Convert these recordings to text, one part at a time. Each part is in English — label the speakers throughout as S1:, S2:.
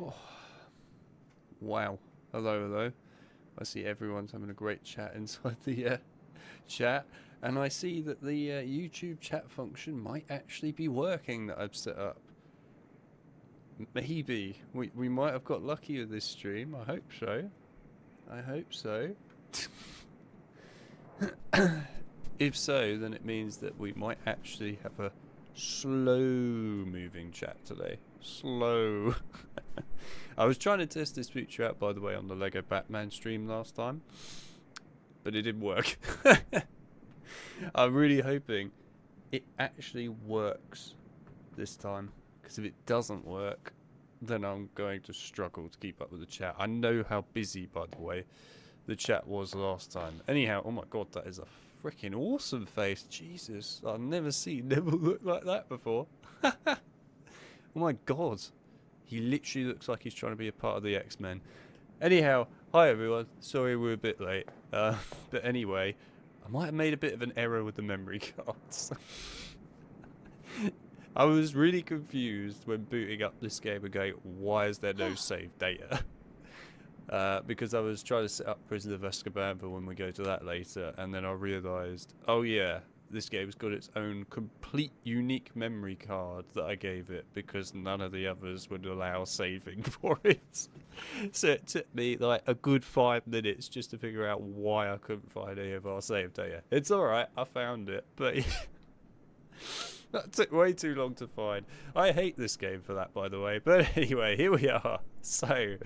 S1: Oh, wow. Hello, hello. I see everyone's having a great chat inside the chat. And I see that the YouTube chat function might actually be working that I've set up. Maybe. We might have got lucky with this stream. I hope so. I hope so. If so, then it means that we might actually have a slow moving chat today. Slow. I was trying to test this feature out, by the way, on the Lego Batman stream last time, but it didn't work. I'm really hoping it actually works this time, because if it doesn't work, then I'm going to struggle to keep up with the chat. I know how busy, by the way, the chat was last time. Anyhow, oh my god, that is a freaking awesome face. Jesus, I've never looked like that before. Oh my god. He literally looks like he's trying to be a part of the X-Men. Anyhow, hi everyone. Sorry we're a bit late. But anyway, I might have made a bit of an error with the memory cards. I was really confused when booting up this game and going, why is there no save data? Because I was trying to set up Prison of Azkaban for when we go to that later, and then I realised, oh yeah, this game's got its own complete unique memory card that I gave it because none of the others would allow saving for it. So it took me like a good 5 minutes just to figure out why I couldn't find any of our save data. It's alright, I found it, but that took way too long to find. I hate this game for that, by the way, but anyway, here we are. So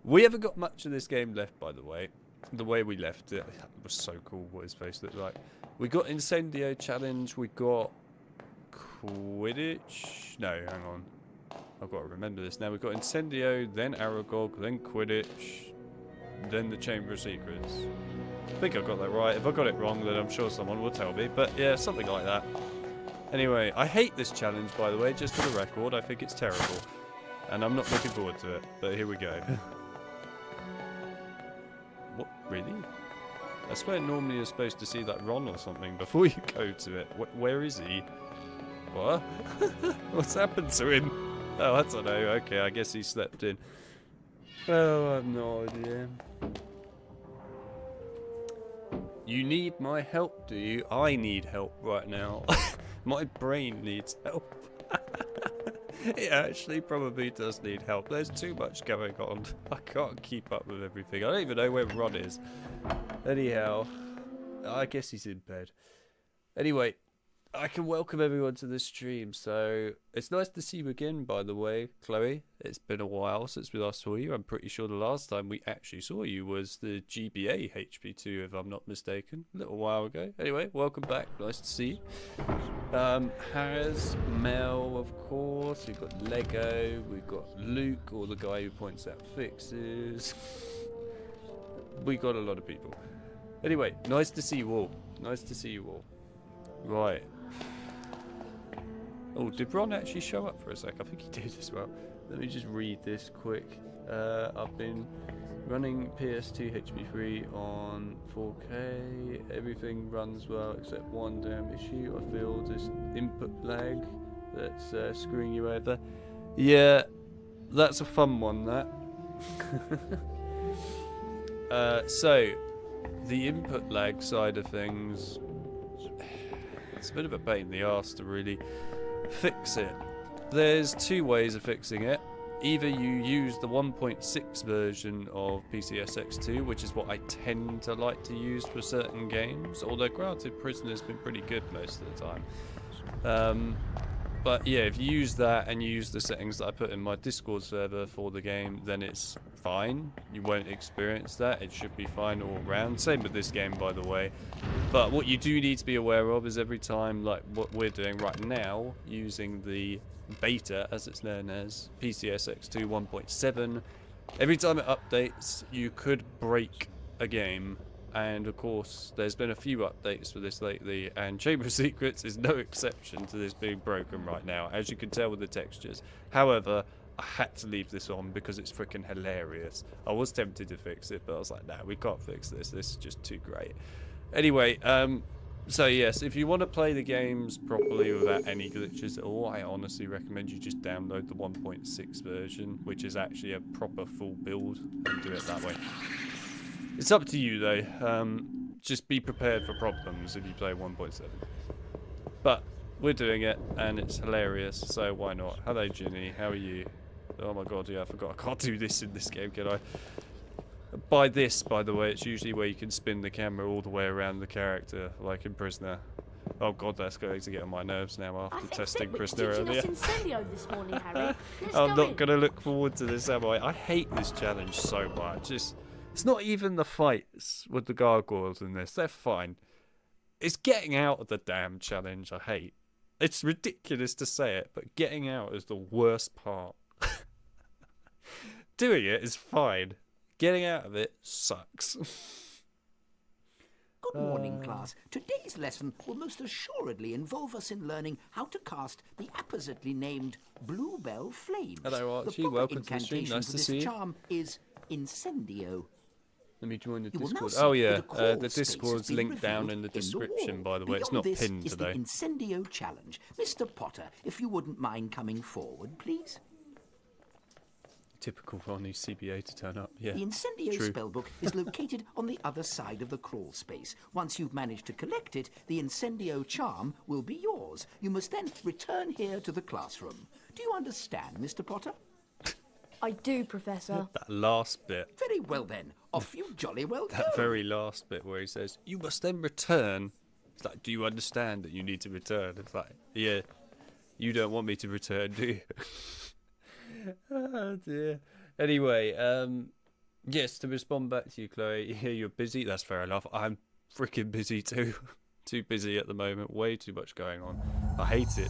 S1: we haven't got much of this game left, by the way. The way we left it was so cool what his face looked like. We got Incendio challenge, we got Quidditch. No, hang on. I've got to remember this now. We got Incendio, then Aragog, then Quidditch, then the Chamber of Secrets. I think I got that right. If I got it wrong, then I'm sure someone will tell me. But yeah, something like that. Anyway, I hate this challenge, by the way, just for the record. I think it's terrible. And I'm not looking forward to it. But here we go. What? Really? I swear normally you're supposed to see that Ron or something before you go to it. Where is he? What? What's happened to him? Oh, I don't know. Okay, I guess he slept in. Oh, I have no idea. You need my help, do you? I need help right now. My brain needs help. It actually probably does need help. There's too much going on. I can't keep up with everything. I don't even know where Ron is. Anyhow, I guess he's in bed. Anyway, I can welcome everyone to the stream. So it's nice to see you again, by the way, Chloe. It's been a while since we last saw you. I'm pretty sure the last time we actually saw you was the GBA HP2, if I'm not mistaken, a little while ago. Anyway, welcome back. Nice to see you. Has Mel, of course. We've got Lego. We've got Luke, or the guy who points out fixes. We got a lot of people. Anyway, nice to see you all. Nice to see you all. Right. Oh, did Ron actually show up for a sec? I think he did as well. Let me just read this quick. I've been running PS2 HP3 on 4K. Everything runs well except one damn issue. I feel this input lag that's screwing you over. Yeah, that's a fun one, that. So, the input lag side of things, it's a bit of a pain in the arse to really fix it. There's two ways of fixing it. Either you use the 1.6 version of PCSX2, which is what I tend to like to use for certain games, although granted Prisoner's been pretty good most of the time. But yeah, if you use that and you use the settings that I put in my Discord server for the game, then it's fine. You won't experience that. It should be fine all around. Same with this game, by the way. But what you do need to be aware of is every time, like what we're doing right now, using the beta, as it's known as, PCSX2 1.7, every time it updates, you could break a game. And of course, there's been a few updates for this lately, and Chamber of Secrets is no exception to this being broken right now, as you can tell with the textures. However, I had to leave this on because it's freaking hilarious. I was tempted to fix it, but I was like, nah, we can't fix this. This is just too great. Anyway, So yes, if you want to play the games properly without any glitches at all, I honestly recommend you just download the 1.6 version, which is actually a proper full build, and do it that way. It's up to you though. Just be prepared for problems if you play 1.7. But we're doing it, and it's hilarious, so why not? Hello, Ginny. How are you? Oh my god, yeah, I forgot. I can't do this in this game, can I? By this, by the way, it's usually where you can spin the camera all the way around the character, like in Prisoner. Oh god, that's going to get on my nerves now after testing Prisoner earlier.
S2: Incendio this morning, Harry.
S1: I'm not going to look forward to this, am I? I hate this challenge so much. It's not even the fights with the gargoyles in this. They're fine. It's getting out of the damn challenge I hate. It's ridiculous to say it, but getting out is the worst part. Doing it is fine. Getting out of it sucks.
S3: Good morning, class. Today's lesson will most assuredly involve us in learning how to cast the appositely named Bluebell Flames.
S1: Hello, Archie.
S3: The
S1: Welcome to the stream. Nice to see you.
S3: This charm is Incendio.
S1: Let me join the Discord. Oh yeah, the Discord's linked down in the description, by the way. It's not pinned today.
S3: The Incendio challenge. Mr. Potter, if you wouldn't mind coming forward, please.
S1: Typical Ronnie CBA to turn up. Yeah.
S3: The Incendio spellbook is located on the other side of the crawl space. Once you've managed to collect it, the Incendio charm will be yours. You must then return here to the classroom. Do you understand, Mr. Potter?
S2: I do, Professor.
S1: That last bit.
S3: Very well then. Off you jolly well go.
S1: That very last bit where he says, you must then return. It's like, do you understand that you need to return? It's like, yeah, you don't want me to return, do you? Oh dear. Anyway, yes, to respond back to you, Chloe, yeah, you're busy. That's fair enough. I'm freaking busy too. Too busy at the moment. Way too much going on. I hate it.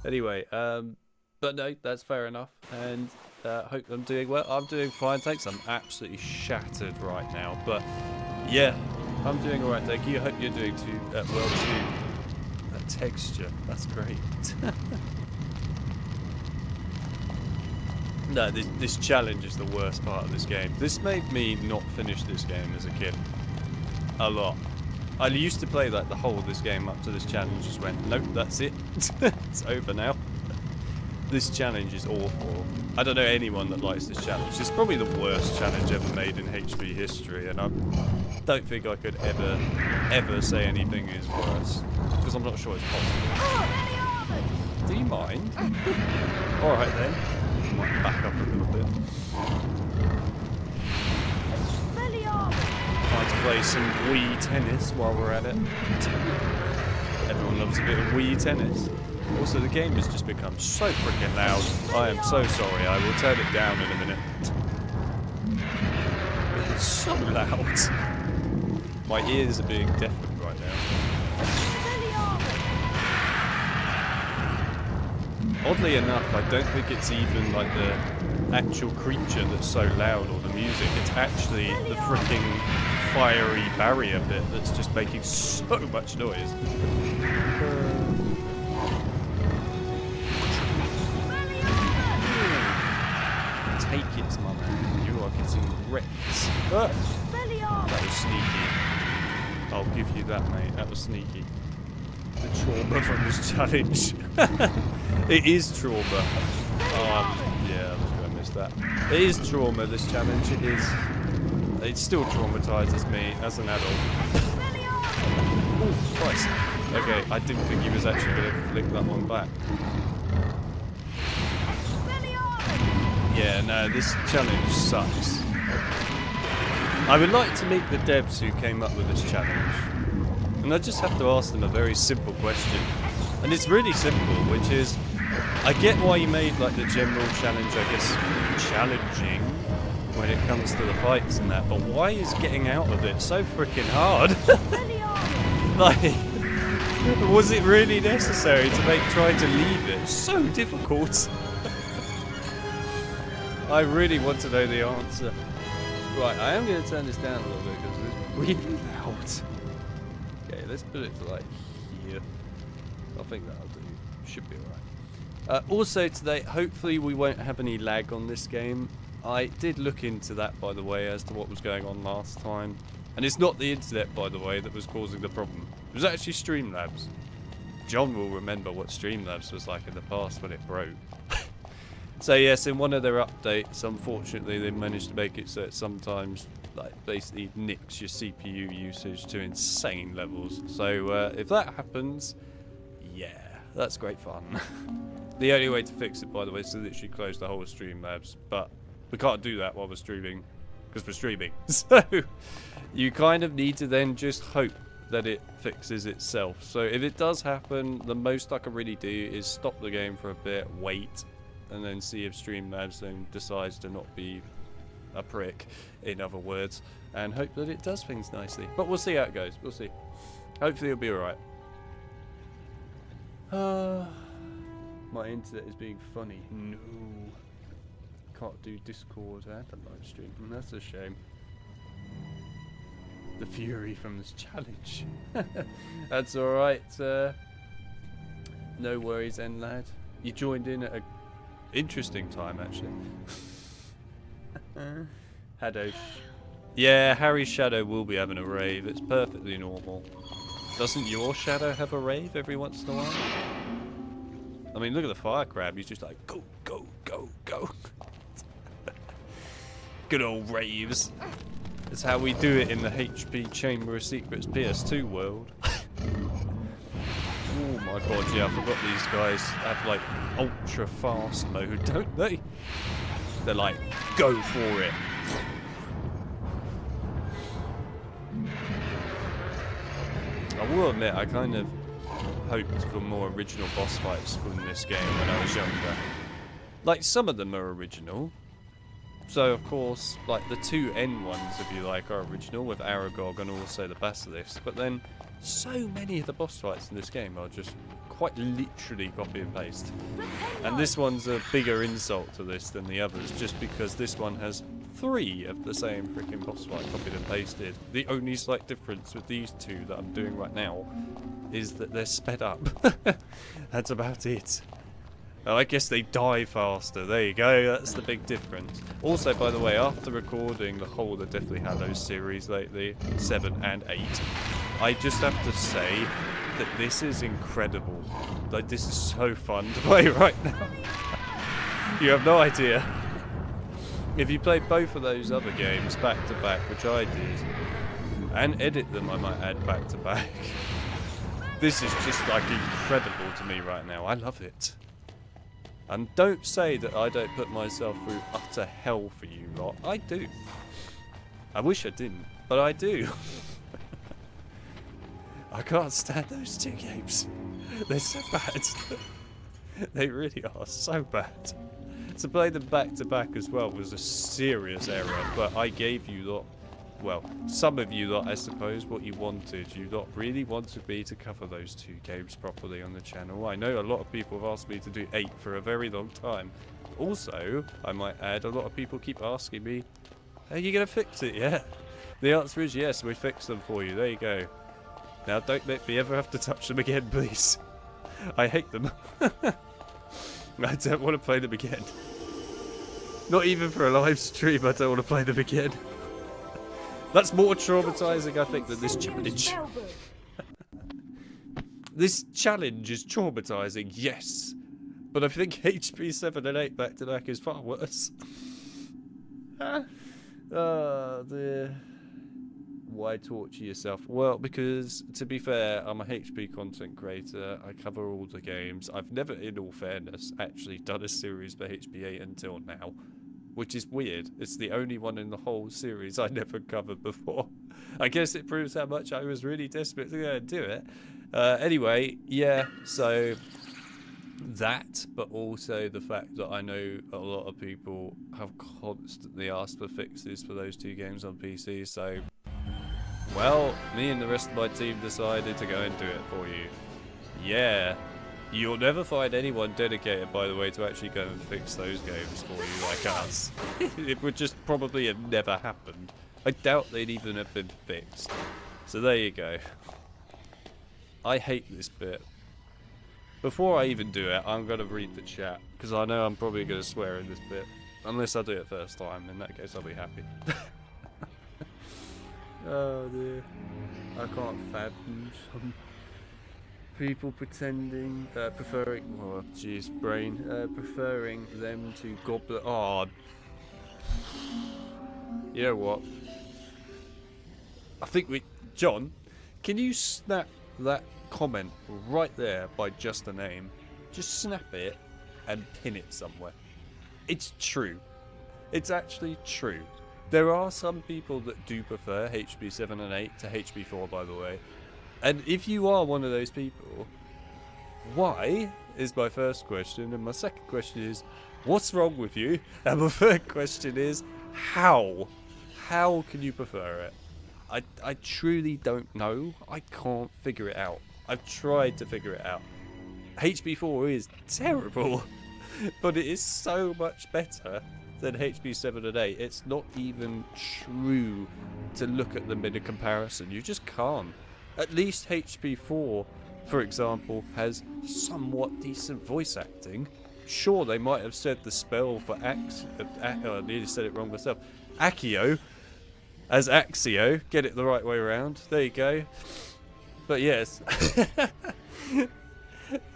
S1: Anyway, but no, that's fair enough. And hope I'm doing well. I'm doing fine, thanks. I'm absolutely shattered right now. But yeah, I'm doing alright, thank you. I hope you're doing well too. That texture, that's great. No, this challenge is the worst part of this game. This made me not finish this game as a kid. A lot. I used to play like the whole of this game up to this challenge, just went, nope, that's it. It's over now. This challenge is awful. I don't know anyone that likes this challenge. It's probably the worst challenge ever made in HP history, and I don't think I could ever say anything is worse, because I'm not sure it's possible. Do you mind? Alright then. Might back up a little bit. Trying to play some Wii tennis while we're at it. Everyone loves a bit of Wii tennis. Also, the game has just become so freaking loud. I am so sorry. I will turn it down in a minute. It's so loud. My ears are being deafened right now. Oddly enough, I don't think it's even like the actual creature that's so loud or the music. It's actually the freaking fiery barrier bit that's just making so much noise. Take it, my man. You are getting wrecked. That was sneaky. I'll give you that, mate. That was sneaky. The trauma from this challenge. It is trauma. Oh, yeah, I was going to miss that. It is trauma, this challenge. It is. It still traumatises me as an adult. Oh, Christ. Okay, I didn't think he was actually going to flick that one back. Yeah, no, this challenge sucks. I would like to meet the devs who came up with this challenge. And I just have to ask them a very simple question. And it's really simple, which is, I get why you made like the general challenge, I guess, challenging when it comes to the fights and that, but why is getting out of it so freaking hard? Like, was it really necessary to try to leave it so difficult? I really want to know the answer. Right, I am going to turn this down a little bit because it's really loud. Okay, let's put it to like here. I think that'll do. Should be alright. Also today, hopefully we won't have any lag on this game. I did look into that, by the way, as to what was going on last time. And it's not the internet, by the way, that was causing the problem. It was actually Streamlabs. John will remember what Streamlabs was like in the past when it broke. So yes, in one of their updates, unfortunately, they managed to make it so it sometimes like basically nicks your CPU usage to insane levels. So if that happens, yeah, that's great fun. The only way to fix it, by the way, is to literally close the whole of Streamlabs, but we can't do that while we're streaming because we're streaming. So you kind of need to then just hope that it fixes itself. So if it does happen, the most I can really do is stop the game for a bit, wait, and then see if Streamlabs then decides to not be a prick, in other words, and hope that it does things nicely. But we'll see how it goes. We'll see. Hopefully it'll be alright. My internet is being funny. No. Can't do Discord and a live stream. That's a shame. The fury from this challenge. That's alright. No worries, N lad. You joined in at a interesting time, actually. Haddo. Yeah, Harry's shadow will be having a rave. It's perfectly normal. Doesn't your shadow have a rave every once in a while? I mean, look at the fire crab. He's just like, go, go, go, go. Good old raves. That's how we do it in the HP Chamber of Secrets PS2 world. Oh my god, yeah, I forgot these guys have like ultra fast mode, don't they? They're like, go for it. I will admit, I kind of hoped for more original boss fights from this game when I was younger. Like, some of them are original. So, of course, like, the two N ones, if you like, are original with Aragog and also the Basilisk. But then, so many of the boss fights in this game are just quite literally copy and paste. And this one's a bigger insult to this than the others, just because this one has 3 of the same freaking boss fight copied and pasted. The only slight difference with these two that I'm doing right now is that they're sped up. That's about it. I guess they die faster. There you go. That's the big difference. Also, by the way, after recording the whole of the Deathly Hallows series lately, 7 and 8, I just have to say that this is incredible. Like, this is so fun to play right now. You have no idea. If you play both of those other games back to back, which I did, and edit them, I might add back to back, this is just like incredible to me right now. I love it. And don't say that I don't put myself through utter hell for you lot. I do. I wish I didn't, but I do. I can't stand those two games. They're so bad. They really are so bad. To play them back to back as well was a serious error, but I gave you lot, well, some of you lot, I suppose, what you wanted. You lot really wanted me to cover those two games properly on the channel. I know a lot of people have asked me to do 8 for a very long time. Also, I might add, a lot of people keep asking me, are you going to fix it yet? The answer is yes, we fixed them for you. There you go. Now, don't let me ever have to touch them again, please. I hate them. I don't want to play them again. Not even for a live stream, I don't want to play them again. That's more traumatizing, I think, than this challenge. This challenge is traumatizing, yes. But I think HP 7 and 8 back to back is far worse. Oh, dear. Why torture yourself? Well, because, to be fair, I'm a HP content creator. I cover all the games. I've never, in all fairness, actually done a series for HP8 until now. Which is weird. It's the only one in the whole series I never covered before. I guess it proves how much I was really desperate to go and do it. Anyway, yeah, so that, but also the fact that I know a lot of people have constantly asked for fixes for those two games on PC, so, well, me and the rest of my team decided to go and do it for you. Yeah. You'll never find anyone dedicated, by the way, to actually go and fix those games for you like us. It would just probably have never happened. I doubt they'd even have been fixed. So there you go. I hate this bit. Before I even do it, I'm going to read the chat, because I know I'm probably going to swear in this bit. Unless I do it first time, in that case I'll be happy. Oh dear. I can't fathom some people pretending, preferring, oh jeez, brain, preferring them to goblet. Oh, you know what? I think John, can you snap that comment right there by just a name? Just snap it and pin it somewhere. It's true. It's actually true. There are some people that do prefer HP 7 and 8 to HP 4, by the way. And if you are one of those people, why is my first question, and my second question is, what's wrong with you? And my third question is, how? How can you prefer it? I truly don't know. I can't figure it out. I've tried to figure it out. HP 4 is terrible, but it is so much better than HP 7 and 8. It's not even true to look at them in a comparison. You just can't. At least HP 4, for example, has somewhat decent voice acting. Sure, they might have said the spell for I nearly said it wrong myself. Accio as Axio. Get it the right way around. There you go. But yes.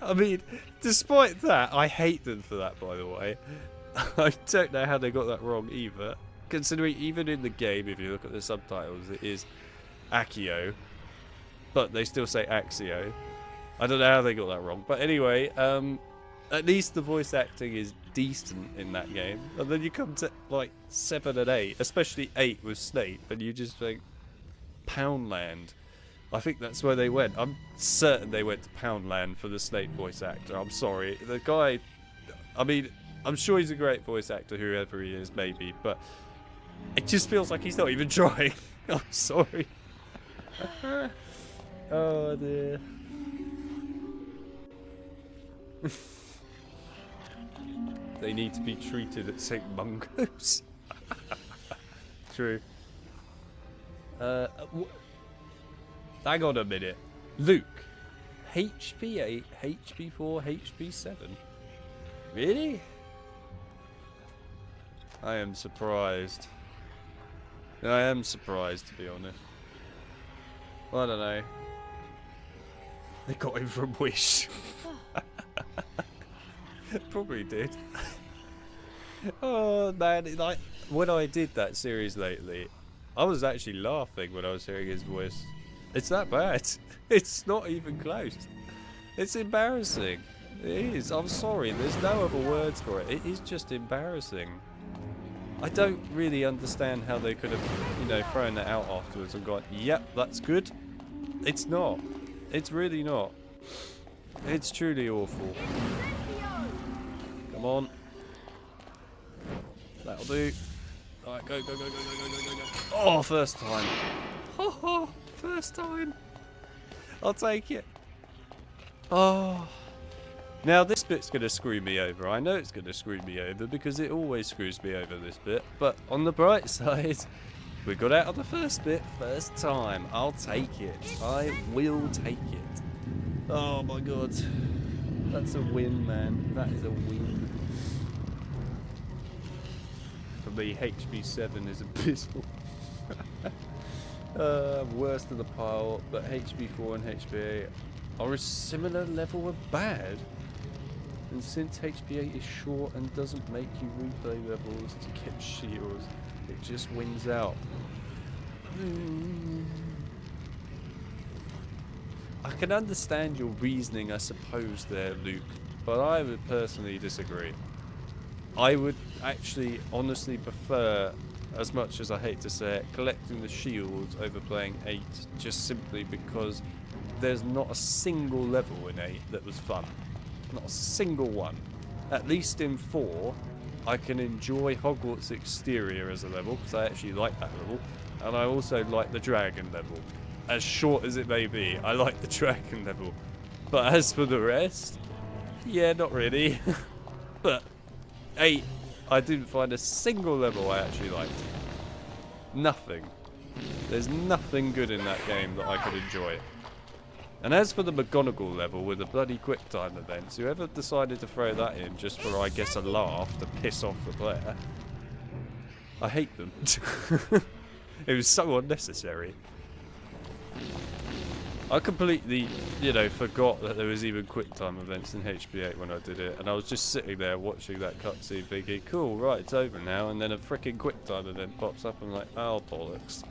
S1: I mean, despite that, I hate them for that, by the way. I don't know how they got that wrong either. Considering even in the game, if you look at the subtitles, it is Accio. But they still say Axio. I don't know how they got that wrong. But anyway, at least the voice acting is decent in that game. And then you come to like 7 and 8, especially 8 with Snape, and you just think, Poundland. I think that's where they went. I'm certain they went to Poundland for the Snape voice actor. I'm sorry. The guy, I mean, I'm sure he's a great voice actor, whoever he is, maybe, but it just feels like he's not even trying. I'm sorry. Oh dear. They need to be treated at St. Mungo's. True. Hang on a minute. Luke, HP 8, HP 4, HP 7. Really? I am surprised. I am surprised, to be honest. I don't know. They got him from Wish. Probably did. Oh man, like when I did that series lately, I was actually laughing when I was hearing his voice. It's that bad. It's not even close. It's embarrassing. It is. I'm sorry. There's no other words for it. It is just embarrassing. I don't really understand how they could have, you know, thrown that out afterwards and gone, yep, that's good. It's not. It's really not. It's truly awful. Come on. That'll do. Alright, go, go, go, go, go, go, go, go, go. Oh, first time. Oh, first time. I'll take it. Oh. Now this bit's going to screw me over. I know it's going to screw me over because it always screws me over, this bit. But on the bright side, we got out of the first bit first time. I'll take it. I will take it. Oh my god. That's a win, man. That is a win. For me, HP7 is abysmal. Worst of the pile, but HP4 and HP8 are a similar level of bad. And since HP8 is short and doesn't make you replay levels to get shields, it just wins out. I can understand your reasoning, I suppose, there, Luke, but I would personally disagree. I would actually honestly prefer, as much as I hate to say it, collecting the shields over playing 8, just simply because there's not a single level in 8 that was fun. Not a single one. At least in 4, I can enjoy Hogwarts exterior as a level, because I actually like that level, and I also like the dragon level. As short as it may be, I like the dragon level. But as for the rest, yeah, not really. But 8, I didn't find a single level I actually liked. Nothing. There's nothing good in that game that I could enjoy. And as for the McGonagall level with the bloody quick time events, whoever decided to throw that in just for, I guess, a laugh to piss off the player, I hate them. It was so unnecessary. I completely, you know, forgot that there was even quick time events in HP8 when I did it, and I was just sitting there watching that cutscene thinking, cool, right, it's over now, and then a freaking quick time event pops up, and I'm like, oh, bollocks.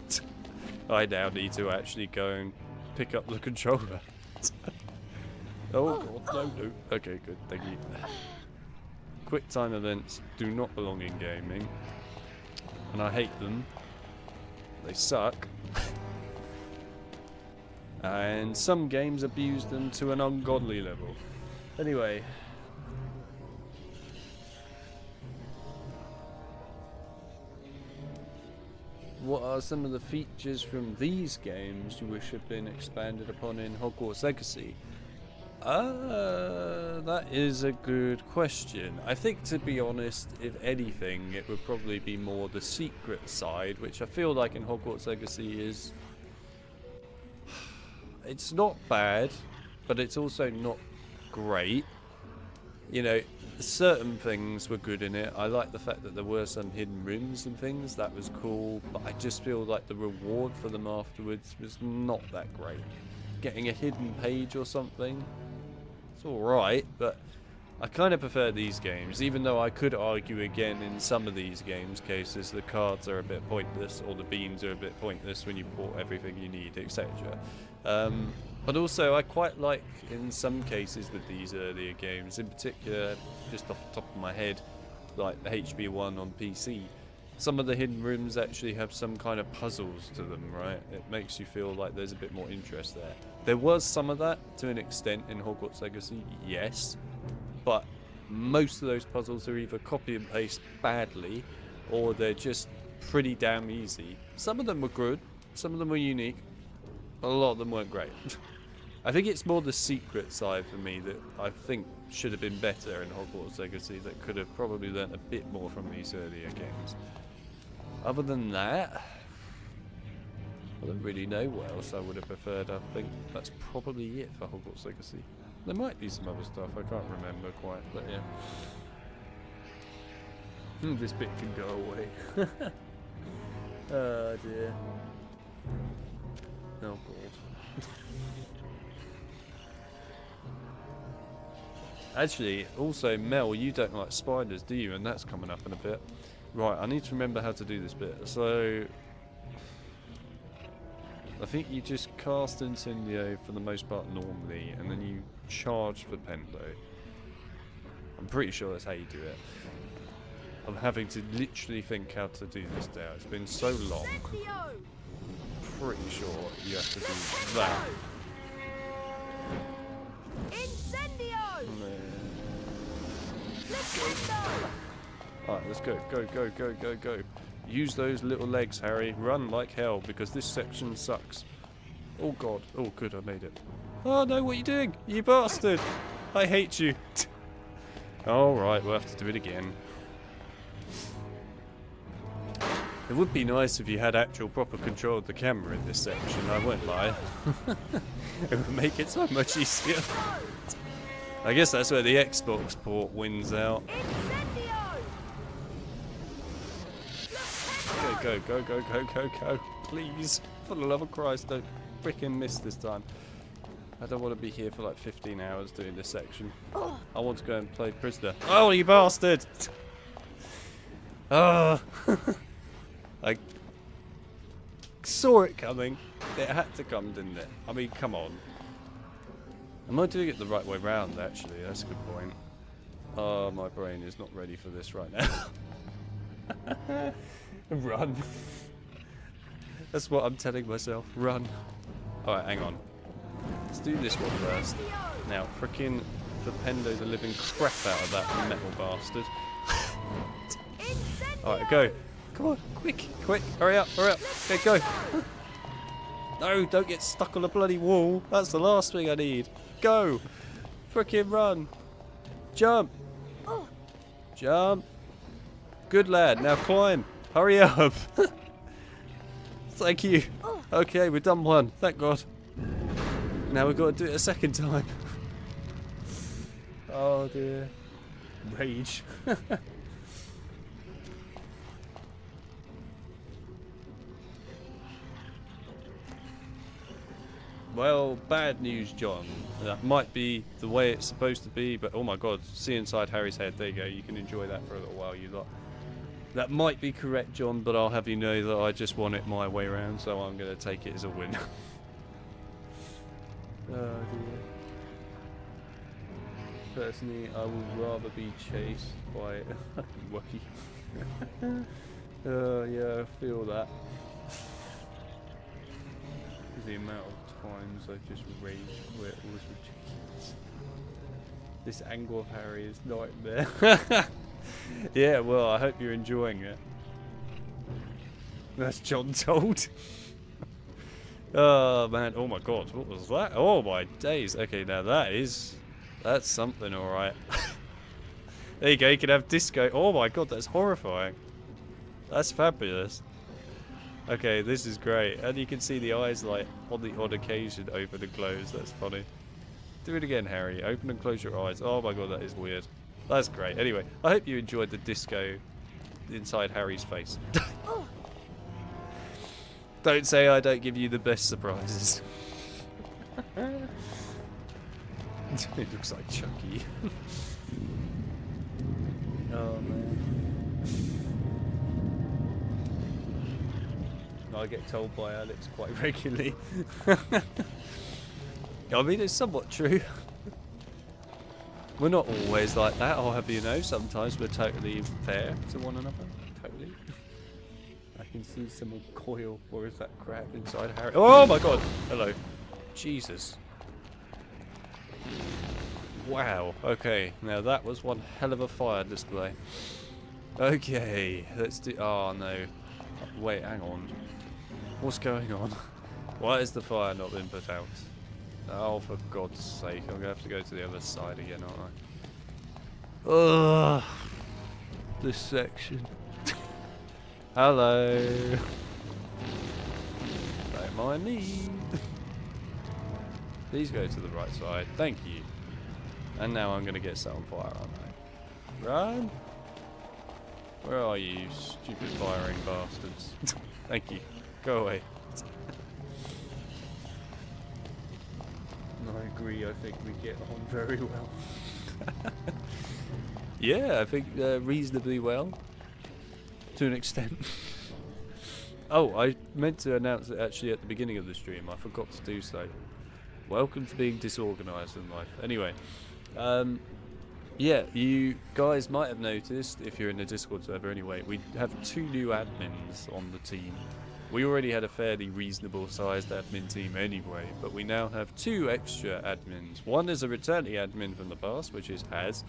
S1: I now need to actually go and pick up the controller. Oh, God, no. Okay, good, thank you. Quick time events do not belong in gaming, and I hate them. They suck. And some games abuse them to an ungodly level. Anyway. What are some of the features from these games you wish had been expanded upon in Hogwarts Legacy? That is a good question. I think, to be honest, if anything, it would probably be more the secret side, which I feel like in Hogwarts Legacy is... It's not bad, but it's also not great. You know, certain things were good in it. I like the fact that there were some hidden rooms and things. That was cool, but I just feel like the reward for them afterwards was not that great. Getting a hidden page or something, it's alright, but I kind of prefer these games, even though I could argue again in some of these games cases the cards are a bit pointless, or the beams are a bit pointless when you bought everything you need, etc. But also I quite like in some cases with these earlier games, in particular, just off the top of my head, like the HP1 on PC, some of the hidden rooms actually have some kind of puzzles to them, right? It makes you feel like there's a bit more interest there. There was some of that to an extent in Hogwarts Legacy, yes, but most of those puzzles are either copy and paste badly, or they're just pretty damn easy. Some of them were good, some of them were unique, but a lot of them weren't great. I think it's more the secret side for me that I think should have been better in Hogwarts Legacy, that could have probably learnt a bit more from these earlier games. Other than that, I don't really know what else I would have preferred. I think that's probably it for Hogwarts Legacy. There might be some other stuff, I can't remember quite, but yeah. This bit can go away. Oh dear. Oh god. Actually, also Mel, you don't like spiders, do you? And that's coming up in a bit. Right, I need to remember how to do this bit. So I think you just cast Incendio for the most part normally, and then you charge for Pendo. I'm pretty sure that's how you do it. I'm having to literally think how to do this now. It's been so long. Pretty sure you have to do that.
S2: Incendio!
S1: Alright, let's go. Go, go, go, go, go. Use those little legs, Harry. Run like hell, because this section sucks. Oh god. Oh good, I made it. Oh no, what are you doing? You bastard! I hate you. Alright, we'll have to do it again. It would be nice if you had actual proper control of the camera in this section, I won't lie. It would make it so much easier. I guess that's where the Xbox port wins out. Go, go, go, go, go, go. Please, for the love of Christ, don't freaking miss this time. I don't want to be here for like 15 hours doing this section. I want to go and play prisoner. Oh, you bastard! Ah! I saw it coming. It had to come, didn't it? I mean, come on. Am I doing it the right way round, actually? That's a good point. Oh, my brain is not ready for this right now. Run. That's what I'm telling myself. Run. Alright, hang on. Let's do this one first. Now, frickin' for Pendo the living crap out of that metal bastard. Alright, go. Come on, quick, quick, hurry up, hurry up. Okay, go. No, don't get stuck on a bloody wall. That's the last thing I need. Go. Frickin' run. Jump. Jump. Good lad, now climb. Hurry up. Thank you. Okay, we've done one, thank God. Now we've got to do it a second time. Oh dear. Rage. Well, bad news, John. That might be the way it's supposed to be, but oh my god, see inside Harry's head. There you go. You can enjoy that for a little while, you lot. That might be correct, John, but I'll have you know that I just want it my way around, so I'm going to take it as a win. Oh dear. Personally, I would rather be chased by a fucking Wookiee. Yeah, I feel that. The amount of times I just raged where it was ridiculous. This angle of Harry is nightmare. Yeah, well, I hope you're enjoying it. That's John told. Oh man, oh my god, what was that? Oh my days. Okay, now that's something, alright. There you go, you can have disco. Oh my god, that's horrifying. That's fabulous. Okay, this is great. And you can see the eyes, like, on the odd occasion open and close. That's funny. Do it again, Harry. Open and close your eyes. Oh my god, that is weird. That's great. Anyway, I hope you enjoyed the disco inside Harry's face. Don't say I don't give you the best surprises. It looks like Chucky. Oh man. I get told by Alex quite regularly. I mean, it's somewhat true. We're not always like that, I'll have you know. Sometimes we're totally fair to one another. Totally. I can see some coil, or is that crap inside Harry? Oh my god! Hello. Jesus. Wow. Okay, now that was one hell of a fire display. Okay, let's do... Oh no. Wait, hang on. What's going on? Why has the fire not been put out? Oh, for God's sake. I'm going to have to go to the other side again, aren't I? Ugh. This section. Hello. Don't mind me. Please go to the right side. Thank you. And now I'm going to get set on fire, aren't I? Run. Where are you, stupid firing bastards? Thank you. Go away. I agree, I think we get on very well. Yeah, I think reasonably well. To an extent. Oh, I meant to announce it actually at the beginning of the stream. I forgot to do so. Welcome to being disorganised in life. Anyway, yeah, you guys might have noticed, if you're in the Discord server anyway, we have 2 new admins on the team. We already had a fairly reasonable sized admin team anyway, but we now have 2 extra admins. One is a returning admin from the past, which is Haz,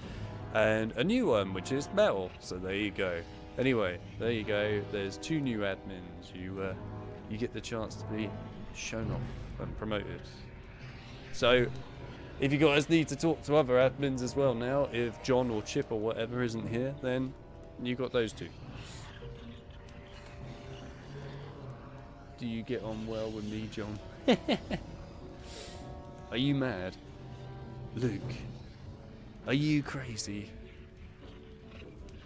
S1: and a new one, which is Mel. So there you go. Anyway, there you go. There's 2 new admins. You get the chance to be shown off and promoted. So, if you guys need to talk to other admins as well now, if John or Chip or whatever isn't here, then you got those 2. Do you get on well with me, John? Are you mad? Luke, are you crazy?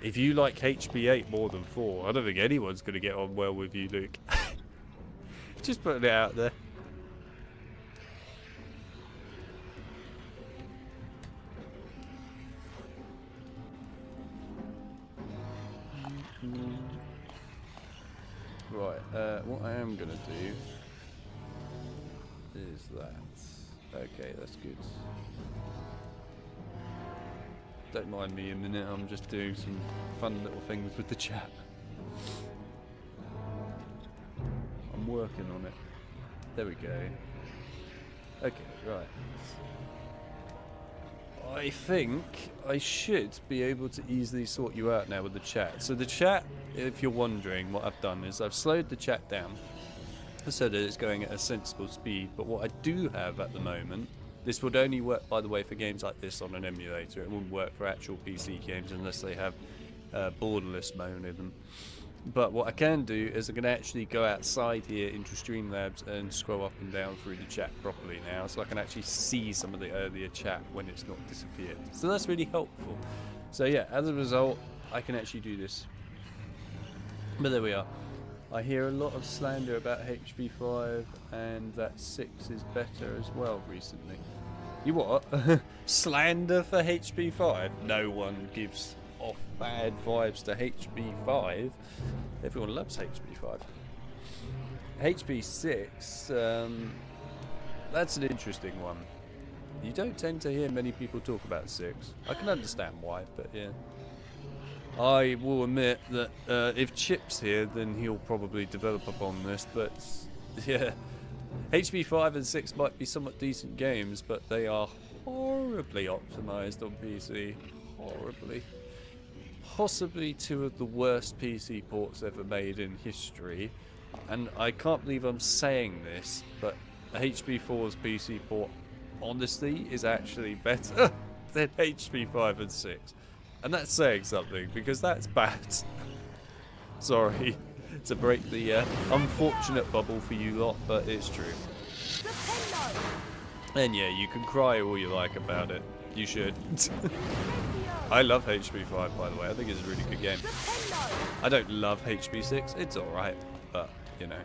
S1: If you like HB8 more than 4, I don't think anyone's going to get on well with you, Luke. Just putting it out there. Right, what I am going to do is that. Okay, that's good. Don't mind me a minute, I'm just doing some fun little things with the chat. I'm working on it. There we go. Okay, right. I think I should be able to easily sort you out now with the chat. So the chat, if you're wondering, what I've done is I've slowed the chat down so that it's going at a sensible speed. But what I do have at the moment, this would only work, by the way, for games like this on an emulator. It wouldn't work for actual PC games unless they have borderless mode in them. But what I can do is I can actually go outside here into Streamlabs and scroll up and down through the chat properly now, so I can actually see some of the earlier chat when it's not disappeared. So that's really helpful. So yeah, as a result, I can actually do this. But there we are. I hear a lot of slander about HP5 and that 6 is better as well recently. You what? Slander for HP5? No one gives off bad vibes to HP5. Everyone loves HP5. HP6, that's an interesting one. You don't tend to hear many people talk about 6. I can understand why, but yeah. I will admit that if Chip's here, then he'll probably develop upon this, but yeah. HP5 and 6 might be somewhat decent games, but they are horribly optimized on PC. Horribly. Possibly 2 of the worst PC ports ever made in history. And I can't believe I'm saying this, but HP4's PC port, honestly, is actually better than HP5 and 6. And that's saying something, because that's bad. Sorry to break the unfortunate bubble for you lot, but it's true. And yeah, you can cry all you like about it. You should. I love HP5, by the way. I think it's a really good game. I don't love HP6. It's alright, but, you know.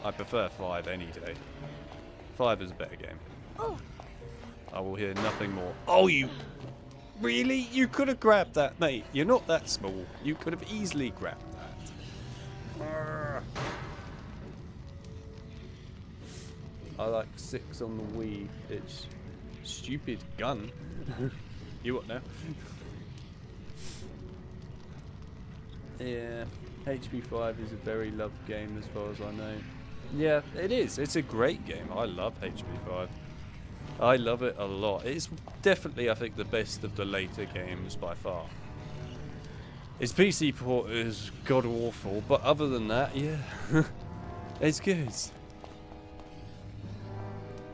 S1: I prefer 5 any day. 5 is a better game. I will hear nothing more. Oh, you... Really? You could have grabbed that, mate. You're not that small. You could have easily grabbed that. I like 6 on the Wii. It's stupid gun. You what now? Yeah, HP5 is a very loved game as far as I know. Yeah, it is. It's a great game. I love HP5. I love it a lot. It's definitely, I think, the best of the later games by far. Its PC port is god awful, but other than that, yeah, it's good.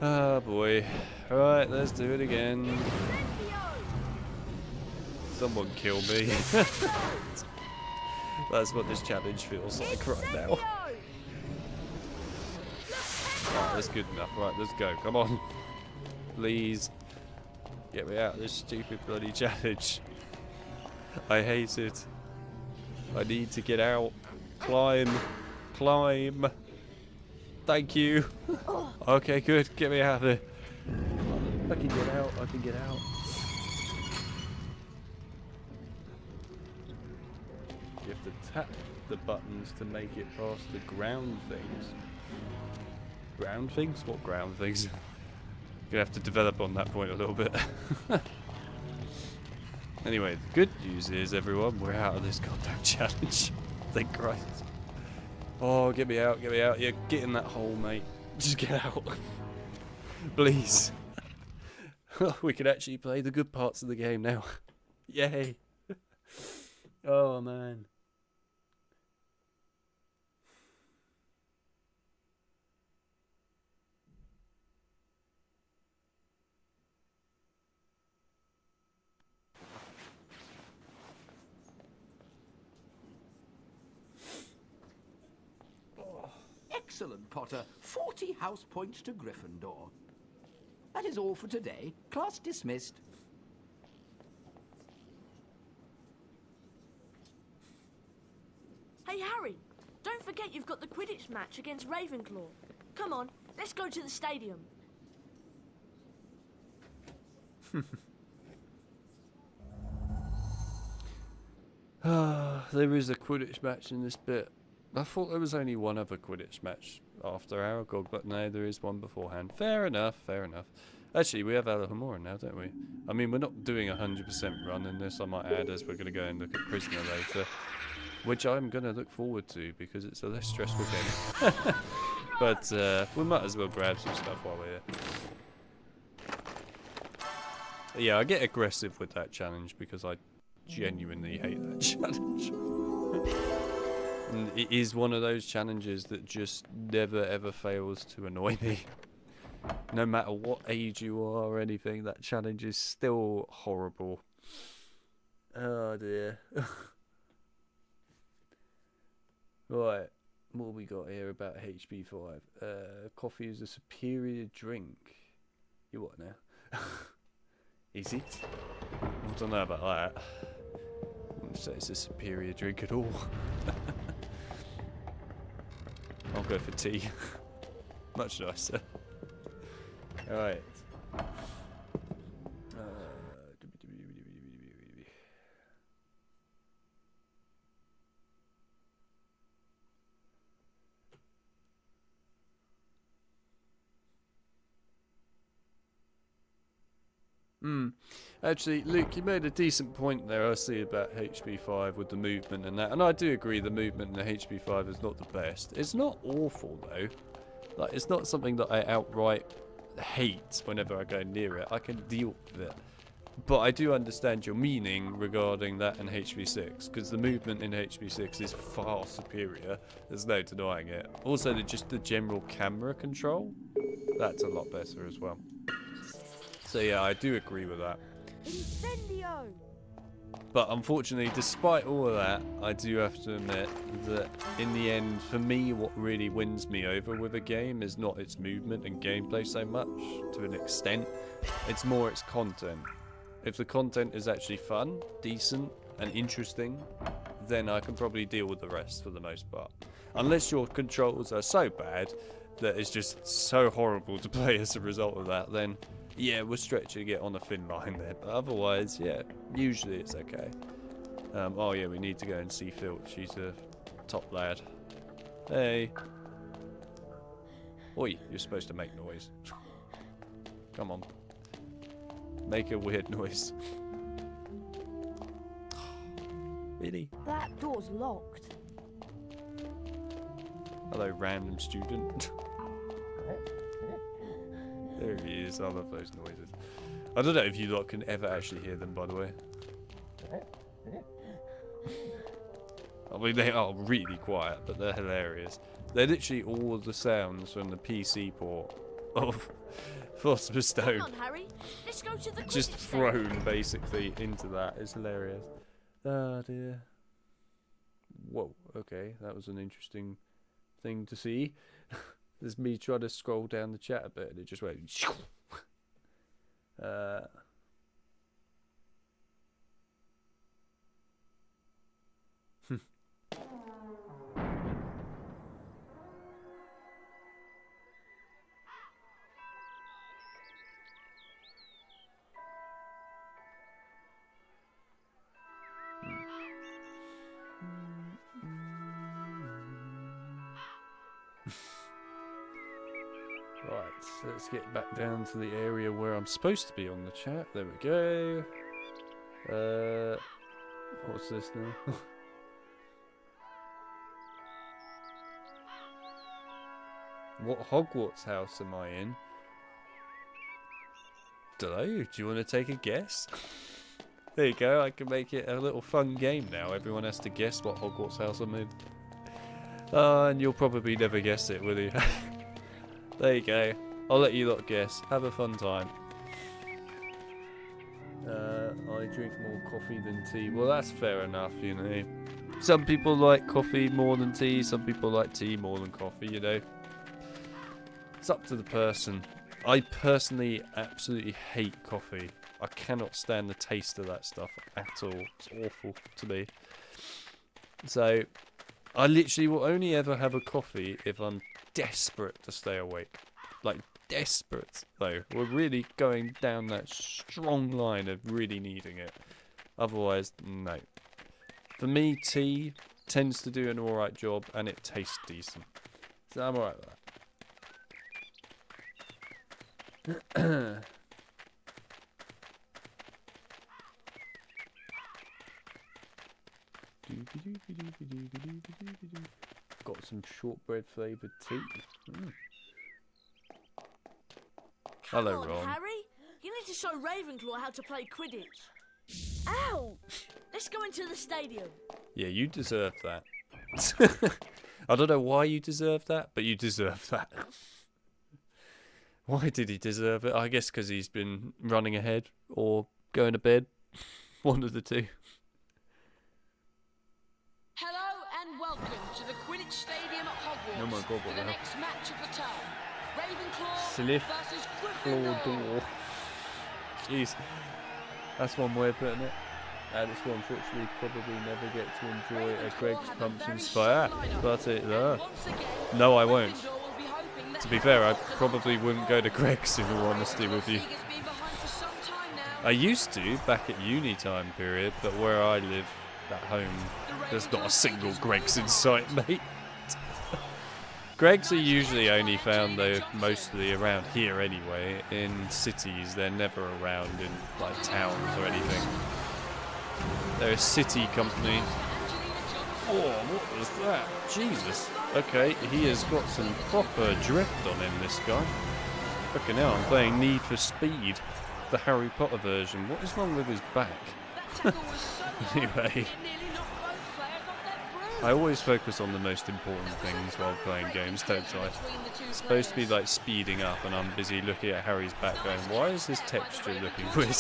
S1: Oh boy. Right, let's do it again. Someone kill me. That's what this challenge feels like right now. Right, that's good enough. Right, let's go. Come on. Please. Get me out of this stupid bloody challenge. I hate it. I need to get out. Climb. Climb. Thank you. Okay, good. Get me out of there. I can get out. I can get out. You have to tap the buttons to make it past the ground things. Ground things? What ground things? You're gonna have to develop on that point a little bit. Anyway, the good news is, everyone, we're out of this goddamn challenge. Thank Christ. Oh, get me out, get me out. Yeah, get in that hole, mate. Just get out. Please. We can actually play the good parts of the game now. Yay. Oh, man.
S3: Excellent, Potter. 40 house points to Gryffindor. That is all for today. Class dismissed.
S2: Hey, Harry, don't forget you've got the Quidditch match against Ravenclaw. Come on, let's go to the stadium.
S1: There is a Quidditch match in this bit. I thought there was only one other Quidditch match after Aragog, but no, there is one beforehand. Fair enough, fair enough. Actually, we have Alohomora now, don't we? I mean, we're not doing a 100% run in this, I might add, as we're going to go and look at Prisoner later. Which I'm going to look forward to, because it's a less stressful game. But we might as well grab some stuff while we're here. Yeah, I get aggressive with that challenge, because I genuinely hate that challenge. And it is one of those challenges that just never ever fails to annoy me. No matter what age you are or anything, that challenge is still horrible. Oh dear. Right, what have we got here about HP5? Coffee is a superior drink. You what now? Is it? I don't know about that. I wouldn't say it's a superior drink at all. go for tea. Much nicer. Alright. Actually, Luke, you made a decent point there, I see, about HP5 with the movement and that. And I do agree the movement in the HP5 is not the best. It's not awful, though. Like, it's not something that I outright hate whenever I go near it. I can deal with it. But I do understand your meaning regarding that in HP6, because the movement in HP6 is far superior. There's no denying it. Also, just the general camera control, that's a lot better as well. So yeah, I do agree with that.
S2: Incendio!
S1: But unfortunately, despite all of that, I do have to admit that in the end, for me, what really wins me over with a game is not its movement and gameplay so much, to an extent. It's more its content. If the content is actually fun, decent, and interesting, then I can probably deal with the rest for the most part. Unless your controls are so bad that it's just so horrible to play as a result of that, then yeah, we're stretching it on a thin line there. But otherwise, yeah, usually it's okay. Oh yeah, we need to go and see Filch. She's a top lad. Hey. Oi, you're supposed to make noise. Come on. Make a weird noise. Really?
S2: That door's locked.
S1: Hello, random student. There he is. I love those noises. I don't know if you lot can ever actually hear them, by the way. I mean, they are really quiet, but they're hilarious. They're literally all the sounds from the PC port of Philosopher's Stone.
S2: Come on, Harry. Let's go to the
S1: Just
S2: Quidditch
S1: thrown, basically, into that. It's hilarious. Oh, dear. Whoa, okay. That was an interesting thing to see. There's me trying to scroll down the chat a bit, and it just went... Right, so let's get back down to the area where I'm supposed to be on the chat. There we go. What's this now? What Hogwarts house am I in? Dunno, do you want to take a guess? There you go, I can make it a little fun game now. Everyone has to guess what Hogwarts house I'm in. And you'll probably never guess it, will you? There you go. I'll let you lot guess. Have a fun time. I drink more coffee than tea. Well, that's fair enough, you know. Some people like coffee more than tea. Some people like tea more than coffee, you know. It's up to the person. I personally absolutely hate coffee. I cannot stand the taste of that stuff at all. It's awful to me. So, I literally will only ever have a coffee if I'm desperate to stay awake. Like, desperate, though. We're really going down that strong line of really needing it. Otherwise, no. For me, tea tends to do an alright job, and it tastes decent. So I'm alright with that. Got some shortbread flavoured tea. Hello,
S2: Come on,
S1: Ron.
S2: Harry. You need to show Ravenclaw how to play Quidditch. Ouch! Let's go into the stadium.
S1: Yeah, you deserve that. I don't know why you deserve that, but you deserve that. Why did he deserve it? I guess because he's been running ahead or going to bed. One of the two.
S4: Hello and welcome to the Quidditch Stadium at Hogwarts
S1: Oh my God, what
S4: for
S1: the
S4: the
S1: hell?
S4: next match of the term. Ravenclaw
S1: Slith
S4: versus
S1: Claw
S4: Gryffindor.
S1: door. Jeez. That's one way of putting it. Alice will unfortunately probably never get to enjoy a Greg's Pumpkin Spice. But it, no, I won't. To be fair, I probably wouldn't go to Greg's in all honesty with you. I used to, back at uni time period, but where I live at home, there's not a single Greg's in sight, mate. Greg's are usually only found, though, mostly around here anyway. In cities, they're never around in, like, towns or anything. They're a city company. Oh, what was that? Jesus. Okay, he has got some proper drift on him, this guy. Fucking hell, I'm playing Need for Speed, the Harry Potter version. What is wrong with his back? Anyway. I always focus on the most important things while playing games, don't I? It's supposed to be like speeding up and I'm busy looking at Harry's back going, why is his texture looking weird?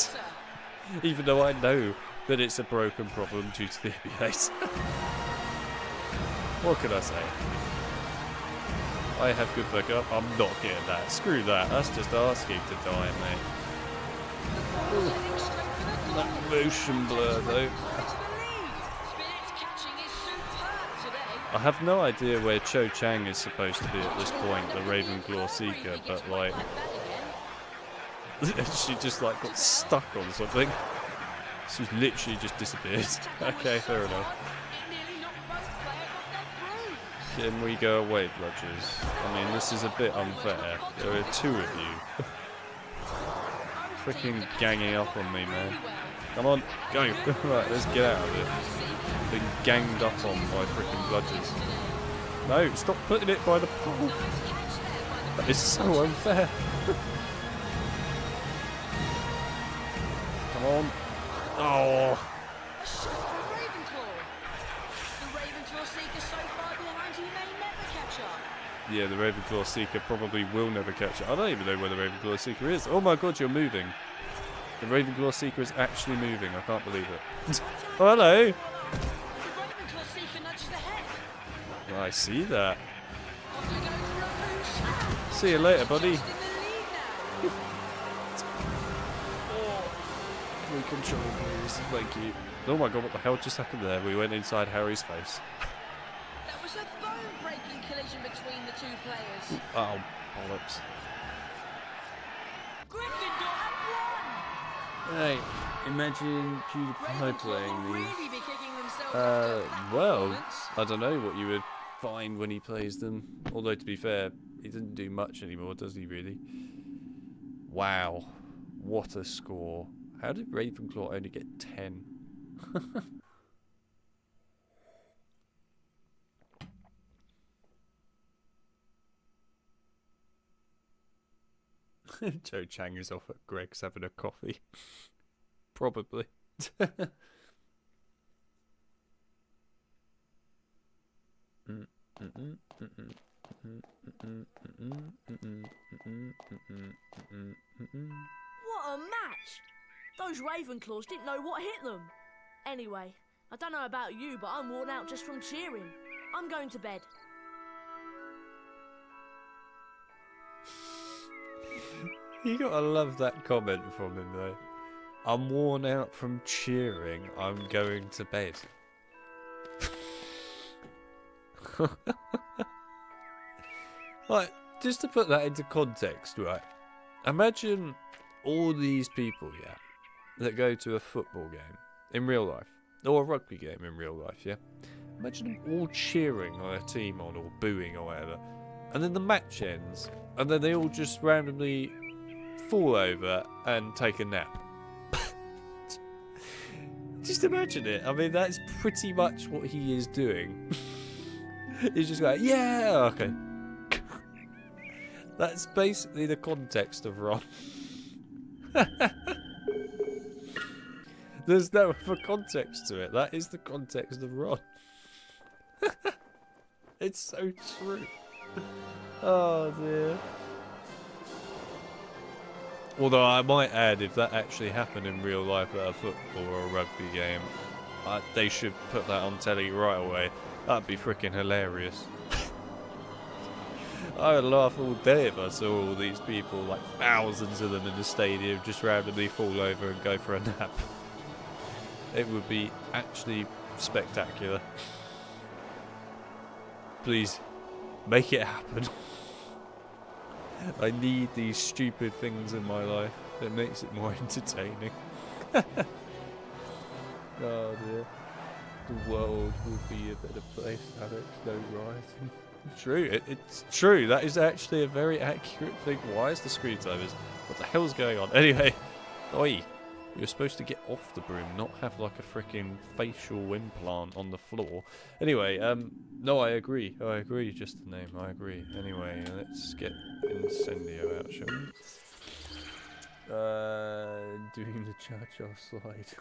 S1: Even though I know that it's a broken problem due to the ABAs. What can I say? I have good luck. I'm not getting that. Screw that. That's just asking to die, mate. Ooh. That motion blur, though. I have no idea where Cho Chang is supposed to be at this point, the Ravenclaw Seeker, but like... she just like got stuck on something. She's literally just disappeared. Okay, fair enough. Can we go away, Bludgers? I mean, this is a bit unfair. There are two of you. Freaking ganging up on me, man. Come on, go. Right, let's get out of it. Been ganged up on by freaking Bludgers. No, stop putting it by the pole. That is so unfair. Come on. Oh. Yeah, the Ravenclaw Seeker probably will never catch it. I don't even know where the Ravenclaw Seeker is. Oh my god, you're moving. The Ravenclaw Seeker is actually moving. I can't believe it. Oh, hello. I see that. See you later, buddy. Can we control, please? Thank you. Oh my god, what the hell just happened there? We went inside Harry's face.
S4: That was a bone-breaking collision between the two players.
S1: Oh, bollocks.
S4: Gryffindor have won!
S1: Hey, imagine PewDiePie playing these.
S4: Really be kicking themselves after that
S1: Well,
S4: performance.
S1: I don't know what you would find when he plays them. Although, to be fair, he doesn't do much anymore, does he really? Wow. What a score. How did Ravenclaw only get 10? Cho Chang is off at Greg's having a coffee. Probably.
S2: What a match! Those Ravenclaws didn't know what hit them. Anyway, I don't know about you, but I'm worn out just from cheering. I'm going to bed.
S1: You gotta love that comment from him though. I'm worn out from cheering. I'm going to bed. Like, just to put that into context, right? Imagine all these people, yeah, that go to a football game in real life, or a rugby game in real life, yeah? Imagine them all cheering on a team on, or booing or whatever, and then the match ends, and then they all just randomly fall over and take a nap. Just imagine it. I mean, that's pretty much what he is doing. He's just like, yeah, okay. That's basically the context of Ron. There's no other context to it. That is the context of Ron. It's so true. Oh dear. Although I might add, if that actually happened in real life at a football or a rugby game, they should put that on telly right away. That'd be freaking hilarious. I would laugh all day if I saw all these people, like thousands of them in the stadium, just randomly fall over and go for a nap. It would be actually spectacular. Please, make it happen. I need these stupid things in my life. It makes it more entertaining. Oh dear. The world would be a better place, Alex. No rioting. True, it's true. That is actually a very accurate thing. Why is the screen timers? What the hell's going on? Anyway, oi. You're supposed to get off the broom, not have like a freaking facial implant on the floor. Anyway, no, I agree. I agree, just the name, I agree. Anyway, let's get Incendio out, shall we? Doing the cha-cha slide.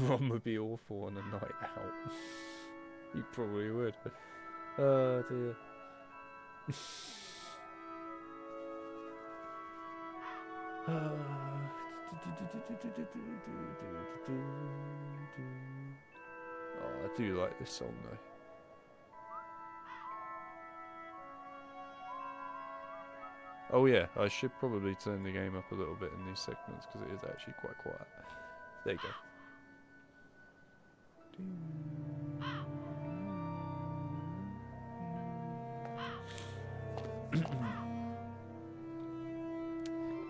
S1: Ron would be awful on a night out. He probably would. Oh dear. Oh, I do like this song though. Oh yeah, I should probably turn the game up a little bit in these segments because it is actually quite quiet. There you go.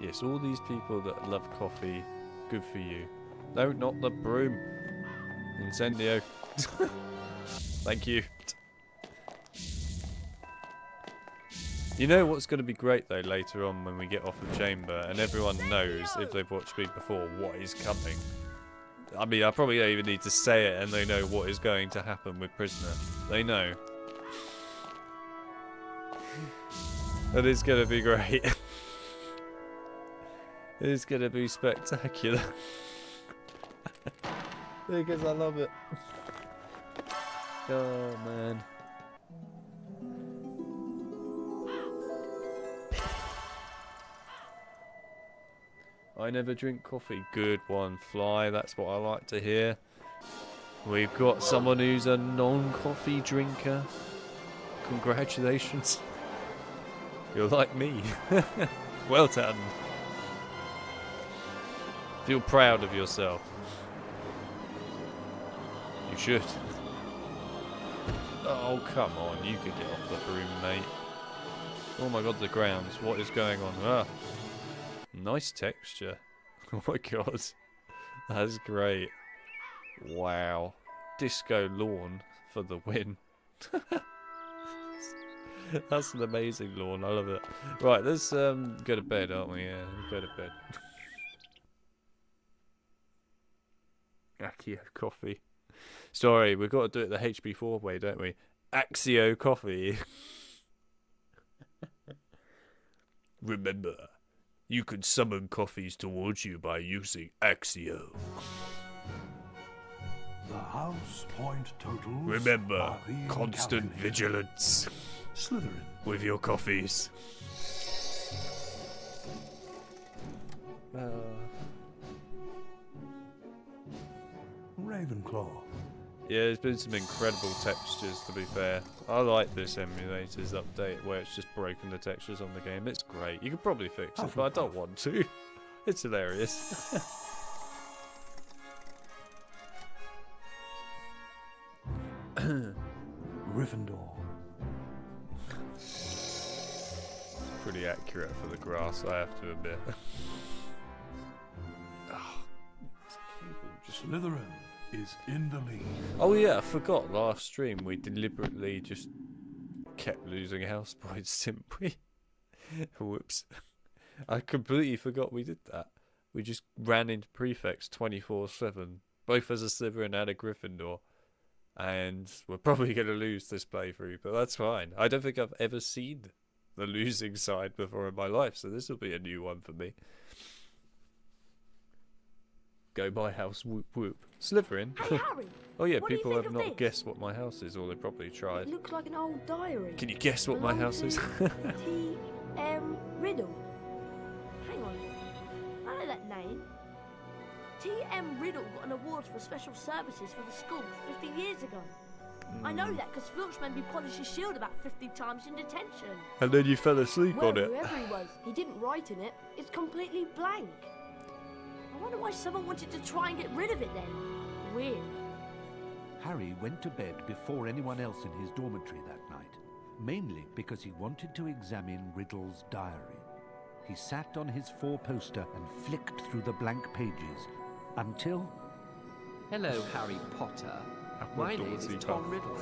S1: Yes, all these people that love coffee, good for you. No, not the broom. Incendio. Thank you. You know what's going to be great though later on when we get off of Chamber and everyone knows, if they've watched me before, what is coming. I mean, I probably don't even need to say it and they know what is going to happen with Prisoner. They know. And it's going to be great. It's going to be spectacular. Because I love it. Oh man. I never drink coffee. Good one, Fly. That's what I like to hear. We've got someone who's a non-coffee drinker. Congratulations. You're like me. Well done. Feel proud of yourself. You should. Oh, come on. You could get off the broom, mate. Oh my god, the grounds. What is going on? Ah. Nice texture. Oh my god. That's great. Wow. Disco lawn for the win. That's an amazing lawn. I love it. Right, let's go to bed, aren't we? Yeah, go to bed. Accio coffee. Sorry, we've got to do it the HB4 way, don't we? Axio coffee. Remember, you can summon coffees towards you by using Axio.
S5: The house point totals.
S1: Remember,
S5: are being
S1: constant
S5: calculated.
S1: vigilance
S5: Slytherin.
S1: with your coffees.
S5: Ravenclaw.
S1: Yeah, there's been some incredible textures, to be fair. I like this emulators update where it's just broken the textures on the game. It's great. You could probably fix it, but I don't want to. It's hilarious.
S5: Gryffindor.
S1: Pretty accurate for the grass, I have to admit. Oh, this cable just...
S5: Slytherin is in the lead.
S1: Oh yeah, I forgot last stream we deliberately just kept losing house points, didn't we? Whoops. I completely forgot we did that. We just ran into prefects 24/7, both as a Slytherin and a Gryffindor. And we're probably going to lose this playthrough, but that's fine. I don't think I've ever seen the losing side before in my life, so this will be a new one for me. Go my house, whoop whoop. Slytherin?
S2: Hey, Harry,
S1: Oh yeah,
S2: what do you
S1: people
S2: think
S1: have
S2: of
S1: not
S2: this?
S1: guessed what my house is, or they probably tried.
S2: It looks like an old diary.
S1: Can you guess what my house is?
S2: T.M. Riddle. Hang on. I know that name. T.M. Riddle got an award for special services for the school 50 years ago. I know that because Filch made me polish his shield about 50 times in detention.
S1: And then you fell asleep
S2: Well,
S1: on it.
S2: whoever he was, he didn't write in it. It's completely blank. I I wonder why someone wanted to try and get rid of it then. Weird.
S3: Harry went to bed before anyone else in his dormitory that night, mainly because he wanted to examine Riddle's diary. He sat on his four-poster and flicked through the blank pages until...
S6: Hello, Harry Potter. My name is Tom Riddle.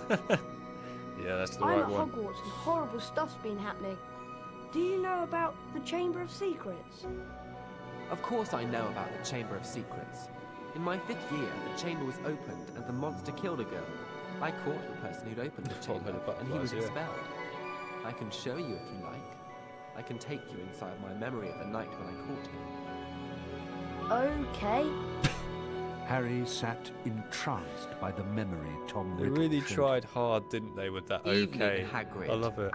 S1: Yeah, that's the
S2: I'm
S1: right
S2: at
S1: one.
S2: Hogwarts and horrible stuff's been happening. Do you know about the Chamber of Secrets?
S6: Of course I know about the Chamber of Secrets. In my 5th year, the chamber was opened and the monster killed a girl. I caught the person who'd opened the
S1: Told her
S6: chamber
S1: to
S6: and he was
S1: butterflies, yeah.
S6: expelled. I can show you if you like. I can take you inside my memory of the night when I caught him.
S2: Okay.
S3: Harry sat entranced by the memory Tom
S1: They
S3: Riddle
S1: really
S3: showed
S1: tried hard, didn't they, with that
S6: Evening,
S1: okay.
S6: Hagrid.
S1: I love it.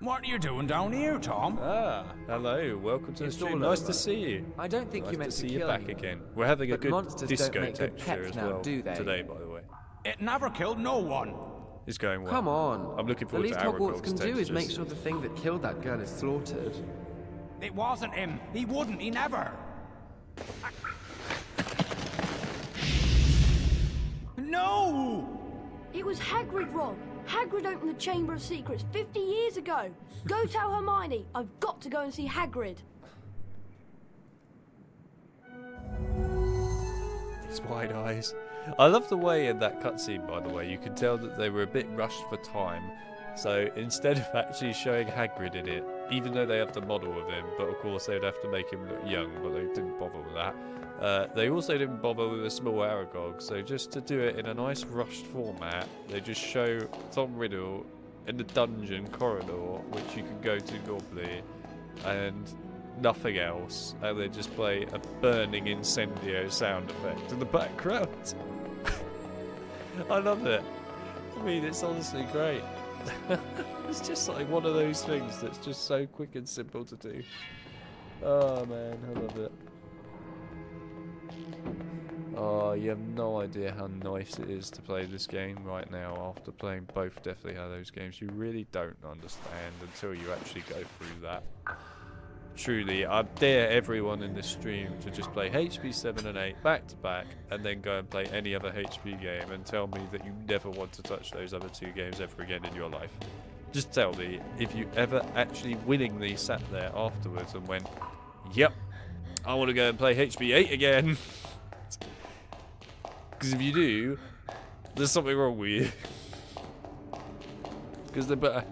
S7: What are you doing down here, Tom?
S1: Ah, hello, welcome to the
S6: It's
S1: stream.
S6: all
S1: Nice
S6: over.
S1: to see you.
S6: I don't think
S1: Nice
S6: you meant
S1: to see
S6: to
S1: you
S6: kill
S1: back
S6: anyone.
S1: again. We're having a
S6: But
S1: good
S6: monsters don't
S1: disco
S6: make good
S1: texture
S6: pets
S1: as
S6: now,
S1: well
S6: do they?
S1: today, by the way.
S7: It never killed no one.
S1: It's going well.
S6: Come on.
S1: I'm looking
S6: The
S1: forward
S6: least
S1: to
S6: Hogwarts
S1: Aragog's
S6: can do is
S1: textures.
S6: make sure the thing that killed that girl is slaughtered.
S7: It wasn't him. He wouldn't. He never. No!
S2: It was Hagrid, Rob. Hagrid opened the Chamber of Secrets 50 years ago. Go tell Hermione. I've got to go and see Hagrid.
S1: His wide eyes. I love the way in that cutscene, by the way, you can tell that they were a bit rushed for time. So instead of actually showing Hagrid in it, even though they have the model of him, but of course they'd have to make him look young, but they didn't bother with that. They also didn't bother with a small Aragog, so just to do it in a nice rushed format, they just show Tom Riddle in the dungeon corridor, which you can go to normally, and nothing else, and they just play a burning Incendio sound effect in the background. I love it. I mean, it's honestly great. It's just like one of those things that's just so quick and simple to do. Oh man, I love it. Oh, you have no idea how nice it is to play this game right now after playing both Deathly Hallows games. You really don't understand until you actually go through that. Truly, I dare everyone in this stream to just play HP 7 and 8 back to back and then go and play any other HP game and tell me that you never want to touch those other two games ever again in your life. Just tell me if you ever actually willingly sat there afterwards and went, yep, I want to go and play HP 8 again. Because if you do, there's something wrong with you. Because they're better.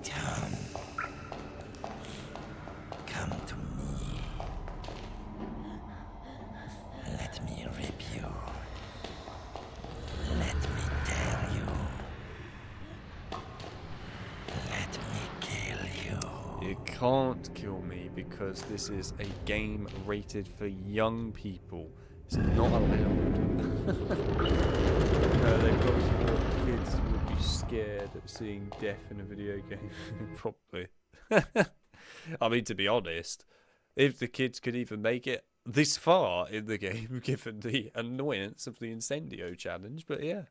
S8: Come to me. Let me rip you. Let me tear you. Let me kill you.
S1: You can't kill me because this is a game rated for young people. It's not allowed. No, they probably thought kids would be scared at seeing death in a video game. Probably. I mean, to be honest, if the kids could even make it this far in the game, given the annoyance of the Incendio challenge, but yeah.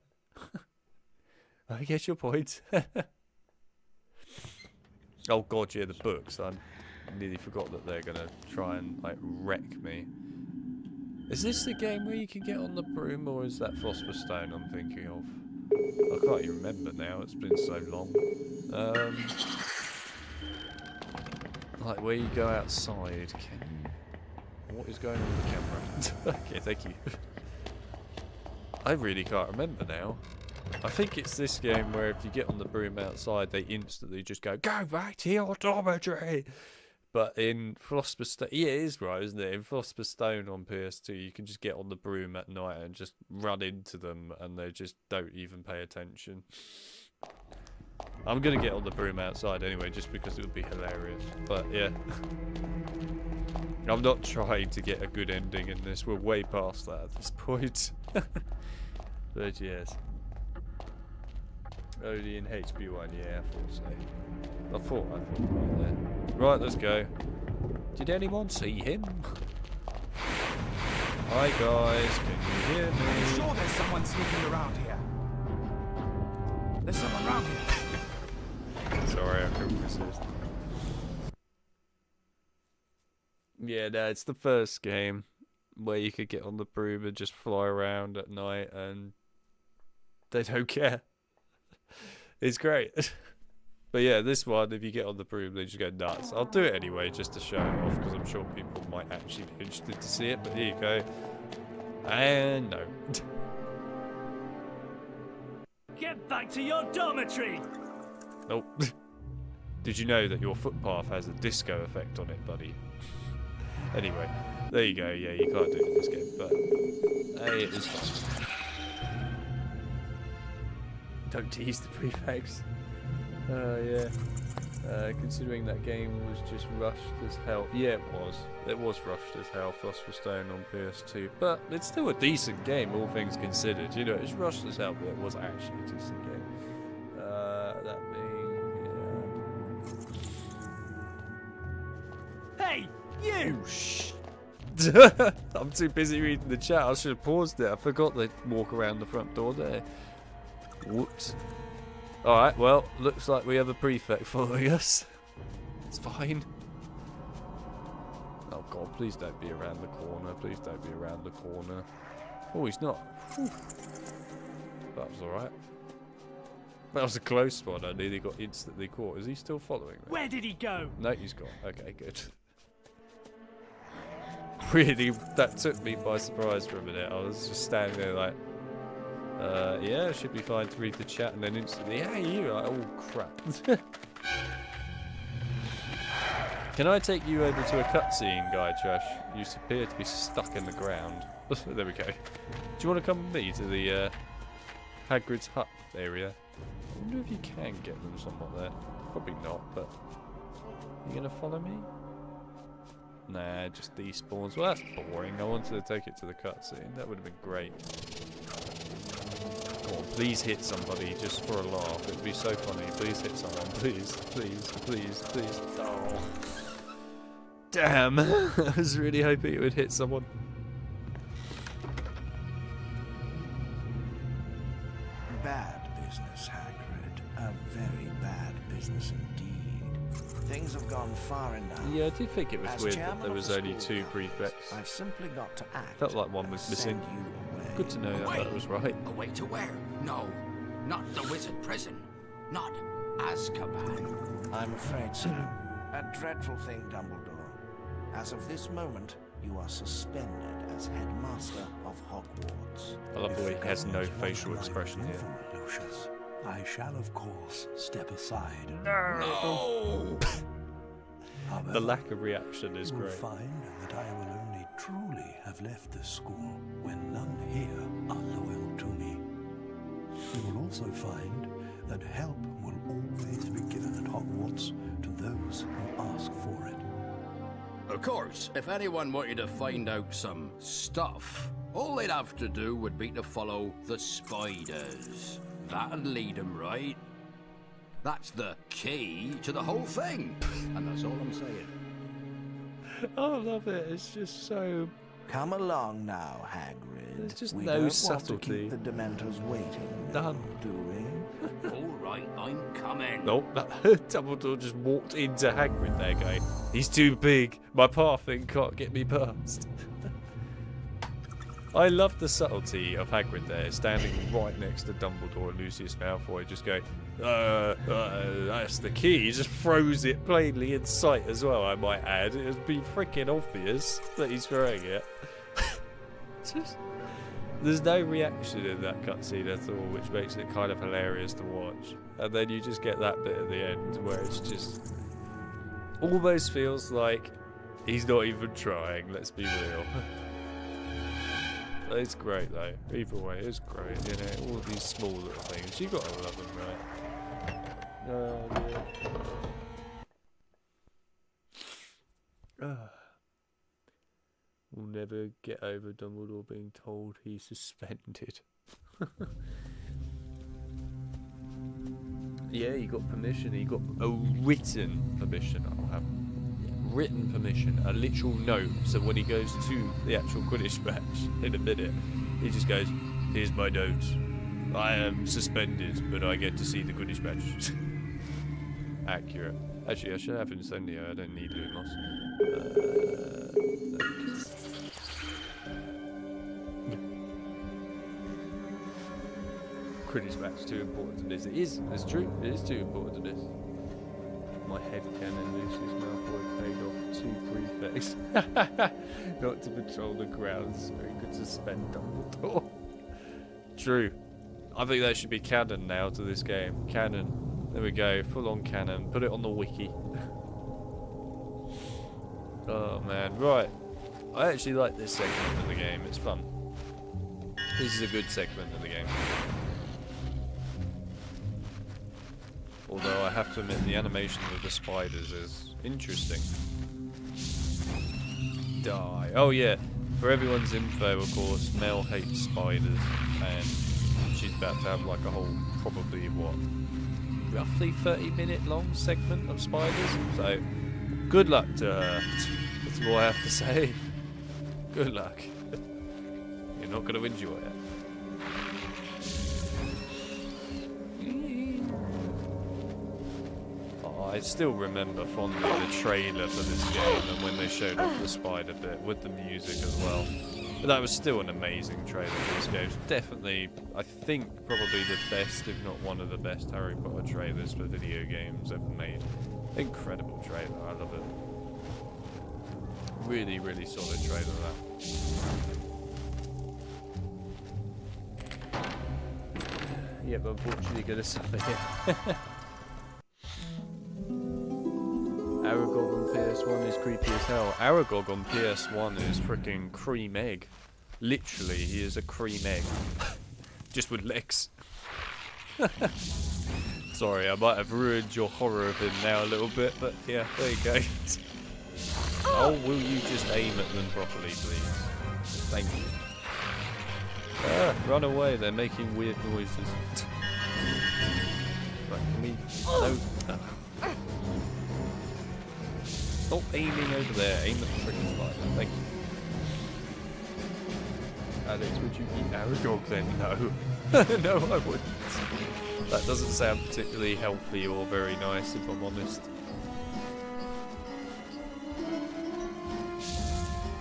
S1: I get your point. Oh god, yeah, the books. I nearly forgot that they're gonna try and like wreck me. Is this the game where you can get on the broom, or is that Philosopher's Stone I'm thinking of? I can't even remember now, it's been so long. Like where you go outside, can you... What is going on with the camera? Okay, thank you. I really can't remember now. I think it's this game where if you get on the broom outside, they instantly just go back to your dormitory! But in Philosopher's Stone, yeah, it is right, isn't it? In Philosopher's Stone on PS2, you can just get on the broom at night and just run into them, and they just don't even pay attention. I'm gonna get on the broom outside anyway, just because it would be hilarious. But yeah, I'm not trying to get a good ending in this. We're way past that at this point. But yes, only in HP1. Yeah, I thought so. I thought right there. Right, let's go. Did anyone see him? Hi guys, can you hear
S7: I'm
S1: me?
S7: sure there's someone sneaking around here. There's someone around here.
S1: Sorry, I couldn't resist. Yeah, no, it's the first game. where you could get on the broom and just fly around at night, and they don't care. It's great. But yeah, this one, if you get on the broom, they just go nuts. I'll do it anyway, just to show it off, because I'm sure people might actually be interested to see it. But here you go. And no.
S9: Get back to your dormitory!
S1: Nope. Did you know that your footpath has a disco effect on it, buddy? Anyway, there you go. Yeah, you can't do it in this game, but hey, it was fun. Don't tease the prefects. Yeah. Considering that game was just rushed as hell. Yeah, it was. It was rushed as hell. Philosopher's Stone on PS2, but it's still a decent game, all things considered. You know, it's rushed as hell, but it was actually a decent game. That being,
S9: Hey, you!
S1: oh shh. I'm too busy reading the chat. I should have paused it. I forgot they walk around the front door there. Whoops. Alright, well, looks like we have a prefect following us. It's fine. Oh god, please don't be around the corner. Please don't be around the corner. Oh, he's not. Whew. That was alright. That was a close one. I nearly got instantly caught. Is he still following me?
S9: Where did he go?
S1: No, he's gone. Okay, good. Really, that took me by surprise for a minute. I was just standing there like, yeah, it should be fine to read the chat, and then instantly, hey, you, like, oh crap. Can I take you over to a cutscene, Guy Trash? You appear to be stuck in the ground. There we go. Do you want to come with me to the Hagrid's hut area? I wonder if you can get them somewhat there. Probably not, but you gonna follow me? Nah, just despawns. Well, that's boring. I wanted to take it to the cutscene. That would have been great. Come on, please hit somebody just for a laugh. It would be so funny. Please hit someone. Please, please, please, please. Oh. Damn. I was really hoping it would hit someone.
S7: Bad business, Hagrid. A very bad business indeed. Things have gone far enough.
S1: Yeah, I did think it was
S7: As
S1: weird that
S7: chairman
S1: there
S7: of
S1: was
S7: the
S1: only
S7: school
S1: 2
S7: council,
S1: prefects.
S7: I've simply got to act.
S1: Felt like one was
S7: and
S1: missing.
S7: send you away.
S1: Good to know that that was right.
S3: Away to where? No, not the wizard prison. Not Azkaban.
S7: I'm afraid so. A dreadful thing, Dumbledore. As of this moment, you are suspended as headmaster of Hogwarts.
S1: I love the way he has no
S5: If
S1: facial
S5: one
S1: expression here.
S5: level, Lucius, I shall of course step aside.
S3: No!
S5: However,
S1: The lack of reaction is
S5: you will
S1: great.
S5: find that I will only truly have left this school when none here are loyal to me. You will also find that help will always be given at Hogwarts to those who ask for it.
S10: Of course, if anyone wanted to find out some stuff, all they'd have to do would be to follow the spiders. That'd lead them right. That's the key to the whole thing. And that's all I'm saying.
S1: I love it. It's just so.
S7: Come along now, Hagrid.
S1: There's just
S7: we
S1: no
S7: don't
S1: subtlety.
S7: want to keep the Dementors waiting.
S1: None.
S7: Do we?
S10: All right, I'm coming.
S1: Nope. Dumbledore just walked into Hagrid there going, he's too big. My pathing can't get me past. I love the subtlety of Hagrid there, standing right next to Dumbledore and Lucius Malfoy, just going, that's the key. He just throws it plainly in sight as well, I might add. It would be freaking obvious that he's throwing it. There's no reaction in that cutscene at all, which makes it kind of hilarious to watch. And then you just get that bit at the end where it's just almost feels like he's not even trying, let's be real. It's great though. Either way, it's great, you know, all these small little things. You gotta love them, right? Oh dear. We'll never get over Dumbledore being told he's suspended. Yeah, he got permission. He got a written permission. I'll have written permission, a literal note. So when he goes to the actual Quidditch match in a minute, he just goes, "Here's my note. I am suspended, but I get to see the Quidditch match." Accurate. Actually, I should have Incendio. I don't need Lumos. Quidditch match too important to this. It is. It's true. It is too important to this. My head cannon, Lucius Malfoy paid off 2 prefects. Not to patrol the grounds. So he could suspend Dumbledore. True. I think that should be canon now to this game. Canon. There we go. Full on canon. Put it on the wiki. Oh man. Right. I actually like this segment of the game. It's fun. This is a good segment of the game. Although I have to admit the animation of the spiders is interesting. Die. Oh yeah. For everyone's info, of course, Mel hates spiders, and she's about to have like a whole, probably what, roughly 30-minute long segment of spiders. So, good luck to her. That's all I have to say. Good luck. You're not going to enjoy it. Oh, I still remember fondly the trailer for this game and when they showed off the spider bit with the music as well. But that was still an amazing trailer for this game. Definitely, I think, probably the best, if not one of the best Harry Potter trailers for video games ever made. Incredible trailer, I love it. Really, really solid trailer, that. Yeah, but unfortunately gonna suffer here. Aragog on PS1 is creepy as hell. Aragog on PS1 is freaking cream egg. Literally, he is a cream egg. Just with legs. Sorry, I might have ruined your horror of him now a little bit, but yeah, there you go. Oh, will you just aim at them properly, please? Thank you. Ah, run away, they're making weird noises. Right, can we... No. Stop aiming over there, aim at the freaking spider. Thank you. Alex, would you eat Aragog then? No. No, I wouldn't. That doesn't sound particularly healthy or very nice, if I'm honest.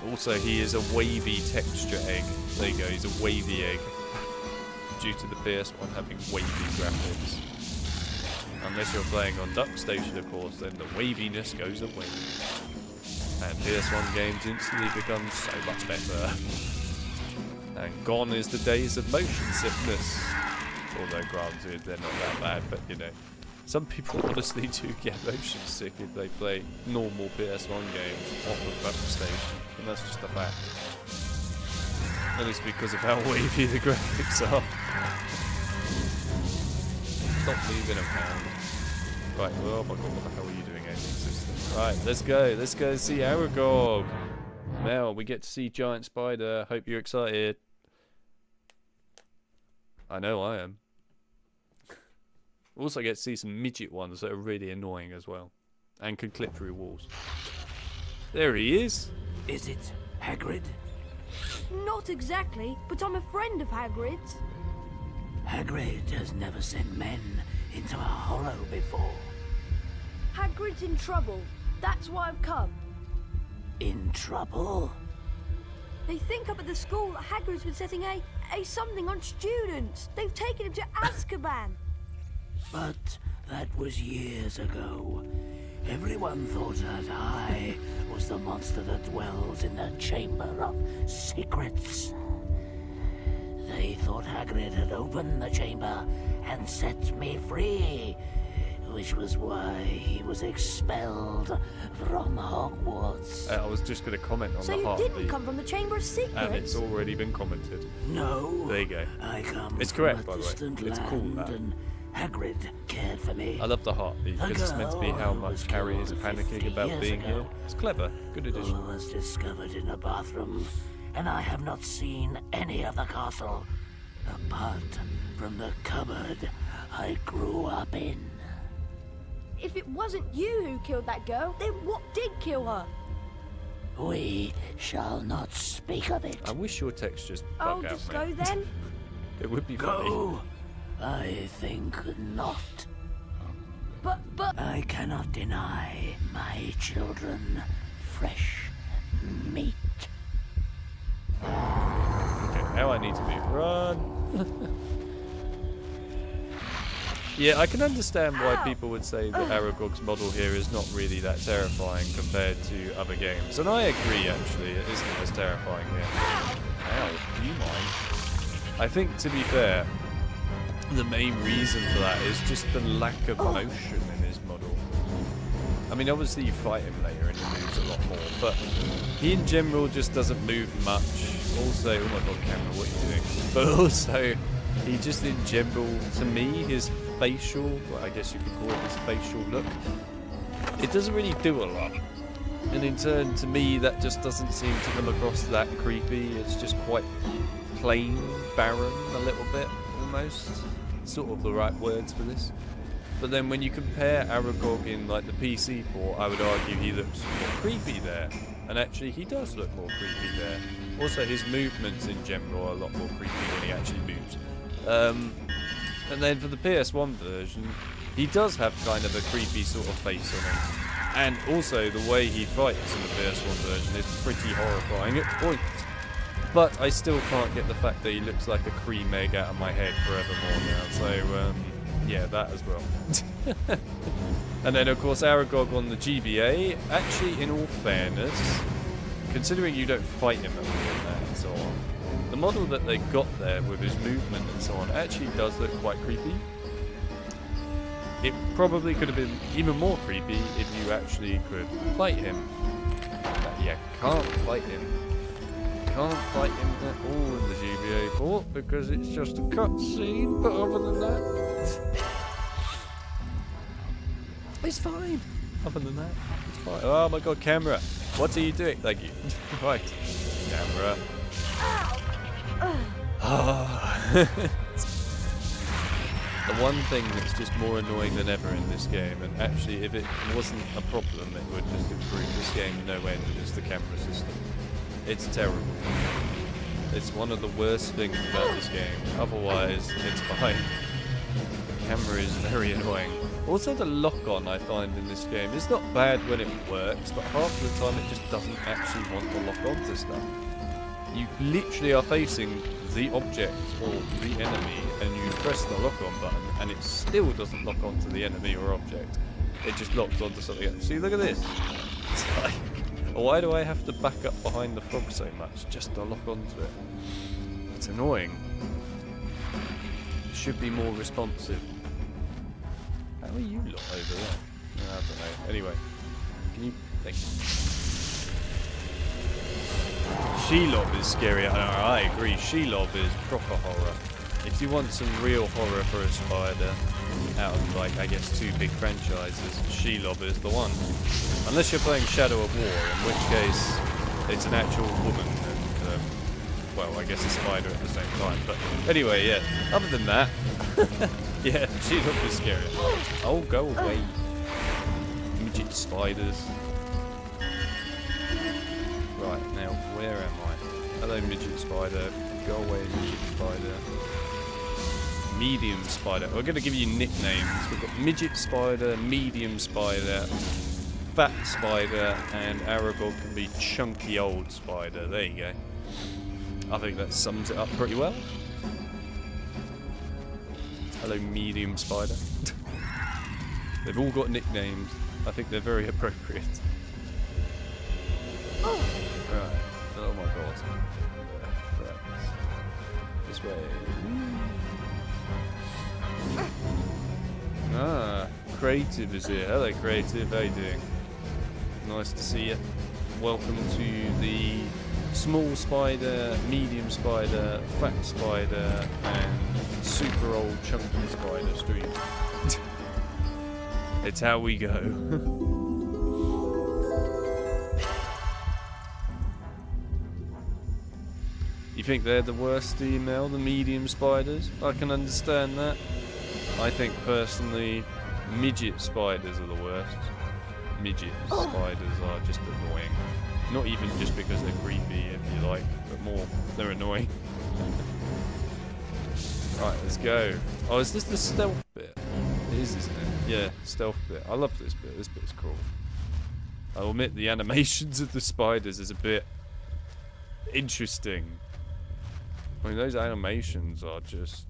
S1: Also, he is a wavy texture egg. There you go, he's a wavy egg. Due to the PS1 having wavy graphics. Unless you're playing on DuckStation, of course, then the waviness goes away. And PS1 games instantly become so much better. And gone is the days of motion sickness. Although, granted, they're not that bad, but you know. Some people honestly do get motion sick if they play normal PS1 games off of DuckStation. And that's just a fact. At least because of how wavy the graphics are. Stop moving around. Right, oh my god, what the hell are you doing, aiming system? Right, let's go see Aragog. Now, we get to see Giant Spider. Hope you're excited. I know I am. Also get to see some midget ones that are really annoying as well. And can clip through walls. There he is.
S3: Is it Hagrid?
S2: Not exactly, but I'm a friend of Hagrid's.
S3: Hagrid has never sent men into a hollow before.
S2: Hagrid's in trouble. That's why I've come.
S3: In trouble?
S2: They think up at the school that Hagrid's been setting a something on students. They've taken him to Azkaban.
S3: But that was years ago. Everyone thought that I was the monster that dwells in the Chamber of Secrets. They thought Hagrid had opened the chamber and set me free, which was why he was expelled from Hogwarts.
S1: I was just going to comment on
S2: so
S1: the heart.
S2: So you didn't come from the Chamber of Secrets?
S1: And it's already been commented.
S3: No.
S1: There you go.
S3: I come
S1: it's correct,
S3: from a
S1: by the
S3: distant
S1: way. It's cool,
S3: land,
S1: that.
S3: and Hagrid cared for me.
S1: I love the heartbeat because it's meant to be how much Harry is panicking about being here. It's clever. Good addition.
S3: Who was discovered in a bathroom, and I have not seen any of the castle apart from the cupboard I grew up in.
S2: If it wasn't you who killed that girl, then what did kill her?
S3: We shall not speak of it.
S1: I wish your textures
S2: I'll
S1: bug out,
S2: just
S1: mate.
S2: go then.
S1: It would be funny.
S3: Go. I think not.
S2: But...
S3: I cannot deny my children fresh meat.
S1: Okay, now I need to move. Run! Yeah, I can understand why people would say that Aragog's model here is not really that terrifying compared to other games. And I agree, actually, it isn't as terrifying here. Ow, do you mind? I think, to be fair, the main reason for that is just the lack of motion in his model. I mean, obviously you fight him later and he moves a lot more, but he in general just doesn't move much. Also, oh my god, camera, what are you doing? But also, he just in general, to me, his facial, well, I guess you could call it his facial look, it doesn't really do a lot. And in turn, to me, that just doesn't seem to come across that creepy. It's just quite plain, barren, a little bit, almost. Sort of the right words for this. But then when you compare Aragog in like the PC port, I would argue he looks more creepy there. And actually he does look more creepy there. Also his movements in general are a lot more creepy when he actually moves. And then for the PS1 version, he does have kind of a creepy sort of face on him. And also the way he fights in the PS1 version is pretty horrifying at points. But I still can't get the fact that he looks like a cream egg out of my head forevermore now. So yeah, that as well. And then of course Aragog on the GBA, actually in all fairness, considering you don't fight him at all in that and so on, the model that they got there with his movement and so on actually does look quite creepy. It probably could have been even more creepy if you actually could fight him. But yeah, can't fight him. Can't fight him at all in the GBA port because it's just a cutscene, but other than that, it's fine. Other than that, it's fine. Oh my god, camera. What are you doing? Thank you. Right. Camera. The one thing that's just more annoying than ever in this game, and actually if it wasn't a problem it would just improve this game no end, is the camera system. It's terrible. It's one of the worst things about this game. Otherwise, it's fine. The camera is very annoying. Also, the lock-on I find in this game is not bad when it works, but half the time it just doesn't actually want to lock onto stuff. You literally are facing the object or the enemy, and you press the lock-on button, and it still doesn't lock onto the enemy or object. It just locks onto something else. See, look at this. It's like, why do I have to back up behind the frog so much just to lock onto it? It's annoying. It should be more responsive. How are you lot over there? I don't know. Anyway, can you... Thank you. Shelob is scary. I agree. Shelob is proper horror. If you want some real horror for a spider, out of like, I guess, 2 big franchises, Shelob is the one. Unless you're playing Shadow of War, in which case it's an actual woman and, well, I guess a spider at the same time. But anyway, yeah. Other than that, yeah, Shelob is scary. Oh, go away. Midget spiders. Right, now, where am I? Hello, midget spider. Go away, midget spider. Medium spider. We're going to give you nicknames. We've got midget spider, medium spider, fat spider, and Aragog can be chunky old spider. There you go. I think that sums it up pretty well. Hello, medium spider. They've all got nicknames. I think they're very appropriate. Right. Oh my god. Right. This way. Ah, Creative is here. Hello, Creative. How you doing? Nice to see you. Welcome to the small spider, medium spider, fat spider, and super old chunky spider stream. It's how we go. You think they're the worst email, the medium spiders? I can understand that. I think personally, midget spiders are the worst. Midget spiders are just annoying. Not even just because they're creepy, if you like, but more, they're annoying. Right, let's go. Oh, is this the stealth bit? It is, isn't it? Yeah, stealth bit. I love this bit. This bit's cool. I'll admit the animations of the spiders is a bit interesting. I mean, those animations are just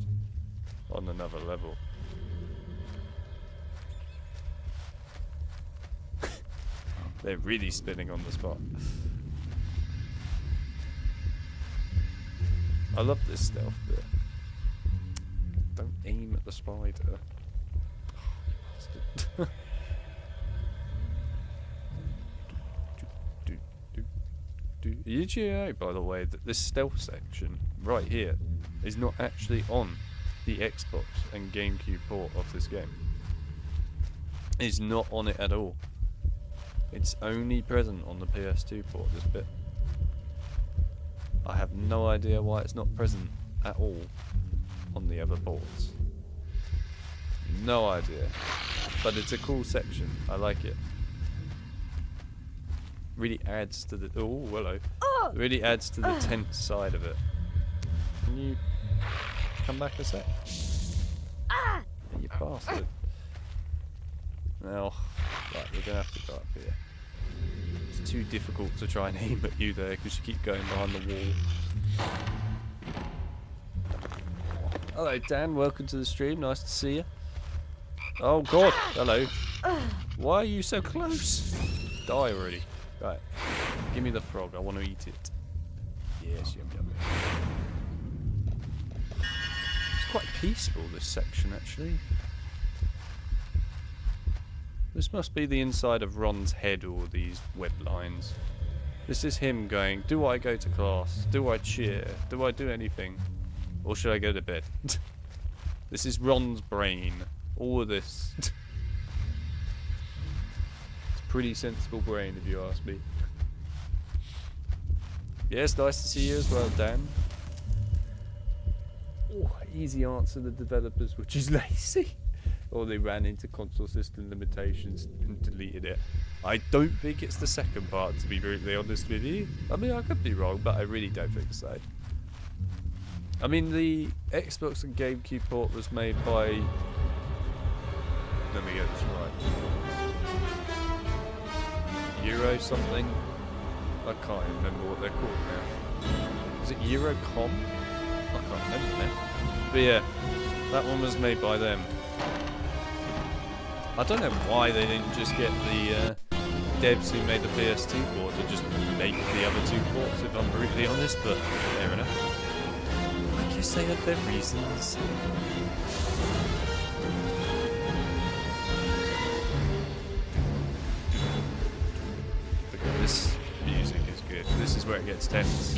S1: on another level. They're really spinning on the spot. I love this stealth bit. Don't aim at the spider. Oh, Did you know, by the way, that this stealth section right here is not actually on the Xbox and GameCube port of this game? It's not on it at all. It's only present on the PS2 port, this bit. I have no idea why it's not present at all on the other ports. No idea. But it's a cool section. I like it. Really adds to the... Oh, hello. Really adds to the tense side of it. Can you come back a sec? You bastard. Now, right, we're going to have to go up here. It's too difficult to try and aim at you there because you keep going behind the wall. Hello, Dan. Welcome to the stream. Nice to see you. Oh, God. Hello. Why are you so close? Die already. Right. Give me the frog. I want to eat it. Yes, yum yum. It's quite peaceful, this section, actually. This must be the inside of Ron's head, all these web lines. This is him going, do I go to class? Do I cheer? Do I do anything? Or should I go to bed? This is Ron's brain. All of this. It's a pretty sensible brain, if you ask me. Yes, nice to see you as well, Dan. Oh, easy answer, the developers were just lazy. Or they ran into console system limitations and deleted it. I don't think it's the second part, to be brutally honest with you. I mean, I could be wrong, but I really don't think so. I mean, the Xbox and GameCube port was made by... Let me get this right. Euro something? I can't remember what they're called now. Is it Eurocom? I can't remember now. But yeah, that one was made by them. I don't know why they didn't just get the devs who made the PS2 port to just make the other two ports, if I'm brutally honest, but fair enough. I guess they had their reasons. This music is good. This is where it gets tense.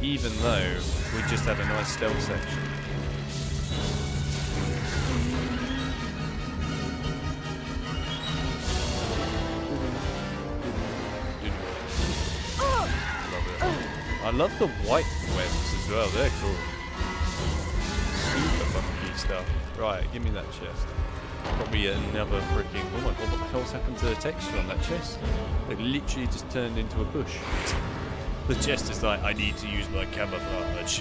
S1: Even though we just had a nice stealth section. I love the white webs as well, they're cool. Super funky stuff. Right, give me that chest. Probably another freaking... Oh my god, what the hell's happened to the texture on that chest? It literally just turned into a bush. The chest is like, I need to use my camouflage.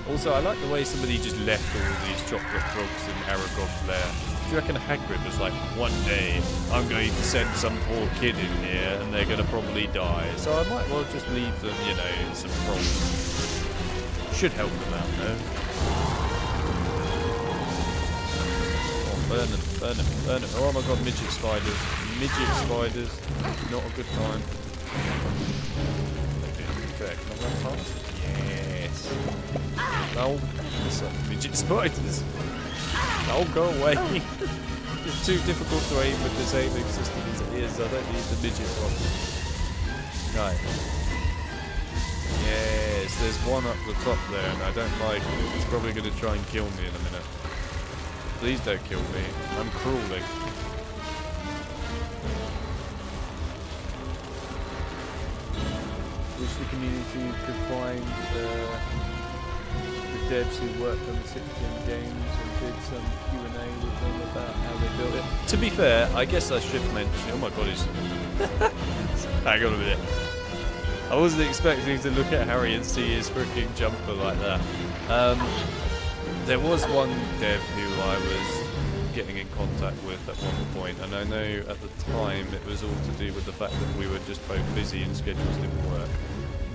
S1: Also, I like the way somebody just left all these chocolate frogs in Aragog's lair. Do you reckon Hagrid was like, one day I'm going to send some poor kid in here and they're going to probably die, so I might well just leave them, you know, some frogs. Should help them out, no? Oh, burn them, burn them, burn them. Oh my god, midget spiders. Midget spiders. Not a good time. Okay, can I run past? Yes. No, midget spiders. Oh, go away. It's too difficult to aim with this aiming system as it is. I don't need the midget one. Right. Yes, there's one up the top there and I don't like it. It's probably going to try and kill me in a minute. Please don't kill me. I'm crawling. Wish the community could find the devs who worked on the 6-gen games and did some Q&A with them about how they built it. To be fair, I guess I should mention... Oh my god, it's... Hang on a minute. I wasn't expecting to look at Harry and see his freaking jumper like that. There was one dev who I was getting in contact with at one point, and I know at the time it was all to do with the fact that we were just both busy and schedules didn't work.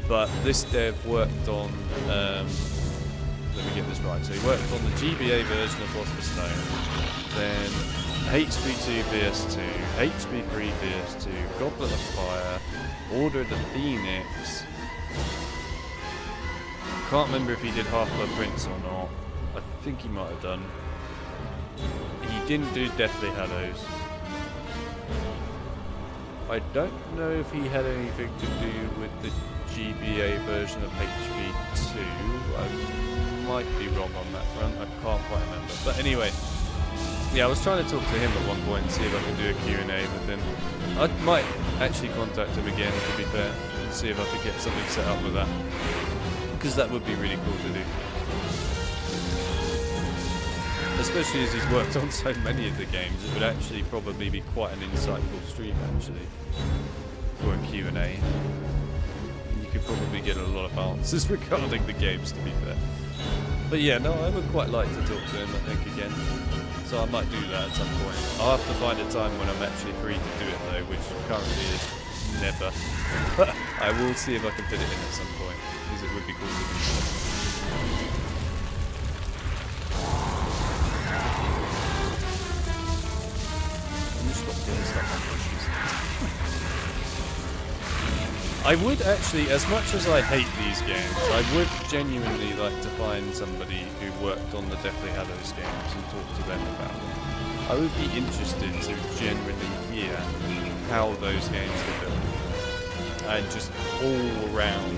S1: But this dev worked on... let me get this right. So he worked on the GBA version of Philosopher's Stone, then HP2 PS2, HP3 PS2, Goblet of Fire, Order of the Phoenix. I can't remember if he did Half-Blood Prince or not. I think he might have done. He didn't do Deathly Hallows. I don't know if he had anything to do with the GBA version of HP2. I might be wrong on that front. I can't quite remember. But anyway, yeah, I was trying to talk to him at one point and see if I could do a Q&A with him. I might actually contact him again, to be fair, and see if I could get something set up with that. Because that would be really cool to do. Especially as he's worked on so many of the games, it would actually probably be quite an insightful stream, actually, for a Q&A. You could probably get a lot of answers regarding the games, to be fair. But yeah, no, I would quite like to talk to him, I think, again. So I might do that at some point. I'll have to find a time when I'm actually free to do it, though, which currently is never. But I will see if I can fit it in at some point, because it would be cool to do so. I would actually, as much as I hate these games, I would genuinely like to find somebody who worked on the Deathly Hallows games and talk to them about them. I would be interested to generally hear how those games were built and just all around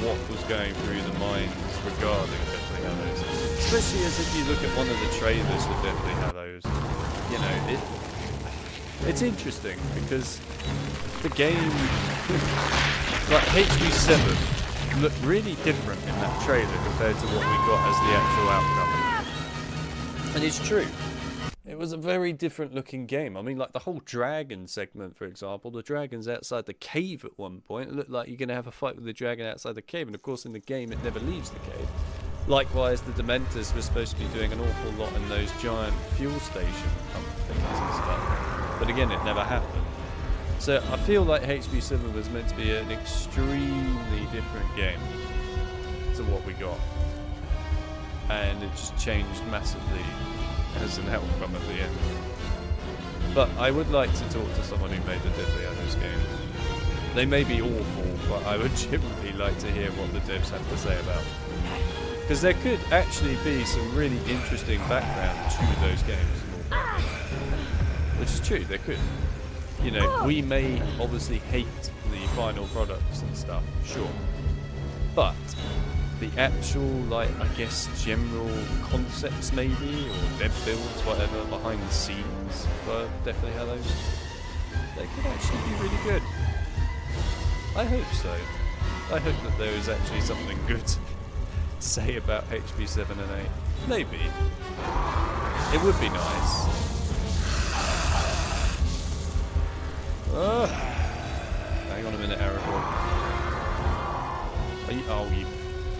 S1: what was going through the minds regarding Deathly Hallows. Especially as if you look at one of the trailers for Deathly Hallows, you know, it's interesting because the game, like HB7, looked really different in that trailer compared to what we got as the actual outcome. And it's true. It was a very different looking game. I mean, like the whole dragon segment, for example, the dragon's outside the cave at one point. It looked like you're going to have a fight with the dragon outside the cave. And of course, in the game, it never leaves the cave. Likewise, the Dementors were supposed to be doing an awful lot in those giant fuel station pump things and stuff. But again, it never happened. So I feel like HB7 was meant to be an extremely different game to what we got. And it just changed massively as an outcome at the end. But I would like to talk to someone who made the Deathly Hallows games. They may be awful, but I would genuinely like to hear what the devs have to say about them. Because there could actually be some really interesting background to those games. Which is true, there could. You know, we may obviously hate the final products and stuff, sure. But the actual, like, I guess, general concepts maybe, or dev builds, whatever, behind the scenes for Deathly Hallows, they could actually be really good. I hope so. I hope that there is actually something good to say about HB7 and 8. Maybe. It would be nice. Hang on a minute, Aragog. Oh, you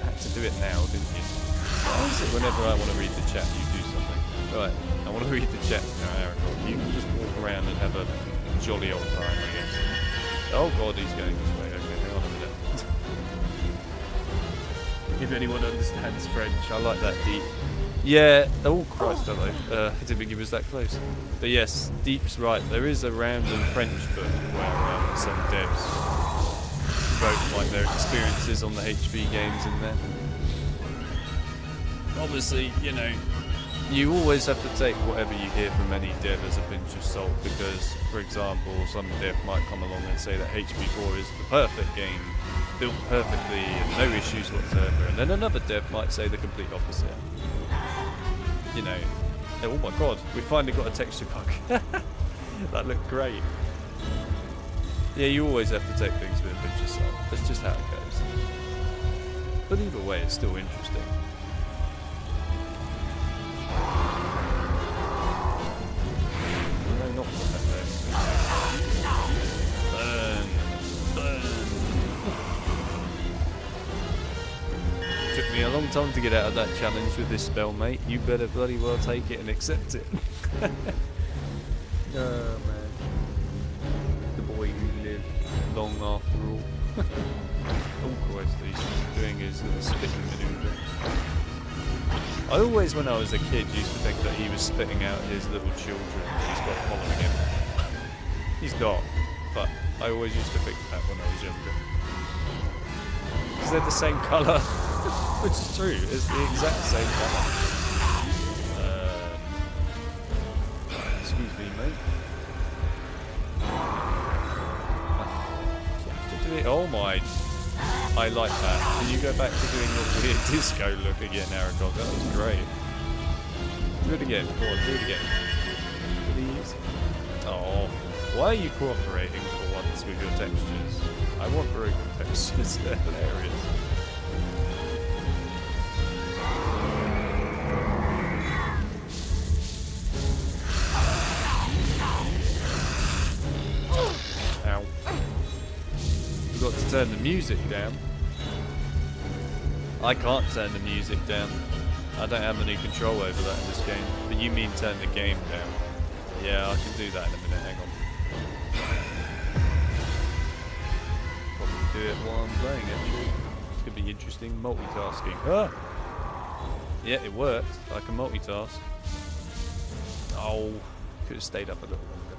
S1: had to do it now, didn't you? Why is it whenever I want to read the chat, you do something? Right, I want to read the chat now, Aragog. You can just walk around and have a jolly old time, I guess. Oh god, he's going this way. Okay, hang on a minute. If anyone understands French, I like that deep. Yeah, oh Christ, hello. I didn't think he was that close. But yes, Deep's right. There is a random French book where some devs wrote like their experiences on the HB games in there. Obviously, you know, you always have to take whatever you hear from any dev as a pinch of salt because, for example, some dev might come along and say that HB4 is the perfect game, built perfectly and no issues whatsoever, and then another dev might say the complete opposite. You know, oh my god, we finally got a texture bug. That looked great. Yeah, you always have to take things with a pinch of salt. That's just how it goes. But either way, it's still interesting. No, not from that though. Burn. Burn. Took me a long time to get out of that challenge with this spell, mate. You better bloody well take it and accept it. Oh man. The boy who lived long after all. Oh Christ, he's doing his little spitting manoeuvre. I always, when I was a kid, used to think that he was spitting out his little children that he's got following him. He's not, but I always used to think that when I was younger. Because they're the same colour. Which is true, it's the exact same colour. Excuse me, mate. You have to do it. Oh my. I like that. Can you go back to doing your weird disco look again, Aragog? That was great. Do it again. Go on, do it again. Please. Oh. Why are you cooperating for once with your textures? I want broken textures. They're hilarious. Ow. Forgot to turn the music down. I can't turn the music down. I don't have any control over that in this game. But you mean turn the game down. Yeah, I can do that in a minute. Hang on. Probably do it while I'm playing, actually. It's going to be interesting. Multitasking. Ah! Yeah, it worked. I can multitask. Oh, could have stayed up a little longer.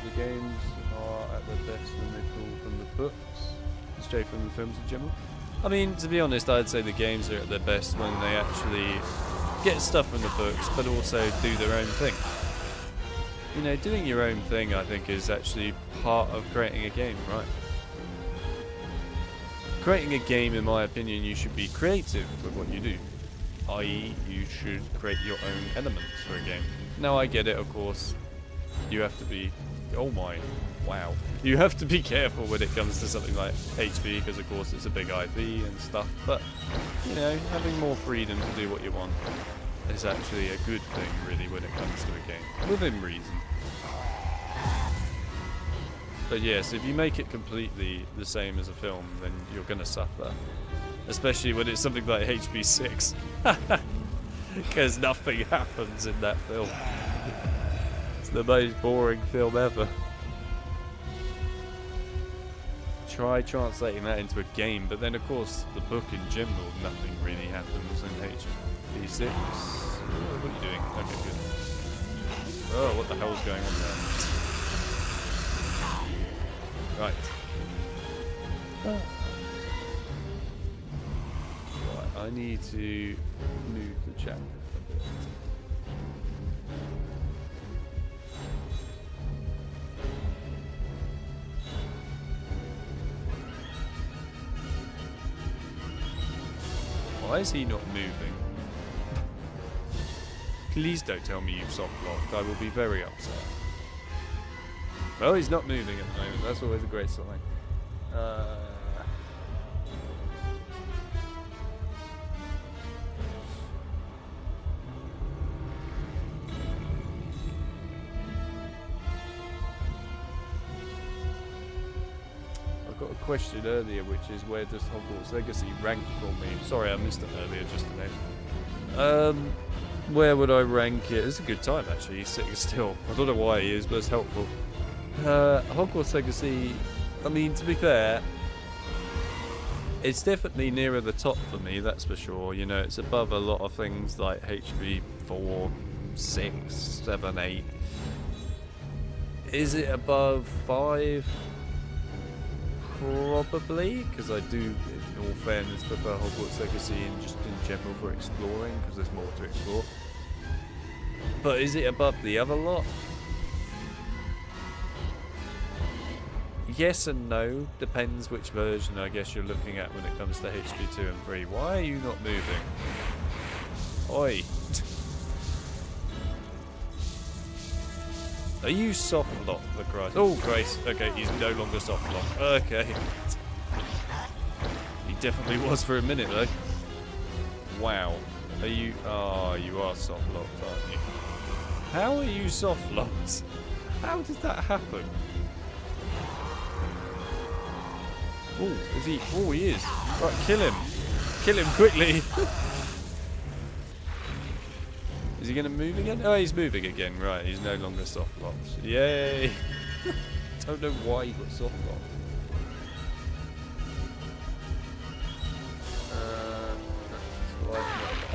S1: The games are at their best when they pull from the books, straight from the films in general. I mean, to be honest, I'd say the games are at their best when they actually get stuff from the books, but also do their own thing. You know, doing your own thing, I think, is actually part of creating a game, right? Creating a game, in my opinion, you should be creative with what you do. I.e., you should create your own elements for a game. Now, I get it, of course. You have to be... Oh my... Wow. You have to be careful when it comes to something like HP, because, of course, it's a big IP and stuff. But, you know, having more freedom to do what you want is actually a good thing, really, when it comes to a game. Within reason. But yes, if you make it completely the same as a film, then you're going to suffer. Especially when it's something like HP 6. Because nothing happens in that film. It's the most boring film ever. Try translating that into a game, but then of course the book in general, nothing really happens in HP 6. What are you doing? Okay, good. Oh, what the hell's going on there? Right. Right, I need to move the chat a bit. Why is he not moving? Please don't tell me you've soft locked. I will be very upset. Well, he's not moving at the moment. That's always a great sign. I got a question earlier, which is where does Hogwarts Legacy rank for me? Sorry, I missed it earlier, just a minute. Where would I rank it? It's a good time, actually. He's sitting still. I don't know why he is, but it's helpful. Hogwarts Legacy, I mean, to be fair, it's definitely nearer the top for me, that's for sure. You know, it's above a lot of things like HP 4, 6, 7, 8. Is it above 5? Probably, because I do, in all fairness, prefer Hogwarts Legacy and just in general for exploring, because there's more to explore. But is it above the other lot? Yes and no, depends which version I guess you're looking at when it comes to HP 2 and 3. Why are you not moving? Oi! Are you soft locked for Christ? Oh, Grace. Okay, he's no longer soft locked. Okay. He definitely was for a minute, though. Wow. Are you... Oh, you are soft locked, aren't you? How are you soft locked? How did that happen? Oh, is he... Oh, he is. Right, kill him. Kill him quickly. Is he going to move again? Oh, he's moving again. Right, he's no longer soft locked. Yay! Don't know why he got soft locked.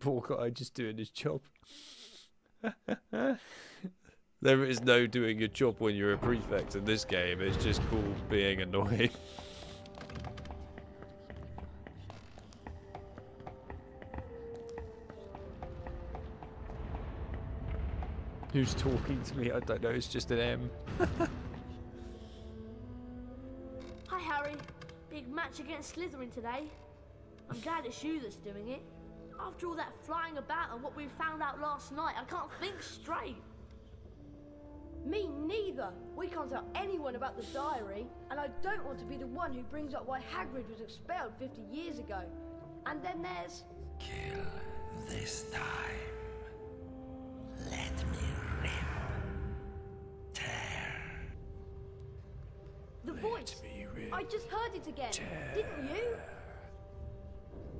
S1: Poor guy just doing his job. There is no doing your job when you're a prefect in this game. It's just called being annoying. Who's talking to me? I don't know. It's just an M.
S2: Hi, Harry. Big match against Slytherin today. I'm glad it's you that's doing it. After all that flying about and what we found out last night, I can't think straight.
S11: Me neither. We can't tell anyone about the diary, and I don't want to be the one who brings up why Hagrid was expelled 50 years ago. And then there's...
S8: Kill this time. Let me rip. Tear.
S11: The voice. I just heard it again. Didn't you?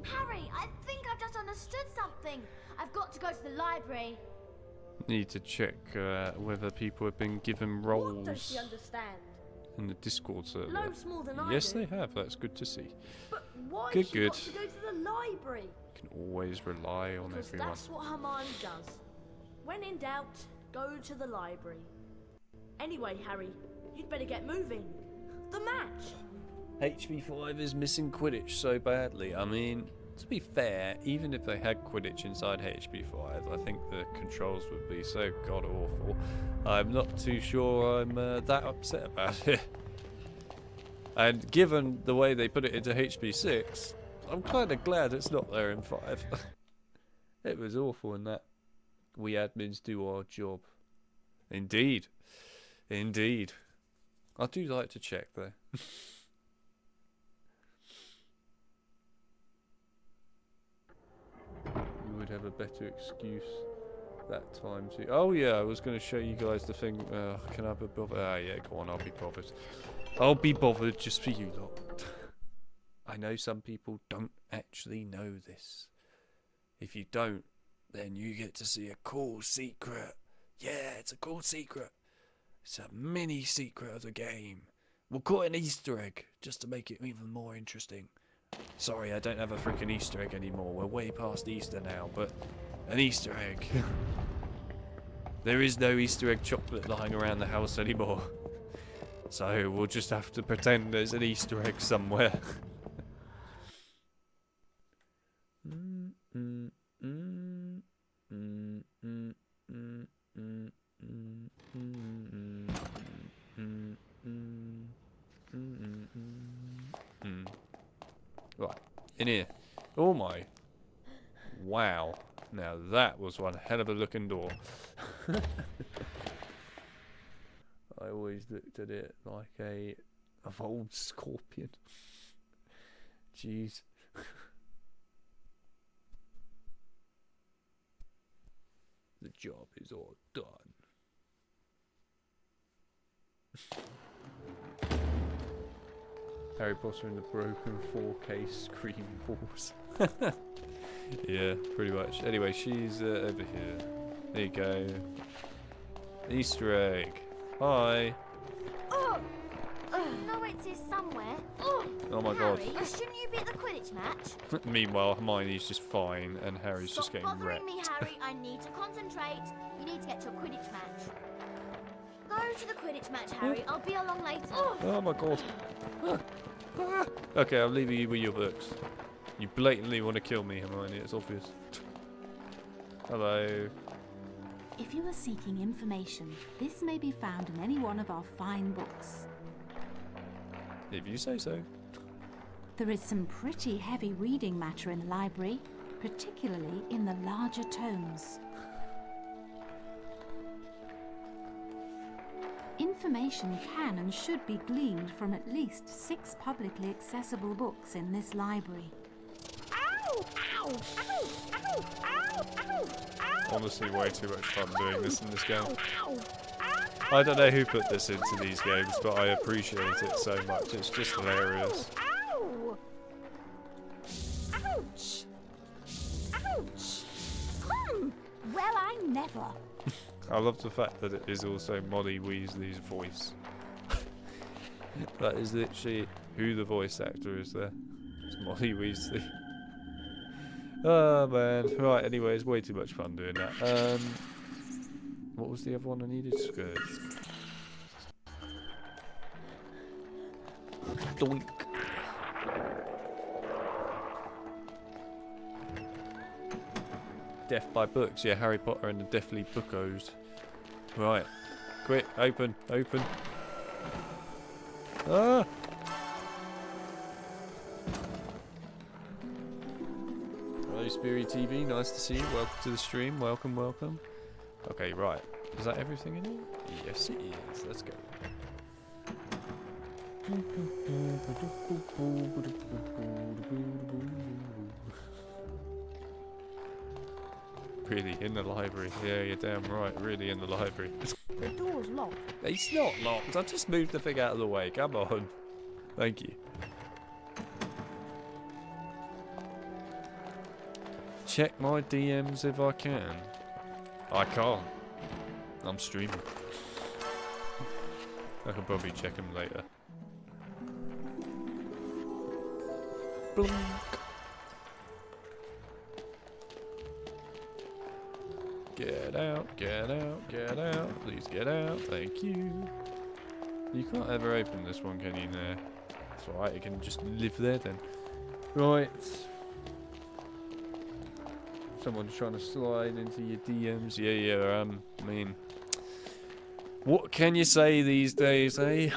S12: Harry, I think I've just understood something. I've got to go to the library.
S1: Need to check whether people have been given
S11: What
S1: roles
S11: does she understand?
S1: in the Discord server.
S2: Loads more than I
S1: Yes,
S2: do.
S1: they have. That's good to see.
S11: But why
S1: Good,
S11: she
S1: good.
S11: got to go to the library?
S1: Can always rely on
S2: Because
S1: everyone.
S2: that's what Hermione does. When in doubt, go to the library. Anyway, Harry, you'd better get moving. The match!
S1: HB5 is missing Quidditch so badly. I mean, to be fair, even if they had Quidditch inside HB5, I think the controls would be so god awful. I'm not too sure I'm that upset about it. And given the way they put it into HB6, I'm kind of glad it's not there in 5. It was awful in that. We admins do our job. Indeed. Indeed. I do like to check though. You would have a better excuse that time too. Oh yeah, I was going to show you guys the thing. Can I be bothered? Ah yeah, go on, I'll be bothered. I'll be bothered just for you lot. I know some people don't actually know this. If you don't, then you get to see a cool secret. Yeah, it's a cool secret. It's a mini secret of the game. We'll call it an Easter egg, just to make it even more interesting. Sorry, I don't have a freaking Easter egg anymore. We're way past Easter now, but an Easter egg. There is no Easter egg chocolate lying around the house anymore. So we'll just have to pretend there's an Easter egg somewhere. Right, in here. Oh my. Wow. Now that was one hell of a looking door. I always looked at it like a evolved scorpion. Jeez. The job is all done. Harry Potter and the broken 4K screen balls. Yeah, pretty much. Anyway, she's over here. There you go. Easter egg. Hi.
S12: Oh, I know it's here somewhere.
S1: Oh my god.
S12: Harry, shouldn't you be at the Quidditch match?
S1: Meanwhile, Hermione's just fine and Harry's
S12: Stop
S1: just getting
S12: bothering
S1: wrecked.
S12: me, Harry. I need to concentrate. You need to get to a Quidditch match. Go to the Quidditch match, Harry. I'll be along later.
S1: Oh my god. Okay, I'm leaving you with your books. You blatantly want to kill me, Hermione, it's obvious. Hello.
S13: If you are seeking information, this may be found in any one of our fine books.
S1: If you say so.
S13: There is some pretty heavy reading matter in the library, particularly in the larger tomes. Information can and should be gleaned from at least 6 publicly accessible books in this library.
S12: Ow! Ow! Ow! Ow! Ow! Ow! Ow!
S1: Honestly, way too much fun doing this in this game.
S12: Ow!
S1: I don't know who put this into these games, but I appreciate it so much. It's just hilarious.
S12: Ow! Ouch! Ouch! Well, I never.
S1: I love the fact that it is also Molly Weasley's voice. That is literally who the voice actor is there. It's Molly Weasley. Oh man. Right, anyway, it's way too much fun doing that. What was the other one I needed? Scourge. Doink. Death by books. Yeah, Harry Potter and the Deathly Bookos. Right. Quick, open, open. Ah! Hello, Speary TV. Nice to see you. Welcome to the stream. Welcome, welcome. Okay, right. Is that everything in here? Yes, it is. Let's go. Really, in the library. Yeah, you're damn right. Really in the library.
S2: The door's locked.
S1: It's not locked. I just moved the thing out of the way. Come on. Thank you. Check my DMs if I can. I can't. I'm streaming. I can probably check them later. Blink. Get out, get out, get out. Please get out. Thank you. You can't ever open this one, can you? There. That's alright, you can just live there then. Right. Someone's trying to slide into your DMs. Yeah, I mean, what can you say these days, eh?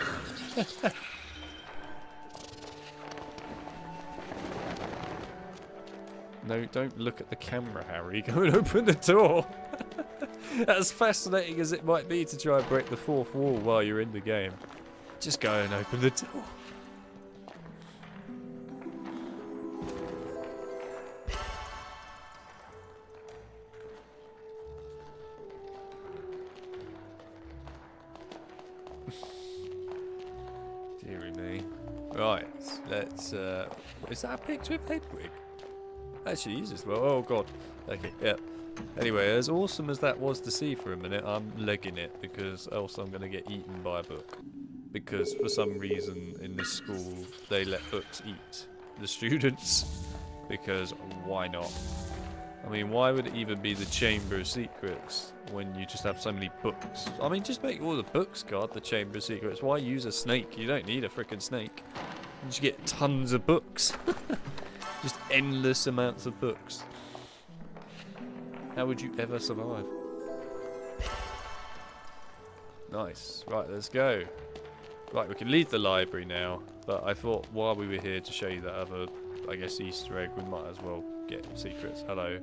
S1: No, don't look at the camera, Harry. Go and open the door. As fascinating as it might be to try and break the fourth wall while you're in the game, just go and open the door. Deary me. Right, let's... is that a picture of Hedwig? Actually, is as well. Oh god. Okay, yeah. Anyway, as awesome as that was to see for a minute, I'm legging it because else I'm going to get eaten by a book. Because for some reason in this school they let books eat the students. Because why not? I mean, why would it even be the Chamber of Secrets when you just have so many books? I mean, just make all the books guard the Chamber of Secrets. Why use a snake? You don't need a frickin' snake. You just get tons of books. Just endless amounts of books. How would you ever survive? Nice. Right, let's go. Right, we can leave the library now. But I thought while we were here to show you that other, I guess, Easter egg, we might as well get secrets. Hello.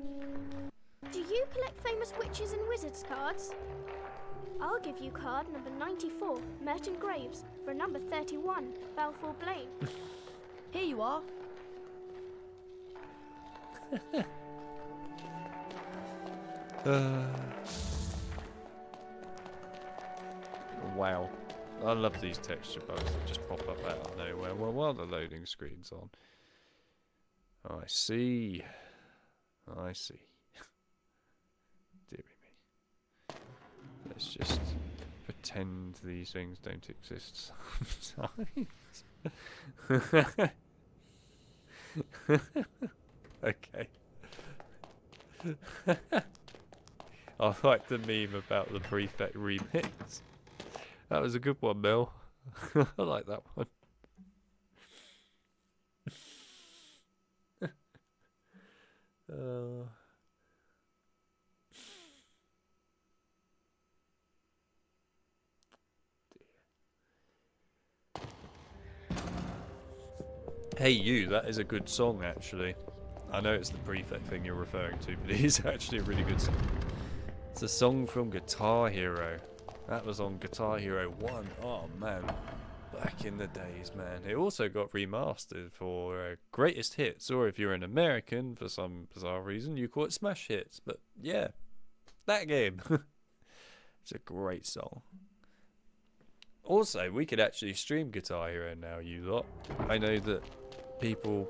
S12: Do you collect famous witches and wizards cards? I'll give you card number 94, Merton Graves, for number 31, Balfour Blaine.
S11: Here you are.
S1: Wow. I love these texture bugs that just pop up out of nowhere while the loading screen's on. I see. I see. Dear me. Let's just pretend these things don't exist sometimes. Okay. I like the meme about the Prefect remix. That was a good one, Mel. I like that one. Hey you, that is a good song actually. I know it's the Prefect thing you're referring to, but it is actually a really good song. It's a song from Guitar Hero. That was on Guitar Hero 1. Oh man, back in the days, man. It also got remastered for Greatest Hits, or if you're an American, for some bizarre reason, you call it Smash Hits. But yeah, that game. It's a great song. Also, we could actually stream Guitar Hero now, you lot. I know that people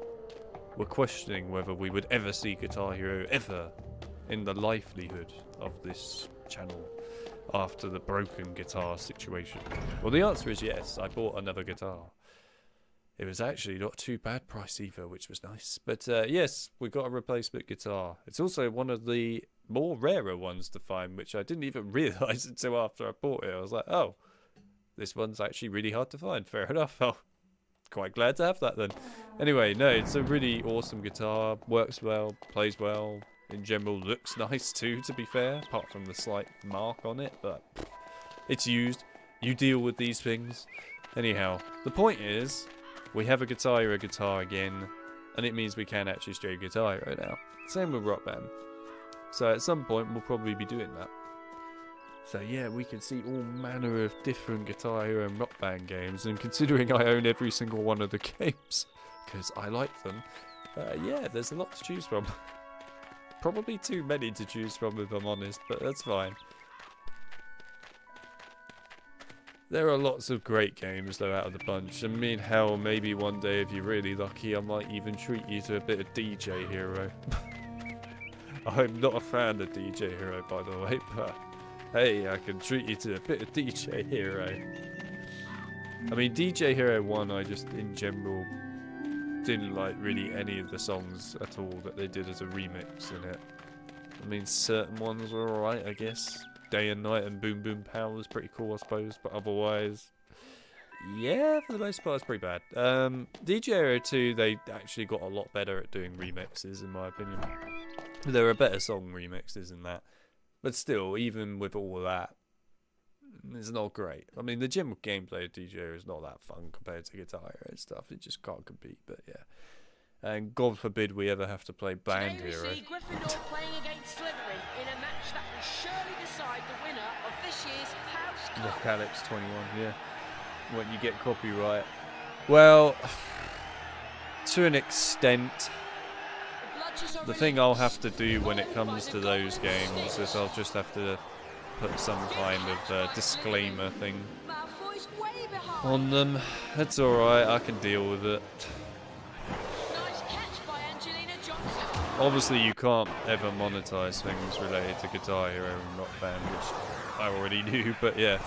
S1: were questioning whether we would ever see Guitar Hero ever in the livelihood of this channel after the broken guitar situation. Well, the answer is yes. I bought another guitar. it was actually not too bad price either, which was nice. But yes, we got a replacement guitar. It's also one of the more rarer ones to find, which I didn't even realise until after I bought it. I was like, oh, this one's actually really hard to find. Fair enough. Oh, quite glad to have that then. Anyway, no, it's a really awesome guitar. Works well, plays well. In general, looks nice too, to be fair, apart from the slight mark on it. But it's used. You deal with these things. Anyhow, the point is, we have a Guitar Hero guitar again, and it means we can actually stream Guitar Hero now. Same with Rock Band. So at some point, we'll probably be doing that. So yeah, we can see all manner of different Guitar Hero and Rock Band games, and considering I own every single one of the games, because I like them, yeah, there's a lot to choose from. Probably too many to choose from, if I'm honest, but that's fine. There are lots of great games, though, out of the bunch. I mean, hell, maybe one day, if you're really lucky, I might even treat you to a bit of DJ Hero. I'm not a fan of DJ Hero, by the way, but hey, I can treat you to a bit of DJ Hero. I mean, DJ Hero 1, I just, in general, didn't like really any of the songs at all that they did as a remix in it. I mean, certain ones were alright, I guess. Day and Night and Boom Boom Pow was pretty cool, I suppose, but otherwise, yeah, for the most part, it's pretty bad. DJ Hero 2, they actually got a lot better at doing remixes, in my opinion. There are better song remixes in that, but still, even with all of that, it's not great. I mean, the general gameplay of DJ Hero is not that fun compared to Guitar Hero and stuff. It just can't compete, but yeah. And God forbid we ever have to play Band
S4: Today we
S1: Hero.
S4: see Gryffindor playing against Slytherin in a match that will surely decide the winner of this year's House Cup.
S1: JokerAlex 21, yeah. When you get copyright. Well, to an extent, the thing I'll have to do when it comes to those games is I'll just have to put some kind of disclaimer thing on them. It's alright, I can deal with it. Obviously, you can't ever monetize things related to Guitar Hero and Rock Band, which I already knew, but yeah.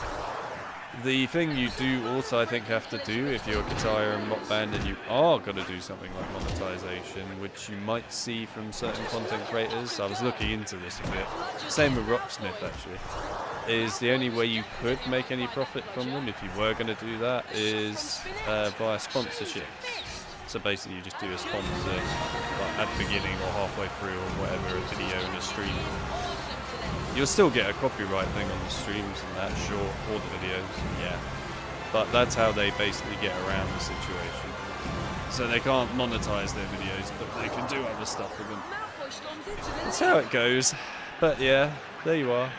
S1: The thing you do also, I think, have to do if you're a Guitar Hero and Rock Band and you are going to do something like monetization, which you might see from certain content creators. I was looking into this a bit. Same with Rocksmith, actually. Is the only way you could make any profit from them, if you were going to do that, is via sponsorships. So basically you just do a sponsor like at the beginning or halfway through or whatever, a video and a stream. You'll still get a copyright thing on the streams and that, sure, or the videos, yeah. But that's how they basically get around the situation. So they can't monetize their videos, but they can do other stuff with them. That's how it goes. But yeah, there you are.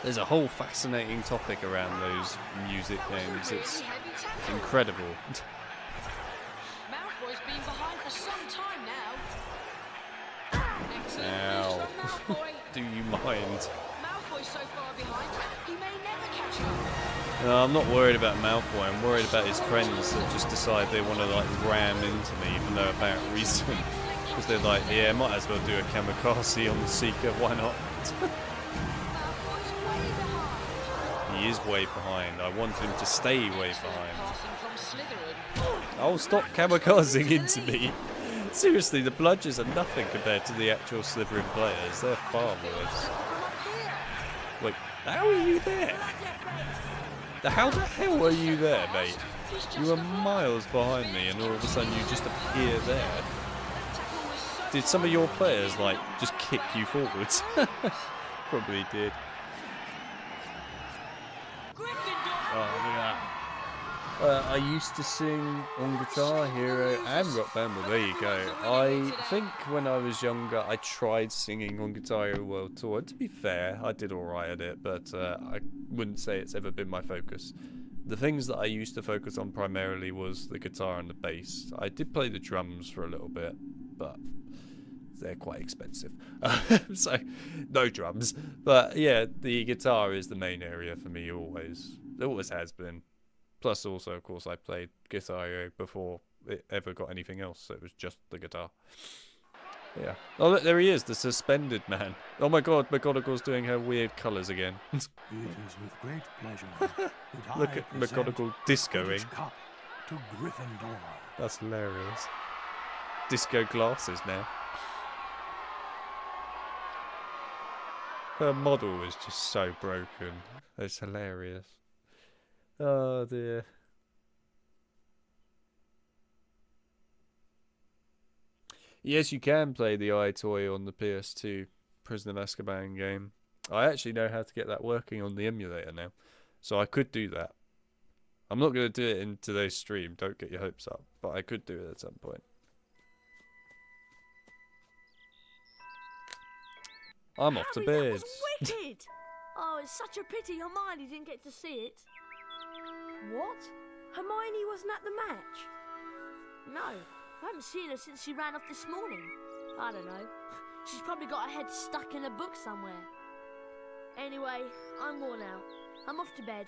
S1: There's a whole fascinating topic around those music games. It's incredible.
S4: Malfoy's been behind for some time now.
S1: Ow. Do you mind?
S4: Malfoy's so far behind, he may never catch up.
S1: No, I'm not worried about Malfoy. I'm worried about his friends that just decide they want to like ram into me for no apparent reason. Because they're like, yeah, might as well do a kamikaze on the Seeker. Why not? He is way behind. I want him to stay way behind. Oh, stop kamikazing into me. Seriously, the bludgers are nothing compared to the actual Slytherin players. They're far worse. Wait, how are you there? How the hell are you there, mate? You were miles behind me and all of a sudden you just appear there. Did some of your players, like, just kick you forwards? Probably did. Oh, look at that. I used to sing on Guitar Hero and Rock Band. Well, there you go. I think when I was younger, I tried singing on Guitar Hero World Tour. To be fair, I did alright at it, but I wouldn't say it's ever been my focus. The things that I used to focus on primarily was the guitar and the bass. I did play the drums for a little bit, but they're quite expensive. So, no drums. But yeah, the guitar is the main area for me always. It always has been. Plus also, of course, I played Guitar Hero before it ever got anything else, so it was just the guitar. Yeah. Oh, look, there he is, the suspended man. Oh my god, McGonagall's doing her weird colours again.
S5: It is with great pleasure that
S1: Look
S5: I
S1: at
S5: present
S1: McGonagall
S5: the
S1: discoing.
S5: Quidditch Cup to Gryffindor.
S1: That's hilarious. Disco glasses now. Her model is just so broken. It's hilarious. Oh dear. Yes, you can play the iToy on the PS2 Prison of Azkaban game. I actually know how to get that working on the emulator now. So I could do that. I'm not going to do it in today's stream, don't get your hopes up. But I could do it at some point. I'm off to
S2: Harry,
S1: bed.
S2: that was wicked! Oh, it's such a pity Hermione didn't get to see it.
S11: What? Hermione wasn't at the match?
S2: No, I haven't seen her since she ran off this morning. I don't know. She's probably got her head stuck in a book somewhere. Anyway, I'm worn out. I'm off to bed.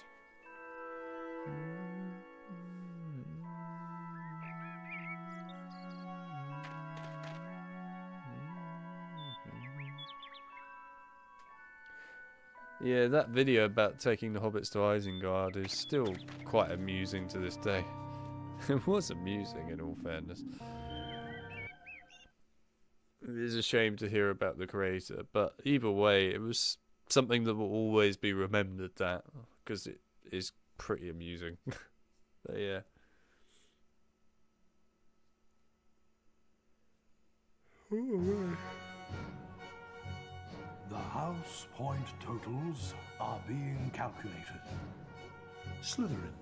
S1: Yeah, that video about taking the hobbits to Isengard is still quite amusing to this day. It was amusing, in all fairness. It is a shame to hear about the creator, but either way, it was something that will always be remembered, that, because it is pretty amusing. But yeah.
S5: The house point totals are being calculated. Slytherin.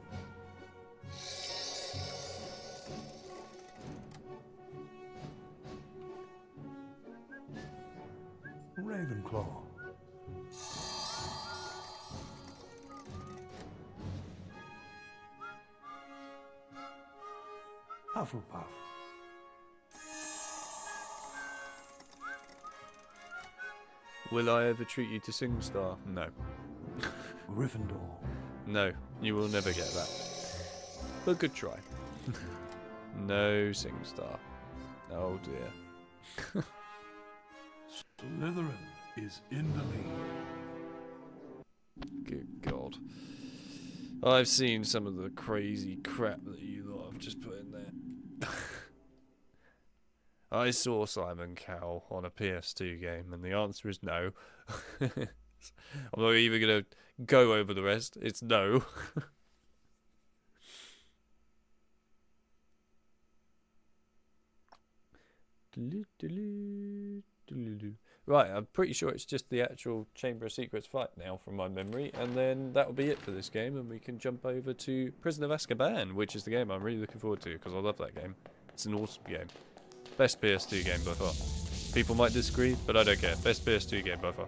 S5: Ravenclaw. Hufflepuff.
S1: Will I ever treat you to SingStar? No.
S5: Gryffindor.
S1: No, you will never get that. But good try. No SingStar. Oh dear.
S5: Slytherin is in the lead.
S1: Good God. I've seen some of the crazy crap that you lot have just put in there. I saw Simon Cowell on a PS2 game, and the answer is no. I'm not even going to go over the rest. It's no. Right, I'm pretty sure it's just the actual Chamber of Secrets fight now from my memory, and then that'll be it for this game, and we can jump over to Prison of Azkaban, which is the game I'm really looking forward to, because I love that game. It's an awesome game. Best PS2 game by far. People might disagree, but I don't care. Best PS2 game by far.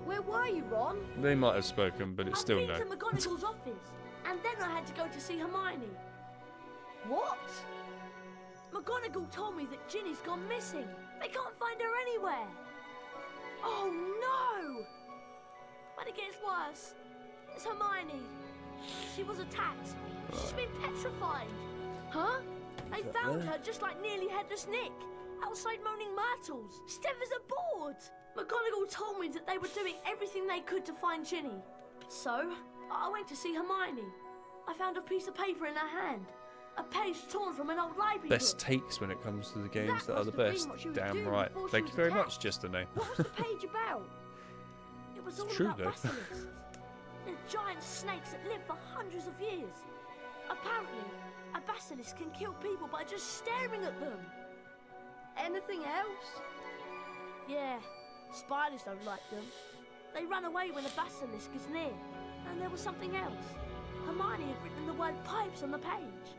S11: Where were you, Ron?
S1: They might have spoken, but it's still
S2: I've
S1: no.
S2: been to McGonagall's office, and then I had to go to see Hermione.
S11: What?
S2: McGonagall told me that Ginny's gone missing. They can't find her anywhere. Oh no! But it gets worse. It's Hermione. She was attacked. She's been petrified. Huh? They found her just like Nearly Headless Nick, outside Moaning Myrtles, stiff as a board. McGonagall told me that they were doing everything they could to find Ginny. So, I went to see Hermione. I found a piece of paper in her hand. A page torn from an old library
S1: Best
S2: book.
S1: takes when it comes to the games that are the
S2: must have been
S1: best.
S2: what she was
S1: Damn
S2: doing
S1: right.
S2: before she
S1: Thank you
S2: was
S1: very
S2: attacked.
S1: much, just a name.
S2: What was the page about? It was all
S1: True,
S2: about
S1: though.
S2: basilisks. They're giant snakes that live for hundreds of years. Apparently, a basilisk can kill people by just staring at them.
S11: Anything else?
S2: Yeah, spiders don't like them. They run away when a basilisk is near. And there was something else. Hermione had written the word pipes on the page.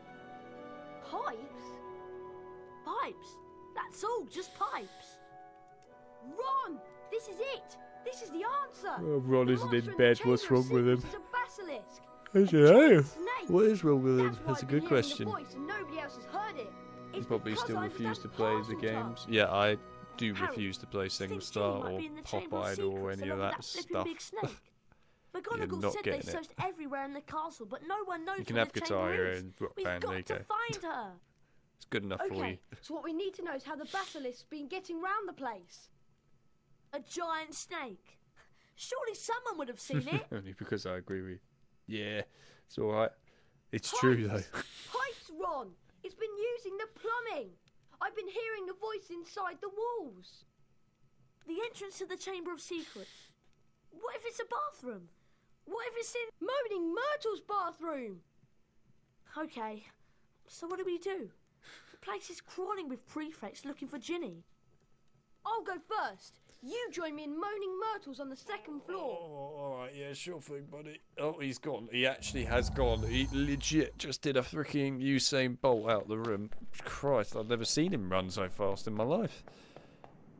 S11: Pipes?
S2: Pipes. That's all, just pipes.
S11: Ron! This is it! This is the answer!
S1: Oh, Ron
S11: The
S1: isn't
S11: monster
S1: in
S11: the
S1: bed.
S11: Chamber
S1: What's
S11: of
S1: wrong with him?
S11: Secrets is a basilisk.
S1: I don't
S11: A giant
S1: know.
S11: snake.
S1: What is wrong with him?
S11: That's why
S1: That's a
S11: I've
S1: good
S11: been hearing
S1: question.
S11: the voice and nobody else has heard it.
S1: You
S11: It's
S1: probably
S11: because
S1: still
S11: I
S1: refuse to
S11: understand
S1: play the
S11: Parcel
S1: games.
S11: Tongue.
S1: Yeah, I do
S2: Harry,
S1: refuse to play
S2: think Ginny
S1: SingStar
S2: might
S1: or
S2: be in the Chamber of
S1: Popeye or
S2: Secrets
S1: any of
S2: along
S1: that
S2: flipping
S1: stuff.
S2: big snake.
S1: You're
S2: McGonagall
S1: not
S2: said they
S1: getting it.
S2: searched everywhere in the castle, but no one knows
S1: You can
S2: where
S1: have
S2: the
S1: guitar
S2: chamber
S1: hero
S2: is.
S1: and rock
S2: We've
S1: band.
S2: got
S1: There you
S2: to
S1: go.
S2: find her.
S1: It's good enough for you.
S11: Okay, so what we need to know is how the basilisk's been getting round the place.
S2: A giant snake. Surely someone would have seen it.
S1: Only because I agree with you. Yeah, it's alright. It's true, though.
S11: Pipes, Ron! It's been using the plumbing! I've been hearing the voice inside the walls.
S2: The entrance to the Chamber of Secrets. What if it's a bathroom? What if it's in
S11: Moaning Myrtle's bathroom?
S2: Okay, so what do we do? The place is crawling with prefects looking for Ginny.
S11: I'll go first. You join me in Moaning Myrtle's on the second floor.
S1: Oh, alright, yeah, sure thing, buddy. Oh, he's gone. He actually has gone. He legit just did a freaking Usain Bolt out the room. Christ, I've never seen him run so fast in my life.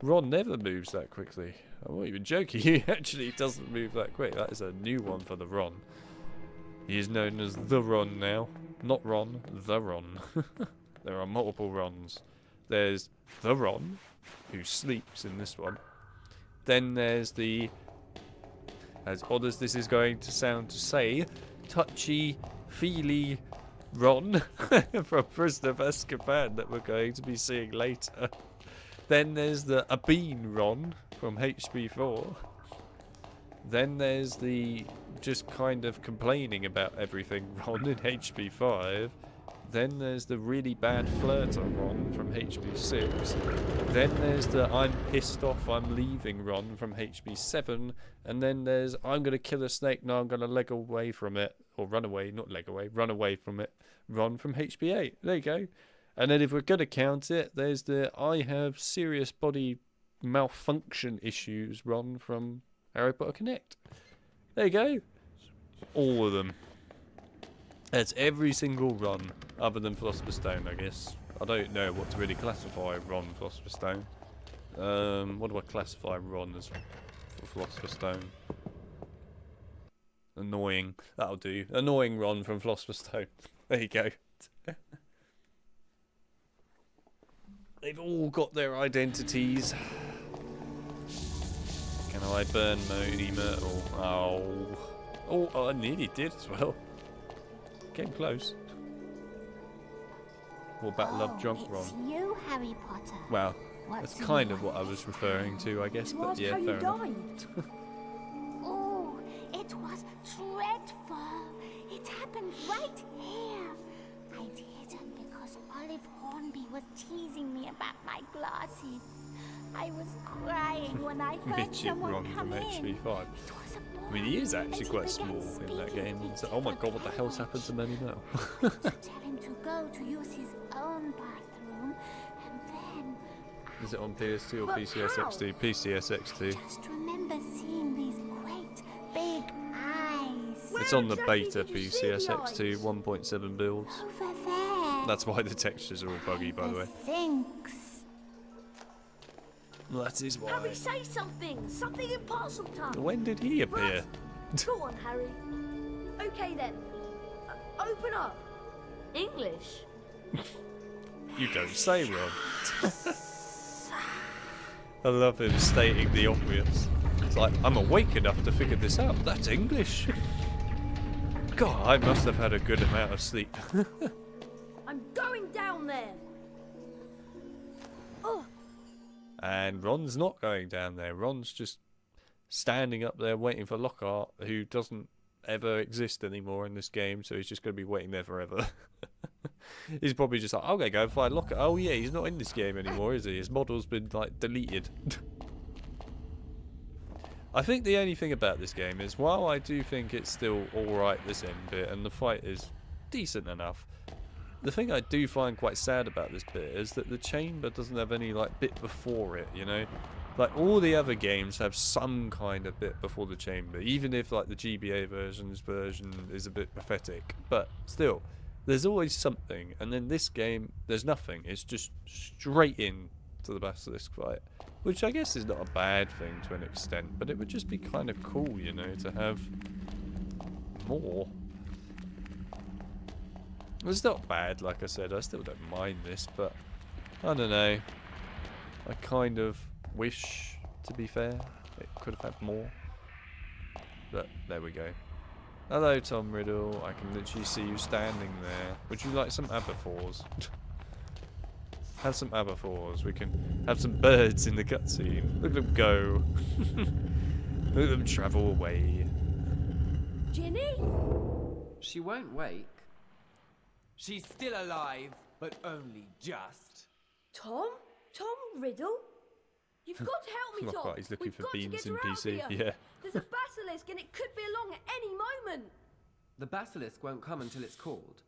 S1: Ron never moves that quickly. I'm not even joking. He actually doesn't move that quick. That is a new one for the Ron. He is known as the Ron now. Not Ron, the Ron. There are multiple Rons. There's the Ron, who sleeps in this one. Then there's the, as odd as this is going to sound to say, touchy-feely Ron from Prisoner of Azkaban that we're going to be seeing later. Then there's the Abeen Ron from HB4. Then there's the just kind of complaining about everything Ron in HB5. Then there's the really bad flirter Ron from HB6. Then there's the I'm pissed off, I'm leaving Ron from HB7. And then there's I'm going to kill a snake, no, I'm going to leg away from it. Or run away, not leg away, run away from it. Ron from HB8. There you go. And then if we're going to count it, there's the I have serious body malfunction issues Ron from Harry Potter Connect. There you go. All of them. That's every single Ron, other than Philosopher's Stone, I guess. I don't know what to really classify Ron Philosopher's Stone. What do I classify Ron as for Philosopher's Stone? Annoying. That'll do. Annoying Ron from Philosopher's Stone. There you go. They've all got their identities. Can I burn Moany Myrtle? Oh, I nearly did as well. Came close. What about Love Drunk Ron?
S13: It's you, Harry Potter.
S1: Well, that's kind of what I was referring to, I guess, but yeah, fair enough.
S13: Oh, it was dreadful. It happened right here. I'd hidden because Olive Hornby was teasing me about my glasses. I was crying when I heard
S1: Midget
S13: someone
S1: Ron
S13: come
S1: from
S13: in.
S1: HB5. I mean, he is actually quite small in that game. It's like, oh my god, what the hell's happened to Moany Myrtle?
S13: Tell him to go to use his own bathroom, and then...
S1: Is it on PS2 or PCSX2? PCSX2.
S13: Just remember seeing these great big eyes.
S1: It's on the beta PCSX2 1.7 builds.
S13: Over there.
S1: That's why the textures are all buggy, by the way.
S13: Thanks.
S1: Well, that is why.
S2: Harry, say something! Something in parcel time!
S1: When did he appear?
S2: Go on, Harry.
S11: Okay then. Open up.
S2: English?
S1: You don't say, Ron. I love him stating the obvious. It's like, I'm awake enough to figure this out. That's English. God, I must have had a good amount of sleep.
S11: I'm going down there. Oh.
S1: And Ron's not going down there. Ron's just standing up there waiting for Lockhart, who doesn't ever exist anymore in this game, so he's just going to be waiting there forever. He's probably just like, I'm going to go and find Lockhart. Oh yeah, he's not in this game anymore, is he? His model's been, like, deleted. I think the only thing about this game is, while I do think it's still alright this end bit, and the fight is decent enough, the thing I do find quite sad about this bit is that the chamber doesn't have any like bit before it, you know? Like all the other games have some kind of bit before the chamber, even if like the GBA version is a bit pathetic. But still, there's always something, and then this game, there's nothing. It's just straight in to the basilisk fight, which I guess is not a bad thing to an extent, but it would just be kind of cool, you know, to have more. It's not bad, like I said, I still don't mind this, but I don't know. I kind of wish, to be fair, it could have had more. But there we go. Hello, Tom Riddle. I can literally see you standing there. Would you like some Aberforth? have some aberfords. We can have some birds in the cutscene. Look at them go. Look at them travel away.
S2: Ginny?
S6: She won't wake. She's still alive, but only just.
S2: Tom? Tom Riddle? You've got to help me,
S1: Look
S2: Tom.
S1: like he's looking
S2: We've
S1: for
S2: got to
S1: beans
S2: get
S1: in
S2: her out
S1: PC.
S2: here.
S1: Yeah.
S2: There's a basilisk and it could be along at any moment.
S6: The basilisk won't come until it's called.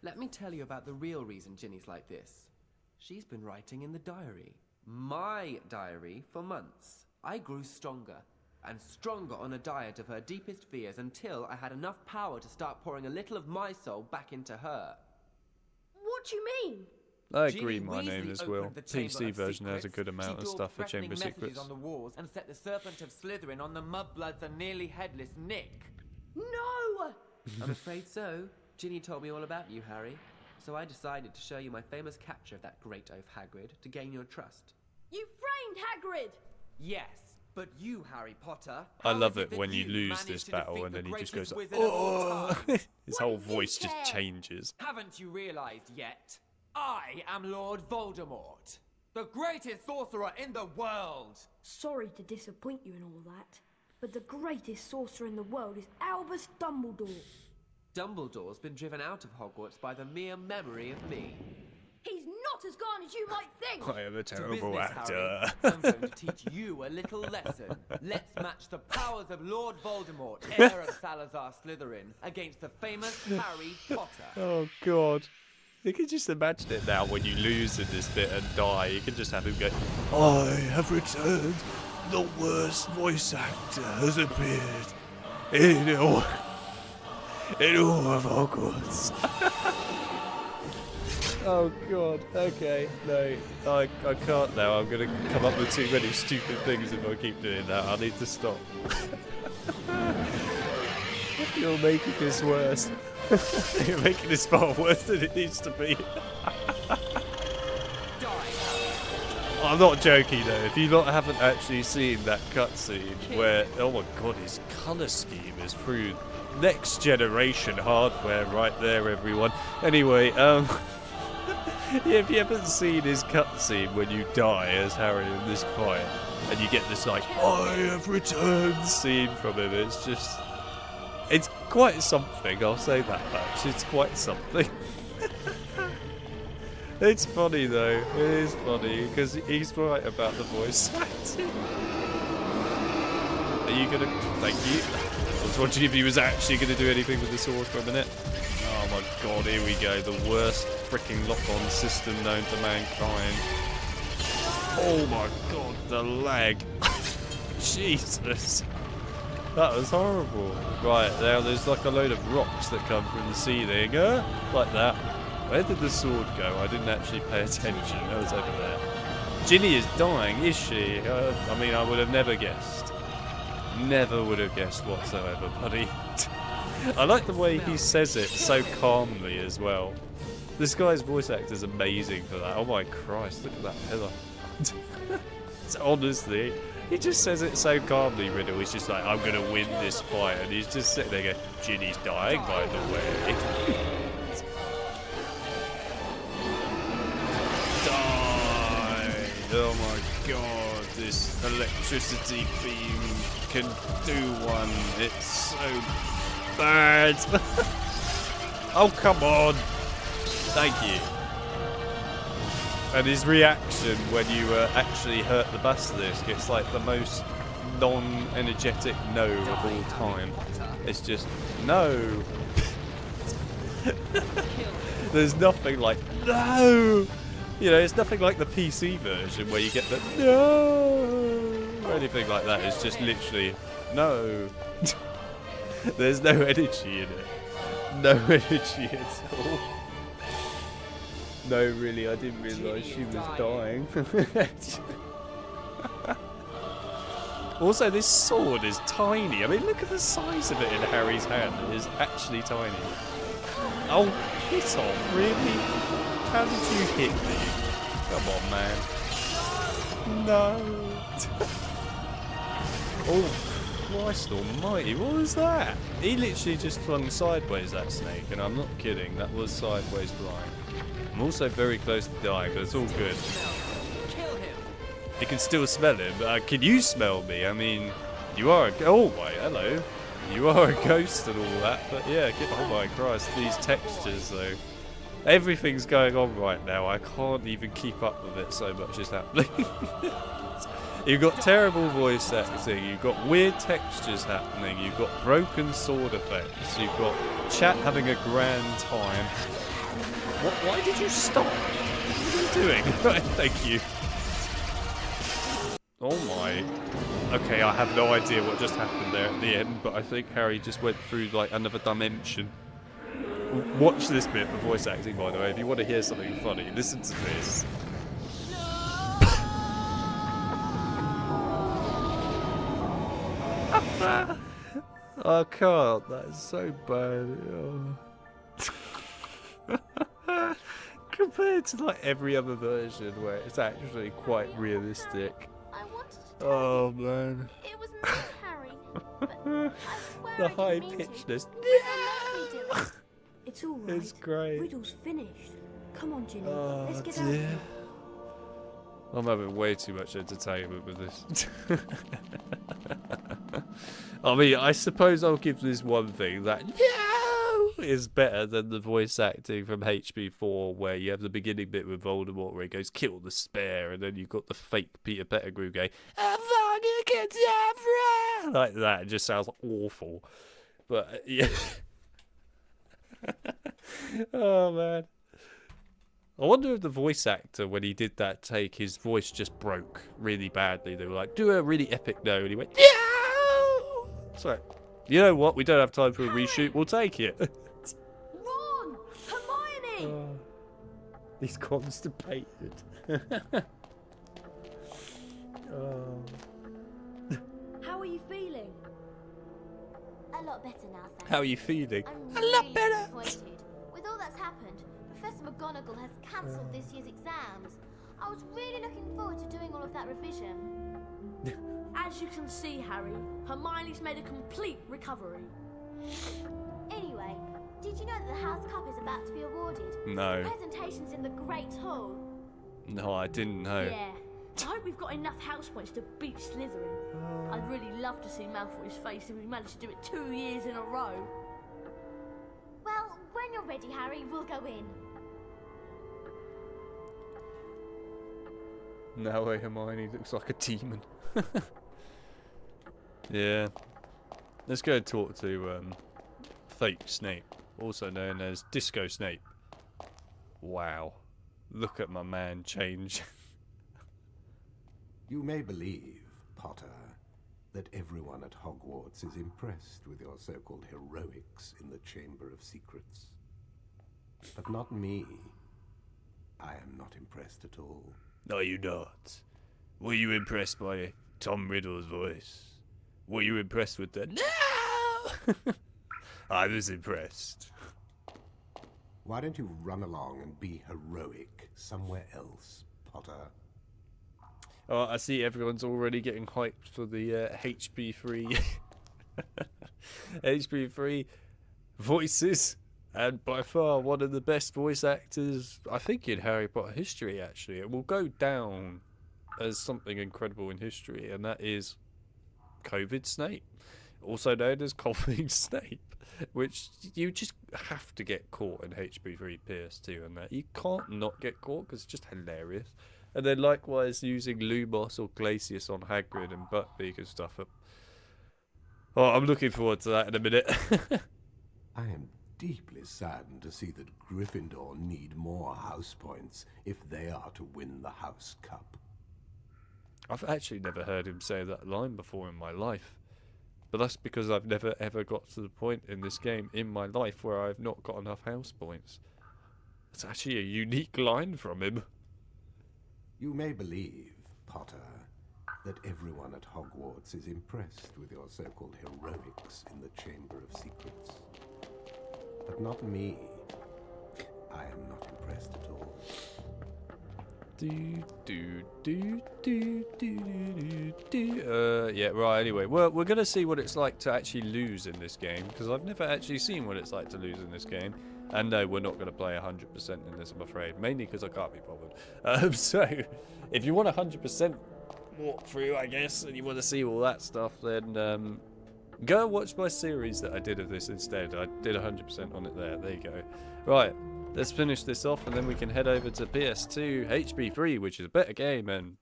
S6: Let me tell you about the real reason Ginny's like this. She's been writing in the diary. My diary for months. I grew stronger and stronger on a diet of her deepest fears until I had enough power to start pouring a little of my soul back into her.
S2: What do you mean?
S1: I agree,
S6: Ginny
S1: my name
S6: Weasley
S1: as well.
S6: opened the Chamber
S1: PC
S6: of
S1: version has a
S6: Secrets.
S1: good amount
S6: She
S1: of
S6: daubed
S1: stuff for
S6: threatening
S1: Chamber
S6: messages
S1: Secrets.
S6: on the walls and set the Serpent of Slytherin on the mudbloods and nearly headless Nick.
S2: No!
S6: I'm afraid so. Ginny told me all about you, Harry. So I decided to show you my famous capture of that great oaf Hagrid to gain your trust.
S2: You framed Hagrid!
S6: Yes, but you, Harry Potter...
S1: I
S6: how
S1: love
S6: is
S1: it
S6: that
S1: when you
S6: you
S1: lose
S6: managed
S1: this
S6: to
S1: battle
S6: defeat
S1: and
S6: the
S1: then he just
S6: greatest
S1: goes,
S6: wizard of all
S1: oh!
S6: time?
S1: His whole voice just changes.
S6: Haven't you realized yet? I am Lord Voldemort, the greatest sorcerer in the world!
S2: Sorry to disappoint you and all that, but the greatest sorcerer in the world is Albus Dumbledore.
S6: Dumbledore's been driven out of Hogwarts by the mere memory of me.
S2: He's not as gone as you might think!
S1: I am a
S6: To
S1: terrible
S6: business,
S1: actor.
S6: Harry. I'm going to teach you a little lesson. Let's match the powers of Lord Voldemort, heir of Salazar Slytherin, against the famous Harry Potter.
S1: Oh god. You can just imagine it now when you lose in this bit and die. You can just have him go, I have returned. The worst voice actor has appeared in all of Hogwarts. Oh god, okay, no, I can't now. I'm going to come up with too many stupid things if I keep doing that. I need to stop. You're making this worse. You're making this far worse than it needs to be. I'm not joking though. If you lot haven't actually seen that cutscene where, oh my god, his colour scheme is through next generation hardware right there, everyone. Anyway, yeah, if you haven't seen his cutscene when you die as Harry in this fight, and you get this like, I have returned scene from him, it's quite something, I'll say that much. It's quite something. It's funny though, it is funny, because he's right about the voice acting. Are you gonna, thank you. I was wondering if he was actually gonna do anything with the sword for a minute. Oh my god, here we go, the worst freaking lock-on system known to mankind. Oh my god, the lag. Jesus. That was horrible. Right, now there's like a load of rocks that come from the ceiling, like that. Where did the sword go? I didn't actually pay attention. It was over there. Ginny is dying, is she? I mean, I would have never guessed. Never would have guessed whatsoever, buddy. I like the way he says it so calmly as well. This guy's voice actor is amazing for that. Oh my Christ, look at that pillar. Honestly, he just says it so calmly, Riddle. He's just like, I'm going to win this fight. And he's just sitting there going, Ginny's dying, by the way. Oh my god, this electricity beam can do one. It's so bad. Oh, come on. Thank you. And his reaction when you actually hurt the basilisk, it's like the most non-energetic no of all time. It's just, no. There's nothing like, no. You know, it's nothing like the PC version where you get the no or anything like that. It's just literally no. There's no energy in it. No energy at all. No, really, I didn't realise she was dying. Also, this sword is tiny. I mean, look at the size of it in Harry's hand. It is actually tiny. Oh, piss off, really? How did you hit me? Come on, man. No. Oh, Christ almighty, what was that? He literally just flung sideways, that snake, and I'm not kidding, that was sideways flying. I'm also very close to dying, but it's all good.
S6: Kill him.
S1: You can still smell him. Can you smell me? I mean, you are a... Oh, wait, hello. You are a ghost and all that, but yeah, oh my Christ, these textures, though. Everything's going on right now. I can't even keep up with it, so much is happening. You've got terrible voice acting, you've got weird textures happening, you've got broken sword effects, you've got chat having a grand time. Why did you stop? What are you doing? Thank you. Oh my. Okay, I have no idea what just happened there at the end, but I think Harry just went through like another dimension. Watch this bit for voice acting, by the way. If you want to hear something funny, listen to this. I can't. That's so bad. Oh. Compared to like every other version where it's actually quite realistic. Oh man.
S12: It was me, Harry. But I swear
S1: The
S12: I
S1: high
S12: didn't mean to.
S1: pitchness.
S2: It's all right.
S1: It's great.
S2: Riddle's finished. Come on, Ginny.
S1: Oh
S2: Let's get out of
S1: dear.
S2: here.
S1: I'm having way too much entertainment with this. I mean, I suppose I'll give this one thing that is better than the voice acting from HP4, where you have the beginning bit with Voldemort where he goes, kill the spare, and then you've got the fake Peter Pettigrew going, like that. It just sounds awful. But, yeah. Oh, man. I wonder if the voice actor, when he did that take, his voice just broke really badly. They were like, do a really epic no, and he went, no! Sorry. You know what? We don't have time for a reshoot. We'll take it.
S2: Ron! Hermione!
S1: Oh, he's constipated. Oh.
S11: How are you feeling?
S12: A lot better now, thanks.
S1: How are you feeling?
S12: I'm really disappointed. With all that's happened, Professor McGonagall has cancelled this year's exams. I was really looking forward to doing all of that revision.
S2: As you can see, Harry, Hermione's made a complete recovery.
S12: Anyway, did you know that the House Cup is about to be awarded?
S1: No.
S12: The presentation's in the Great Hall.
S1: No, I didn't know.
S2: Yeah. I hope we've got enough house points to beat Slytherin. I'd really love to see Malfoy's face if we managed to do it 2 years in a row.
S12: Well, when you're ready, Harry, we'll go in.
S1: No way, Hermione looks like a demon. Yeah. Let's go talk to fake Snape, also known as Disco Snape. Wow. Look at my man change.
S5: You may believe, Potter, that everyone at Hogwarts is impressed with your so-called heroics in the Chamber of Secrets. But not me. I am not impressed at all.
S1: No, you're not. Were you impressed by Tom Riddle's voice? Were you impressed with the... No! I was impressed.
S5: Why don't you run along and be heroic somewhere else, Potter?
S1: Oh, I see everyone's already getting hyped for the HP3 HP3 voices, and by far one of the best voice actors, I think, in Harry Potter history, actually. It will go down as something incredible in history, and that is COVID Snape, also known as Coughing Snape, which you just have to get caught in HP3 PS2, and that you can't not get caught because it's just hilarious. And then likewise using Lumos or Glacius on Hagrid and Buckbeak and stuff. Oh, I'm looking forward to that in a minute.
S5: I am deeply saddened to see that Gryffindor need more house points if they are to win the House Cup.
S1: I've actually never heard him say that line before in my life. But that's because I've never ever got to the point in this game in my life where I've not got enough house points. It's actually a unique line from him.
S5: You may believe, Potter, that everyone at Hogwarts is impressed with your so-called heroics in the Chamber of Secrets. But not me. I am not impressed at all.
S1: Yeah, right, anyway. Well, we're going to see what it's like to actually lose in this game, because I've never actually seen what it's like to lose in this game. And no, we're not going to play 100% in this, I'm afraid. Mainly because I can't be bothered. So, if you want 100% walkthrough, I guess, and you want to see all that stuff, then go and watch my series that I did of this instead. I did 100% on it there. There you go. Right, let's finish this off, and then we can head over to PS2 HP3, which is a better game and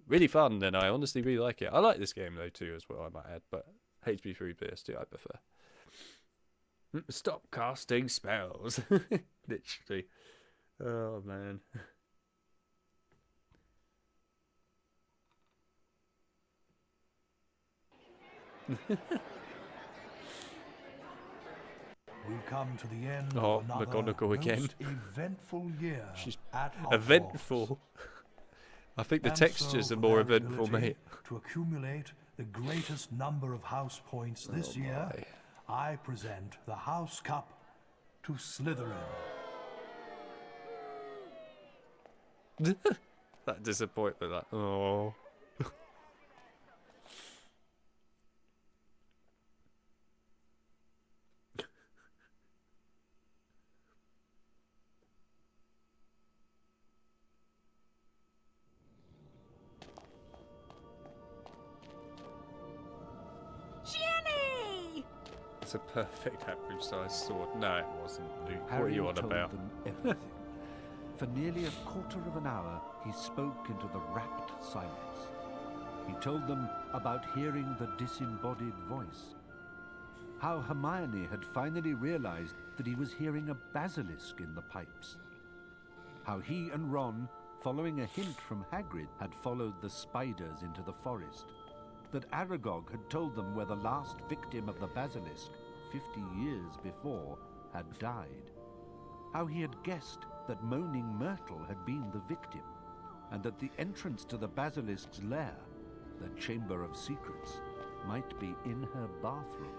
S1: really fun, and I honestly really like it. I like this game, though, too, as well, I might add, but HP3 PS2 I prefer. Stop casting spells. Literally. Oh, man.
S5: We come to the end
S1: of
S5: another
S1: McGonagall again.
S5: most eventful year.
S1: She's
S5: at
S1: eventful. I think the
S5: And
S1: textures
S5: so
S1: are
S5: for
S1: more
S5: their
S1: eventful,
S5: ability
S1: mate.
S5: To accumulate the greatest number of house points this year, I present the House Cup to Slytherin.
S1: That disappointment, that. Oh.
S13: Ginny!
S1: It's a perfect average sized sword. No, it wasn't, Luke. What are
S3: Harry
S1: you on
S3: told
S1: about?
S3: them everything. For nearly a quarter of an hour, he spoke into the rapt silence. He told them about hearing the disembodied voice. How Hermione had finally realized that he was hearing a basilisk in the pipes. How he and Ron, following a hint from Hagrid, had followed the spiders into the forest. That Aragog had told them where the last victim of the basilisk, 50 years before, had died. How he had guessed that Moaning Myrtle had been the victim, and that the entrance to the basilisk's lair, the Chamber of Secrets, might be in her bathroom.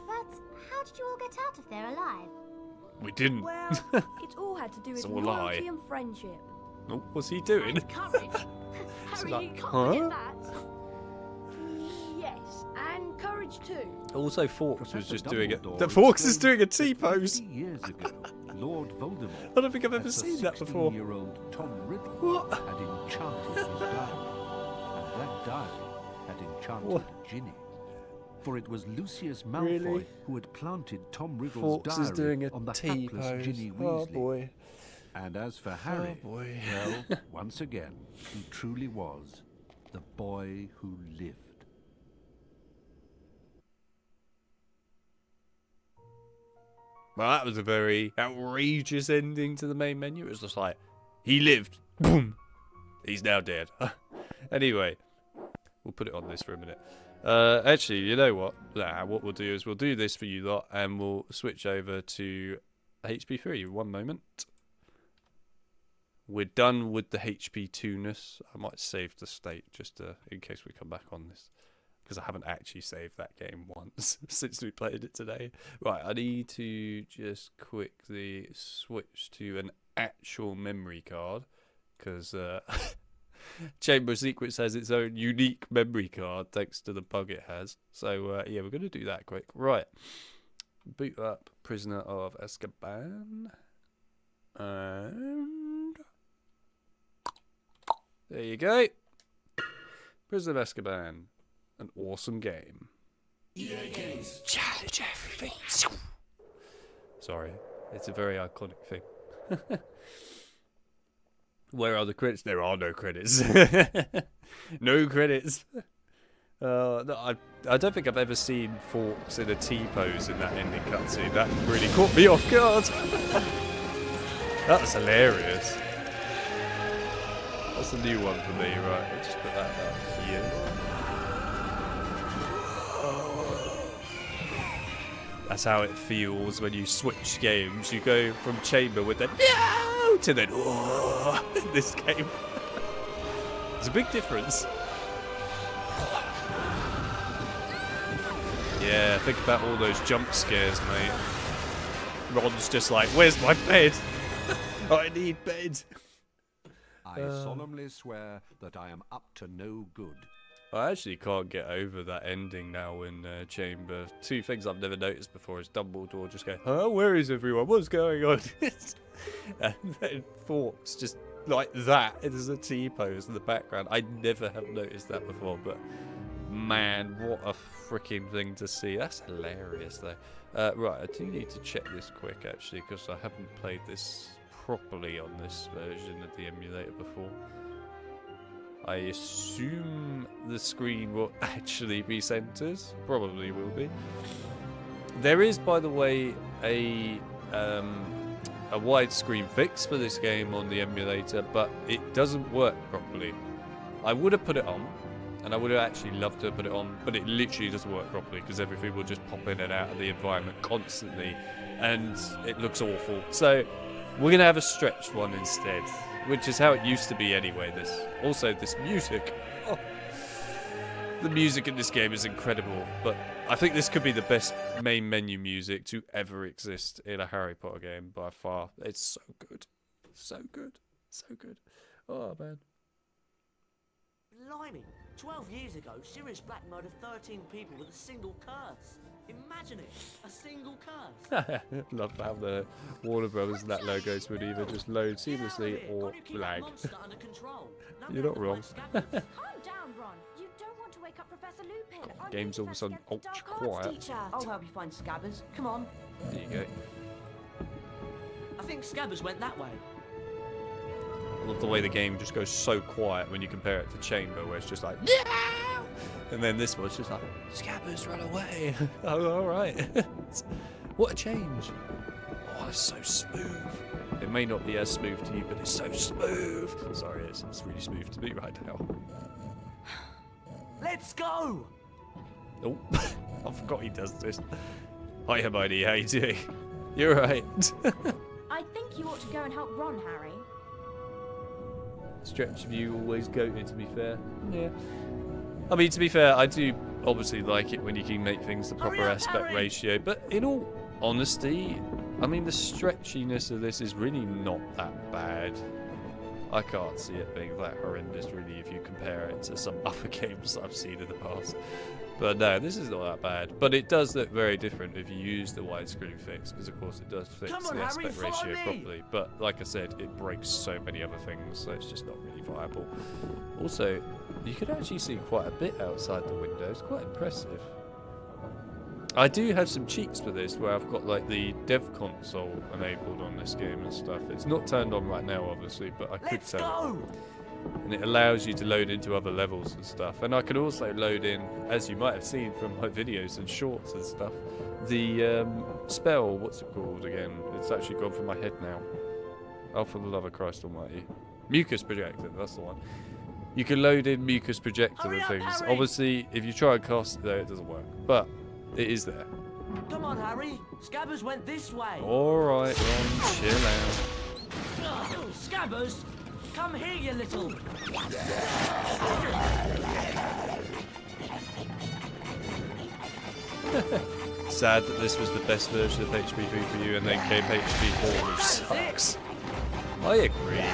S13: But how did you all get out of there alive?
S1: We didn't.
S2: Well, it's all had to do with
S1: It's all a lie.
S2: loyalty and friendship.
S1: Oh, what's he doing?
S2: Courage.
S1: It's
S2: Harry,
S1: like,
S2: you can't
S1: huh?
S2: forget that. Yes, and courage too.
S1: Also, Fawkes was just doing it.
S3: Dumbledore
S1: The Fawkes is
S3: explained
S1: doing a T-pose.
S3: 50 years ago, Lord Voldemort,
S1: I don't think I've ever
S3: as a
S1: seen that before.
S3: 16-year-old Tom Riddle had enchanted his diary, and that diary had enchanted Ginny. For it was Lucius Malfoy
S1: Really?
S3: who had planted Tom Riddle's
S1: Fawkes
S3: diary
S1: is doing a
S3: on the
S1: T-pose.
S3: hapless Ginny
S1: Oh,
S3: Weasley.
S1: boy.
S3: And as for Harry,
S1: Oh, boy.
S3: well, once again, he truly was the boy who lived.
S1: Well, that was a very outrageous ending to the main menu. It was just like, he lived. Boom. He's now dead. Anyway, we'll put it on this for a minute. Actually, you know what? Nah, what we'll do is we'll do this for you lot, and we'll switch over to HP3. One moment. We're done with the HP2-ness. I might save the state just in case we come back on this, because I haven't actually saved that game once since we played it today. Right, I need to just quickly switch to an actual memory card, because Chamber of Secrets has its own unique memory card thanks to the bug it has. So yeah, we're going to do that quick. Right, boot up Prisoner of Azkaban, and there you go. Prisoner of Azkaban, an awesome game.
S8: EA Games.
S1: Challenge everything. Sorry, it's a very iconic thing. Where are the credits? There are no credits. No credits. No, I don't think I've ever seen Fawkes in a T-pose in that ending cutscene. That really caught me off guard. That was hilarious. That's a new one for me, right? Let's just put that down here. That's how it feels when you switch games. You go from Chamber with the no to then oh, in this game. There's a big difference. Yeah, think about all those jump scares, mate. Ron's just like, where's my bed? I need bed.
S5: I solemnly swear that I am up to no good.
S1: I actually can't get over that ending now in Chamber. Two things I've never noticed before is Dumbledore just going, "Huh, where is everyone? What's going on?" And then Fawkes just like that. It is a T-pose in the background. I never have noticed that before, but man, what a freaking thing to see. That's hilarious, though. Right, I do need to check this quick, actually, because I haven't played this properly on this version of the emulator before. I assume the screen will actually be centered. Probably will be. There is, by the way, a widescreen fix for this game on the emulator, but it doesn't work properly. I would have put it on, and I would have actually loved to put it on, but it literally doesn't work properly because everything will just pop in and out of the environment constantly, and it looks awful. So we're going to have a stretched one instead, which is how it used to be anyway. This music. Oh, the music in this game is incredible, but I think this could be the best main menu music to ever exist in a Harry Potter game by far. It's so good. So good. So good. Oh, man.
S14: Blimey, 12 years ago, Sirius Black murdered 13 people with a single curse. Imagine it, a single curse.
S1: Love how the Warner Brothers and that logos would either just load seamlessly or lag. You're not wrong.
S15: Calm down, Ron. You don't want to wake up Professor Lupin.
S1: Game's all of a sudden ultra quiet.
S14: I'll help you find Scabbers. Come on.
S1: There you go.
S14: I think Scabbers went that way.
S1: I love the way the game just goes so quiet when you compare it to Chamber, where it's just like, yeah! And then this one's just like, Scabbers, run away. Oh, alright. What a change. Oh, it's so smooth. It may not be as smooth to you, but it's so smooth. Sorry, it's really smooth to me right now.
S14: Let's go!
S1: Oh, I forgot he does this. Hi, Hermione, how you doing? You're right.
S15: I think you ought to go and help Ron, Harry.
S1: Stretch view always goated, to be fair. Yeah. I mean, to be fair, I do obviously like it when you can make things the proper aspect ratio, but in all honesty, I mean, the stretchiness of this is really not that bad. I can't see it being that horrendous, really, if you compare it to some other games I've seen in the past. But no, this is not that bad. But it does look very different if you use the widescreen fix, because of course it does fix the aspect ratio properly. But like I said, it breaks so many other things, so it's just not really viable. Also, you can actually see quite a bit outside the window. It's quite impressive. I do have some cheats for this, where I've got like the dev console enabled on this game and stuff. It's not turned on right now, obviously, but I could turn it on. And it allows you to load into other levels and stuff. And I can also load in, as you might have seen from my videos and shorts and stuff, the spell, what's it called again? It's actually gone from my head now. Oh, for the love of Christ almighty. Mucus projector, that's the one. You can load in mucus projector and things.
S14: Harry.
S1: Obviously, if you try and cast it there, it doesn't work. But it is there.
S14: Come on, Harry. Scabbers went this way.
S1: Alright, Ron, chill out.
S14: Ugh, Scabbers, come here, you little.
S1: Sad that this was the best version of HP3 for you and then came HP4, which sucks. I agree.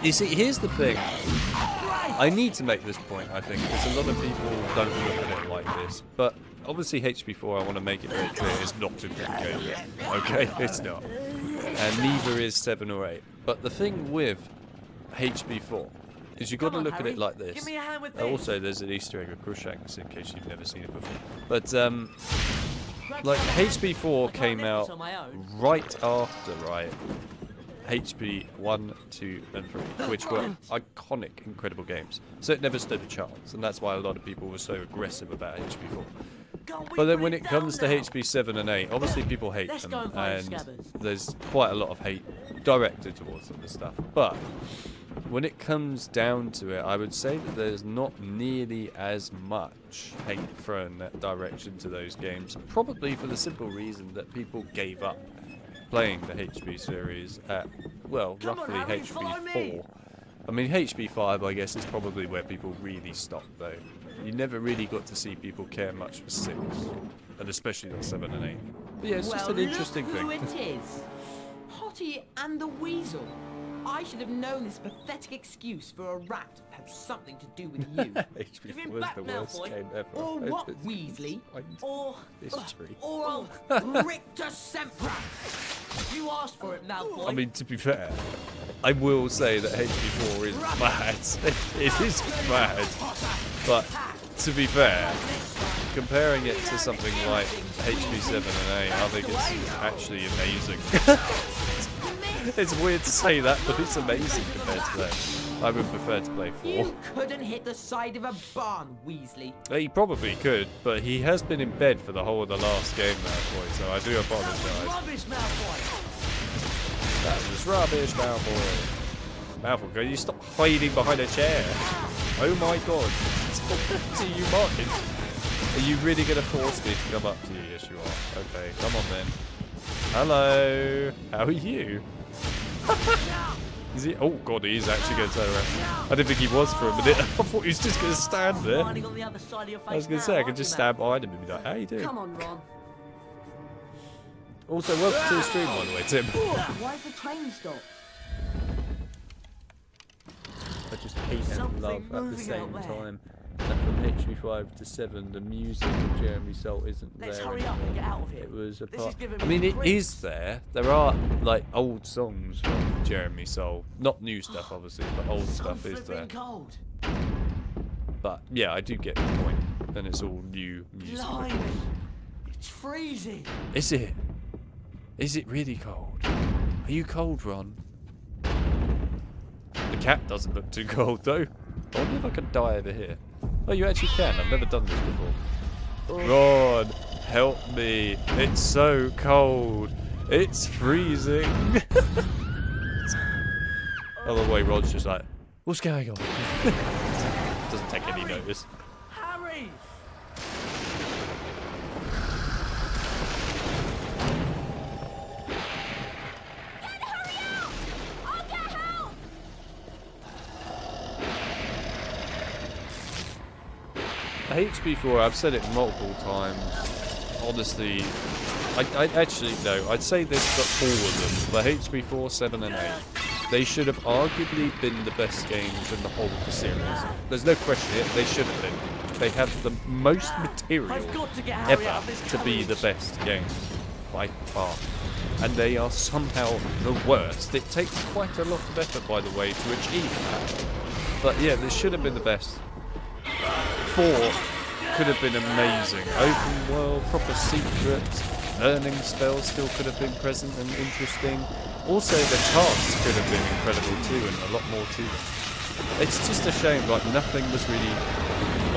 S1: You see, here's the thing. I need to make this point, I think, because a lot of people don't look at it like this. But obviously HP4, I want to make it very clear, is not a good game. Okay, it's not. And neither is 7 or 8. But the thing with HP4 is you've got to look at it like this.
S14: Give me a hand with this.
S1: Also, there's an Easter egg of Crookshanks in case you've never seen it before. But, like, HP4 came out right after, right? HP 1, 2, and 3, which were iconic, incredible games. So it never stood a chance, and that's why a lot of people were so aggressive about HP4. But then when it comes to HP 7 and 8, obviously people hate them, and there's quite a lot of hate directed towards them and stuff. But when it comes down to it, I would say that there's not nearly as much hate thrown that direction to those games, probably for the simple reason that people gave up playing the HP series at, well, roughly HP 4. I mean, HP 5, I guess, is probably where people really stopped, though. You never really got to see people care much for 6, and especially not 7 and 8. But yeah, it's just an interesting thing.
S14: Who it is. Hottie and the Weasel.
S6: I should have known this pathetic excuse for a rat had something to do with you.
S1: HP4 was the worst game ever.
S6: Or what, Weasley? Or
S1: history.
S6: Or Rictus Sempra. You asked for it, Malfoy.
S1: I mean, to be fair, I will say that HP4 is bad. It is bad. But to be fair, comparing it to something like HP7 and 8, I think it's actually amazing. It's weird to say that, but it's amazing compared to that. I would prefer to play 4.
S6: You couldn't hit the side of a barn, Weasley.
S1: He probably could, but he has been in bed for the whole of the last game, Malfoy, so I do apologise.
S14: Rubbish, Malfoy!
S1: That was rubbish, Malfoy. Malfoy, can you stop hiding behind a chair? Oh my god. To you, Martin. Are you really going to force me to come up to you? Yes, you are. Okay, come on then. Hello. How are you? Is he? Oh god, he is actually going to turn around. I didn't think he was for a minute. I thought he was just going to stand there.
S14: On the other side of your face
S1: I was going to say, I could just stand behind him and be like, how you doing?
S14: Come on, Ron.
S1: Also, welcome to the stream, by the way, Tim.
S14: Why's the train stop?
S1: I just hate and love at the same time that from HP5 to 7, the music of Jeremy Salt isn't
S14: Let's
S1: there
S14: hurry up and get out of here.
S1: It was a
S14: This
S1: part.
S14: is giving
S1: I
S14: me
S1: mean, it
S14: creeps.
S1: is there. There are like old songs from Jeremy Soule, not new stuff, obviously, but old stuff is there.
S14: Cold.
S1: But yeah, I do get the point. And it's all new music.
S14: Blimey. It's freezing.
S1: Is it? Is it really cold? Are you cold, Ron? The cat doesn't look too cold though. I wonder if I can die over here. Oh, you actually can. I've never done this before. Ron, help me. It's so cold. It's freezing. By the way, Ron's just like, what's going on? Doesn't take any notice.
S14: Harry!
S1: HP4, I've said it multiple times. Honestly, I actually no. I'd say this for all of them. For HP4, 7, and 8, they should have arguably been the best games in the whole of the series. There's no question it. They should have been. They have the most material ever to be the best games by far, and they are somehow the worst. It takes quite a lot of effort, by the way, to achieve that. But yeah, this should have been the best. 4 could have been amazing. Open world, proper secrets, learning spells still could have been present and interesting. Also, the tasks could have been incredible too, and a lot more to them. It's just a shame, like nothing was really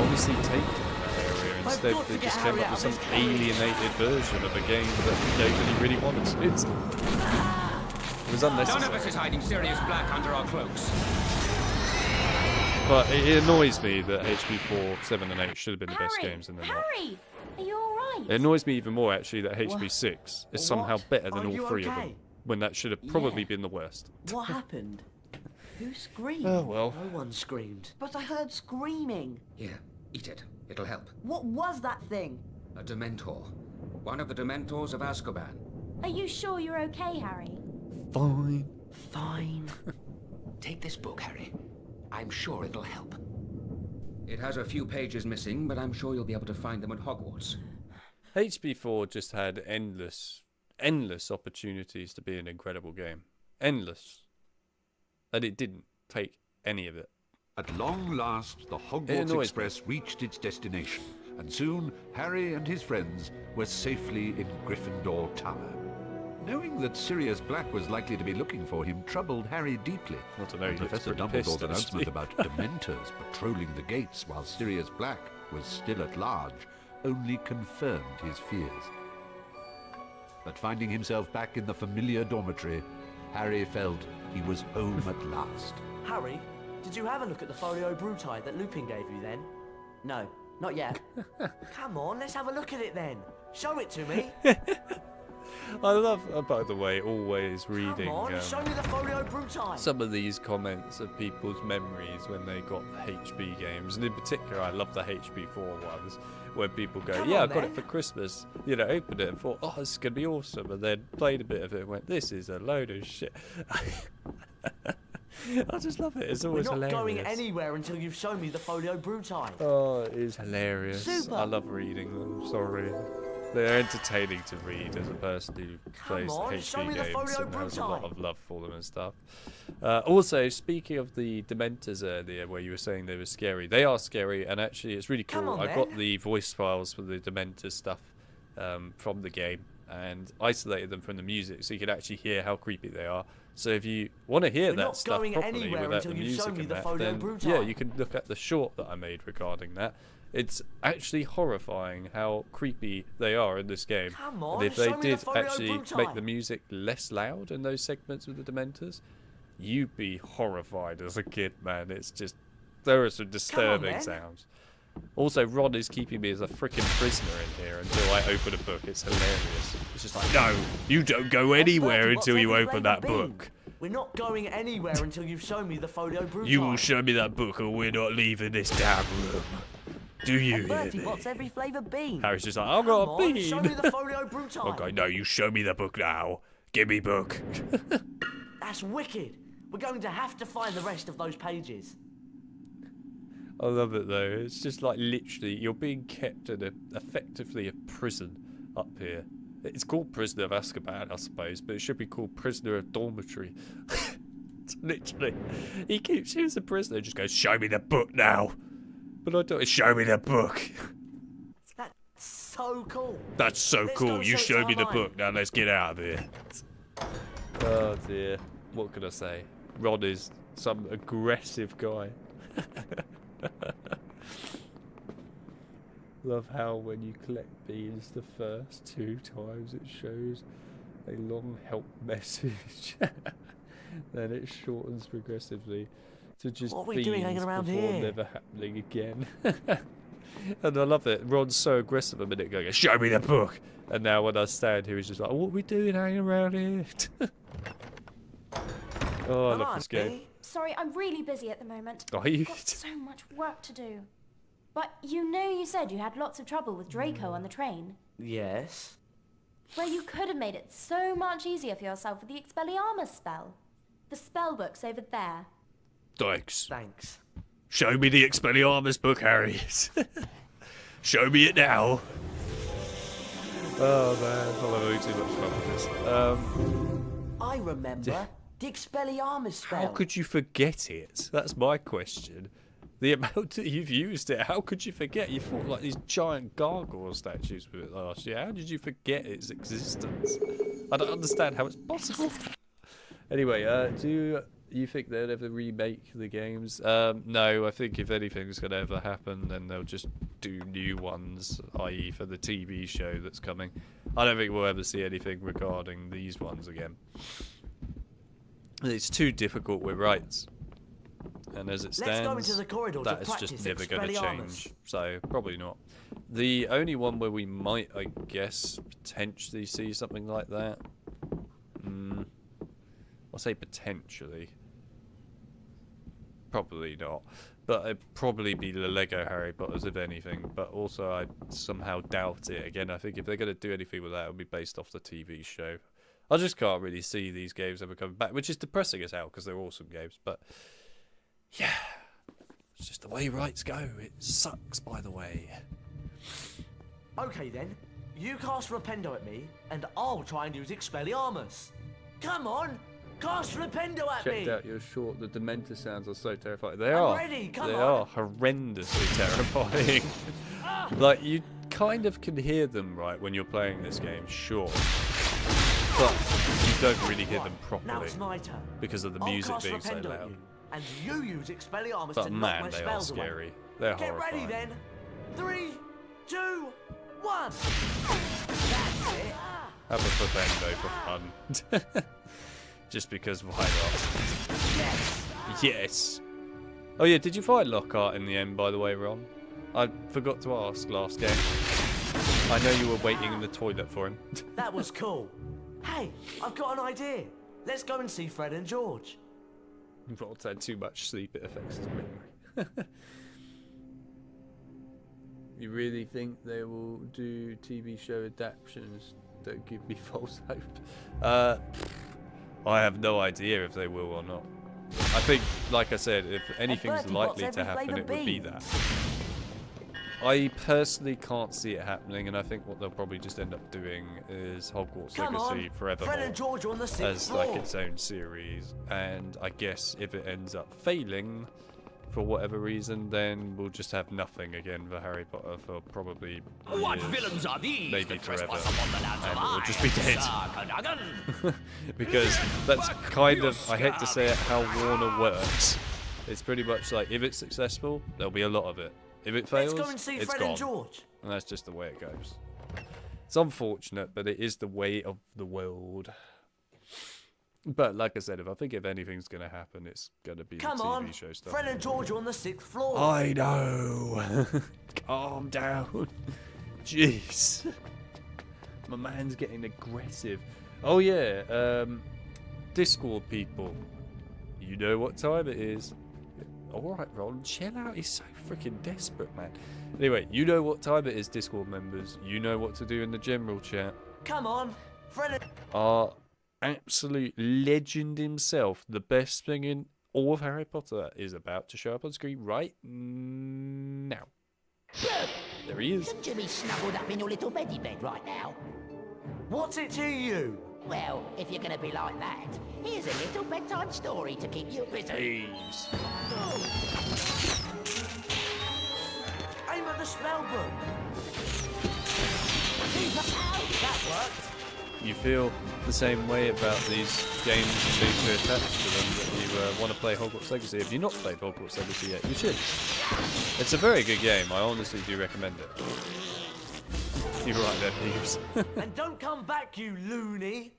S1: honestly taken in that area. Instead, they just came up with some alienated version of a game that nobody really wanted. It was unnecessary.
S16: None of us is hiding Sirius Black under our cloaks.
S1: But it annoys me that HP4, 7, and 8 should have been the best games, and they're not.
S15: Harry, are you alright?
S1: It annoys me even more, actually, that HP6 is somehow better than
S14: Are
S1: all
S14: you
S1: 3 of
S14: okay?
S1: them, when that should have probably been the worst.
S14: What happened? Who screamed?
S1: Oh, well.
S14: No one screamed. But I heard screaming.
S16: Here, eat it. It'll help.
S14: What was that thing?
S16: A Dementor. One of the Dementors of Azkaban.
S15: Are you sure you're okay, Harry?
S1: Fine.
S3: Fine. Take this book, Harry. I'm sure it'll help.
S16: It has a few pages missing, but I'm sure you'll be able to find them at Hogwarts.
S1: HP4 just had endless opportunities to be an incredible game. Endless. And it didn't take any of it.
S17: At long last, the Hogwarts Express reached its destination, and soon Harry and his friends were safely in Gryffindor Tower. Knowing that Sirius Black was likely to be looking for him troubled Harry deeply.
S1: Not to know,
S17: And
S1: he looks
S17: Professor
S1: pretty pissed,
S17: Dumbledore's announcement
S1: actually.
S17: about Dementors patrolling the gates while Sirius Black was still at large only confirmed his fears. But finding himself back in the familiar dormitory, Harry felt he was home at last.
S14: Harry, did you have a look at the folio brutai that Lupin gave you then? No, not yet. Come on, let's have a look at it then. Show it to me.
S1: I love, by the way, always reading
S14: Come on, show me the folio brutai.
S1: some of these comments of people's memories when they got the HB games, and in particular I love the HP4 ones where people go,
S14: Come
S1: yeah,
S14: on,
S1: I got
S14: then.
S1: it for Christmas, you know, opened it and thought, oh, this is going to be awesome, and then played a bit of it and went, this is a load of shit. I just love it. It's
S14: We're
S1: always
S14: not
S1: hilarious.
S14: going anywhere until you've shown me the Folio Brutai.
S1: Oh, it is hilarious.
S14: Super.
S1: I love reading them. Sorry. They're entertaining to read as a person who plays
S14: on, show me
S1: HP
S14: the
S1: games
S14: Folio
S1: and has a lot
S14: Brutai.
S1: of love for them and stuff. Also, speaking of the Dementors earlier, where you were saying they were scary, they are scary, and actually it's really cool.
S14: Come on,
S1: I got
S14: then.
S1: the voice files for the Dementors stuff from the game and isolated them from the music so you can actually hear how creepy they are. So if you want to hear
S14: We're
S1: that
S14: not
S1: stuff
S14: going
S1: properly
S14: anywhere
S1: without the
S14: until you've
S1: music
S14: shown me
S1: and
S14: the
S1: that,
S14: Folio
S1: then
S14: Brutai.
S1: yeah, you can look at the short that I made regarding that. It's actually horrifying how creepy they are in this game.
S14: Come on,
S1: and if they
S14: show me the
S1: did
S14: Folio
S1: actually
S14: Brutai.
S1: make the music less loud in those segments with the Dementors, you'd be horrified as a kid, man. It's just, there are some disturbing
S14: then.
S1: sounds. Also, Ron is keeping me as a freaking prisoner in here until I open a book. It's hilarious. It's just like, no, you don't go anywhere
S14: Bertie, what's
S1: until you
S14: every
S1: open
S14: flavour
S1: that
S14: been?
S1: book.
S14: We're not going anywhere until you've shown me the Folio Brutai.
S1: You will show me that book or we're not leaving this damn room. Do you hear
S14: Bertie,
S1: me?
S14: what's every flavour bean?
S1: Harry's just like, I've
S14: Come
S1: got a
S14: on,
S1: bean.
S14: show me the Folio Brutai.
S1: Okay, no, you show me the book now. Give me book.
S14: That's wicked. We're going to have to find the rest of those pages.
S1: I love it though. It's just like literally you're being kept in effectively a prison up here. It's called Prisoner of Azkaban, I suppose, but it should be called Prisoner of Dormitory. It's literally, he keeps you as a prisoner. Just goes, show me the book now. But I don't. Show me the book.
S14: That's so cool.
S1: That's so
S14: Let's go
S1: cool.
S14: and
S1: You
S14: show it
S1: showed me
S14: to
S1: the
S14: our
S1: book. Now let's get out of here. Oh dear. What can I say? Ron is some aggressive guy. Love how when you collect beans the first 2 times it shows a long help message. Then it shortens progressively to just
S14: What are we doing hanging
S1: beans
S14: around
S1: before
S14: here?
S1: never happening again. And I love it. Ron's so aggressive a minute ago. Show me the book. And now when I stand here, he's just like, what are we doing hanging around here? Oh, I love this game.
S15: Sorry, I'm really busy at the moment.
S1: Are you?
S15: I've got so much work to do. But you know you said you had lots of trouble with Draco on the train.
S14: Yes.
S15: Well, you could have made it so much easier for yourself with the Expelliarmus spell. The spellbook's over there.
S1: Thanks.
S14: Thanks.
S1: Show me the Expelliarmus book, Harry. Show me it now. Oh man, I'm having too much fun with this.
S14: I remember the Expelliarmus spell.
S1: How could you forget it? That's my question. The amount that you've used it, how could you forget? You fought like these giant gargoyle statues with it last year. How did you forget its existence? I don't understand how it's possible. Anyway, do you think they'll ever remake the games? No, I think if anything's going to ever happen, then they'll just do new ones, i.e. for the TV show that's coming. I don't think we'll ever see anything regarding these ones again. It's too difficult with rights. And as it stands,
S14: Let's go into the corridor to
S1: that is
S14: practice
S1: just never going to
S14: Expelliarmus.
S1: change. So, probably not. The only one where we might, I guess, potentially see something like that... I'll say potentially. Probably not. But it'd probably be the Lego Harry Potters, if anything. But also, I somehow doubt it. Again, I think if they're going to do anything with that, it'll be based off the TV show. I just can't really see these games ever coming back, which is depressing as hell, because they're awesome games. But, yeah. It's just the way rights go. It sucks, by the way.
S14: Okay then, you cast Rependo at me, and I'll try and use Expelliarmus. Come on, cast Rependo at me.
S1: Checked out your short. The Dementor sounds are so terrifying. They
S14: I'm
S1: are.
S14: ready, come
S1: they
S14: on.
S1: are horrendously terrifying. Like you kind of can hear them right when you're playing this game, sure, but you don't really hear them
S14: Now
S1: properly
S14: it's my turn.
S1: because of the
S14: I'll
S1: music
S14: cast
S1: being so
S14: Rependo at
S1: loud.
S14: you, and you use Expelliarmus
S1: But
S14: to knock
S1: man,
S14: my
S1: they are
S14: spells away.
S1: scary. They're
S14: Get
S1: horrifying.
S14: ready then. 3, 2, 1. That's it.
S1: Have a flipendo for fun. Just because why not?
S14: Yes.
S1: Yes. Oh yeah, did you find Lockhart in the end, by the way, Ron? I forgot to ask last game. I know you were waiting in the toilet for him.
S14: That was cool. Hey, I've got an idea. Let's go and see Fred and George.
S1: Rod's had too much sleep, it affects his memory. You really think they will do TV show adaptations that give me false hope? I have no idea if they will or not. I think, like I said, if anything's
S14: Bertie
S1: likely
S14: Bott's
S1: to
S14: every
S1: happen, it
S14: flavour
S1: would be
S14: bean.
S1: that. I personally can't see it happening, and I think what they'll probably just end up doing is Hogwarts
S14: Come
S1: Legacy
S14: on,
S1: forevermore
S14: Fred and George are on the 6th
S1: as like
S14: floor.
S1: its own series. And I guess if it ends up failing for whatever reason, then we'll just have nothing again for Harry Potter for probably
S8: What
S1: years,
S8: villains are these
S1: maybe
S8: that
S1: forever,
S8: trespass upon the lands of
S1: and it'll
S8: I,
S1: just be dead.
S8: Sir Cadogan?
S1: Because that's kind of, I hate to say it, how Warner works. It's pretty much like, if it's successful, there'll be a lot of it. If it fails,
S14: Let's go and see
S1: it's
S14: Fred
S1: gone.
S14: and George.
S1: And that's just the way it goes. It's unfortunate, but it is the way of the world. But like I said, if anything's going to happen, it's going to be
S14: Come
S1: the TV
S14: on,
S1: show stuff.
S14: Fred and George are on the 6th floor.
S1: I know. Calm down. Jeez. My man's getting aggressive. Oh yeah, Discord people. You know what time it is. Alright, Ron, chill out. He's so freaking desperate, man. Anyway, you know what time it is, Discord members. You know what to do in the general chat.
S14: Come on, Fred and...
S1: Our absolute legend himself, the best thing in all of Harry Potter, is about to show up on screen right now. There he is.
S18: Shouldn't you be snuggled up in your little beddy bed right now?
S14: What's it to you?
S18: Well, if you're going to be like that, here's a little bedtime story to keep you busy.
S1: Peeves.
S14: Aim at the spellbook. That worked.
S1: You feel the same way about these games and being too attached to them that you want to play Hogwarts Legacy. If you've not played Hogwarts Legacy yet, you should. It's a very good game. I honestly do recommend it. You're right there, Peeves.
S14: And don't come back, you loony.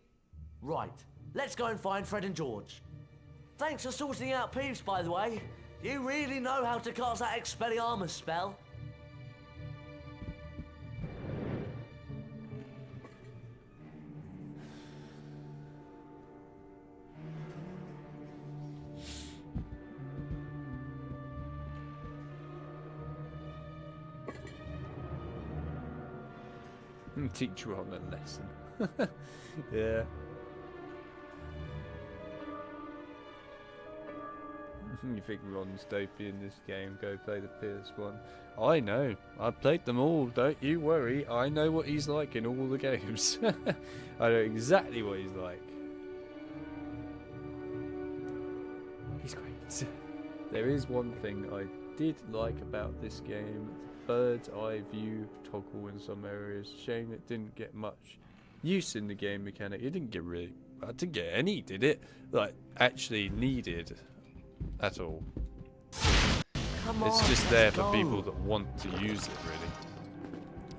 S14: Right, let's go and find Fred and George. Thanks for sorting out Peeves, by the way. You really know how to cast that Expelliarmus spell.
S1: Teach you on a lesson. Yeah. You think Ron's dopey in this game? Go play the PS1. I know. I've played them all. Don't you worry. I know what he's like in all the games. I know exactly what he's like. He's great. There is one thing I did like about this game. Bird's eye view toggle in some areas. Shame it didn't get much use in the game mechanic. It didn't get really... I didn't get any, did it? Like, actually needed at all. It's just there for people that want to use it, really.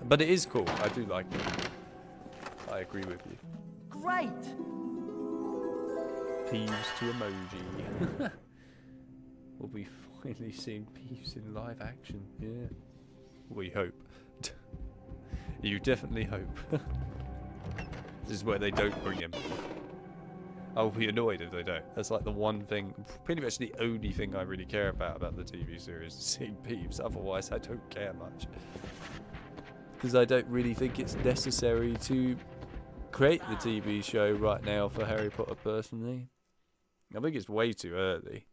S1: But it is cool. I do like it. I agree with you.
S14: Great!
S1: Peeves to emoji. We'll be finally seeing Peeves in live action. Yeah. We hope. You definitely hope. This is where they don't bring him. I'll be annoyed if they don't. That's like the one thing, pretty much the only thing I really care about the TV series, is seeing Peeves. Otherwise, I don't care much. Because I don't really think it's necessary to create the TV show right now for Harry Potter, personally. I think it's way too early.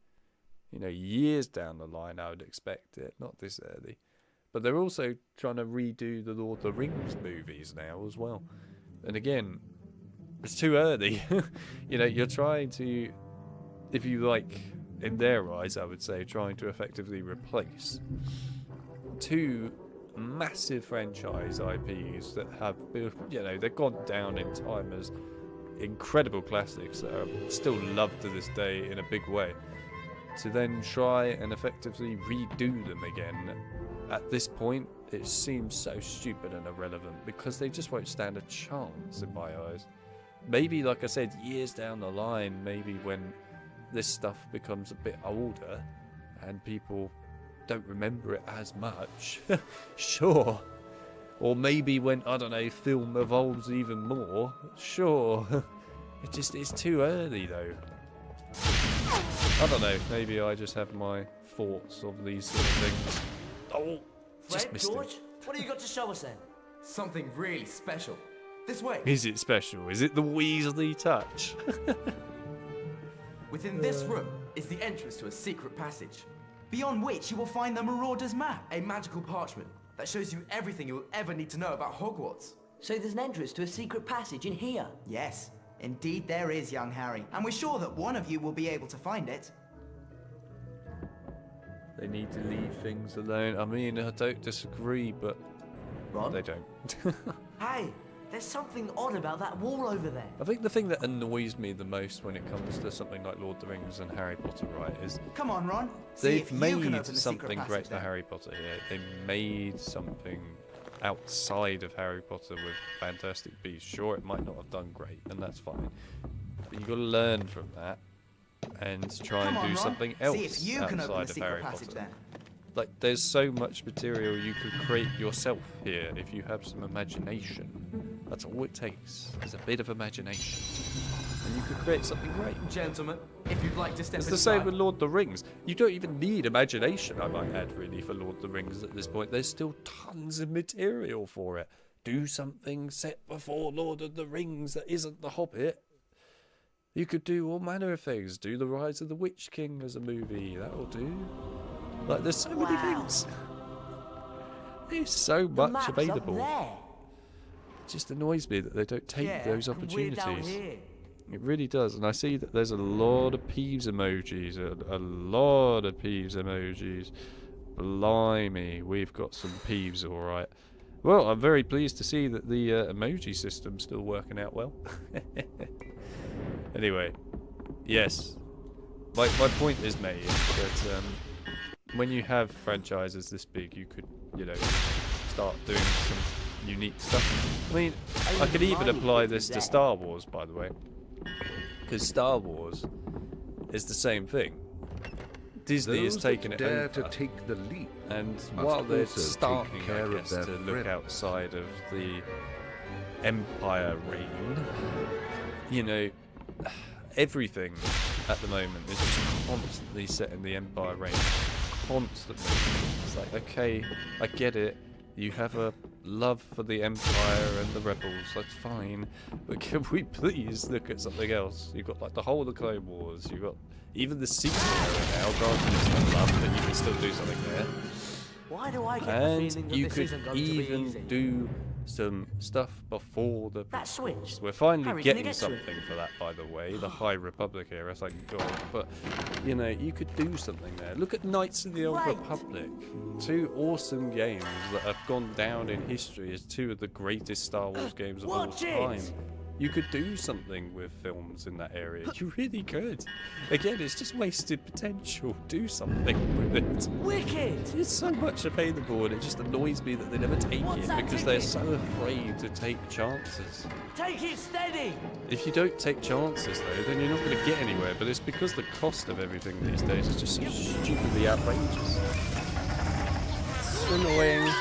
S1: You know, years down the line I would expect it, not this early. But they're also trying to redo the Lord of the Rings movies now as well. And again, it's too early. You know, you're trying to, if you like, in their eyes, I would say, trying to effectively replace two massive franchise IPs that have, you know, they've gone down in time as incredible classics that are still loved to this day in a big way. To then try and effectively redo them again, at this point, it seems so stupid and irrelevant because they just won't stand a chance in my eyes. Maybe, like I said, years down the line, maybe when this stuff becomes a bit older and people don't remember it as much, sure. Or maybe when, I don't know, film evolves even more, sure. It's too early though. I don't know, maybe I just have my thoughts of these sort of things. Oh, just
S14: Fred,
S1: missed
S14: George,
S1: it.
S14: what have you got to show us then?
S6: Something really special. This way.
S1: Is it special? Is it the Weasley touch?
S19: Within this room is the entrance to a secret passage, beyond which you will find the Marauder's map, a magical parchment that shows you everything you will ever need to know about Hogwarts.
S20: So there's an entrance to a secret passage in here?
S19: Yes, indeed there is, young Harry, and we're sure that one of you will be able to find it.
S1: They need to leave things alone. I mean, I don't disagree, but they don't.
S14: Hey, there's something odd about that wall over there.
S1: I think the thing that annoys me the most when it comes to something like Lord of the Rings and Harry Potter, right, is
S19: Come on, Ron. See if
S1: they've
S19: you can
S1: made
S19: open the secret
S1: something
S19: passage
S1: great for
S19: then.
S1: Harry Potter here. They made something outside of Harry Potter with Fantastic Beasts. Sure, it might not have done great, and that's fine. But you've got to learn from that and try
S19: Come
S1: and
S19: on,
S1: do
S19: Ron.
S1: something
S19: See
S1: else
S19: if you can open
S1: outside
S19: the
S1: of
S19: secret
S1: Harry
S19: passage
S1: Potter.
S19: then.
S1: Like, there's so much material you could create yourself here if you have some imagination. That's all it takes, is a bit of imagination. And you could create something great.
S19: Gentlemen, if you'd like to step
S1: It's the same with Lord of the Rings. You don't even need imagination, I might add, really, for Lord of the Rings at this point. There's still tons of material for it. Do something set before Lord of the Rings that isn't The Hobbit. You could do all manner of things. Do The Rise of the Witch King as a movie. That'll do. Like, there's so many things. There's so much available. It just annoys me that they don't take those opportunities. It really does. And I see that there's a lot of Peeves emojis. A lot of Peeves emojis. Blimey, we've got some Peeves, alright. Well, I'm very pleased to see that the emoji system's still working out well. Anyway, yes. My point is made that when you have franchises this big, you could, you know, start doing some unique stuff. I mean, I could even apply this to Star Wars, by the way. Because Star Wars is the same thing. Disney has taken it
S17: dare
S1: over,
S17: to take the leap
S1: and
S17: must
S1: while they're
S17: also take
S1: starting,
S17: care
S1: I
S17: of
S1: guess,
S17: their
S1: to look
S17: friends.
S1: outside of the Empire reign, you know, everything at the moment is just constantly set in the Empire reign. Constantly. It's like, okay, I get it. You have a love for the Empire and the Rebels, that's fine. But can we please look at something else? You've got like the whole of the Clone Wars, you've got even the sequel era now, granted it's not love, but you can still do something there.
S14: Why do I get the
S1: And
S14: feeling that
S1: you
S14: this
S1: could
S14: isn't going to be
S1: even
S14: easy?
S1: do some stuff before the
S14: That switch.
S1: prequels. We're finally
S14: Harry, can you
S1: getting
S14: get to it?
S1: something for that, by the way. The High Republic era, thank God. But, you know, you could do something there. Look at Knights of the Old Republic. Two awesome games that have gone down in history as two of the greatest Star Wars games of all
S14: Watch it!
S1: time. You could do something with films in that area. You really could. Again, it's just wasted potential. Do something with it.
S14: Wicked!
S1: There's so much available, and it just annoys me that they never take
S14: What's
S1: it
S14: that
S1: because they're
S14: ticket?
S1: so afraid to take chances.
S14: Take it steady!
S1: If you don't take chances, though, then you're not going to get anywhere. But it's because the cost of everything these days is just so stupidly outrageous. It's annoying.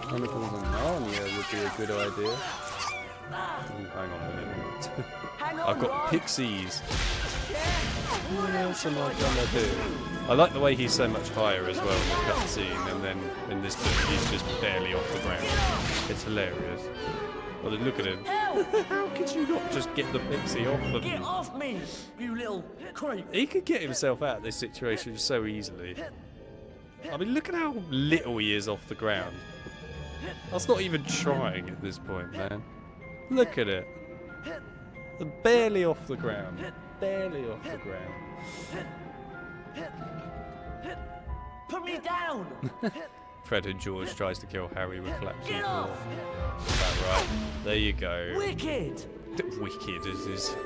S1: Chronicles of Narnia would be a good idea. Oh, hang on a minute. I've got pixies. What else am I gonna do? I like the way he's so much higher as well in the cutscene, and then in this bit he's just barely off the ground. It's hilarious. Well, then look at him. How could you not just get the pixie off of
S14: Get
S1: him?
S14: off me, you little creep!
S1: He could get himself out of this situation so easily. I mean, look at how little he is off the ground. That's not even trying at this point, man. Look at it. They're barely off the ground. Barely off the ground.
S14: Put me down!
S1: Fred and George tries to kill Harry with collapsing
S14: Get
S1: floor.
S14: off!
S1: About right. There you go.
S14: Wicked!
S1: Wicked is his.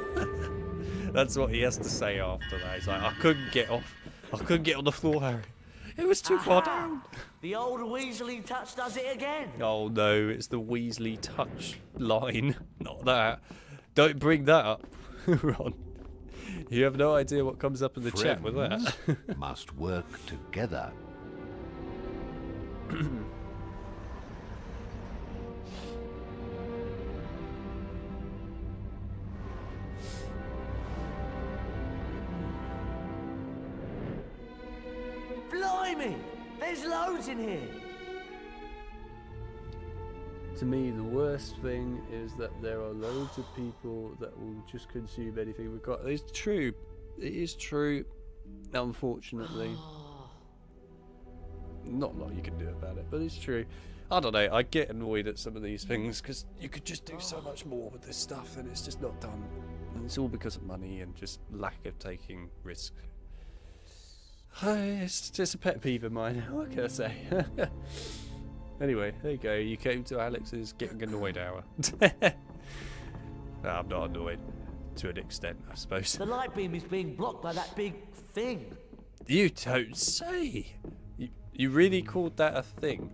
S1: That's what he has to say after that. He's like, I couldn't get off. I couldn't get on the floor, Harry. It was too far down.
S14: The old Weasley touch does it again.
S1: Oh no, it's the Weasley touch line. Not that. Don't bring that up, Ron. You have no idea what comes up in the chat with that.
S17: Friends must work together.
S14: Blimey! There's loads in here.
S1: To me, the worst thing is that there are loads of people that will just consume anything we've got. It's true. It is true. Unfortunately. Not a lot you can do about it, but it's true. I don't know, I get annoyed at some of these things because you could just do so much more with this stuff and it's just not done. And it's all because of money and just lack of taking risks. It's just a pet peeve of mine, what can I say? Anyway, there you go, you came to Alex's getting annoyed hour. No, I'm not annoyed, to an extent, I suppose.
S14: The light beam is being blocked by that big thing.
S1: You don't say! You really called that a thing?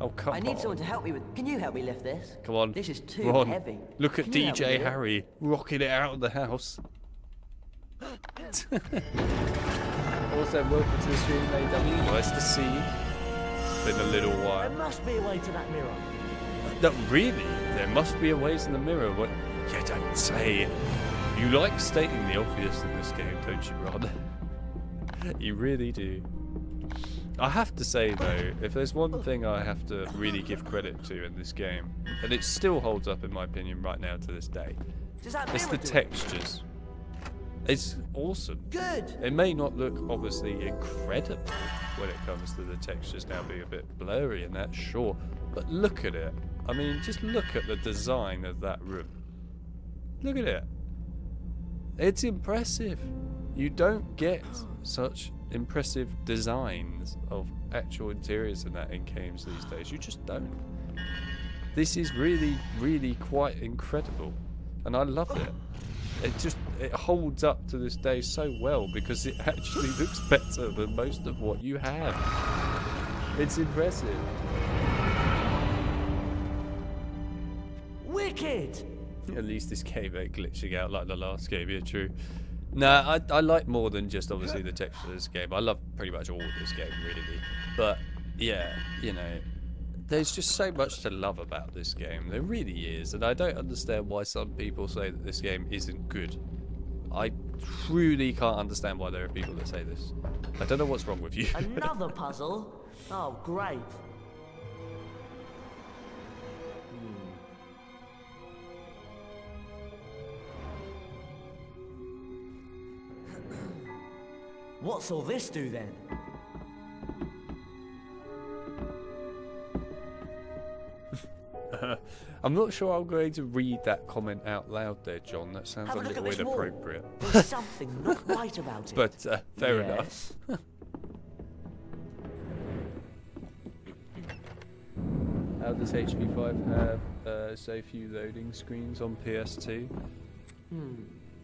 S1: Oh, come on.
S20: I need someone to help me with... Can you help me lift this?
S1: Come on.
S20: This is too
S1: Ron,
S20: heavy.
S1: Look at
S20: Can you help me
S1: DJ
S20: with it?
S1: Harry rocking it out of the house. Also, welcome to the stream, AW. Nice to see you. Been a little while.
S14: There must be a way to that mirror.
S1: No, really? There must be a way to the mirror. What? You don't say. You like stating the obvious in this game, don't you, Ron? You really do. I have to say though, if there's one thing I have to really give credit to in this game, and it still holds up in my opinion right now to this day, it's the textures. It's awesome.
S20: Good.
S1: It may not look obviously incredible when it comes to the textures now being a bit blurry and that, sure, but look at it. I mean, just look at the design of that room. Look at it. It's impressive. You don't get such impressive designs of actual interiors and that in games these days. You just don't. This is really, really quite incredible, and I love it. It holds up to this day so well because it actually looks better than most of what you have. It's impressive.
S14: Wicked!
S1: At least this game ain't glitching out like the last game, yeah, true. Nah, I like more than just obviously the texture of this game. I love pretty much all of this game, really. But, yeah, you know, there's just so much to love about this game. There really is. And I don't understand why some people say that this game isn't good. I truly can't understand why there are people that say this. I don't know what's wrong with you.
S14: Another puzzle? Oh, great. What's all this do then?
S1: I'm not sure I'm going to read that comment out loud there, John. That sounds a little inappropriate.
S14: There's something not right about it.
S1: But fair enough. How does HP5 have so few loading screens on PS2?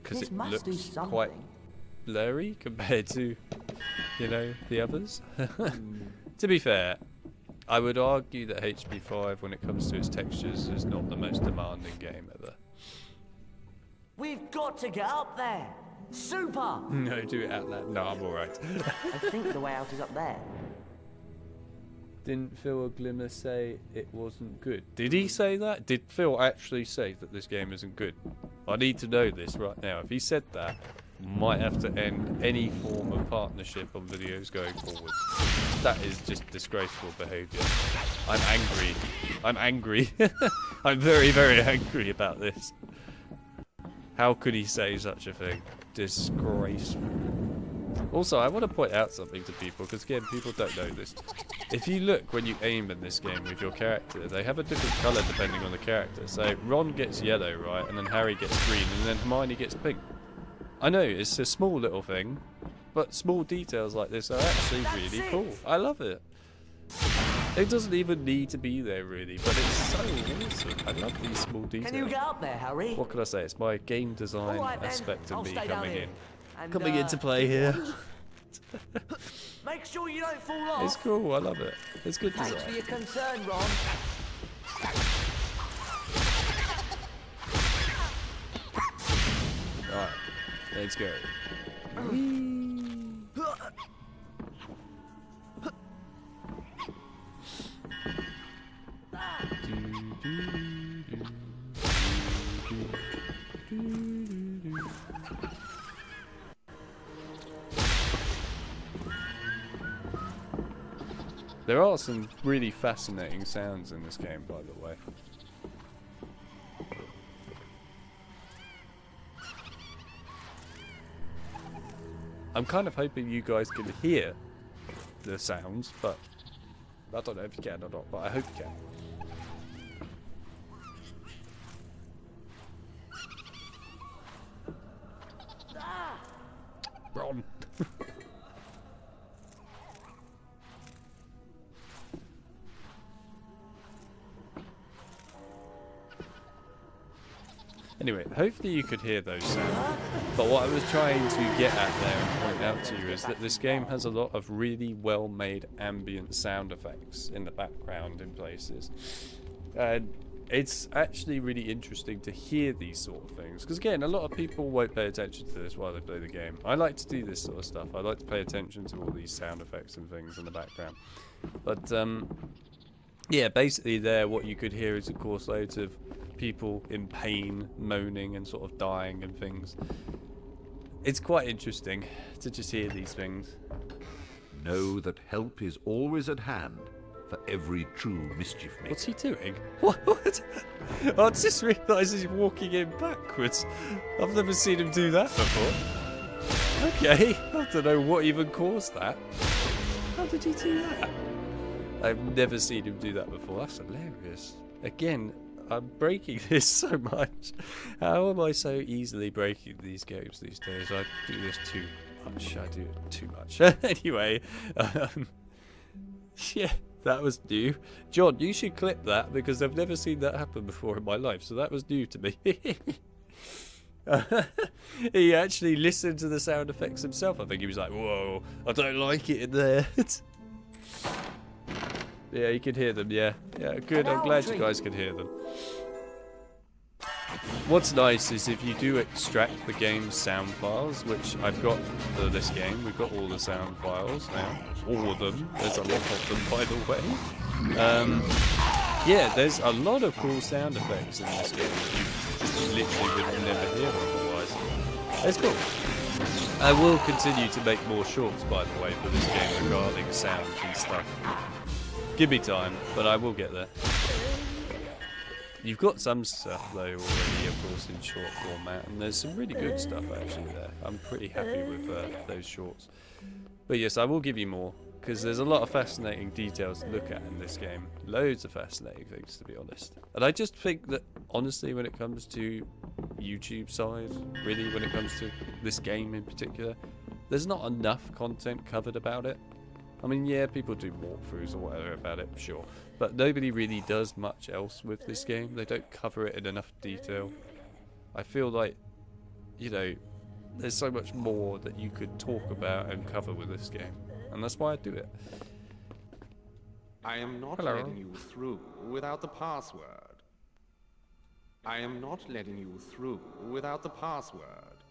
S1: Because it looks quite blurry compared to, you know, the others. To be fair, I would argue that HP5, when it comes to its textures, is not the most demanding game ever.
S14: We've got to get up there! Super!
S1: No, do it out loud. No, I'm alright.
S20: I think the way out is up there.
S1: Didn't Phil or Glimmer say it wasn't good? Did he say that? Did Phil actually say that this game isn't good? I need to know this right now. If he said that, might have to end any form of partnership on videos going forward. That is just disgraceful behaviour. I'm angry. I'm angry. I'm very, very angry about this. How could he say such a thing? Disgraceful. Also, I want to point out something to people, because again, people don't know this. If you look when you aim in this game with your character, they have a different colour depending on the character. So Ron gets yellow, right, and then Harry gets green, and then Hermione gets pink. I know, it's a small little thing, but small details like this are actually really cool. I love it. It doesn't even need to be there, really, but it's so awesome. I love these small details.
S14: Can you get up there, Harry?
S1: What can I say? It's my game design
S14: Right,
S1: aspect of
S14: I'll
S1: me
S14: stay down
S1: coming
S14: here.
S1: in.
S14: And,
S1: Coming into play here.
S14: Make sure you don't fall off.
S1: It's cool, I love it. It's good
S20: Thanks
S1: design.
S20: for your concern, Ron.
S1: Alright, let's go. There are some really fascinating sounds in this game, by the way. I'm kind of hoping you guys can hear the sounds, but I don't know if you can or not, but I hope you can. Ron. Anyway, hopefully you could hear those sounds. But what I was trying to get at there and point out to you is that this game has a lot of really well-made ambient sound effects in the background in places. And it's actually really interesting to hear these sort of things. Because again, a lot of people won't pay attention to this while they play the game. I like to do this sort of stuff. I like to pay attention to all these sound effects and things in the background. But yeah, basically there what you could hear is of course loads of people in pain, moaning and sort of dying and things. It's quite interesting to just hear these things.
S17: Know that help is always at hand for every true mischief maker.
S1: What's he doing? What? I just realised he's walking in backwards. I've never seen him do that before. Okay, I don't know what even caused that. How did he do that? I've never seen him do that before. That's hilarious. Again, I'm breaking this so much. How am I so easily breaking these games these days? I do this too much. I do it too much. Anyway, yeah, that was new. John, you should clip that because I've never seen that happen before in my life. So that was new to me. He actually listened to the sound effects himself. I think he was like, whoa, I don't like it in there. Yeah, you can hear them, yeah. Yeah, good, I'm glad you guys can hear them. What's nice is if you do extract the game's sound files, which I've got for this game, we've got all the sound files now. All of them. There's a lot of them, by the way. Yeah, there's a lot of cool sound effects in this game that you just literally would never hear otherwise. It's cool. I will continue to make more shorts, by the way, for this game regarding sounds and stuff. Give me time, but I will get there. You've got some stuff though already, of course, in short format, and there's some really good stuff actually there. I'm pretty happy with those shorts. But yes, I will give you more, because there's a lot of fascinating details to look at in this game. Loads of fascinating things, to be honest. And I just think that, honestly, when it comes to YouTube side, really, when it comes to this game in particular, there's not enough content covered about it. I mean, yeah, people do walkthroughs or whatever about it, sure. But nobody really does much else with this game. They don't cover it in enough detail. I feel like, you know, there's so much more that you could talk about and cover with this game. And that's why I do it.
S21: I am not
S1: Hello.
S21: letting you through without the password. I am not letting you through without the password.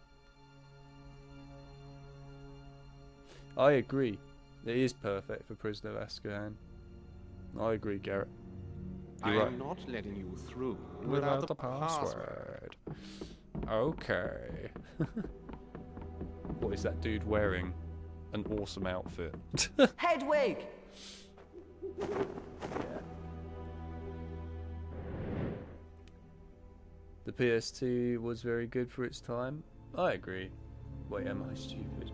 S1: I agree. It is perfect for Prisoner of Azkaban. I agree, Garrett.
S21: I
S1: You're
S21: am
S1: right.
S21: not letting you through
S1: Without the password. Okay. What is that dude wearing? An awesome outfit.
S20: Hedwig!
S1: The PS2 was very good for its time. I agree. Wait, am I stupid?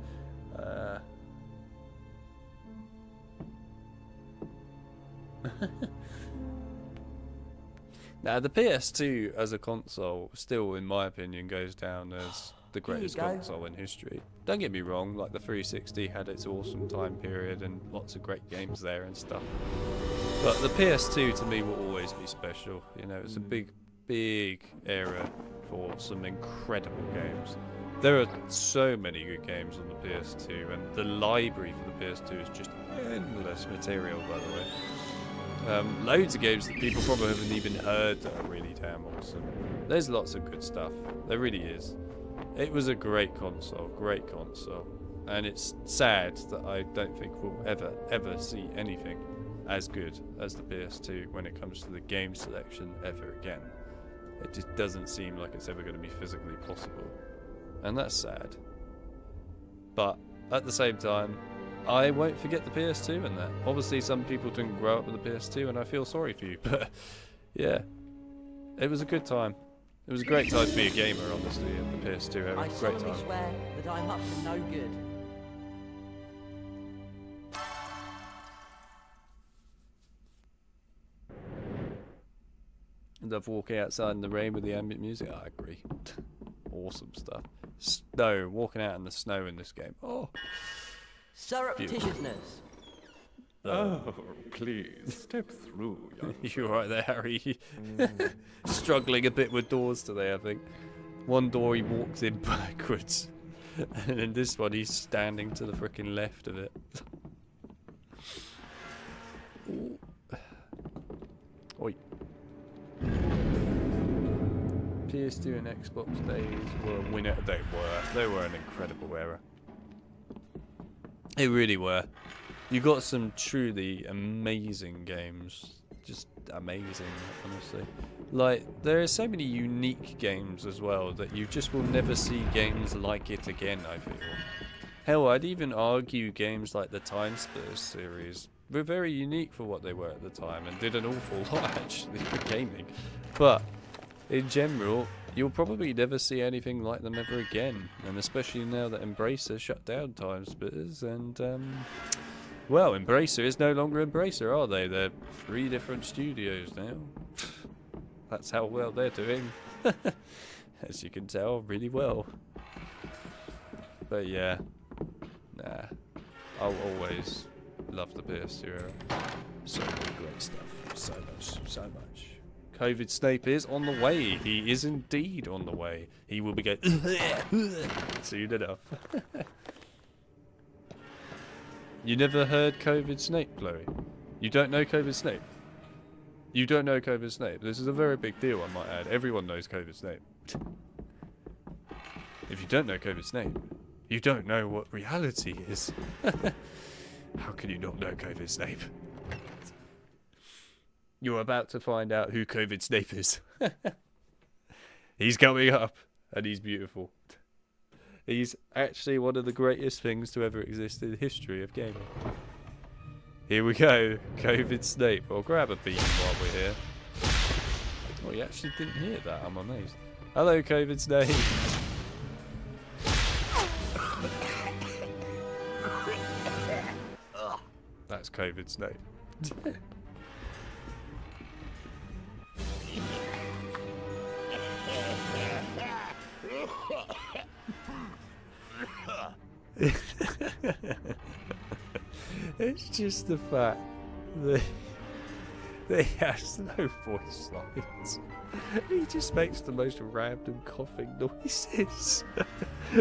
S1: Now, the PS2 as a console still, in my opinion, goes down as the greatest
S20: go.
S1: console in history. Don't get me wrong, like the 360 had its awesome time period and lots of great games there and stuff. But the PS2 to me will always be special. You know, it's a big era for some incredible games. There are so many good games on the PS2, and the library for the PS2 is just endless material, by the way. Loads of games that people probably haven't even heard that are really damn awesome. There's lots of good stuff. There really is. It was a great console, and it's sad that I don't think we'll ever see anything as good as the PS2 when it comes to the game selection ever again. It just doesn't seem like it's ever going to be physically possible, and that's sad. But at the same time, I won't forget the PS2 and that. Obviously, some people didn't grow up with the PS2, and I feel sorry for you. But yeah, it was a good time. It was a great time to be a gamer, honestly, at the PS2 era.
S20: I
S1: Great
S20: solemnly
S1: time.
S20: swear that I'm up to no good.
S1: And I've walking outside in the rain with the ambient music. I agree. Awesome stuff. Snow, walking out in the snow in this game. Oh,
S20: Surreptitiousness.
S21: Oh, please, step through, young
S1: you're right there, Harry. Struggling a bit with doors today, I think. One door he walks in backwards, and in this one he's standing to the freaking left of it. Oi. PS2 and Xbox days were a winner. They were an incredible era. They really were. You got some truly amazing games. Just amazing, honestly. Like, there are so many unique games as well that you just will never see games like it again, I feel. Hell, I'd even argue games like the Time Splitters series were very unique for what they were at the time and did an awful lot, actually, for gaming. But, in general, you'll probably never see anything like them ever again. And especially now that Embracer shut down Time Splitters and, well, Embracer is no longer Embracer, are they? They're 3 different studios now. That's how well they're doing. As you can tell, really well. But yeah, nah. I'll always love the PS2 era. So many great stuff. So much. COVID Snape is on the way. He is indeed on the way. He will be going soon enough. You never heard COVID Snape, Chloe? You don't know COVID Snape? You don't know COVID Snape? This is a very big deal, I might add. Everyone knows COVID Snape. If you don't know COVID Snape, you don't know what reality is. How can you not know COVID Snape? You're about to find out who COVID Snape is. He's coming up, and he's beautiful. He's actually one of the greatest things to ever exist in the history of gaming. Here we go, COVID Snape. I'll grab a bean while we're here. Oh, you actually didn't hear that, I'm amazed. Hello, COVID Snape. That's COVID Snape. It's just the fact that he has no voice lines. He just makes the most random coughing noises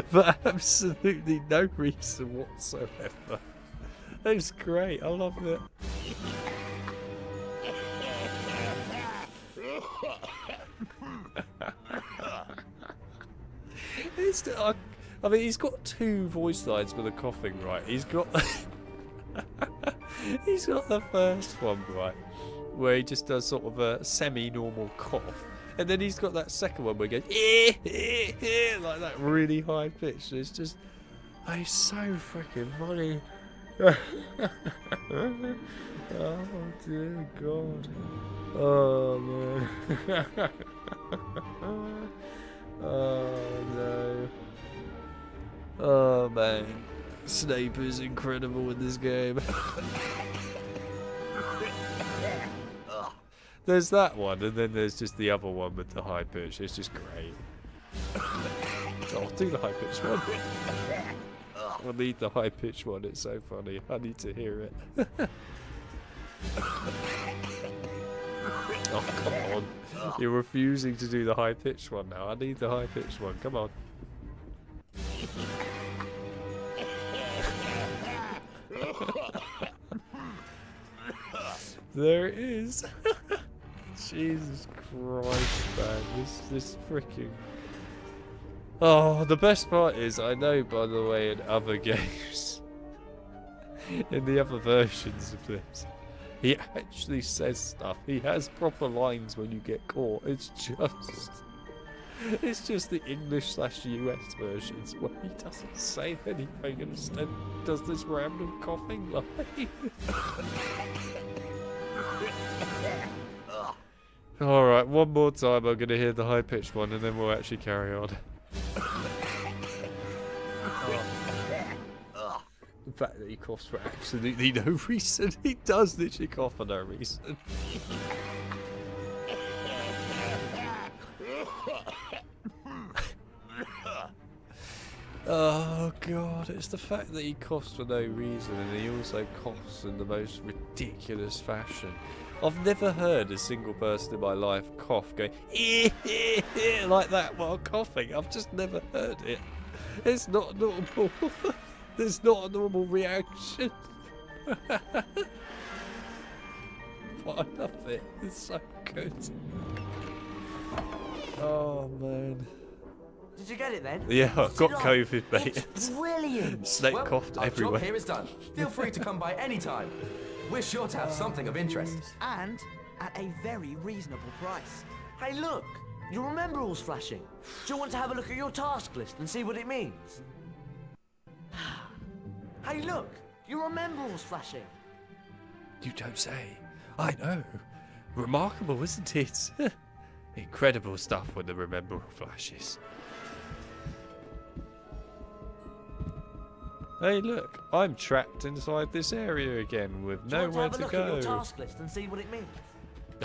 S1: for absolutely no reason whatsoever. It's great, I love it. I mean, he's got 2 voice lines for the coughing, right? He's got he's got the first one, right, where he just does sort of a semi-normal cough, and then he's got that second one where he goes like that really high pitch. It's just, it's so freaking funny. Oh dear God. Oh man. Oh no. Oh man. Snape is incredible in this game. There's that one, and then there's just the other one with the high pitch. It's just great. I'll do the high pitch one. I'll need the high pitch one. It's so funny. I need to hear it. Oh, come on. You're refusing to do the high pitched one now. I need the high pitched one. Come on. There it is. Jesus Christ, man. This freaking... Oh, the best part is, I know, by the way, in other games, in the other versions of this, he actually says stuff. He has proper lines when you get caught. It's just... It's just the English/US versions where he doesn't say anything and instead does this random coughing line. Alright, one more time I'm going to hear the high-pitched one and then we'll actually carry on. The fact that he coughs for absolutely no reason. He does literally cough for no reason. Oh god, it's the fact that he coughs for no reason and he also coughs in the most ridiculous fashion. I've never heard a single person in my life cough going like that while coughing. I've just never heard it. It's not normal. There's not a normal reaction. But I love it. It's so good. Oh man.
S14: Did you get it then?
S1: Yeah, I've got COVID, mate.
S14: It's brilliant.
S1: Snape coughed
S19: our
S1: everywhere.
S19: job here is done. Feel free to come by any time. We're sure to have something of interest.
S20: And at a very reasonable price.
S14: Hey, look! Your rememberall's flashing. Do you want to have a look at your task list and see what it means? Hey, look! Your rememberall's flashing.
S1: You don't say. I know. Remarkable, isn't it? Incredible stuff when the rememberall flashes. Hey, look! I'm trapped inside this area again with
S14: Do you
S1: nowhere
S14: want to
S1: to
S14: have a look at your
S1: go.
S14: task list and see what it means?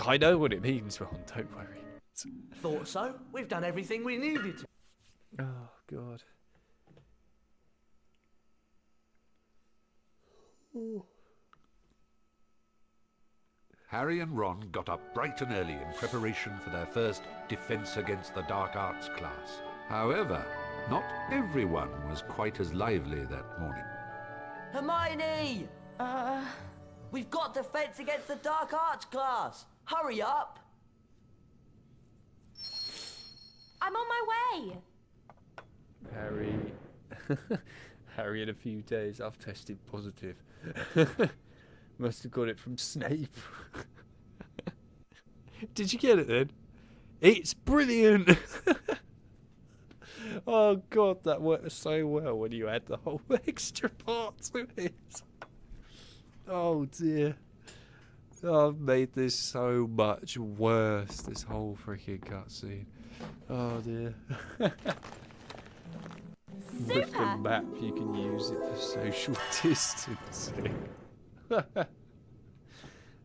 S1: I know what it means, Ron. Don't worry.
S14: Thought so. We've done everything we needed to.
S1: Oh God.
S17: Harry and Ron got up bright and early in preparation for their first Defense Against the Dark Arts class. However, not everyone was quite as lively that morning.
S14: Hermione! We've got Defense Against the Dark Arts class. Hurry up!
S15: I'm on my way.
S1: Harry. Harry, in a few days, I've tested positive. Must have got it from Snape. Did you get it then? It's brilliant! Oh god, that worked so well when you add the whole extra part to it. Oh dear. I've made this so much worse, this whole freaking cutscene. Oh dear. With the map, you can use it for social distancing.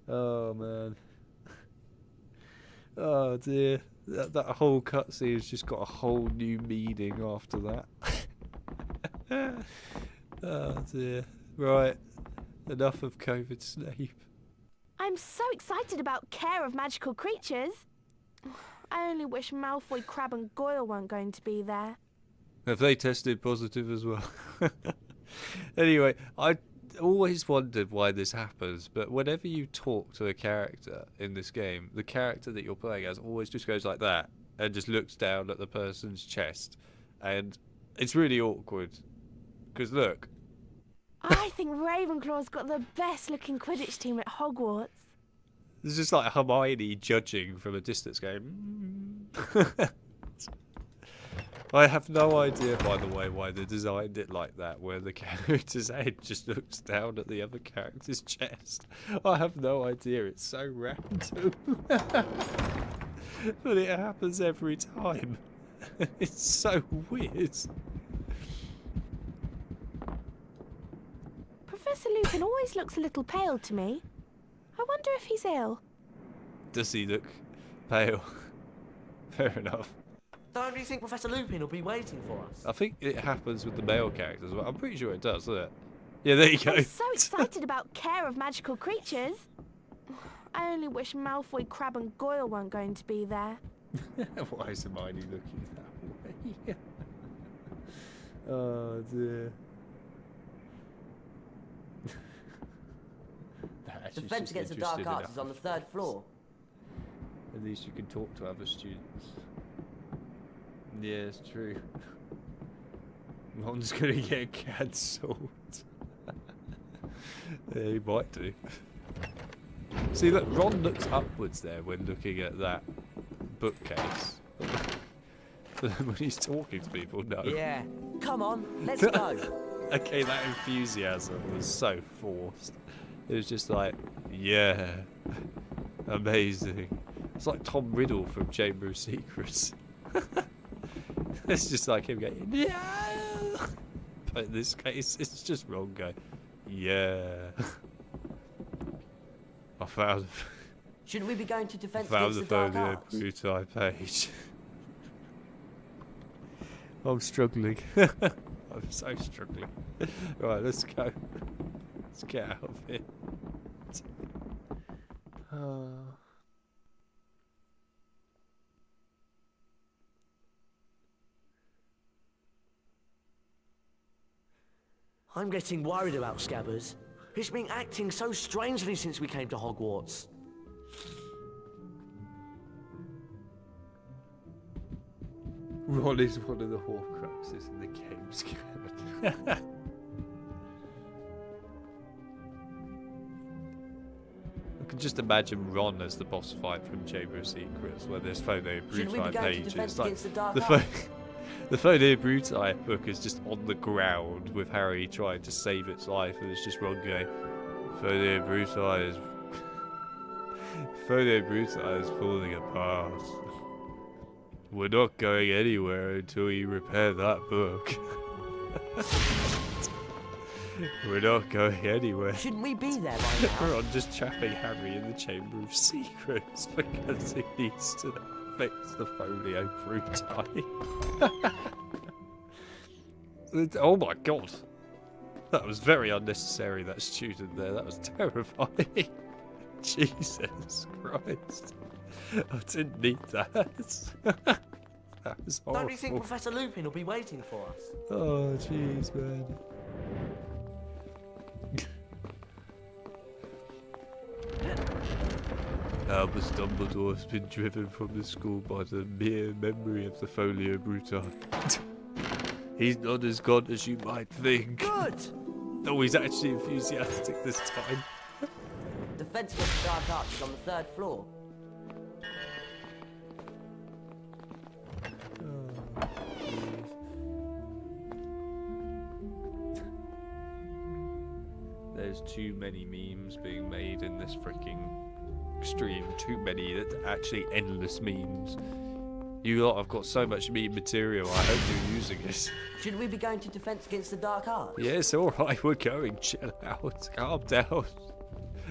S1: Oh man. Oh dear. That whole cutscene's just got a whole new meaning after that. Oh dear. Right. Enough of COVID Snape.
S12: I'm so excited about Care of Magical Creatures. I only wish Malfoy, Crabbe and Goyle weren't going to be there.
S1: Have they tested positive as well? Anyway, I always wondered why this happens, but whenever you talk to a character in this game, the character that you're playing as always just goes like that and just looks down at the person's chest, and it's really awkward. Because look.
S12: I think Ravenclaw's got the best looking Quidditch team at Hogwarts.
S1: It's just like Hermione judging from a distance going. I have no idea, by the way, why they designed it like that, where the character's head just looks down at the other character's chest. I have no idea, it's so random. But it happens every time. It's so weird.
S12: Professor Lupin always looks a little pale to me. I wonder if he's ill.
S1: Does he look pale? Fair enough.
S14: Don't you think Professor Lupin will be waiting for us?
S1: I think it happens with the male characters. I'm pretty sure it does, doesn't it? Yeah, there you go.
S12: I'm so excited about Care of Magical Creatures. I only wish Malfoy, Crabbe and Goyle weren't going to be there.
S1: Why is Hermione looking that way? Oh dear.
S14: Defense Against the Dark Arts is on the 3rd floor.
S1: At least you can talk to other students. Yeah, it's true. Ron's gonna get cancelled. Yeah, he might do. See, look, Ron looks upwards there when looking at that bookcase. when he's talking to people, no.
S14: Yeah. Come on, let's go.
S1: Okay, that enthusiasm was so forced. It was just like, yeah, amazing. It's like Tom Riddle from Chamber of Secrets. It's just like him going, yeah. But in this case, it's just wrong guy. Yeah. I found.
S14: Shouldn't we be going to defense
S1: Found
S14: against
S1: the
S14: the dark
S1: Folio
S14: arts?
S1: Bruti page. I'm struggling. I'm so struggling. Right, let's go. Let's get out of here.
S14: I'm getting worried about Scabbers. He's been acting so strangely since we came to Hogwarts.
S1: Ron is one of the Horcruxes in the game, Scabbers. I can just imagine Ron as the boss fight from Chamber of Secrets, where there's Folio Bruti pages. Like the Folio Bruti book is just on the ground with Harry trying to save its life, and it's just Ron going, Folio Bruti is falling apart. We're not going anywhere until you repair that book. We're not going anywhere.
S14: Shouldn't we be there by now?
S1: Ron just trapping Harry in the Chamber of Secrets because he needs to fix the Folio Bruti. Oh my god. That was very unnecessary, that student there. That was terrifying. Jesus Christ. I didn't need that. That was horrible.
S14: Don't you think Professor Lupin will be waiting for us?
S1: Oh, jeez, man. Albus Dumbledore has been driven from the school by the mere memory of the Folio Bruti. He's not as gone as you might think.
S14: Good!
S1: Oh, he's actually enthusiastic this time.
S14: Defense against the dark arts is on the 3rd floor.
S1: There's too many memes being made in this freaking stream. Too many. That's actually endless memes. You lot have got so much meme material. I hope you're using it.
S14: Shouldn't we be going to defense against the dark arts?
S1: Yes, alright, we're going. Chill out. Calm down.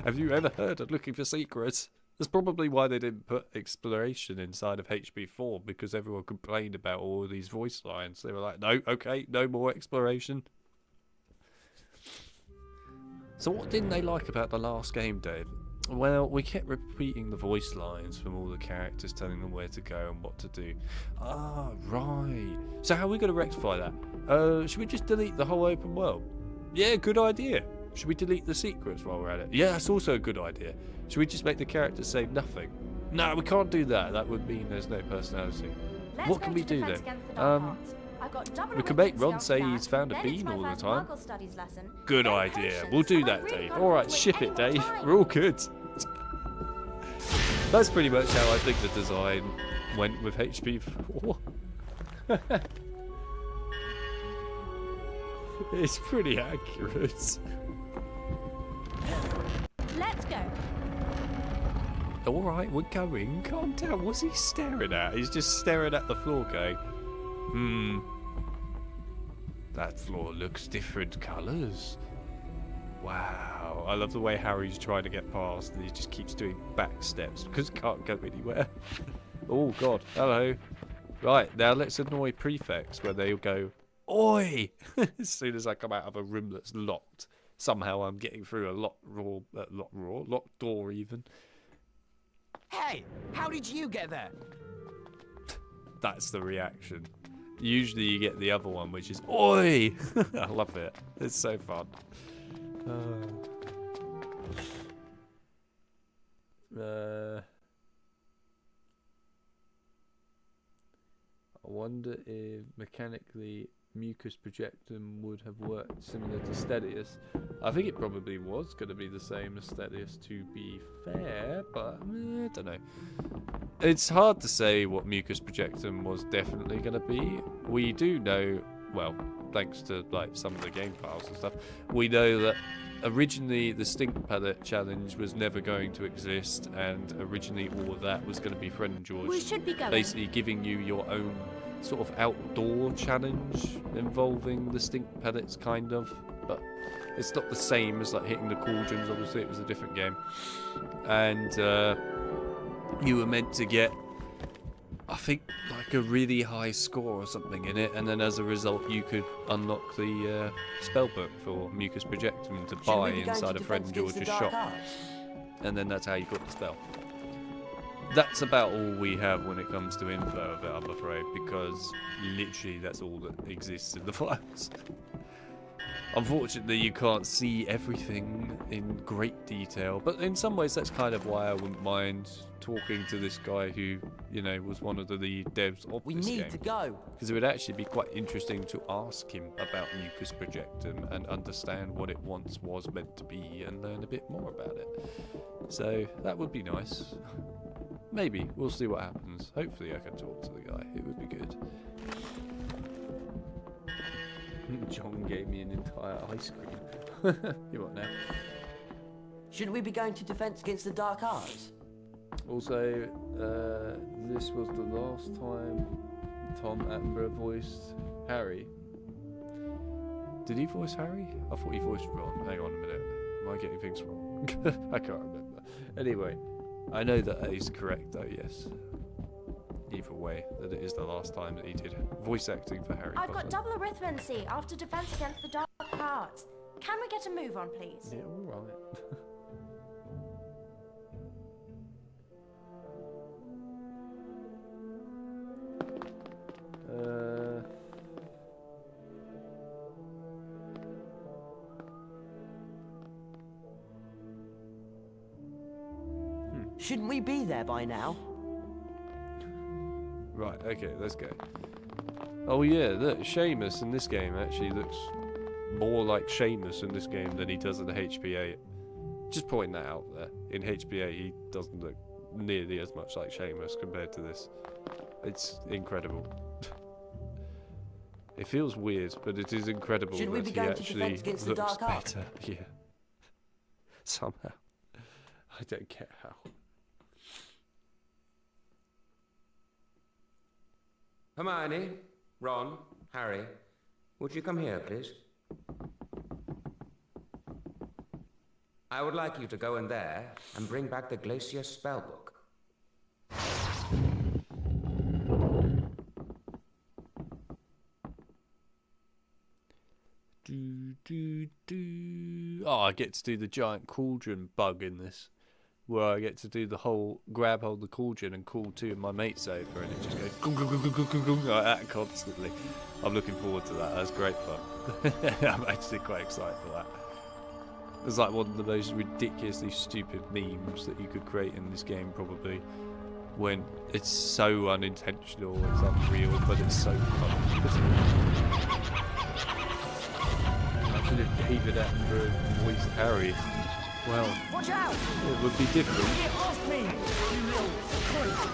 S1: Have you ever heard of looking for secrets? That's probably why they didn't put exploration inside of HB4, because everyone complained about all these voice lines. They were like, no, okay, no more exploration. So what didn't they like about the last game, Dave? Well, we kept repeating the voice lines from all the characters, telling them where to go and what to do. Ah, right. So how are we going to rectify that? Should we just delete the whole open world? Yeah, good idea. Should we delete the secrets while we're at it? Yeah, that's also a good idea. Should we just make the characters say nothing? No, we can't do that. That would mean there's no personality. What can we do then? We can make Ron say he's found a bean all the time. Good idea. We'll do that, Dave. Alright, ship it, Dave. We're all good. That's pretty much how I think the design went with HB4. It's pretty accurate.
S15: Let's go.
S1: Alright, we're going. Calm down. What's he staring at? He's just staring at the floor going, that floor looks different colours. Wow. I love the way Harry's trying to get past and he just keeps doing back steps because he can't go anywhere. Oh god. Hello. Right, now let's annoy prefects where they'll go, oi! As soon as I come out of a room that's locked. Somehow I'm getting through a locked door even.
S20: Hey, how did you get there?
S1: That's the reaction. Usually you get the other one, which is oi! I love it. It's so fun. I wonder if mechanically Mucus Projectum would have worked similar to Stelius. I think it probably was going to be the same as Stelius, to be fair, but I don't know. It's hard to say what Mucus Projectum was definitely going to be. We do know, well, thanks to like some of the game files and stuff, we know that originally the Stink Pellet challenge was never going to exist, and originally all of that was going to be Fred and George
S15: We should be going.
S1: basically giving you your own sort of outdoor challenge involving the Stink Pellets, kind of, but it's not the same as like hitting the cauldrons. Obviously it was a different game, and you were meant to get, I think, like a really high score or something in it, and then as a result you could unlock the spellbook for Mucus Projectum to buy inside of Fred and George's shop, and then that's how you got the spell. That's about all we have when it comes to info of it, I'm afraid, because literally that's all that exists in the files. Unfortunately, you can't see everything in great detail, but in some ways that's kind of why I wouldn't mind talking to this guy who, you know, was one of the lead devs of this game.
S14: We need to go.
S1: Because it would actually be quite interesting to ask him about Mucus Projectum and understand what it once was meant to be and learn a bit more about it. So that would be nice. Maybe. We'll see what happens. Hopefully I can talk to the guy. It would be good. John gave me an entire ice cream. You what now?
S14: Shouldn't we be going to Defense Against the Dark Arts?
S1: Also, this was the last time Tom Attenborough voiced Harry. Did he voice Harry? I thought he voiced Ron. Hang on a minute. Am I getting things wrong? I can't remember. Anyway, I know that is correct though, yes. Either way, that it is the last time that he did voice acting for Harry
S15: I've
S1: Potter.
S15: got double arithmancy after Defense Against the Dark Arts. Can we get a move on, please?
S1: Yeah, alright.
S14: Shouldn't we be there by now?
S1: Right, okay, let's go. Oh yeah, look, Seamus in this game actually looks more like Seamus in this game than he does in the HP8. Just pointing that out there. In HP8 he doesn't look nearly as much like Seamus compared to this. It's incredible. It feels weird, but it is incredible
S14: Should we
S1: that
S14: be
S1: he
S14: going to
S1: actually
S14: Defense Against the
S1: looks
S14: Dark Arts?
S1: better. Yeah. Somehow. I don't get how.
S16: Hermione, Ron, Harry, would you come here, please? I would like you to go in there and bring back the Glacier spellbook.
S1: Oh, I get to do the giant cauldron bug in this, where I get to do the whole grab hold the cauldron and call two of my mates over, and it just goes gung, gung, gung, gung, gung, gung, like that constantly. I'm looking forward to that. That's great fun. I'm actually quite excited for that. It's like one of the most ridiculously stupid memes that you could create in this game, probably, when it's so unintentional, it's unreal, but it's so fun. Imagine if David Attenborough voiced Harry. Well,
S14: Watch out!
S1: it would be different.
S14: Get off me, you little cunt!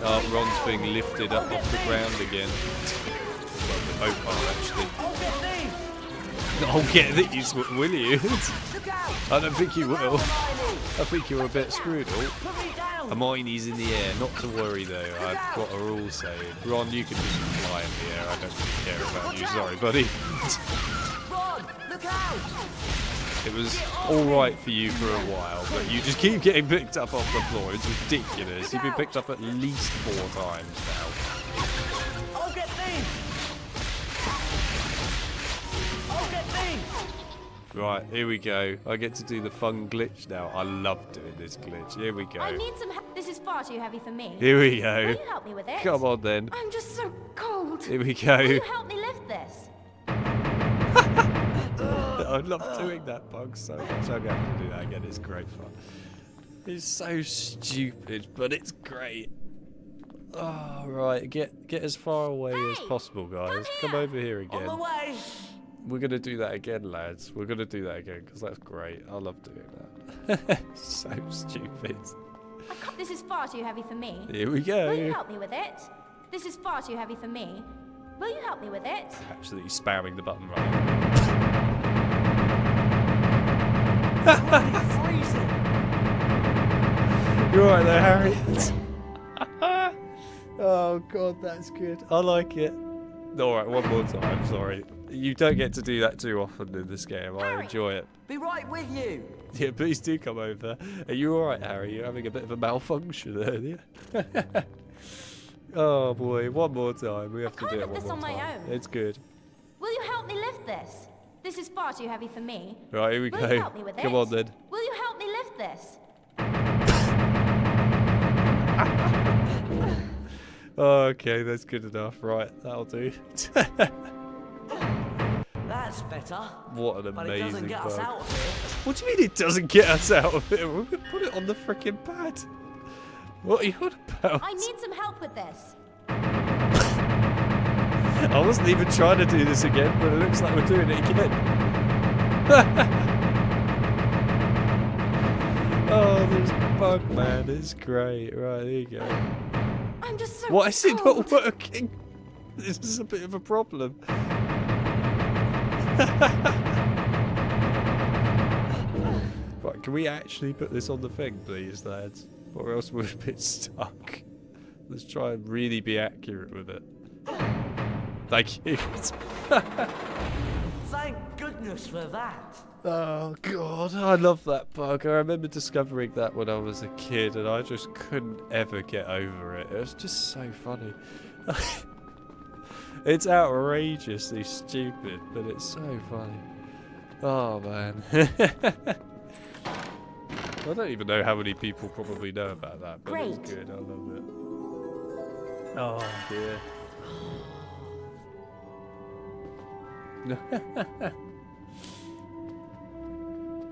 S1: Oh, Ron's being lifted up off the ground again. Well, they both are, actually. I'll get these, will you? I don't think you will. I think you're a bit screwed. Oh, Hermione's in the air. Not to worry, though. I've got a rule saying. Ron, you can just fly in the air. I don't really care about you. Sorry, buddy.
S14: Ron, look out!
S1: It was alright for you for a while, but you just keep getting picked up off the floor. It's ridiculous. You've been picked up at least 4 times now.
S14: I'll get these! I'll get these!
S1: Right, here we go. I get to do the fun glitch now. I love doing this glitch. Here we go.
S15: I need some help. This is far too heavy for me.
S1: Here we go.
S15: Will you help me with it?
S1: Come on then.
S15: I'm just so cold.
S1: Here we go.
S15: Will you help me lift this?
S1: I love doing that bug so much. I'm going to have to do that again. It's great fun. It's so stupid, but it's great. Oh, right. Get as far away as possible, guys. Come over here again.
S14: On the way.
S1: We're going to do that again, lads. We're going to do that again, because that's great. I love doing that. So stupid.
S15: This is far too heavy for me.
S1: Here we go.
S15: Will you help me with it? This is far too heavy for me. Will you help me with it?
S1: Absolutely spamming the button right. You're right there, Harry. Oh god, that's good. I like it. Alright, one more time, sorry. You don't get to do that too often in this game. I enjoy it.
S14: Be right with you.
S1: Yeah, please do come over. Are you alright, Harry? You're having a bit of a malfunction earlier. Oh boy, one more time. We have to do it one more time.
S15: I can't lift this on my own.
S1: It's good.
S15: Will you help me lift this? This is far too heavy for me.
S1: Right, here we
S15: Will
S1: go.
S15: you help me with
S1: Come
S15: it?
S1: on then.
S15: Will you help me lift this?
S1: Okay, that's good enough. Right, that'll do.
S14: That's better.
S1: What an
S14: But it
S1: amazing
S14: doesn't get
S1: bug.
S14: us out of here.
S1: What do you mean it doesn't get us out of it? We can put it on the frickin' pad. What are you on about?
S15: I need some help with this.
S1: I wasn't even trying to do this again, but it looks like we're doing it again. Oh, this bug, man, is great. Right, there you go.
S15: I'm just so
S1: Why is it
S15: cold.
S1: not working? This is a bit of a problem. Right, can we actually put this on the thing, please, lads? Or else we're a bit stuck. Let's try and really be accurate with it. Thank you.
S14: Thank goodness for that.
S1: Oh god, I love that bug. I remember discovering that when I was a kid and I just couldn't ever get over it. It was just so funny. It's outrageously stupid, but it's so funny. Oh man. I don't even know how many people probably know about that, but it's
S15: Great.
S1: good. I love it. Oh dear.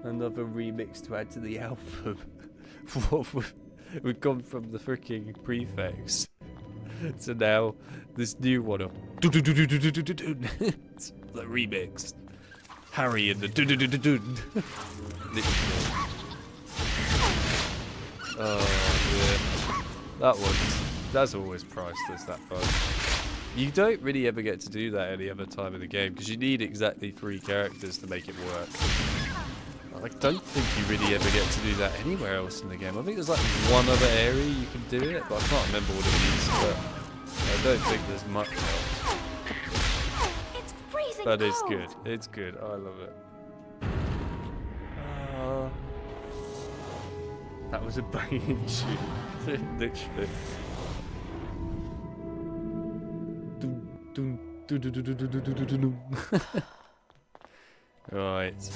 S1: Another remix to add to the album. We've gone from the freaking prefix to now this new one of the remix. Harry and the Oh dear. That's always priceless, that bug. You don't really ever get to do that any other time in the game because you need exactly 3 characters to make it work. I don't think you really ever get to do that anywhere else in the game. I think there's like one other area you can do it, but I can't remember what it is, but I don't think there's much else.
S15: It's freezing
S1: But it's
S15: cold.
S1: good. It's good. I love it. That was a banging tune. Literally. Right.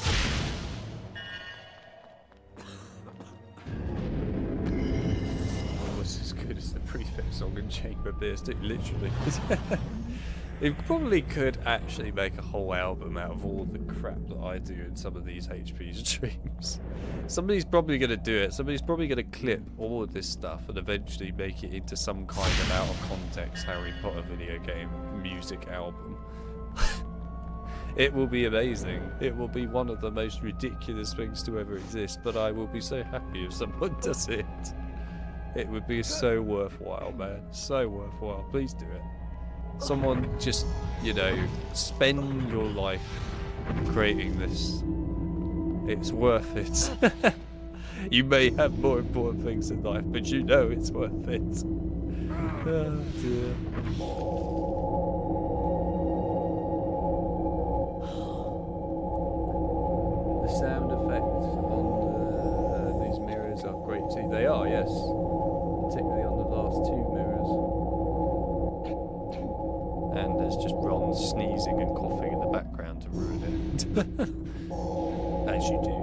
S1: Almost as good as the prefix song in Chamber Beers, literally. It probably could actually make a whole album out of all the crap that I do in some of these HP streams. Somebody's probably going to do it. Somebody's probably going to clip all of this stuff and eventually make it into some kind of out of context Harry Potter video game music album. It will be amazing. It will be one of the most ridiculous things to ever exist, but I will be so happy if someone does it. It would be so worthwhile, man. So worthwhile. Please do it. Someone just, you know, spend your life creating this. It's worth it. You may have more important things in life, but you know it's worth it. Oh dear. The sound effects on these mirrors are great too. They are, yes. Particularly on the last 2 mirrors. And there's just Ron sneezing and coughing in the background to ruin it. As you do.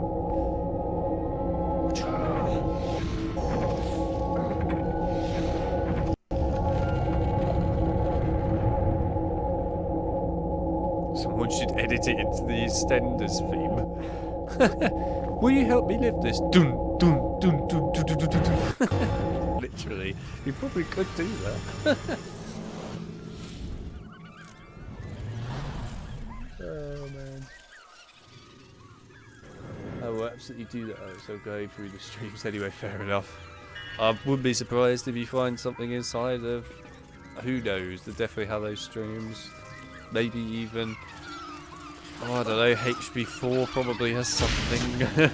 S1: Someone should edit it into the EastEnders theme. Will you help me lift this? Dun dun dun dun dun dun dun dun. Literally. You probably could do that. Oh man. I will absolutely do that. So go through the streams anyway. Fair enough. I wouldn't be surprised if you find something inside of, who knows, they definitely have those streams. Maybe even, oh, I don't know, HB4 probably has something.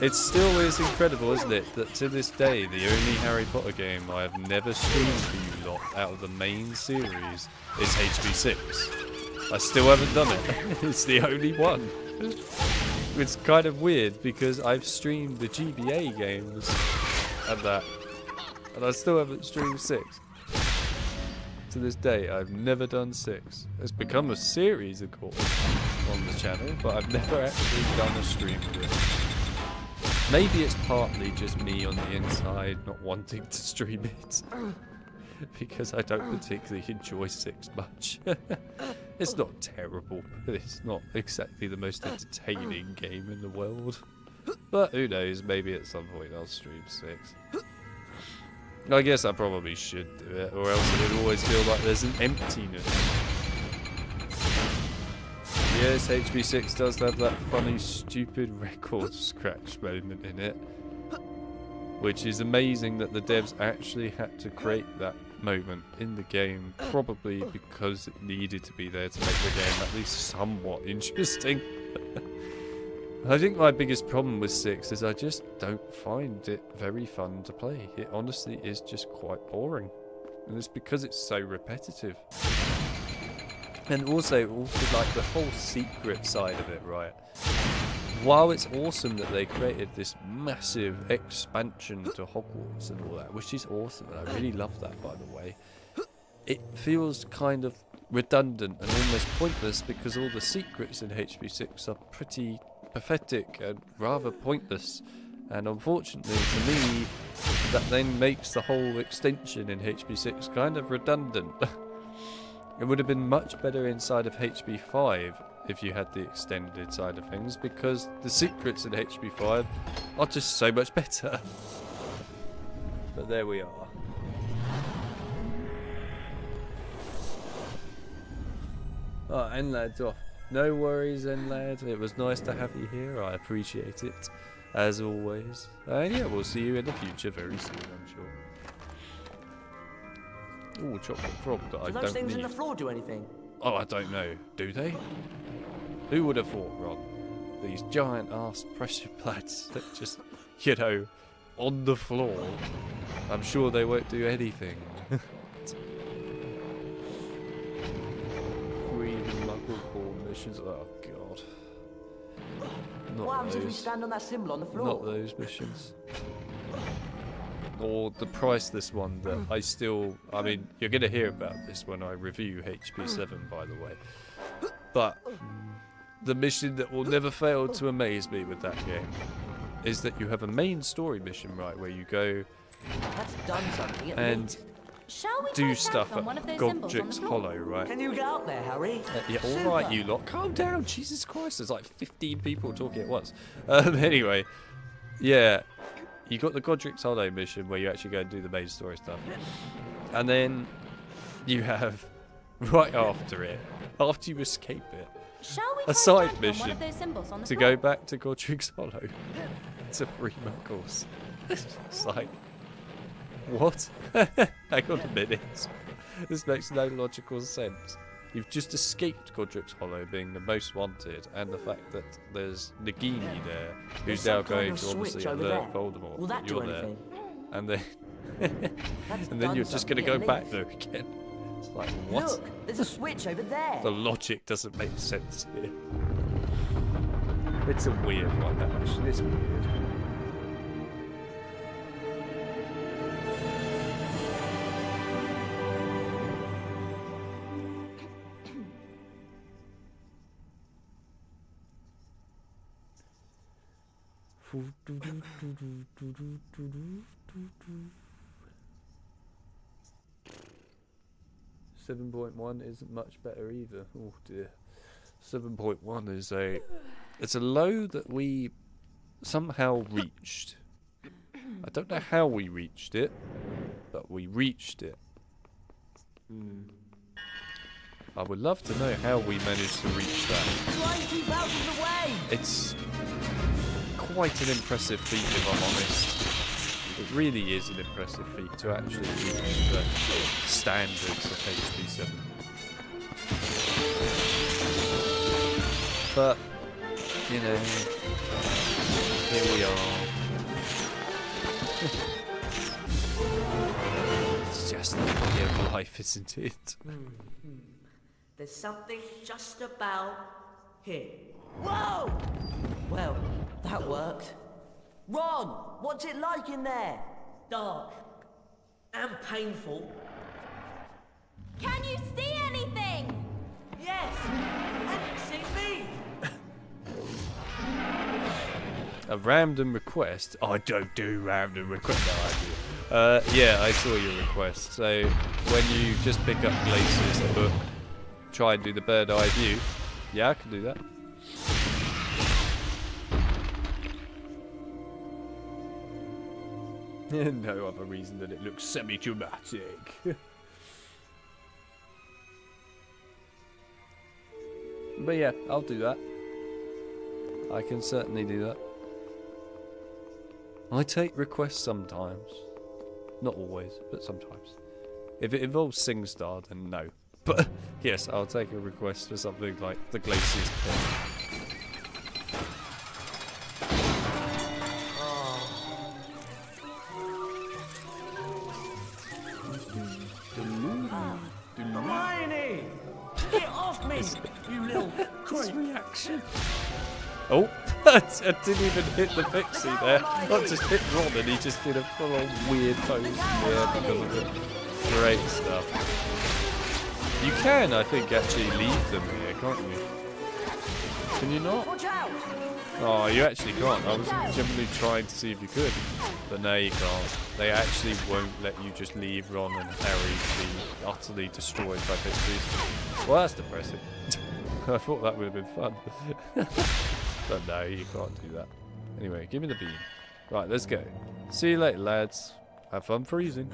S1: It still is incredible, isn't it, that to this day the only Harry Potter game I have never streamed for you lot out of the main series is HB6. I still haven't done it. It's the only one. It's kind of weird because I've streamed the GBA games and that, and I still haven't streamed 6. To this day, I've never done 6. It's become a series, of course, on the channel, but I've never actually done a stream of it. Maybe it's partly just me on the inside not wanting to stream it, because I don't particularly enjoy 6 much. It's not terrible, but it's not exactly the most entertaining game in the world. But who knows, maybe at some point I'll stream 6. I guess I probably should do it, or else it would always feel like there's an emptiness. Yes, HB6 does have that funny, stupid record scratch moment in it. Which is amazing that the devs actually had to create that moment in the game, probably because it needed to be there to make the game at least somewhat interesting. I think my biggest problem with 6 is I just don't find it very fun to play. It honestly is just quite boring. And it's because it's so repetitive. And also like the whole secret side of it, right? While it's awesome that they created this massive expansion to Hogwarts and all that, which is awesome, and I really love that, by the way, it feels kind of redundant and almost pointless because all the secrets in HB6 are pretty pathetic and rather pointless, and unfortunately to me that then makes the whole extension in HB6 kind of redundant. It would have been much better inside of HB5 if you had the extended side of things, because the secrets in HB5 are just so much better. But there we are. Oh, Enlad's off. No worries, Enlad. It was nice to have you here. I appreciate it, as always. And yeah, we'll see you in the future very soon, I'm sure. Ooh, chocolate frog that I don't need.
S14: Do those things in the floor do anything?
S1: Oh, I don't know. Do they? Who would have thought, Rob? These giant ass pressure plates that just, you know, on the floor. I'm sure they won't do anything. Missions. Oh god. Not
S14: what happens
S1: those.
S14: if we stand on that symbol on the floor?
S1: Not those missions. Or the priceless one that I still... I mean, you're going to hear about this when I review HP7, by the way. But the mission that will never fail to amaze me with that game is that you have a main story mission, right, where you go
S14: That's done something,
S1: and
S15: Shall we
S1: do
S15: try
S1: stuff
S15: on one of
S1: at
S15: those symbols on the
S1: Godric's
S15: floor?
S1: Hollow, right?
S14: Can you get up there, Harry?
S1: Yeah, alright, you lot. Calm down. Jesus Christ, there's like 15 people talking at once. Anyway, yeah, you got the Godric's Hollow mission where you actually go and do the main story stuff. And then you have, right after it, after you escape it,
S15: Shall we
S1: a
S15: try
S1: side
S15: standing on one
S1: mission
S15: of those symbols on the
S1: to
S15: floor?
S1: go back to Godric's Hollow. It's a free monk course. It's like, what? Hang on a minute. This makes no logical sense. You've just escaped Godric's Hollow being the most wanted, and the fact that there's Nagini there, who's
S14: There's
S1: now
S14: some kind
S1: going
S14: of
S1: to obviously
S14: switch over
S1: alert
S14: there.
S1: Voldemort
S14: Will that
S1: that
S14: do
S1: you're there.
S14: anything?
S1: And then,
S14: That's
S1: and then
S14: done
S1: you're just going to
S14: something,
S1: go
S14: at
S1: back
S14: least.
S1: there again. It's like, what?
S14: Look, there's a switch over there.
S1: The logic doesn't make sense here. It's a weird one, that mission. It's weird. Seven 7.1 isn't much better either. Oh dear. 7.1 is it's a low that we somehow reached. I don't know how we reached it, but we reached it. I would love to know how we managed to reach that.
S14: Try and keep out of the way!
S1: It's quite an impressive feat, if I'm honest. It really is an impressive feat to actually reach the standards of HP7. But, you know, here we are. It's just the way of life, isn't it?
S14: There's something just about here. Whoa! Well, that worked. Ron, what's it like in there? Dark. And painful.
S15: Can you see anything?
S14: Yes! And you see me!
S1: A random request? I don't do random requests. No, I do. Yeah, I saw your request. So, when you just pick up Glacius book, try and do the bird eye view. Yeah, I can do that. No other reason than it looks semi-dramatic. But yeah, I'll do that. I can certainly do that. I take requests sometimes. Not always, but sometimes. If it involves SingStar, then no. But yes, I'll take a request for something like the Glacius pen.
S14: Hermione! Get off me, you little creep!
S1: Reaction. Oh, I didn't even hit the pixie there. I just hit Ron and he just did a full-on weird pose in the air because of it. Great stuff. You can, I think, actually leave them here, can't you? Can you not?
S14: Watch out!
S1: Oh, you actually can't. I was generally trying to see if you could. But no, you can't. They actually won't let you just leave Ron and Harry be utterly destroyed by pixies. Well, that's depressing. I thought that would have been fun. But no, you can't do that. Anyway, give me the beam. Right, let's go. See you later, lads. Have fun freezing.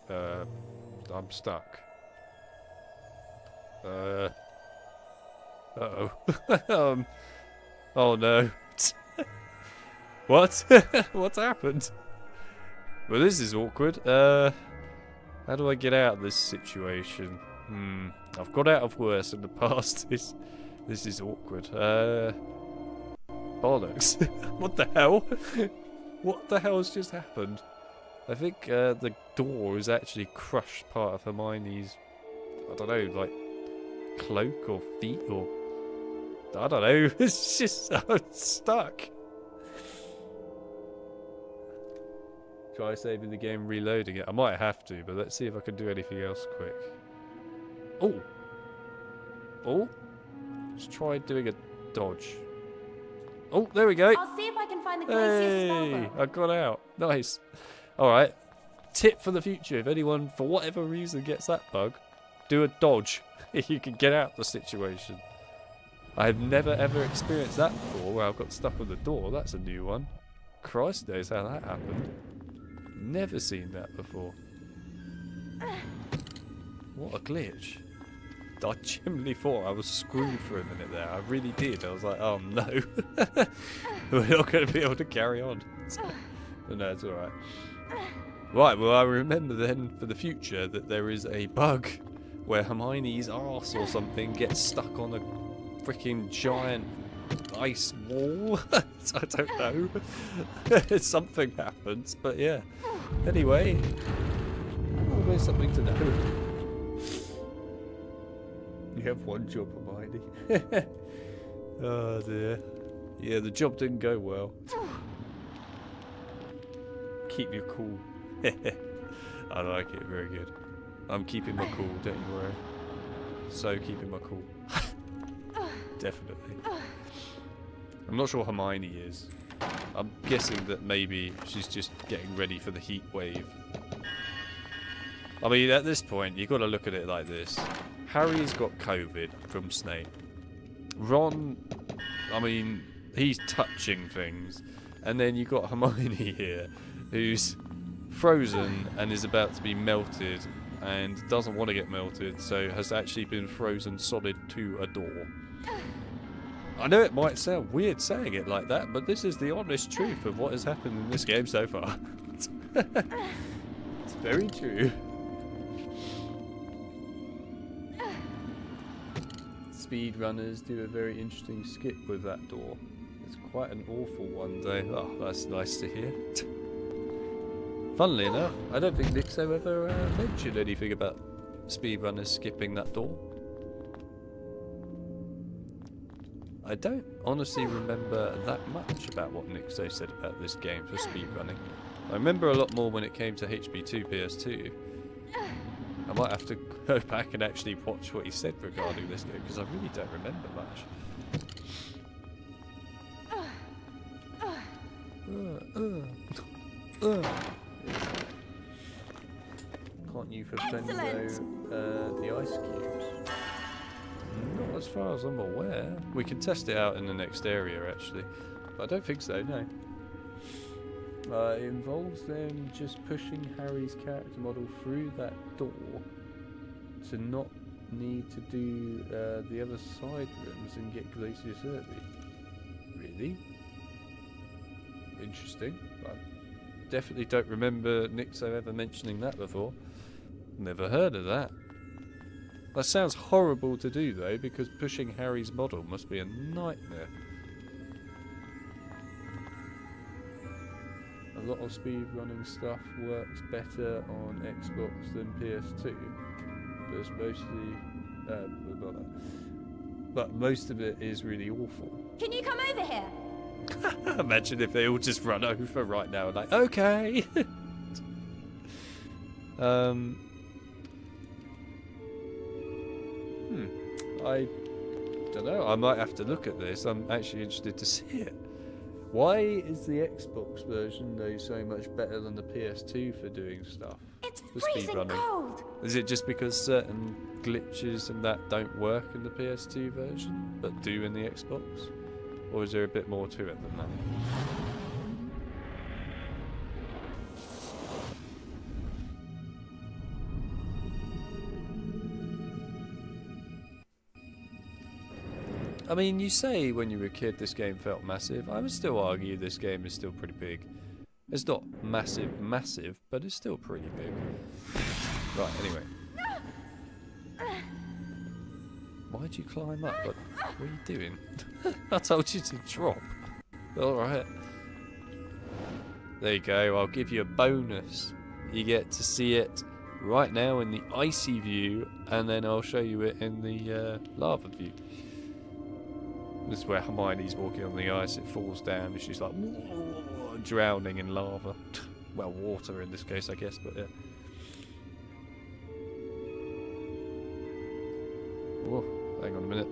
S1: I'm stuck. Uh-oh. Oh no. What? What's happened? Well, this is awkward. How do I get out of this situation? I've got out of worse in the past. This is awkward. Bollocks. What the hell? What the hell has just happened? I think the door has actually crushed part of Hermione's, I don't know, like, cloak or feet or... I don't know. It's just... I'm stuck. Try saving the game, reloading it. I might have to, but let's see if I can do anything else quick. Oh! Oh! Let's try doing a dodge. Oh, there we go!
S15: I'll see if I can find the Glacius spellbook.
S1: I got out. Nice. Alright. Tip for the future, if anyone, for whatever reason, gets that bug, do a dodge. You can get out the situation. I've never ever experienced that before, where I've got stuck with the door. That's a new one. Christ knows how that happened. Never seen that before. What a glitch. I genuinely thought I was screwed for a minute there. I really did. I was like, oh no. We're not going to be able to carry on. But no, it's alright. Right, well I remember then for the future that there is a bug where Hermione's arse or something gets stuck on a freaking giant ice wall. I don't know. Something happens, but yeah. Anyway, always something to know. You have one job, Hermione. Oh dear. Yeah, the job didn't go well. Keep your cool. I like it, very good. I'm keeping my cool, don't you worry. So keeping my cool. Definitely. I'm not sure Hermione is. I'm guessing that maybe she's just getting ready for the heat wave. I mean, at this point, you've got to look at it like this. Harry's got COVID from Snape. Ron, I mean, he's touching things. And then you've got Hermione here, who's frozen and is about to be melted and doesn't want to get melted, so has actually been frozen solid to a door. I know it might sound weird saying it like that, but this is the honest truth of what has happened in this game so far. It's very true. Speedrunners do a very interesting skip with that door. It's quite an awful one though. Oh, that's nice to hear. Funnily enough, I don't think Nixo ever mentioned anything about speedrunners skipping that door. I don't honestly remember that much about what Nixo said about this game for speedrunning. I remember a lot more when it came to HP2 PS2. I might have to go back and actually watch what he said regarding this game, because I really don't remember much. Can't you defend the ice cubes? Not as far as I'm aware. We can test it out in the next area actually, but I don't think so, no. It involves them just pushing Harry's character model through that door to not need to do the other side rooms and get Glacier Survey. Really? Interesting. I definitely don't remember Nixo ever mentioning that before. Never heard of that. That sounds horrible to do though, because pushing Harry's model must be a nightmare. A lot of speedrunning stuff works better on Xbox than PS2, but it's mostly, but most of it is really awful.
S15: Can you come over here?
S1: Imagine if they all just run over right now, like, okay. I don't know. I might have to look at this. I'm actually interested to see it. Why is the Xbox version though so much better than the PS2 for doing stuff?
S15: It's
S1: for
S15: freezing
S1: speedrunning?
S15: cold.
S1: Is it just because certain glitches and that don't work in the PS2 version, but do in the Xbox? Or is there a bit more to it than that? I mean, you say when you were a kid this game felt massive. I would still argue this game is still pretty big. It's not massive, massive, but it's still pretty big. Right, anyway. Why'd you climb up? What are you doing? I told you to drop. Alright. There you go, I'll give you a bonus. You get to see it right now in the icy view, and then I'll show you it in the lava view. This is where Hermione's walking on the ice, it falls down, and she's like drowning in lava. Well, water in this case, I guess, but yeah. Whoa, hang on a minute.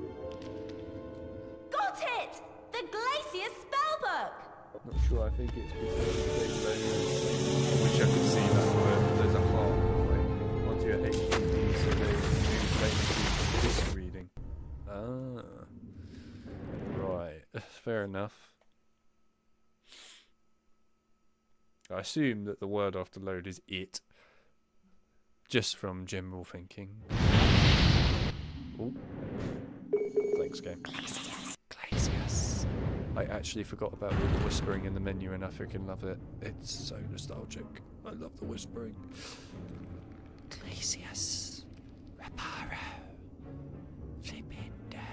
S15: Got it! The Glacier spellbook!
S1: Not sure, I think it's because I wish I could see that word, but there's a heart in the way. Onto your HDD, so there's this reading. Ah. Right, fair enough. I assume that the word after load is it. Just from general thinking. Oh. Thanks, game. Glacius. I actually forgot about all the whispering in the menu and I freaking love it. It's so nostalgic. I love the whispering. Glacius. Reparo. Flipindo.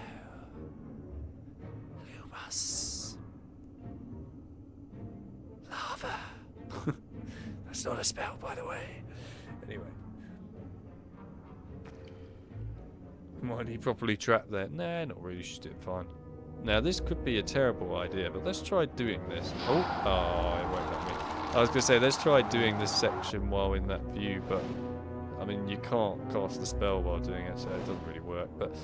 S1: Lumos. Lava. That's not a spell, by the way. Anyway. Might he properly trapped there? Nah, not really. She's doing fine. Now, this could be a terrible idea, but let's try doing this. Oh, it won't let me. I was going to say, let's try doing this section while in that view, but, I mean, you can't cast the spell while doing it, so it doesn't really work, but,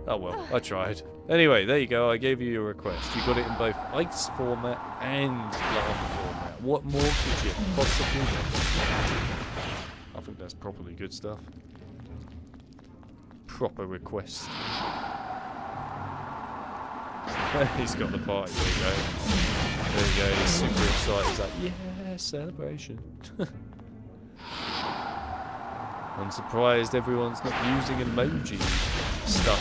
S1: oh well, I tried. Anyway, there you go, I gave you your request. You got it in both ice format and lava format. What more could you possibly do? I think that's probably good stuff. Proper request. He's got the party, there you go. There you go, he's super excited. He's like, yeah, celebration. I'm surprised everyone's not using emoji stuff.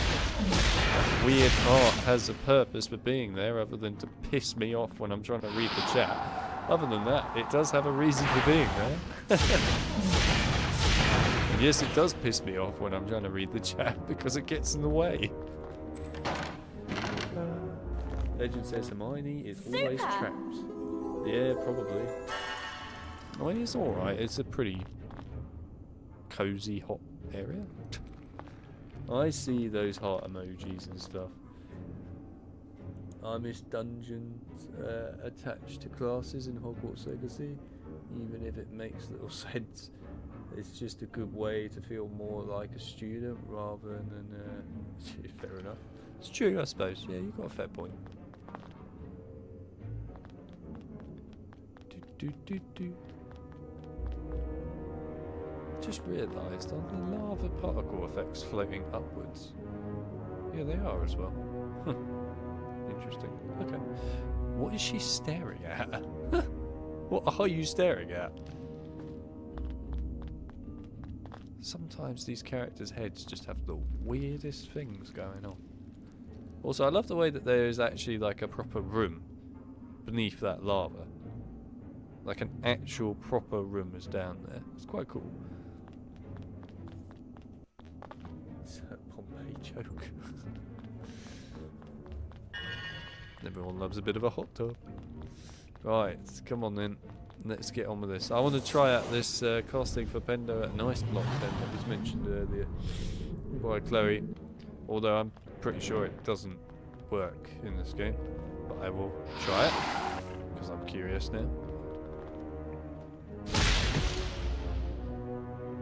S1: Weird art has a purpose for being there other than to piss me off when I'm trying to read the chat. Other than that, it does have a reason for being there. And yes, it does piss me off when I'm trying to read the chat because it gets in the way. Legend says Hermione is always trapped. Yeah, probably. I mean, it's alright. It's a pretty cozy, hot area. I see those heart emojis and stuff. I miss dungeons attached to classes in Hogwarts Legacy, even if it makes little sense. It's just a good way to feel more like a student rather than... fair enough. It's true, I suppose. Yeah, you've got a fair point. Just realised, are the lava particle effects floating upwards? Yeah, they are as well. Interesting. Okay. What is she staring at? What are you staring at? Sometimes these characters' heads just have the weirdest things going on. Also, I love the way that there is actually like a proper room beneath that lava. Like an actual proper room is down there. It's quite cool. It's a Pompeii joke. Everyone loves a bit of a hot tub. Right, come on then. Let's get on with this. I want to try out this casting for Pendo at an ice block then that was mentioned earlier by Chloe. Although I'm pretty sure it doesn't work in this game. But I will try it because I'm curious now.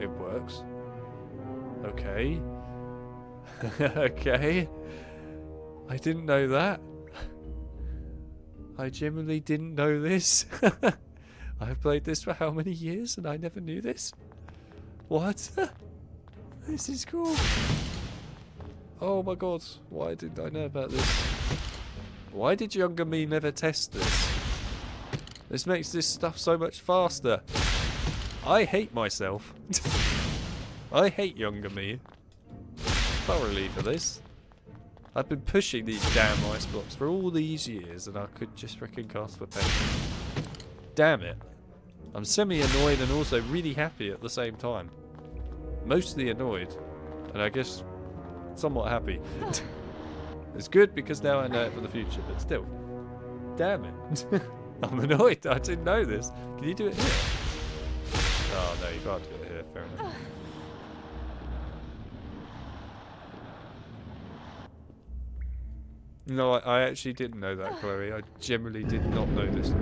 S1: It works. Okay. Okay. I didn't know that. I genuinely didn't know this. I've played this for how many years and I never knew this? What? This is cool. Oh my god, why didn't I know about this? Why did younger me never test this? This makes this stuff so much faster. I hate myself. I hate younger me thoroughly for this. I've been pushing these damn ice blocks for all these years and I could just frickin' cast for pen. Damn it. I'm semi-annoyed and also really happy at the same time. Mostly annoyed. And I guess somewhat happy. It's good because now I know it for the future, but still. Damn it. I'm annoyed. I didn't know this. Can you do it here? Oh no, you can't do it here. Fair enough. No, I actually didn't know that, Chloe. I generally did not know this.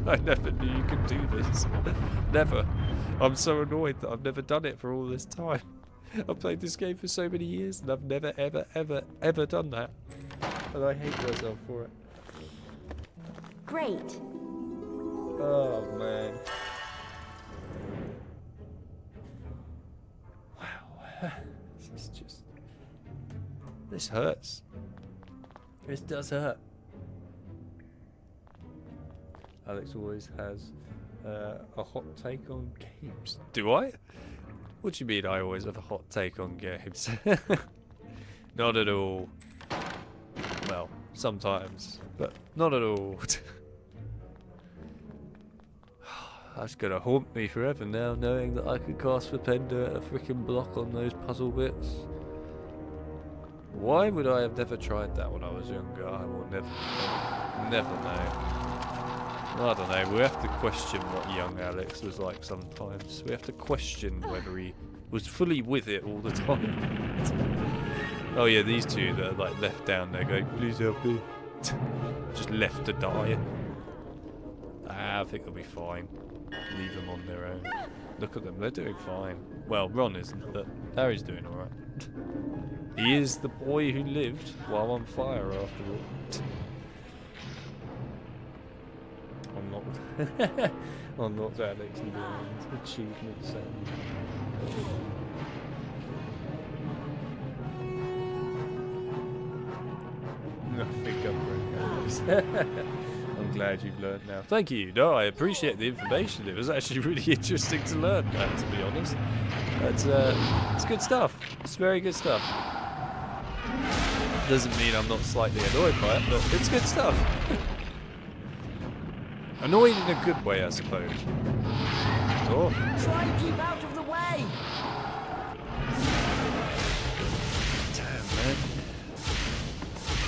S1: I never knew you could do this. Never. I'm so annoyed that I've never done it for all this time. I've played this game for so many years and I've never, ever, ever, ever done that. And I hate myself for it.
S15: Great.
S1: Oh, man. Wow. This is just... This hurts. This does hurt. Alex always has a hot take on games. Do I? What do you mean I always have a hot take on games? Not at all. Well, sometimes, but not at all. That's gonna haunt me forever now, knowing that I could cast for Pender at a freaking block on those puzzle bits. Why would I have never tried that when I was younger? I will never know. I don't know. We have to question what young Alex was like sometimes. We have to question whether he was fully with it all the time. Oh yeah, these two that are like left down there going, please help me. Just left to die. I think they'll be fine. Leave them on their own. Look at them, they're doing fine. Well, Ron isn't, but Harry's doing alright. He is the boy who lived while on fire after all. I'm not Alex and achievements and... I think I'm very Alex. I'm glad you've learned now. Thank you. No, I appreciate the information. It was actually really interesting to learn that, to be honest. It's good stuff. It's very good stuff. Doesn't mean I'm not slightly annoyed by it, but it's good stuff. Annoyed in a good way, I suppose. Oh.
S14: Try and keep out of the way!
S1: Damn, man.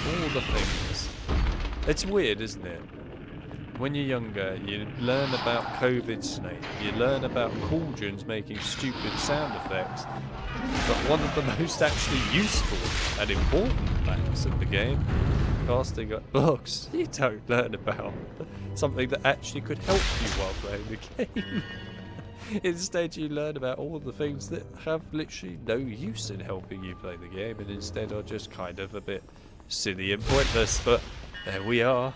S1: All the things. It's weird, isn't it? When you're younger, you learn about COVID snake, you learn about cauldrons making stupid sound effects, but one of the most actually useful and important facts of the game, casting up books, you don't learn about something that actually could help you while playing the game. Instead, you learn about all the things that have literally no use in helping you play the game, and instead are just kind of a bit silly and pointless, but there we are.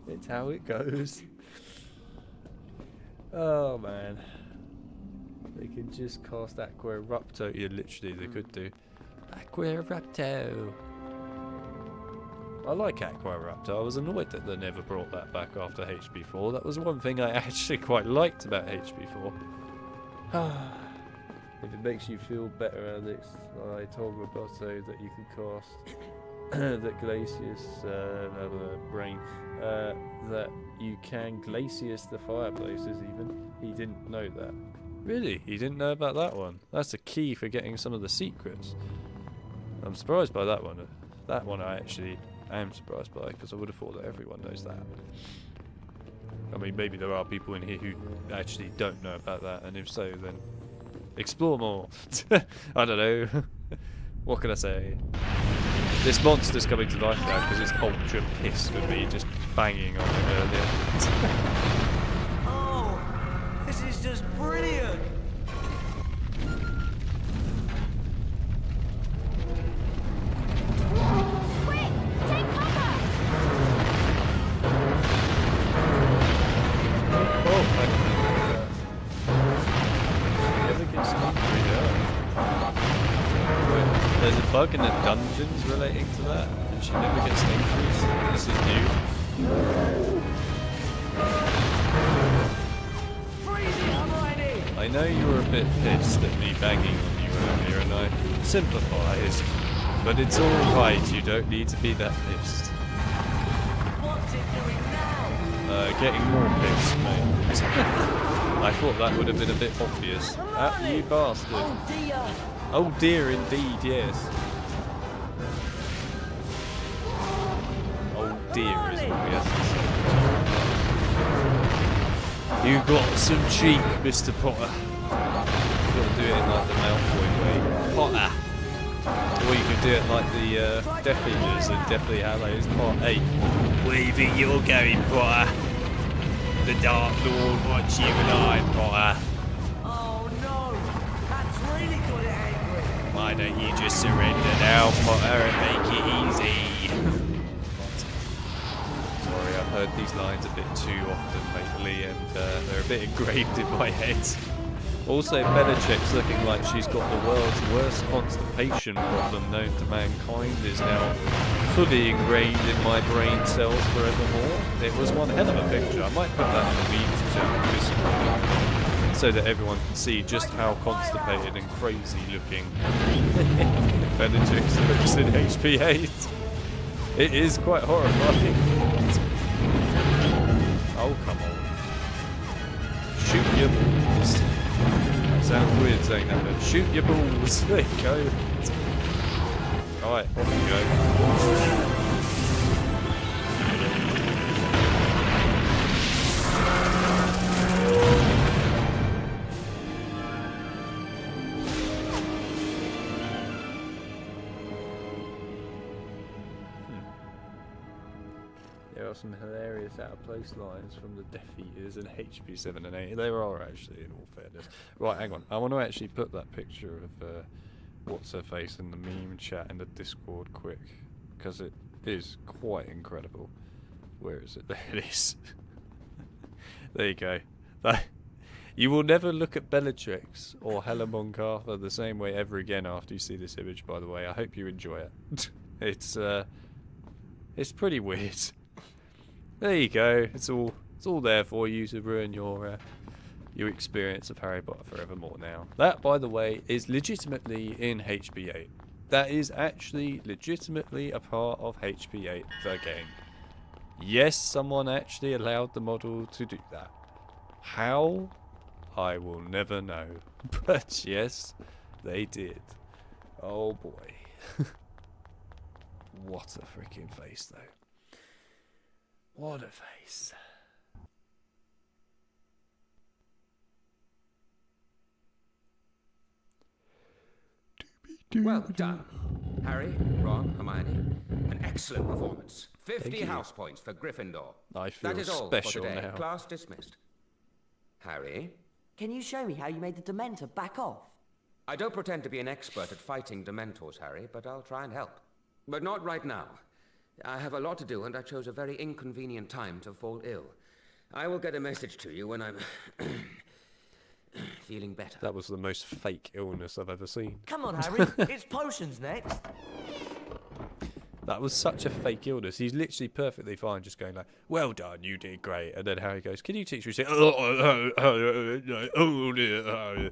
S1: It's how it goes. Oh man. They can just cast Aqua Erupto. Yeah, literally they could do. Aqua Erupto. I like Aqua Erupto. I was annoyed that they never brought that back after HP4. That was one thing I actually quite liked about HP4. If it makes you feel better, Alex, I told Roboto that you could cast that Glacius, brain, that you can Glacius the fireplaces even. He didn't know that. Really? He didn't know about that one? That's the key for getting some of the secrets. I'm surprised by that one. That one I actually am surprised by, because I would have thought that everyone knows that. I mean, maybe there are people in here who actually don't know about that, and if so, then explore more. I don't know. What can I say? This monster's coming to life now because it's ultra pissed with me just banging on it earlier.
S14: Oh, this is just brilliant!
S12: Quick, take cover!
S1: Oh, I didn't know that. You ever get sneaky, There's a bug in the dungeons relating to that, and she never gets an increase. This is new. I know you were a bit pissed at me banging on you earlier, and I sympathise, but it's alright, you don't need to be that pissed.
S14: What's it doing now?
S1: Getting more pissed, mate. I thought that would have been a bit obvious. You bastard.
S14: Oh dear!
S1: Oh dear, indeed, yes. Oh dear is what we have to say. You got some cheek, Mr. Potter. You've got to do it in like the Malfoy way. Potter. Or you could do it like the Death Eaters and Deathly Hallows Part 8. Where do you think you're going, Potter? The Dark Lord wants you alive, Potter.
S14: Oh no! That's really good at Hagrid!
S1: Why don't you just surrender now, Potter, and make it easy? Sorry, I've heard these lines a bit too often lately, and they're a bit engraved in my head. Also, Belichick's looking like she's got the world's worst constipation problem known to mankind is now fully ingrained in my brain cells forevermore. It was one hell of a picture. I might put that in the memes channel Discord, so that everyone can see just how constipated and crazy looking Belichick looks in HP 8. It is quite horrifying. Oh, come on. Shoot your balls. Sounds weird saying that, but shoot your balls. There you go. Alright, off you go. There are some hilarious out of place lines from the Death Eaters and HP 7 and 8. There are actually, in all fairness. Right, hang on. I want to actually put that picture of what's her face in the meme chat in the Discord quick, because it is quite incredible. Where is it? There it is. There you go. You will never look at Bellatrix or Helen Moncarthur the same way ever again after you see this image, by the way. I hope you enjoy it. It's pretty weird. There you go. It's all there for you to ruin your experience of Harry Potter Forevermore now. That, by the way, is legitimately in HP8. That is actually legitimately a part of HP8, the game. Yes, someone actually allowed the model to do that. How? I will never know. But yes, they did. Oh boy. What a freaking face, though. What a face.
S16: Well done. Harry, Ron, Hermione. An excellent performance. 50 house points for Gryffindor.
S1: I feel
S16: that is all
S1: special
S16: for today.
S1: now.
S16: Class dismissed. Harry?
S14: Can you show me how you made the Dementor back off?
S16: I don't pretend to be an expert at fighting Dementors, Harry, but I'll try and help. But not right now. I have a lot to do, and I chose a very inconvenient time to fall ill. I will get a message to you when I'm feeling better.
S1: That was the most fake illness I've ever seen.
S14: Come on, Harry. It's potions next.
S1: That was such a fake illness. He's literally perfectly fine, just going like, "Well done, you did great." And then Harry goes, "Can you teach me?" Say, "Oh dear.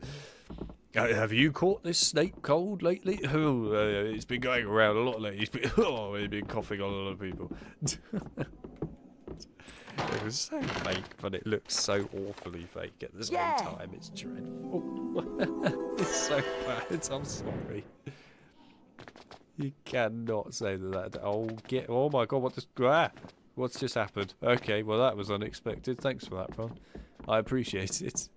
S1: Have you caught this snake cold lately? Oh, it's been going around a lot lately. He's been coughing on a lot of people." It was so fake, but it looks so awfully fake at the same time. It's dreadful. It's so bad. I'm sorry. You cannot say that. Oh my god! What's just happened? Okay, well that was unexpected. Thanks for that, Ron. I appreciate it.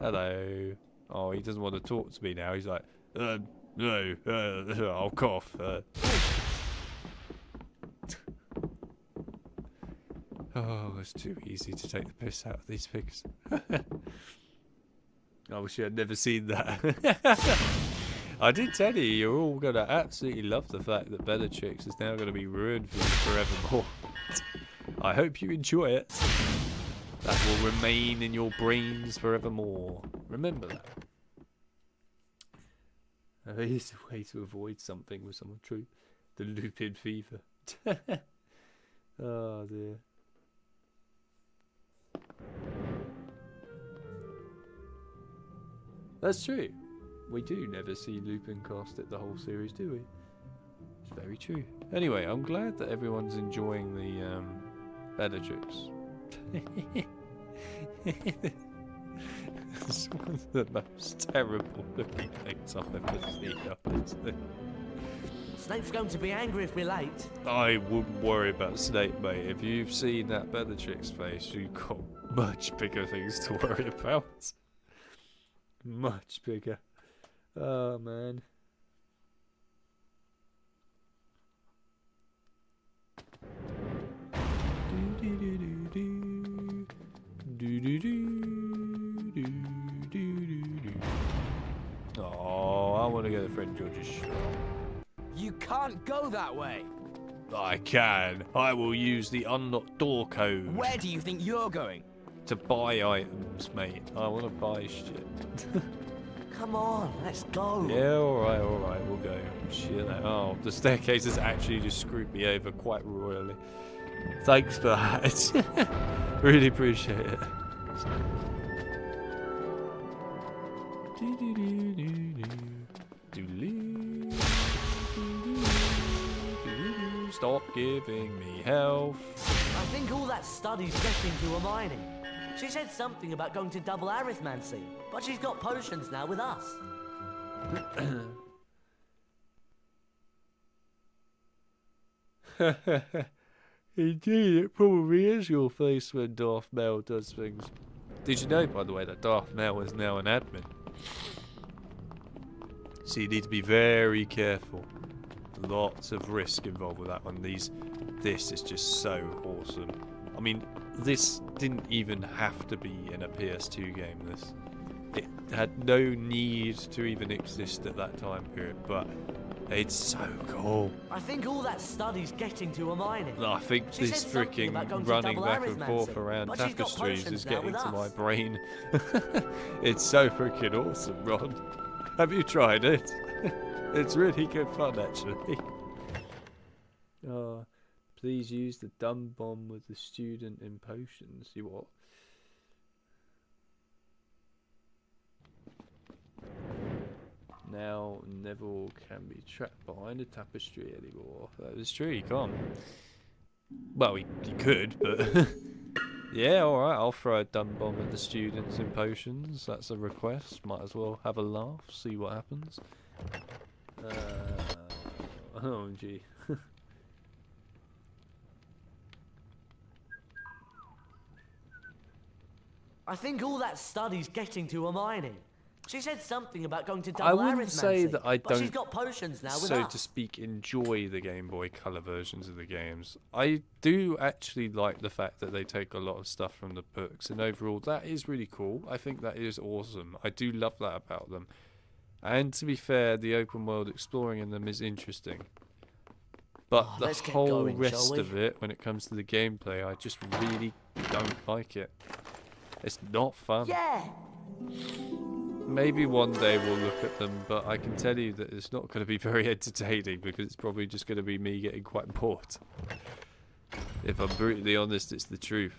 S1: Hello. Oh, he doesn't want to talk to me now. He's like, no, I'll cough. Oh, it's too easy to take the piss out of these pigs. I wish you had never seen that. I did tell you, you're all going to absolutely love the fact that Bellatrix is now going to be ruined for you forevermore. I hope you enjoy it. That will remain in your brains forevermore. Remember that. Here's a way to avoid something with someone true. The Lupin fever. Oh dear. That's true. We do never see Lupin cast it the whole series, do we? It's very true. Anyway, I'm glad that everyone's enjoying the Bellatrix. It's one of the most terrible looking things I've ever seen, honestly.
S14: Snape's going to be angry if we're late.
S1: I wouldn't worry about Snape, mate. If you've seen that Bellatrix face, you've got much bigger things to worry about. Much bigger. Oh, man. Oh, I want to go to Friend George's shop.
S20: You can't go that way.
S1: I can. I will use the unlocked door code.
S20: Where do you think you're going?
S1: To buy items, mate. I want to buy shit.
S14: Come on, let's go.
S1: Yeah, alright, we'll go. Shit. Oh, the staircase has actually just screwed me over quite royally. Thanks for that. Really appreciate it. Stop giving me health.
S14: I think all that study's getting to Hermione. She said something about going to double arithmancy, but she's got potions now with us.
S1: Indeed, it probably is your face when Darth Maul does things. Did you know, by the way, that Darth Maul is now an admin? So you need to be very careful. Lots of risk involved with that one. This is just so awesome. I mean, this didn't even have to be in a PS2 game, it had no need to even exist at that time period, but it's so cool.
S14: I think all that study's getting to Hermione.
S1: I think this freaking running back and forth around tapestries is getting to my brain. It's so freaking awesome, Ron. Have you tried it? It's really good fun, actually. Please use the dumb bomb with the student in potions. You what? Now Neville can be trapped behind a tapestry anymore. That is true, he can't. Well, he could, but... yeah, alright, I'll throw a dumb bomb at the students in potions. That's a request. Might as well have a laugh, see what happens. Oh, gee.
S14: I think all that study's getting to Hermione. She said something about going to
S1: I
S14: double
S1: wouldn't
S14: arithmancy,
S1: say that I
S14: but she's
S1: don't,
S14: got potions now with
S1: so
S14: us.
S1: to speak, enjoy the Game Boy Color versions of the games. I do actually like the fact that they take a lot of stuff from the books, and overall that is really cool. I think that is awesome. I do love that about them. And to be fair, the open world exploring in them is interesting. But the
S14: let's get
S1: whole
S14: going,
S1: rest
S14: shall we?
S1: of it, when it comes to the gameplay, I just really don't like it. It's not fun.
S14: Yeah!
S1: Maybe one day we'll look at them, but I can tell you that it's not going to be very entertaining because it's probably just going to be me getting quite bored. If I'm brutally honest, it's the truth.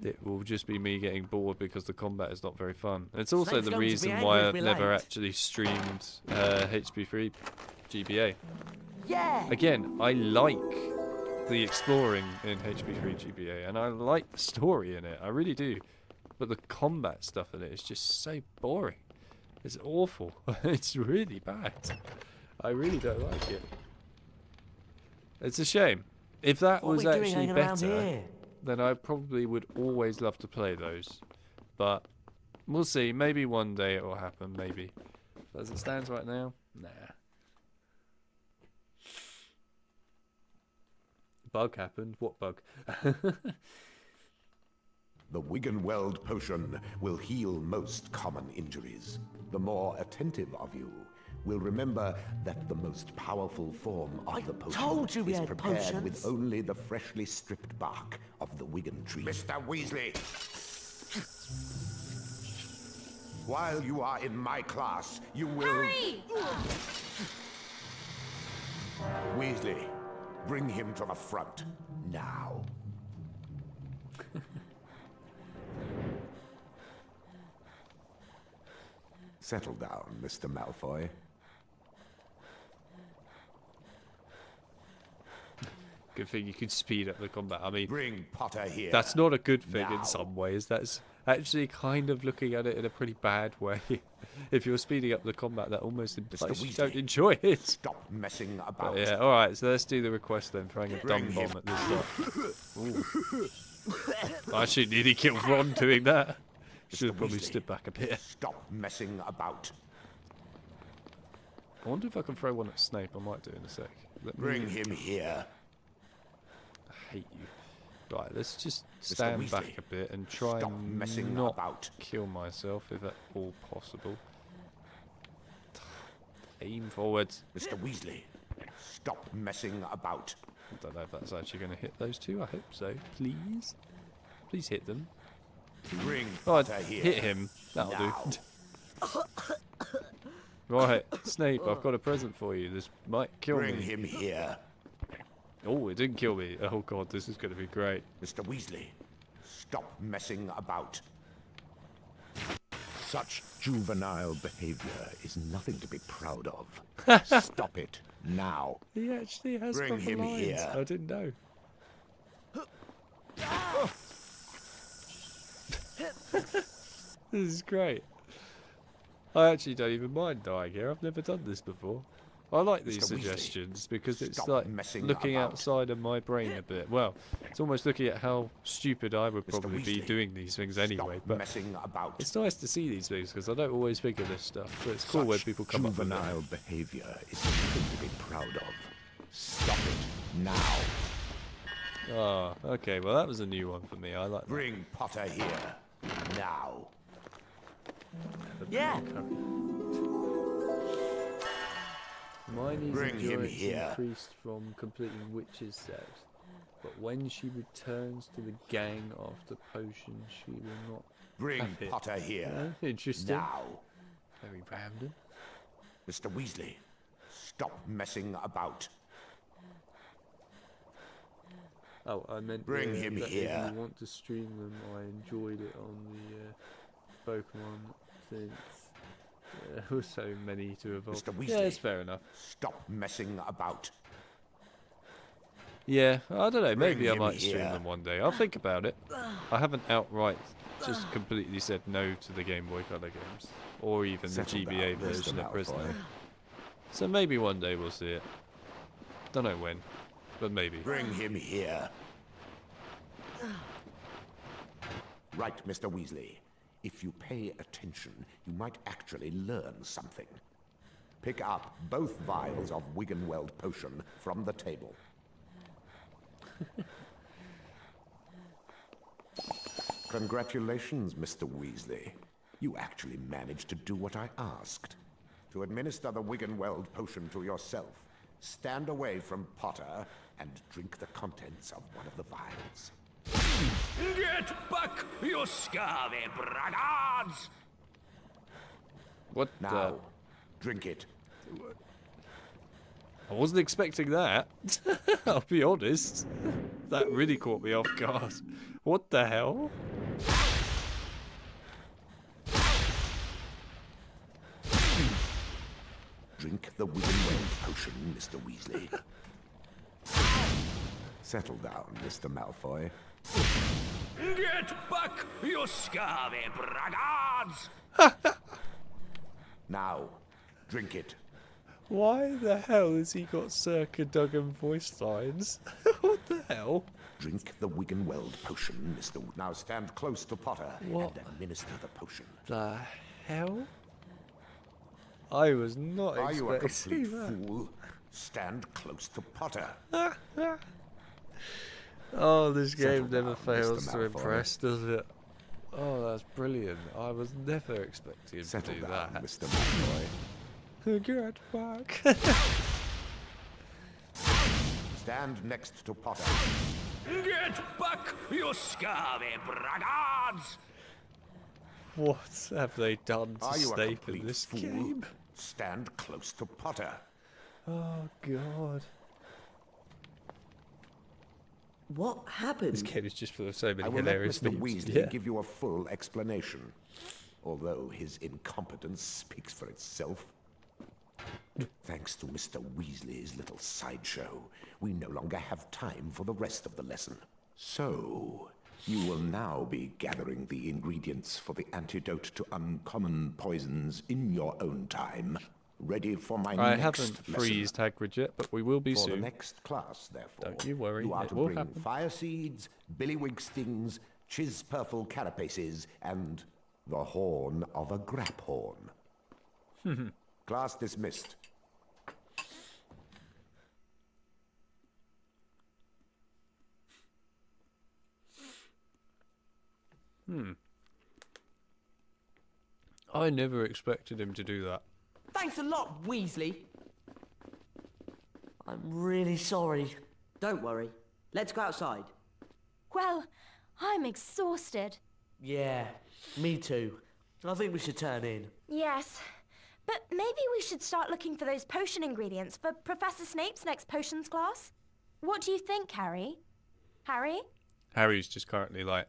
S1: It will just be me getting bored because the combat is not very fun. And it's also the reason why I've never actually streamed HP3 GBA.
S14: Yeah!
S1: Again, I like the exploring in HP3 GBA, and I like the story in it. I really do. But the combat stuff in it is just so boring. It's awful. It's really bad. I really don't like it. It's a shame. If that was actually better, then I probably would always love to play those. But we'll see. Maybe one day it will happen. Maybe. But as it stands right now, nah. Bug happened. What bug?
S7: The Wiggenweld potion will heal most common injuries. The more attentive of you will remember that the most powerful form of the potion is prepared with only the freshly stripped bark of the Wiggen tree. Mr. Weasley! While you are in my class, you will...
S15: Harry!
S7: Weasley, bring him to the front, now. Settle down, Mr. Malfoy.
S1: Good thing you could speed up the combat. I mean,
S7: bring Potter here.
S1: That's not a good thing in some ways. That's actually kind of looking at it in a pretty bad way. If you're speeding up the combat, that almost implies you don't enjoy it.
S7: Stop messing about.
S1: But yeah, all right. So let's do the request then. Throwing a dumb bomb at this stuff. I actually nearly killed Ron doing that. Should have probably stood back a bit.
S7: Stop messing about.
S1: I wonder if I can throw one at Snape. I might do in a sec.
S7: Bring him here.
S1: I hate you. Right, let's just stand back a bit and try and not kill myself if at all possible. Aim forwards.
S7: Mr. Weasley, stop messing about.
S1: I don't know if that's actually going to hit those two. I hope so. Please. Please hit them.
S7: Bring
S1: Potter here. Hit him. That'll do. Right, Snape, I've got a present for you. This might kill me.
S7: Bring him here.
S1: Oh, it didn't kill me. Oh god, this is going to be great.
S7: Mr. Weasley, stop messing about. Such juvenile behavior is nothing to be proud of. Stop it now.
S1: He actually has
S7: Bring him
S1: lines.
S7: here.
S1: I didn't know. This is great. I actually don't even mind dying here. I've never done this before. I like these suggestions because it's like looking outside of my brain a bit. Well, it's almost looking at how stupid I would probably be doing these things anyway. But it's nice to see these things because I don't always think of this stuff. So it's cool when people come up with it.
S7: Juvenile behavior is nothing to be proud of. Stop it now.
S1: Oh, okay. Well, that was a new one for me. I like that.
S7: Bring Potter here now.
S14: Yeah.
S1: Hermione's
S7: Bring him
S1: endurance
S7: here.
S1: increased from completing Witch's set, but when she returns to the gang after potion, she will not
S7: Bring
S1: have it.
S7: Potter here
S1: Interesting.
S7: now.
S1: Very random.
S7: Mr. Weasley, stop messing about.
S1: Oh, I meant
S7: Bring him
S1: that
S7: here.
S1: if you want to stream them, I enjoyed it on the Pokemon since there were so many to evolve.
S7: Mr. Weasley,
S1: Yeah, it's fair enough.
S7: Stop messing about.
S1: Yeah, I don't know.
S7: Bring
S1: Maybe I
S7: him
S1: might stream
S7: here.
S1: them one day. I'll think about it. I haven't outright just completely said no to the Game Boy Color games, or even
S7: Settle
S1: the GBA
S7: down, Mr.
S1: version at present.
S7: Malfoy.
S1: So maybe one day we'll see it. Don't know when, but maybe.
S7: Bring him here. Right, Mr. Weasley. If you pay attention, you might actually learn something. Pick up both vials of Wiggenweld potion from the table. Congratulations, Mr. Weasley. You actually managed to do what I asked. To administer the Wiggenweld potion to yourself, stand away from Potter and drink the contents of one of the vials.
S8: Get back, you scurvy braggarts!
S1: What
S7: Now, drink it.
S1: I wasn't expecting that. I'll be honest. That really caught me off guard. What the hell?
S7: Drink the Wiggenweld potion, Mr. Weasley. Settle down, Mr. Malfoy.
S8: Get back, you scurvy braggarts!
S7: Now, drink it.
S1: Why the hell has he got Circa Duggan voice lines? What the hell?
S7: Drink the Wiggenweld potion, Mr. Now stand close to Potter
S1: What?
S7: and administer the potion.
S1: The hell? I was not
S7: Are you a
S1: expecting
S7: complete
S1: that.
S7: fool? Stand close to Potter.
S1: Oh, this
S7: Settle
S1: game never
S7: down,
S1: fails
S7: Mr.
S1: to
S7: Malfoy.
S1: impress, does it? Oh, that's brilliant. I was never expecting him
S7: Settle
S1: to do
S7: down,
S1: that.
S7: Mr. Malfoy.
S1: Get back.
S7: Stand next to Potter.
S8: Get back, you scurvy braggarts!
S1: What have they done to
S7: Are you a
S1: Snape in
S7: complete
S1: this
S7: fool?
S1: game?
S7: Stand close to Potter.
S1: Oh, God.
S10: What happened?
S1: This game is just full of so many
S7: I will let
S1: hilarious
S7: Mr.
S1: memes.
S7: Weasley
S1: Yeah.
S7: give you a full explanation, although his incompetence speaks for itself. Thanks to Mr. Weasley's little sideshow, we no longer have time for the rest of the lesson. So, you will now be gathering the ingredients for the antidote to uncommon poisons in your own time. Ready for my
S1: I
S7: next
S1: haven't
S7: lesson.
S1: freezed Hagrid yet, but we will be
S7: For
S1: soon.
S7: the next class, therefore,
S1: Don't you worry,
S7: you are
S1: it
S7: to
S1: will
S7: bring
S1: happen.
S7: fire seeds, billywig stings, chispurple carapaces, and the horn of a graphorn. Class dismissed.
S1: I never expected him to do that.
S10: Thanks a lot, Weasley.
S14: I'm really sorry.
S10: Don't worry. Let's go outside.
S15: Well, I'm exhausted.
S14: Yeah, me too. I think we should turn in.
S15: Yes. But maybe we should start looking for those potion ingredients for Professor Snape's next potions class. What do you think, Harry? Harry?
S1: Harry's just currently like,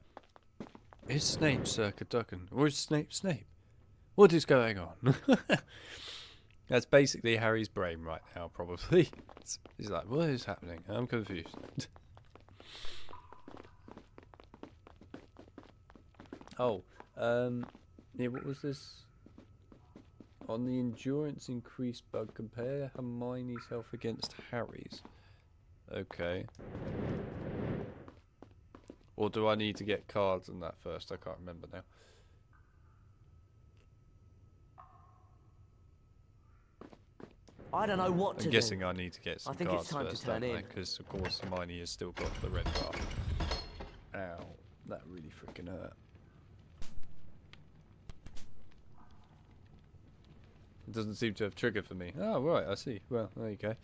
S1: is Snape Circa Duggan? Or is Snape Snape? What is going on? That's basically Harry's brain right now, probably. He's like, what is happening? I'm confused. Oh, yeah, what was this? On the endurance increased bug, compare Hermione's health against Harry's. Okay. Or do I need to get cards on that first? I can't remember now.
S14: I don't know what to
S1: I'm
S14: do.
S1: guessing I need to get some
S14: I think
S1: cards
S14: it's time to
S1: first,
S14: turn in.
S1: because of course Hermione has still got the red bar. Ow, that really freaking hurt. It doesn't seem to have triggered for me. Oh, right, I see. Well, there you go.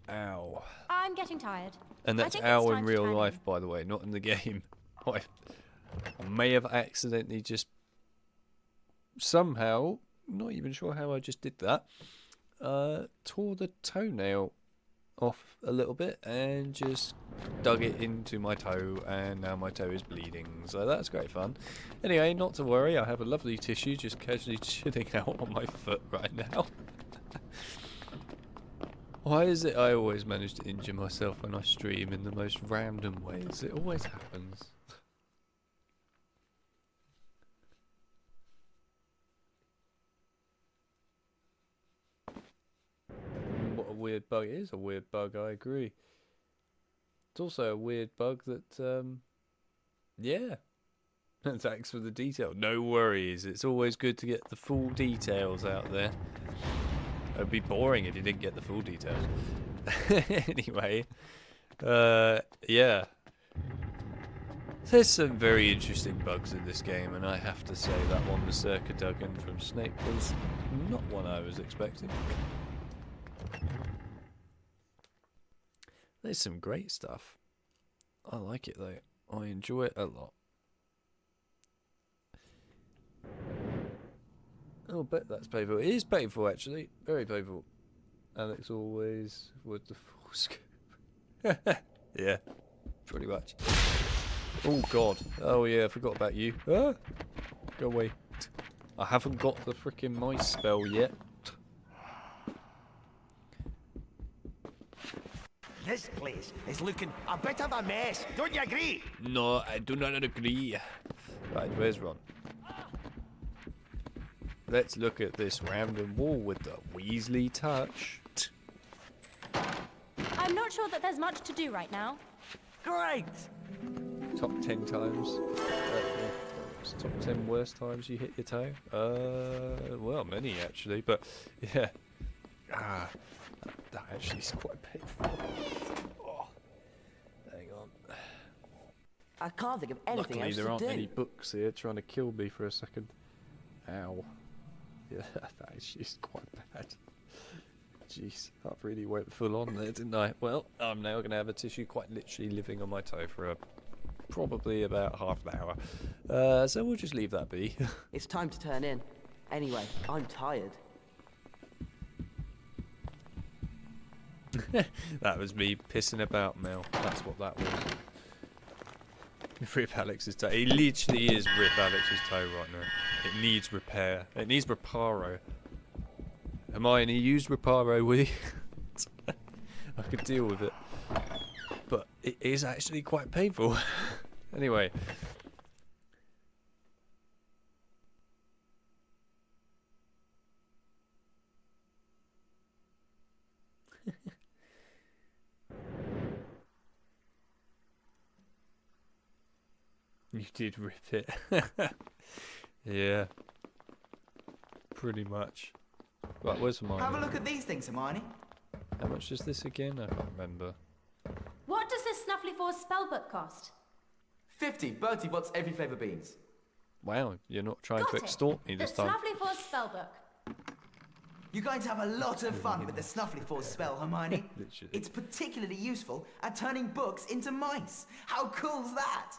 S1: Ow.
S15: I'm getting tired.
S1: And
S15: I
S1: that's
S15: think it's
S1: ow
S15: time
S1: in
S15: to
S1: real
S15: turn in.
S1: life, by the way, not in the game. I may have accidentally just somehow, not even sure how I just did that, tore the toenail off a little bit and just dug it into my toe, and now my toe is bleeding, so that's great fun. Anyway, not to worry, I have a lovely tissue just casually chilling out on my foot right now. Why is it I always manage to injure myself when I stream in the most random ways? It always happens. What a weird bug. It is a weird bug, I agree. It's also a weird bug that, yeah. Thanks for the detail. No worries. It's always good to get the full details out there. It would be boring if you didn't get the full details. Anyway, yeah. There's some very interesting bugs in this game, and I have to say that one with Circa Duggan from Snape was not one I was expecting. There's some great stuff. I like it though. I enjoy it a lot. Oh, bet that's painful. It is painful, actually. Very painful. Alex always with the full scoop. Yeah, pretty much. Oh, God. Oh, yeah, I forgot about you. Ah, go away. I haven't got the freaking mice spell yet.
S9: This place is looking a bit of a mess. Don't you agree?
S1: No, I do not agree. Right, where's Ron? Let's look at this random wall with the Weasley touch.
S15: I'm not sure that there's much to do right now.
S9: Great!
S1: Top 10 times. Top 10 worst times you hit your toe? Well, many actually, but yeah. That actually is quite painful. Oh, hang on.
S10: I can't think of anything
S1: Luckily,
S10: else
S1: there aren't
S10: to do.
S1: any books here trying to kill me for a second. Ow. Yeah, that is just quite bad. Jeez, I really went full on there, didn't I? Well, I'm now going to have a tissue quite literally living on my toe for probably about half an hour. So we'll just leave that be.
S10: It's time to turn in. Anyway, I'm tired.
S1: That was me pissing about, Mel. That's what that was. Rip Alex's toe. He literally is rip Alex's toe right now. It needs repair. It needs reparo. Hermione used reparo with I could deal with it. But it is actually quite painful. Anyway. You did rip it. Yeah. Pretty much. Right, where's Hermione?
S19: Have a look at these things, Hermione.
S1: How much is this again? I can't remember.
S15: What does this Snuffly Fours spellbook cost?
S19: 50 Bertie Bott's every flavour beans.
S1: Wow, you're not trying
S15: Got
S1: to
S15: it.
S1: extort me this
S15: The
S1: time.
S15: Snuffly Fours spellbook.
S19: You're going to have a lot of fun with the Snuffly Fours spell, Hermione.
S1: Literally.
S19: It's particularly useful at turning books into mice. How cool's that?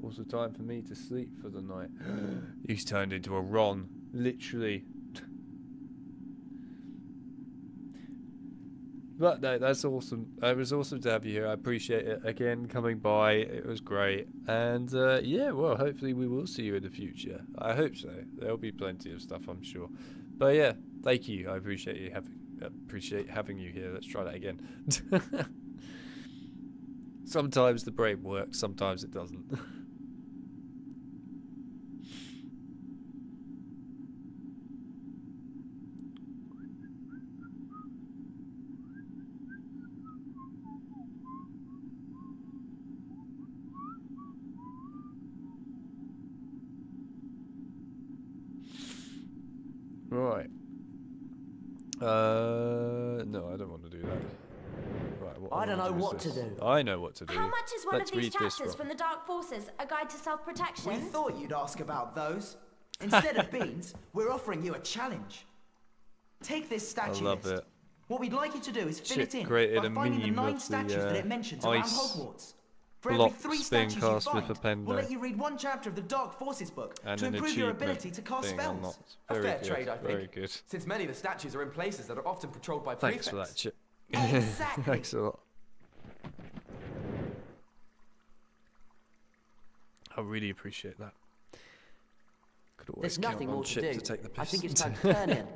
S1: Also time for me to sleep for the night. He's turned into a Ron. Literally. But no, that's awesome. It was awesome to have you here. I appreciate it again coming by. It was great. And yeah, well, hopefully we will see you in the future. I hope so. There'll be plenty of stuff, I'm sure. But yeah, thank you. I appreciate having you here. Let's try that again. Sometimes the brain works, sometimes it doesn't. Right. No, I don't want to do that. Right, what
S10: I don't know what
S1: this?
S10: to do.
S1: I know what to do.
S15: How much is one
S1: Let's
S15: of these
S1: read this
S15: chapters
S1: one.
S15: from the Dark Forces, A Guide to Self-Protection?
S19: We thought you'd ask about those. Instead of beans, we're offering you a challenge. Take this statue
S1: I love
S19: list.
S1: it.
S19: What we'd like you to do is fill
S1: Shit
S19: it in
S1: created
S19: by
S1: a
S19: finding the
S1: meme
S19: 9
S1: of
S19: statues
S1: the,
S19: that it mentions around
S1: ice
S19: Hogwarts. For every
S1: blocks
S19: 3
S1: being
S19: statues you
S1: cast with
S19: find,
S1: a pendo.
S19: we'll let you read 1 chapter of the Dark Forces book
S1: And
S19: to
S1: an
S19: improve your
S1: achievement
S19: ability to cast
S1: being
S19: spells.
S1: unlocked.
S19: A
S1: Very
S19: fair
S1: good,
S19: trade, I think.
S1: very good.
S19: Since many of the statues are in places that are often patrolled by
S1: Thanks
S19: prefects.
S1: for that, Chip.
S19: Exactly.
S1: Thanks a lot. I really appreciate that. Could always
S10: There's nothing
S1: count on
S10: more to
S1: Chip
S10: do.
S1: to take the piss.
S10: I think it's time to turn in.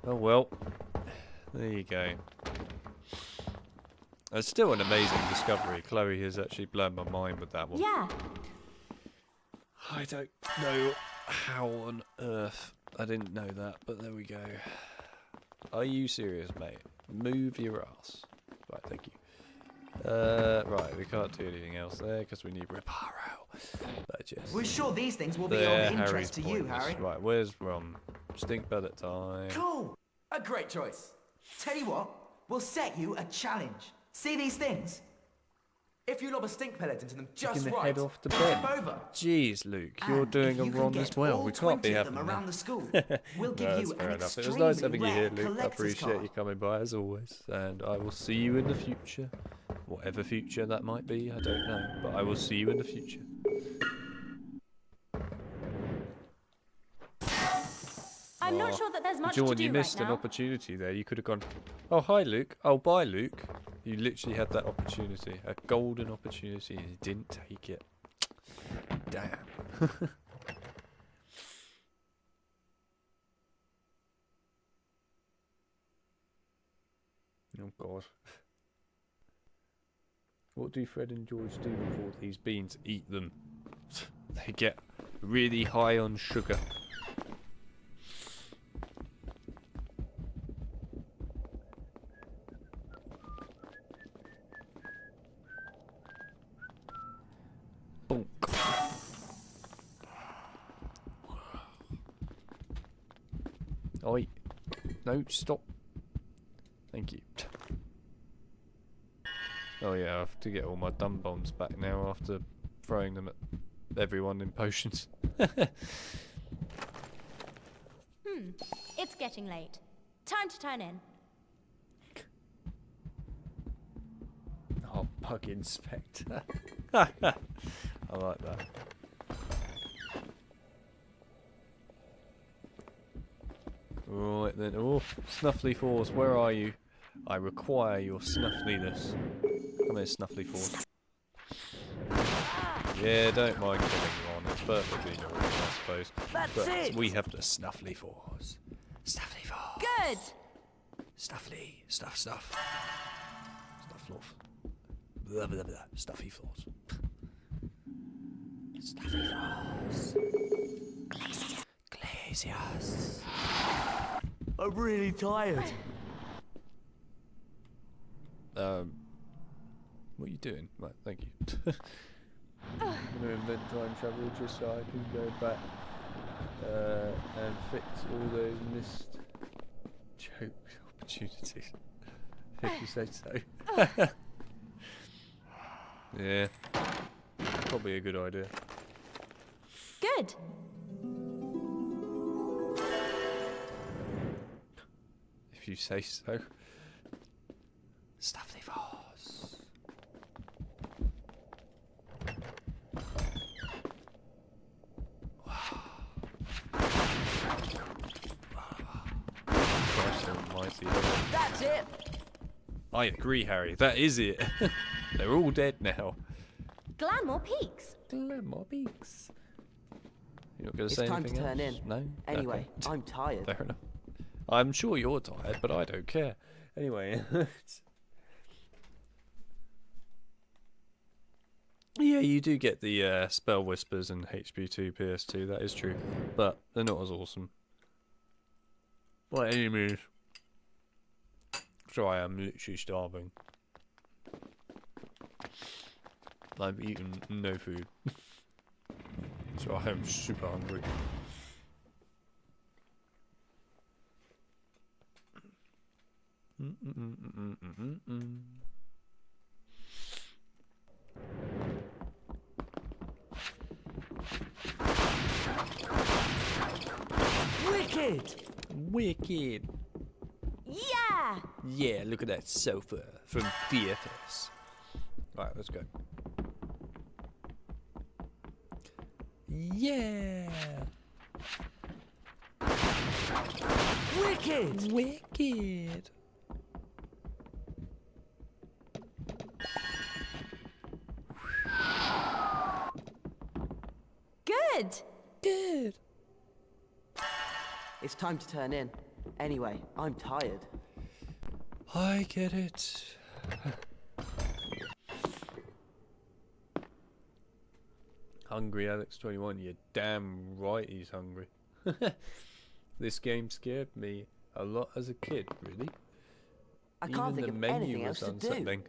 S1: Oh well. There you go. It's still an amazing discovery. Chloe has actually blown my mind with that one.
S15: Yeah.
S1: I don't know how on earth I didn't know that, but there we go. Are you serious, mate? Move your ass. Right, thank you. Right, we can't do anything else there because we need Reparo. But yes.
S19: We're sure these things will be
S1: There,
S19: of
S1: Harry's
S19: interest to you,
S1: pointless.
S19: Harry.
S1: Right, where's Ron? Stink pellet time.
S19: Cool. A great choice. Tell you what, we'll set you a challenge. See these things? If you lob a stink pellet into them just
S1: Taking the
S19: right,
S1: head off the
S19: tip
S1: bed.
S19: over.
S1: Jeez, Luke, you're
S19: And
S1: doing
S19: if
S1: a
S19: you can
S1: Ron
S19: get
S1: as well.
S19: all
S1: We can't be
S19: 20 of
S1: having
S19: them
S1: that.
S19: around the school, we'll give
S1: No,
S19: you
S1: that's fair
S19: an
S1: enough. It was nice having you here,
S19: rare
S1: Luke. I
S19: collector's
S1: appreciate
S19: card.
S1: you coming by as always, and I will see you in the future. Whatever future that might be, I don't know, but I will see you in the future.
S15: I'm not sure that there's much
S1: John,
S15: to do
S1: you missed
S15: right
S1: an
S15: now.
S1: opportunity there. You could have gone, oh, hi, Luke. Oh, bye, Luke. You literally had that opportunity, a golden opportunity, and you didn't take it. Damn. Oh, God. What do Fred and George do before these beans? Eat them. They get really high on sugar. Bonk. Oi. No, stop. Thank you. Oh yeah, I have to get all my dumb bombs back now after throwing them at everyone in potions.
S15: It's getting late. Time to turn in.
S1: Oh, Bug Inspector. I like that. Right then. Oh, Snuffly Force, where are you? I require your snuffliness. Come here, Snuffly Force. Yeah, don't mind killing Ron. It's perfectly normal, I suppose.
S14: That's
S1: but
S14: it!
S1: we have the Snuffly Force. Snuffly Force.
S15: Good.
S1: Snuffly. Stuff. Stuff Force. Blah, blah, blah. Stuffy Force. Stuffy Force. Glacius.
S14: I'm really tired.
S1: What are you doing? Right, thank you. I'm gonna invent time travel just so I can go back and fix all those missed joke opportunities. If you say so. Yeah, probably a good idea.
S15: Good.
S1: If you say so. Stuffly Force. Christ almighty.
S10: That's it.
S1: I agree, Harry. That is it. They're all dead now.
S15: Glanmore Peaks.
S1: Glanmore Peaks. You're not going to
S10: It's
S1: say
S10: time to
S1: anything
S10: turn
S1: else?
S10: in.
S1: No?
S10: Anyway,
S1: Okay.
S10: I'm tired.
S1: Fair enough. I'm sure you're tired, but I don't care. Anyway. Yeah, you do get the spell whispers in HP2 PS2, that is true. But they're not as awesome. By any means. So I am literally starving. I've eaten no food. So I am super hungry.
S14: Wicked!
S1: Wicked!
S15: Yeah!
S1: Yeah, look at that sofa from DFS. Alright, let's go. Yeah!
S14: Wicked!
S1: Wicked!
S15: Good!
S1: Good!
S10: It's time to turn in. Anyway, I'm tired.
S1: I get it. Hungry Alex21, you're damn right he's hungry. This game scared me a lot as a kid, really.
S10: I can't think of anything else to do.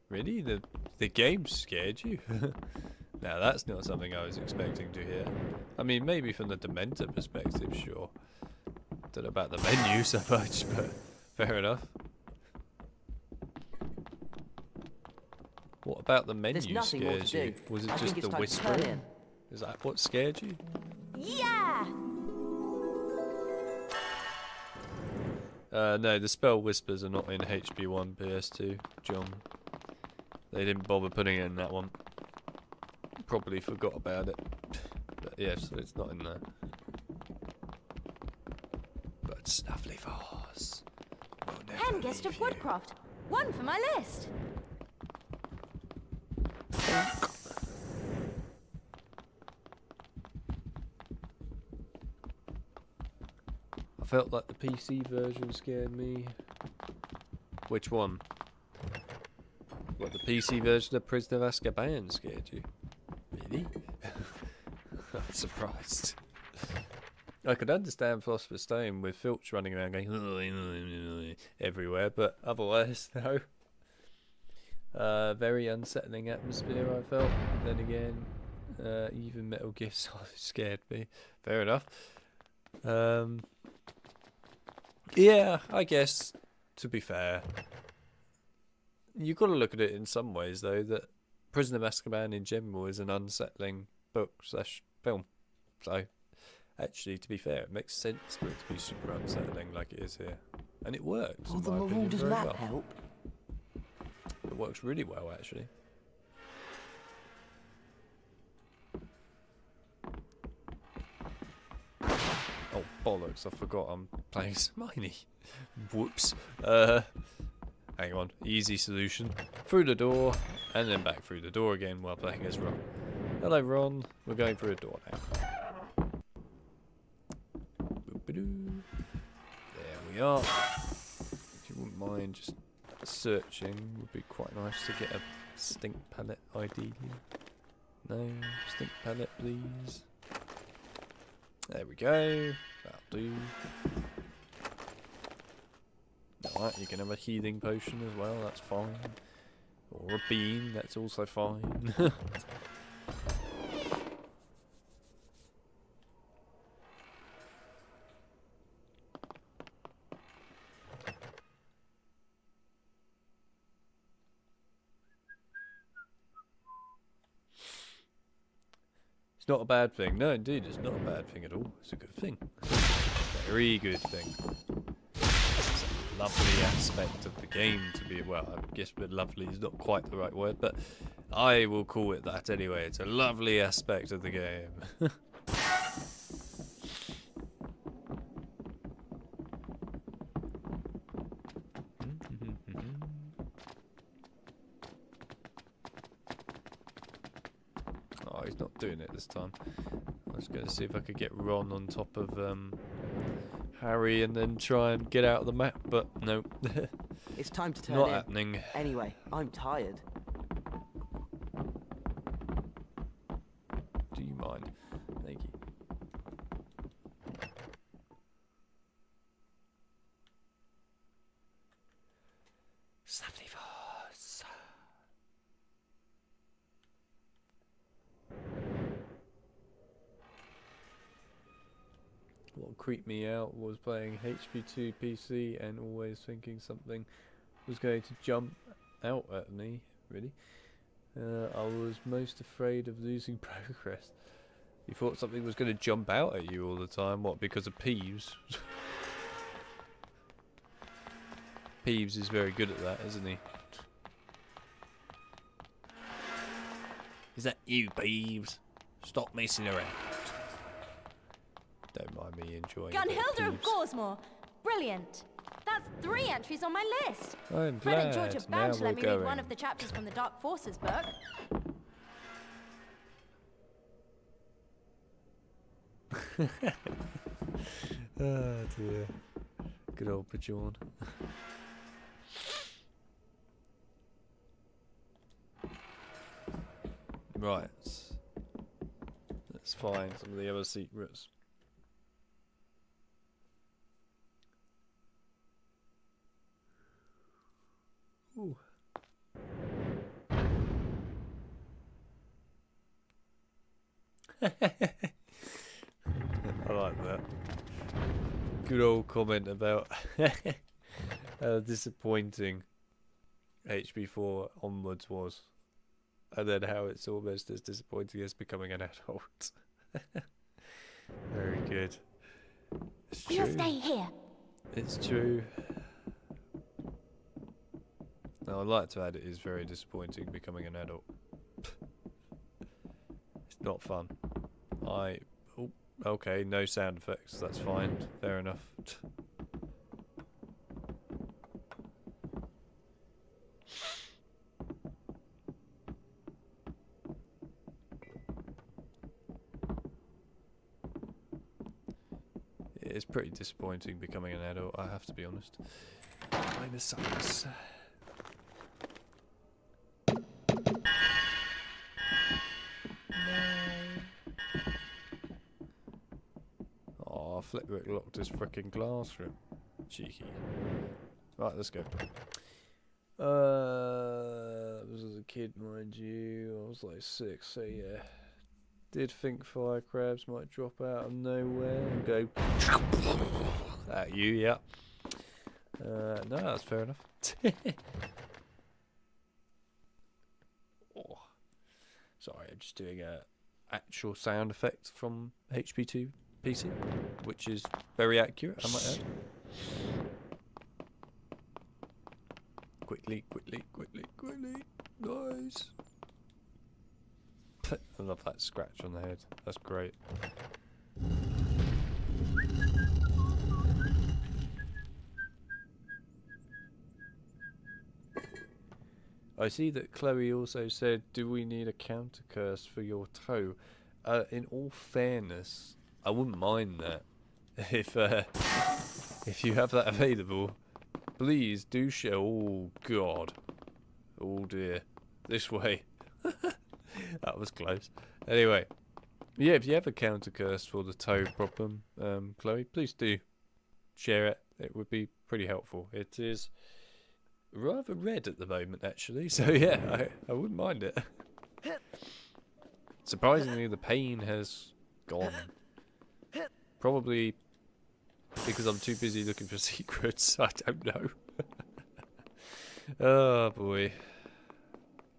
S1: Really? The game scared you? Now that's not something I was expecting to hear. I mean, maybe from the Dementor perspective, sure. Don't know about the menu so much, but fair enough. What about the menu scares you? Was it just the whispering? Is that what scared you?
S15: Yeah!
S1: No, the spell whispers are not in HP1 PS2, John. They didn't bother putting it in that one. Probably forgot about it. But yes, it's not in there. But Snuffleyfars.
S15: Hengist of Woodcroft. One for my list.
S1: I felt like the PC version scared me. Which one? What, the PC version of Prisoner of Azkaban scared you? Really? I'm surprised. I could understand Philosopher's Stone with Filch running around going everywhere, but otherwise, no. Very unsettling atmosphere, I felt. Then again, even Metal Gear Solid scared me. Fair enough. Yeah, I guess, to be fair. You've got to look at it in some ways, though, that Prisoner of Azkaban in general is an unsettling book/film. So, actually, to be fair, it makes sense for it to be super unsettling like it is here. And it works.
S10: Oh,
S1: in
S10: the
S1: my opinion,
S10: Marauders
S1: very
S10: map
S1: well.
S10: help?
S1: It works really well, actually. Oh, bollocks, I forgot I'm playing Hermione. Whoops. Hang on, easy solution. Through the door, and then back through the door again while playing as Ron. Hello, Ron. We're going through a door now. Boop-a-doo. There we are. If you wouldn't mind just searching, would be quite nice to get a stink palette, ideally. No, stink palette, please. There we go. That'll do. Alright, you can have a healing potion as well, that's fine. Or a bean, that's also fine. It's not a bad thing. No, indeed, it's not a bad thing at all. It's a good thing. Very good thing. It's a lovely aspect of the game to be, well, I guess lovely is not quite the right word, but I will call it that anyway. It's a lovely aspect of the game. Oh, he's not doing it this time. I was going to see if I could get Ron on top of Harry and then try and get out of the map, but no.
S10: It's time to turn
S1: Not
S10: in.
S1: happening.
S10: Anyway, I'm tired.
S1: Do you mind? Thank you. Snuffleyfars. What creeped me out was playing HP2 PC and always thinking something was going to jump out at me, really. I was most afraid of losing progress. You thought something was going to jump out at you all the time, what, because of Peeves? Peeves is very good at that, isn't he? Is that you, Peeves? Stop messing around. me enjoying
S15: Gunhilda of
S1: Peeves.
S15: Goresmore. Brilliant. That's 3 entries on my list.
S1: I'm
S15: Fred and George
S1: glad.
S15: are bound
S1: Now
S15: to let
S1: we're
S15: me read one
S1: going.
S15: of the chapters from the Dark Forces book.
S1: Oh dear. Good old Bjorn. Right. Let's find some of the other secrets. Ooh. I like that. Good old comment about how disappointing HP4 onwards was. And then how it's almost as disappointing as becoming an adult. Very good. It's
S13: We'll
S1: true.
S13: stay here.
S1: It's true. Now, I'd like to add it is very disappointing becoming an adult. It's not fun. Oh, okay, no sound effects. That's fine. Fair enough. It's pretty disappointing becoming an adult, I have to be honest. Minus sucks. Oh, Flitwick locked his freaking classroom. Cheeky. Right, let's go. I was as a kid, mind you. I was like 6, so yeah. Did think fire crabs might drop out of nowhere and go at you, yeah. No, that's fair enough. Oh. Sorry, I'm just doing a actual sound effect from HP2 PC, which is very accurate, I might add. Quickly. Nice. I love that scratch on the head. That's great. I see that Chloe also said, do we need a counter curse for your toe? In all fairness, I wouldn't mind that. If you have that available, please do show. Oh god. Oh dear. This way. That was close. Anyway, yeah, if you have a counter curse for the toe problem, Chloe, please do share it. It would be pretty helpful. It is rather red at the moment, actually, so yeah, I wouldn't mind it. Surprisingly, the pain has gone. Probably because I'm too busy looking for secrets. I don't know. Oh boy.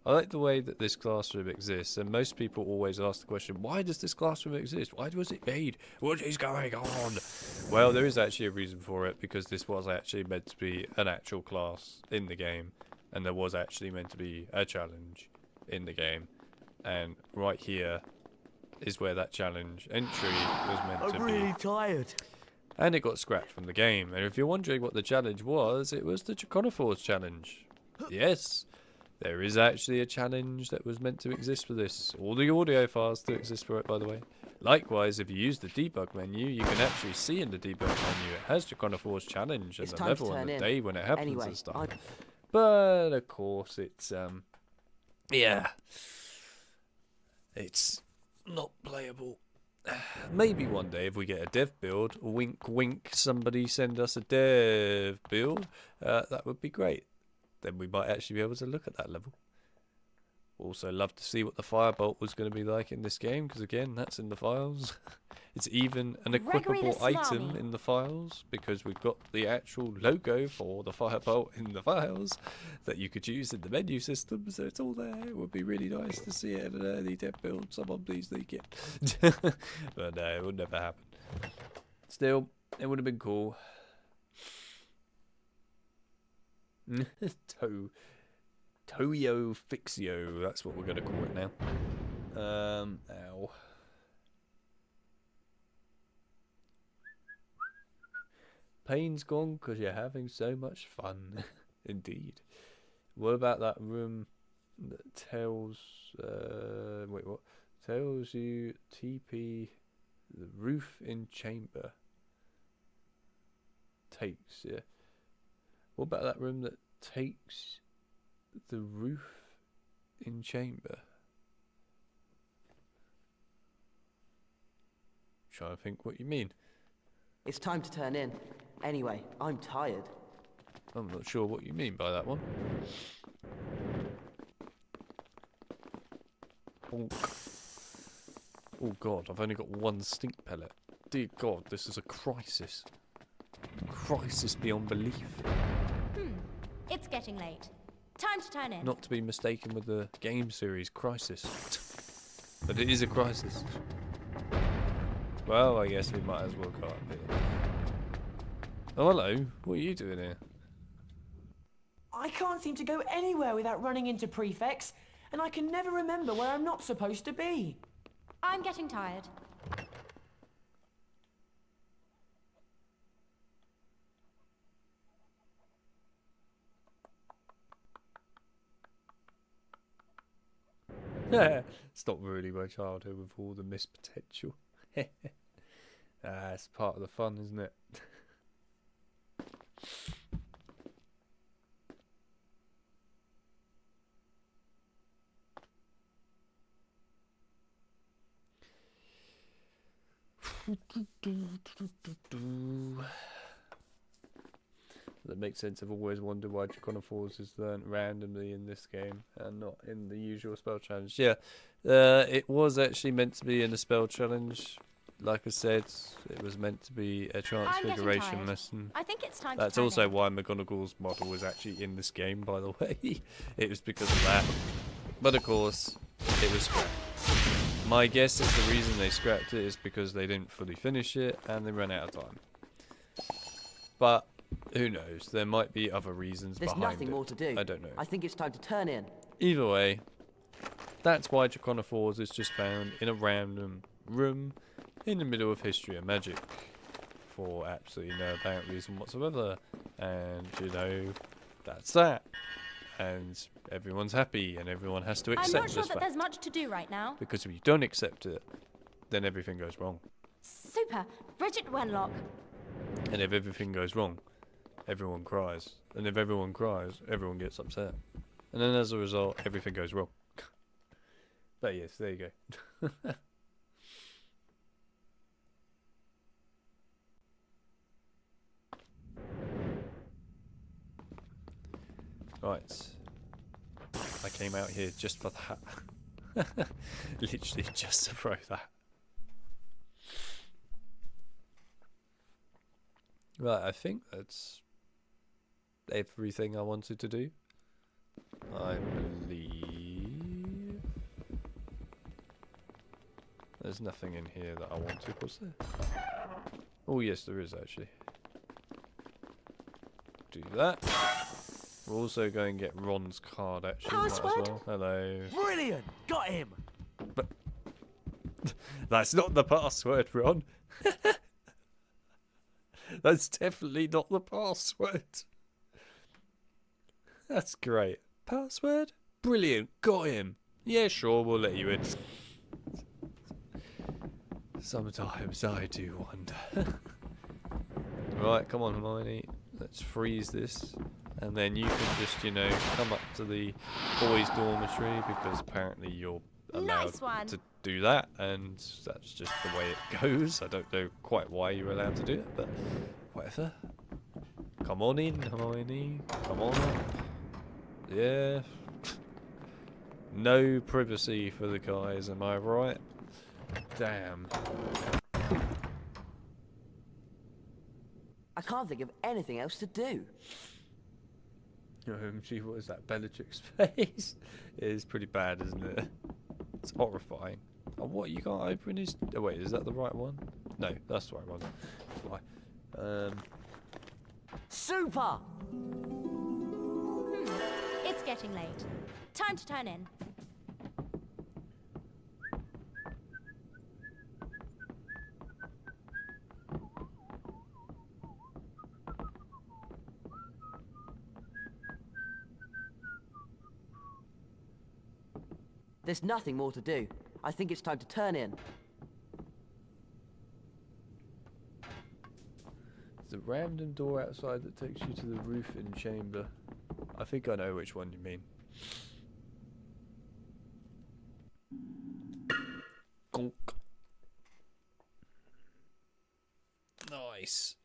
S1: I like the way that this classroom exists, and most people always ask the question, why does this classroom exist? Why was it made? What is going on? Well, there is actually a reason for it, because this was actually meant to be an actual class in the game, and there was actually meant to be a challenge in the game, and right here is where that challenge entry was meant to be.
S14: I'm really tired.
S1: And it got scrapped from the game, and if you're wondering what the challenge was, it was the Draconophores challenge. Yes. There is actually a challenge that was meant to exist for this. All the audio files do exist for it, by the way. Likewise, if you use the debug menu, you can actually see in the debug menu it has Draconophores challenge and the level and the day when it happens and stuff. But of course, it's yeah, it's not playable. Maybe one day if we get a dev build, wink wink, somebody send us a dev build, that would be great. Then we might actually be able to look at that level. Also love to see what the firebolt was going to be like in this game, because again, that's in the files. It's even an equipable item in the files, because we've got the actual logo for the firebolt in the files that you could use in the menu system, so it's all there. It would be really nice to see it in an early dev build. Someone please leak it. But no, it would never happen. Still, it would have been cool. Toyo Fixio, that's what we're going to call it now. Ow. pain's gone because you're having so much fun. Indeed. What about that room that tells... wait, what? Tells you TP the roof in chamber. Takes, yeah. What about that room that takes the roof in chamber? Trying to think what you mean.
S10: It's time to turn in. Anyway, I'm tired.
S1: I'm not sure what you mean by that one. Bonk. Oh god, I've only got one stink pellet. Dear god, this is a crisis. Crisis beyond belief.
S15: It's getting late. Time to turn in.
S1: Not to be mistaken with the game series Crisis. But it is a crisis. Well, I guess we might as well go up here. Oh, hello. What are you doing here?
S4: I can't seem to go anywhere without running into prefects, and I can never remember where I'm not supposed to be.
S15: I'm getting tired.
S1: It's not really my childhood with all the missed potential. It's part of the fun, isn't it? That makes sense. I've always wondered why Draconophores is learnt randomly in this game and not in the usual spell challenge. Yeah, it was actually meant to be in the spell challenge. Like I said, it was meant to be a transfiguration lesson.
S15: I think it's time
S1: That's
S15: to
S1: also why McGonagall's model was actually in this game, by the way. It was because of that. But of course, it was scrapped. My guess is the reason they scrapped it is because they didn't fully finish it and they ran out of time. But who knows? There might be other reasons
S10: There's
S1: behind
S10: nothing
S1: it.
S10: more to do.
S1: I don't know.
S10: I think it's time to turn in.
S1: Either way, that's why Draconophores is just found in a random room in the middle of history and magic for absolutely no apparent reason whatsoever. And, you know, that's that. And everyone's happy and everyone has to accept
S15: I'm not sure
S1: this
S15: that
S1: fact.
S15: there's much to do right now.
S1: Because if you don't accept it, then everything goes wrong.
S15: Super. Bridget Wenlock.
S1: And if everything goes wrong, everyone cries. And if everyone cries, everyone gets upset. And then as a result, everything goes wrong. But yes, there you go. Right. I came out here just for that. Literally just to throw that. Right, I think that's everything I wanted to do. I believe there's nothing in here that I wanted, was there? Oh yes, there is actually. Do that. We're also going to get Ron's card actually. Might as well. Hello.
S9: Brilliant! Got him!
S1: But that's not the password, Ron. That's definitely not the password. That's great. Password? Brilliant. Got him. Yeah, sure, we'll let you in. Sometimes I do wonder. Right, come on, Hermione. Let's freeze this. And then you can just, you know, come up to the boys' dormitory because apparently you're allowed to do that. And that's just the way it goes. I don't know quite why you're allowed to do it, but whatever. Come on in, Hermione. Come on up. Yeah. No privacy for the guys, am I right? Damn.
S10: I can't think of anything else to do.
S1: Gee, what is that? Bellatrix face? It is pretty bad, isn't it? It's horrifying. Oh, what? You can't open his... Oh, wait, is that the right one? No, that's the right one. That's why.
S10: Super!
S15: It's getting late. Time to turn in.
S10: There's nothing more to do. I think it's time to turn in.
S1: There's a random door outside that takes you to the roofing chamber. I think I know which one you mean. Gonk. Nice.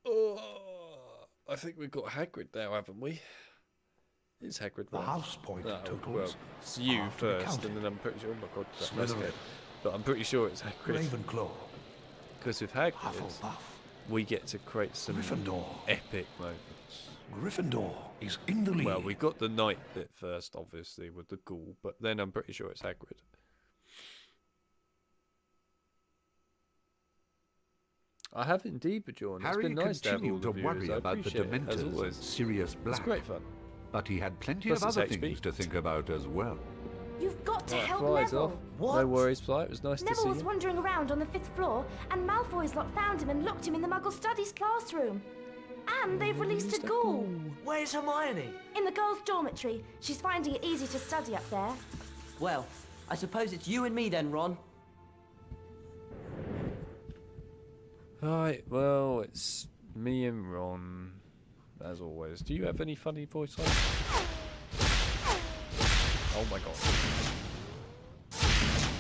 S1: Oh, I think we've got Hagrid now, haven't we? Is Hagrid
S5: The
S1: right?
S5: house point totals.
S1: Well, it's you
S5: hard to be
S1: first,
S5: counted.
S1: and then I'm pretty sure. Oh my god, that must
S5: Slytherin.
S1: be. But I'm pretty sure it's Hagrid.
S5: Ravenclaw.
S1: Because with Hagrid,
S5: Hufflepuff.
S1: we get to create some
S5: Gryffindor.
S1: epic moments.
S5: Gryffindor is in the lead.
S1: Well, we got the knight bit first, obviously, with the ghoul, but then I'm pretty sure it's Hagrid. I have indeed, Bjorn. It's
S17: Harry
S1: been nice to have all
S17: continued
S1: the
S17: to
S1: viewers.
S17: worry
S1: I
S17: about the
S1: appreciate it, as
S17: Dementors and
S1: always.
S17: Sirius Black.
S1: It's great fun.
S17: But he had plenty
S1: Plus
S17: of
S1: it's
S17: other
S1: HP.
S17: things to think about as well.
S15: You've got to
S1: Right,
S15: help
S1: flies
S15: Neville.
S1: off. No worries, Fly. It was nice to
S15: Neville
S1: see
S15: was
S1: you.
S15: wandering around on the 5th floor, and Malfoy's lot found him and locked him in the Muggle Studies classroom. And they've released a ghoul.
S14: Where's Hermione?
S15: In the girls' dormitory. She's finding it easy to study up there.
S10: Well, I suppose it's you and me then, Ron.
S1: Right, well, it's me and Ron, as always. Do you have any funny voice lines? Oh my god.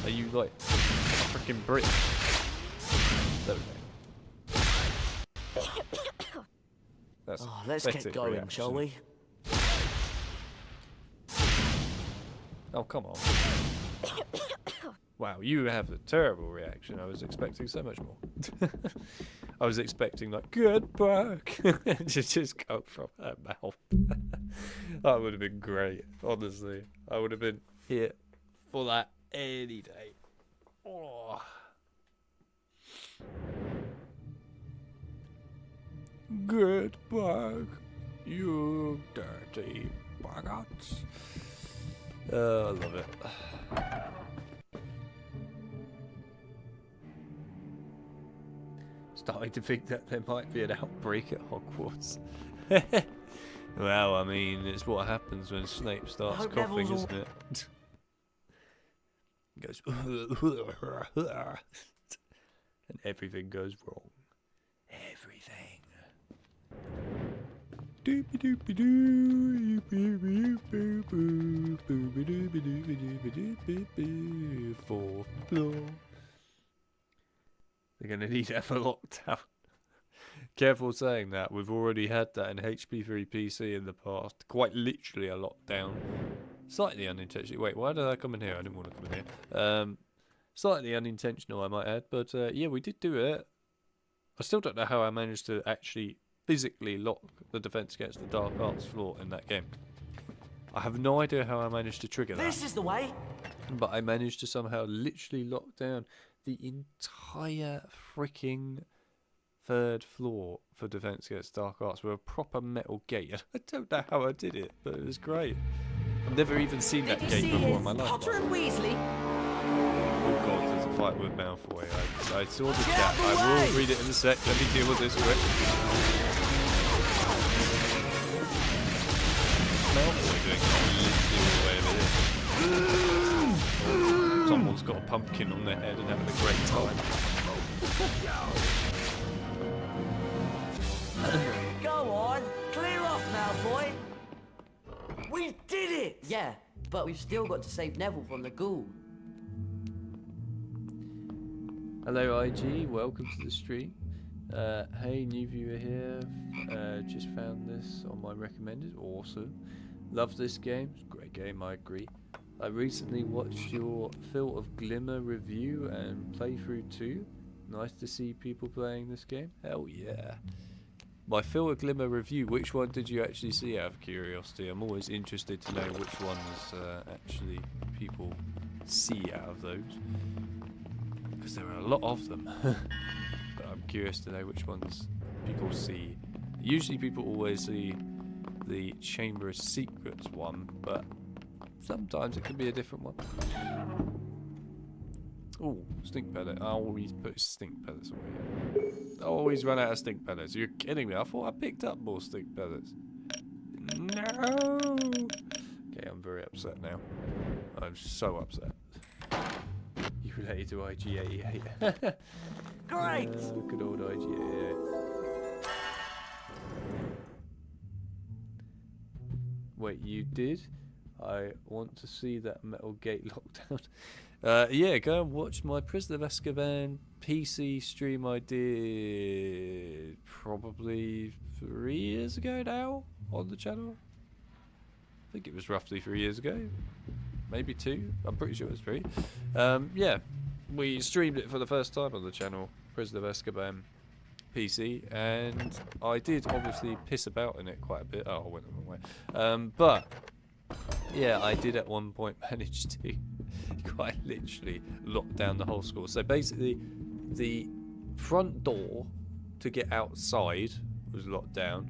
S1: Are you like a freaking brick? There we go. That's
S14: Oh, let's
S1: pathetic
S14: get going,
S1: reaction.
S14: shall we?
S1: Oh, come on. Wow, you have a terrible reaction. I was expecting so much more. I was expecting, like, good work to just come from her mouth. That would have been great, honestly. I would have been here for that any day. Oh. Good work, you dirty buggots. I love it. Starting to think that there might be an outbreak at Hogwarts. Well, I mean, it's what happens when Snape starts
S14: hope
S1: coughing,
S14: Neville's
S1: isn't it? He goes, and everything goes wrong. Everything. Doopy doopy doo, doopy doopy boo, booby doopy doopy doopy doopy doo, 4th floor. They're going to need to have a lockdown. Careful saying that. We've already had that in HP3 PC in the past. Quite literally a lockdown. Slightly unintentional. Wait, why did I come in here? I didn't want to come in here. Slightly unintentional, I might add. But yeah, we did do it. I still don't know how I managed to actually physically lock the Defense Against the Dark Arts floor in that game. I have no idea how I managed to trigger that.
S14: This is the way.
S1: But I managed to somehow literally lock down the entire freaking 3rd floor for Defense Against Dark Arts with a proper metal gate. I don't know how I did it, but it was great. I've never even seen that gate before in my life.
S14: Potter and Weasley.
S1: Oh god, there's a fight with Malfoy. I saw the chat. I will read it in a sec. Let me deal with this quick. Malfoy doing literally the way of it. Someone's got a pumpkin on their head and having a great time.
S14: Go on, clear off, Malfoy. We did it!
S10: Yeah, but we've still got to save Neville from the ghoul.
S1: Hello IG, welcome to the stream. Hey, new viewer here. Just found this on my recommended. Awesome. Love this game. It's a great game, I agree. I recently watched your Phil of Glimmer review and playthrough too. Nice to see people playing this game. Hell yeah. My Phil of Glimmer review, which one did you actually see out of curiosity? I'm always interested to know which ones actually people see out of those. Because there are a lot of them. But I'm curious to know which ones people see. Usually people always see the Chamber of Secrets one, but sometimes it could be a different one. Oh, stink pellet. I always put stink pellets away. I always run out of stink pellets. You're kidding me. I thought I picked up more stink pellets. No! Okay, I'm I'm very upset now. I'm so upset. You related to IG-88.
S14: Great!
S1: Good old IG-88. Wait, you did? I want to see that metal gate lockdown. Yeah, go and watch my Prisoner of Azkaban PC stream I did probably 3 years ago now on the channel. I think it was roughly 3 years ago. Maybe 2. I'm pretty sure it was 3. Yeah, we streamed it for the first time on the channel, Prisoner of Azkaban PC, and I did obviously piss about in it quite a bit. Oh, I went the wrong way. But yeah, I did at one point manage to quite literally lock down the whole school. So basically, the front door to get outside was locked down.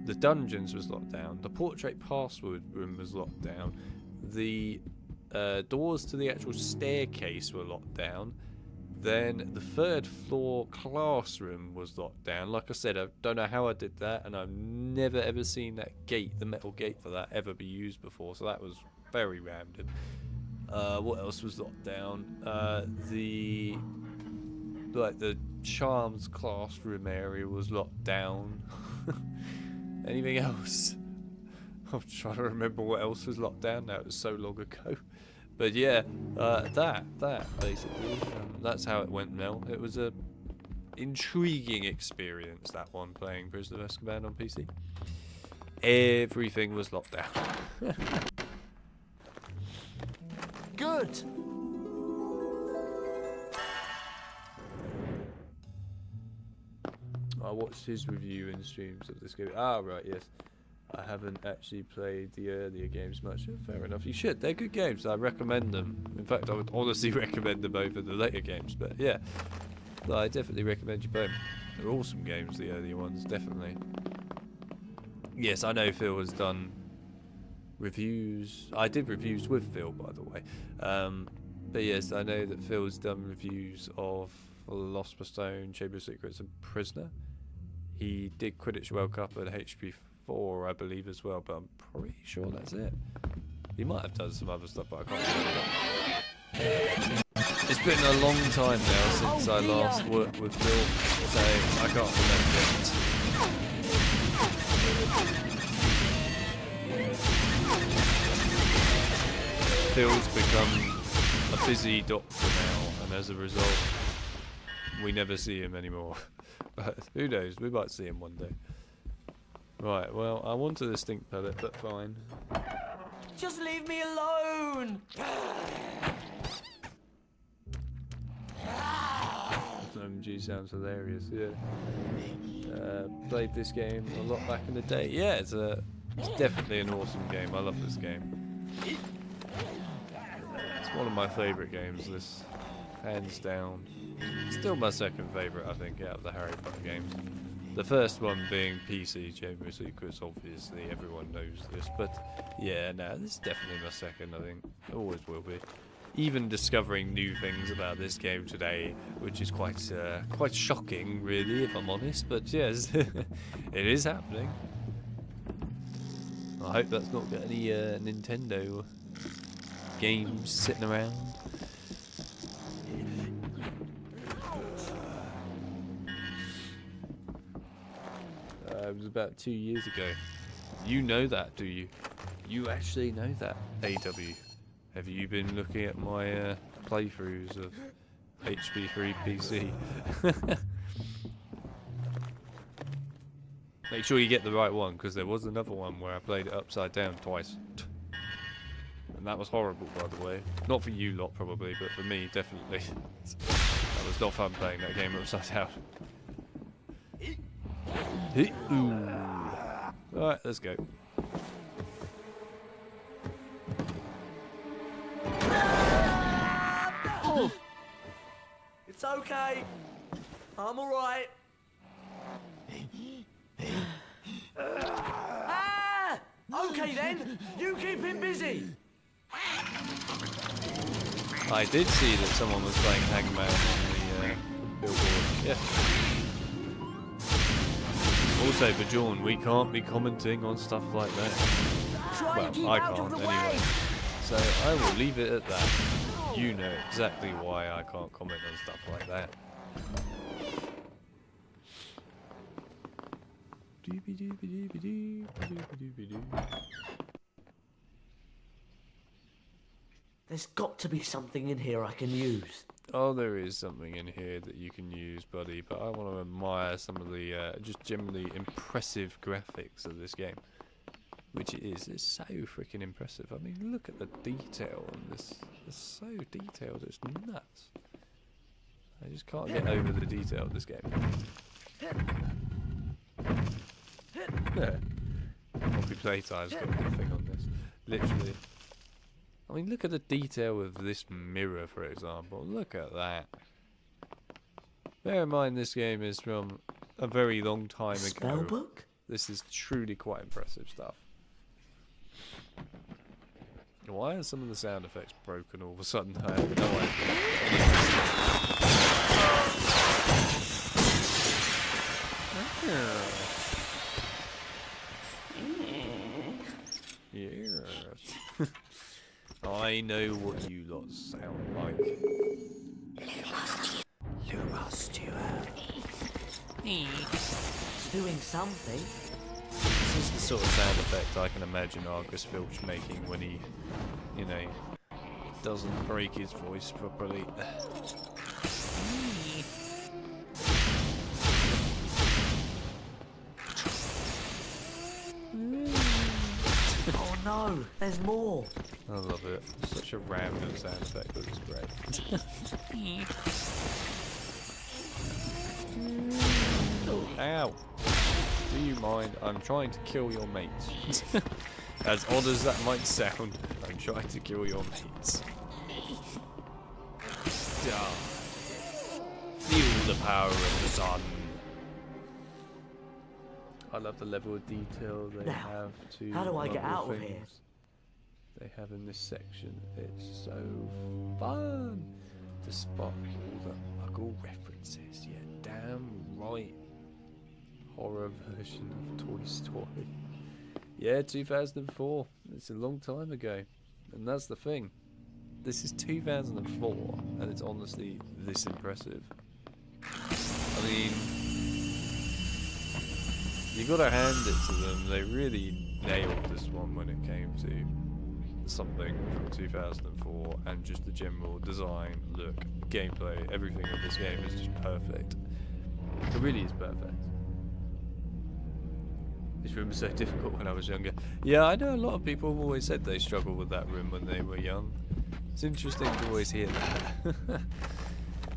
S1: The dungeons was locked down. The portrait password room was locked down. The doors to the actual staircase were locked down. Then the 3rd floor classroom was locked down. Like I said, I don't know how I did that, and I've never ever seen that gate, the metal gate for that, ever be used before. So that was very random. What else was locked down? The charms classroom area was locked down. Anything else? I'm trying to remember what else was locked down now. It was so long ago. But yeah, that basically, that's how it went, Mel. It was a intriguing experience, that one, playing Prisoner of Azkaban on PC. Everything was locked down.
S14: Good!
S1: I watched his review and streams of this game. Ah, right, yes. I haven't actually played the earlier games much. Fair enough. You should. They're good games. I recommend them. In fact, I would honestly recommend them over the later games. But yeah, I definitely recommend you play them. They're awesome games, the earlier ones, definitely. Yes, I know Phil has done reviews. I did reviews with Phil, by the way. But yes, I know that Phil's done reviews of Philosopher's Stone, Chamber of Secrets, and Prisoner. He did Quidditch World Cup at HP4, I believe, as well, but I'm pretty sure that's it. He might have done some other stuff, but I can't remember. It's been a long time now since I last worked with Phil, so I can't remember it. Phil's become a busy doctor now, and as a result, we never see him anymore. But who knows, we might see him one day. Right, well, I wanted a stink pellet, but fine.
S4: Just leave me alone!
S1: OMG sounds hilarious, yeah. Played this game a lot back in the day. Yeah, it's definitely an awesome game. I love this game. It's one of my favourite games, this, hands down. Still my second favourite, I think, out of the Harry Potter games. The first one being PC, Chamber of Secrets, obviously, everyone knows this. But yeah, no, this is definitely my second, I think. It always will be. Even discovering new things about this game today, which is quite shocking, really, if I'm honest. But yes, it is happening. I hope that's not got any Nintendo games sitting around. It was about 2 years ago. You know that, do you? You actually know that, AW. Have you been looking at my playthroughs of HP3 PC? Make sure you get the right one, because there was another one where I played it upside down twice. And that was horrible, by the way. Not for you lot, probably, but for me, definitely. That was not fun playing that game upside down. Alright, let's go.
S14: Oh. It's okay. I'm alright. Ah! Okay then, you keep him busy.
S1: I did see that someone was playing Hangman on the billboard. Yeah. Also, Bajourn, we can't be commenting on stuff like that.
S14: Try
S1: Well,
S4: keep
S1: I
S4: out
S1: can't
S4: of the
S1: anyway.
S4: way!
S1: So I will leave it at that. You know exactly why I can't comment on stuff like that.
S14: There's got to be something in here I can use.
S1: Oh, there is something in here that you can use, buddy, but I want to admire some of the just generally impressive graphics of this game. Which it is. It's so freaking impressive. I mean, look at the detail on this. It's so detailed, it's nuts. I just can't get over the detail of this game. Yeah. Copy playtime's got nothing on this. Literally. I mean, look at the detail of this mirror, for example. Look at that. Bear in mind, this game is from a very long time ago.
S14: Spellbook?
S1: This is truly quite impressive stuff. Why are some of the sound effects broken all of a sudden? I have no idea. Yes. I know what you lot sound like.
S14: Doing something.
S1: This is the sort of sound effect I can imagine Argus Filch making when he, you know, doesn't break his voice properly.
S14: Oh no, there's more.
S1: I love it. It's such a random sound effect, but it's great. Ow! Do you mind? I'm trying to kill your mates. As odd as that might sound, I'm trying to kill your mates. Feel the power of the sun. I love the level of detail they have to
S14: how do I get out of
S1: things
S14: here?
S1: they have in this section. It's so fun to spot all the Muggle references. Yeah, damn right. Horror version of Toy Story. Yeah, 2004. It's a long time ago. And that's the thing. This is 2004, and it's honestly this impressive. I mean, you gotta hand it to them. They really nailed this one when it came to something from 2004, and just the general design, look, gameplay, everything of this game is just perfect. It really is perfect. This room was so difficult when I was younger. Yeah, I know a lot of people have always said they struggled with that room when they were young. It's interesting to always hear that.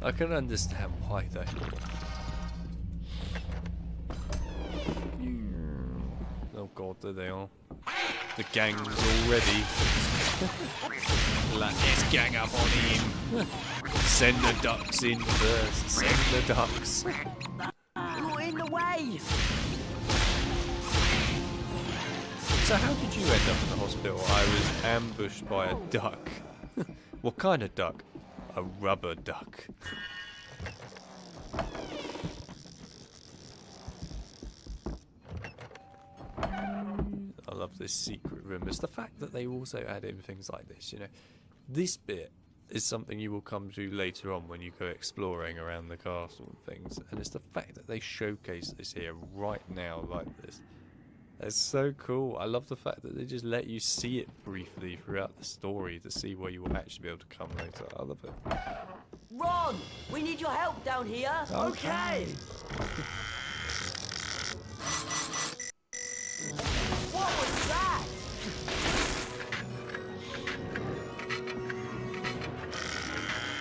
S1: I can understand why though. Oh god, there they are. The gang's already. Let's gang up on him. Send the ducks in first. Send the ducks.
S4: You're in the way!
S1: So how did you end up in the hospital? I was ambushed by a duck. What kind of duck? A rubber duck. I love this secret room. It's the fact that they also add in things like this, you know. This bit is something you will come to later on when you go exploring around the castle and things. And it's the fact that they showcase this here right now like this. It's so cool. I love the fact that they just let you see it briefly throughout the story to see where you will actually be able to come later. I love it.
S14: Ron, we need your help down here.
S1: Okay.
S14: What was that?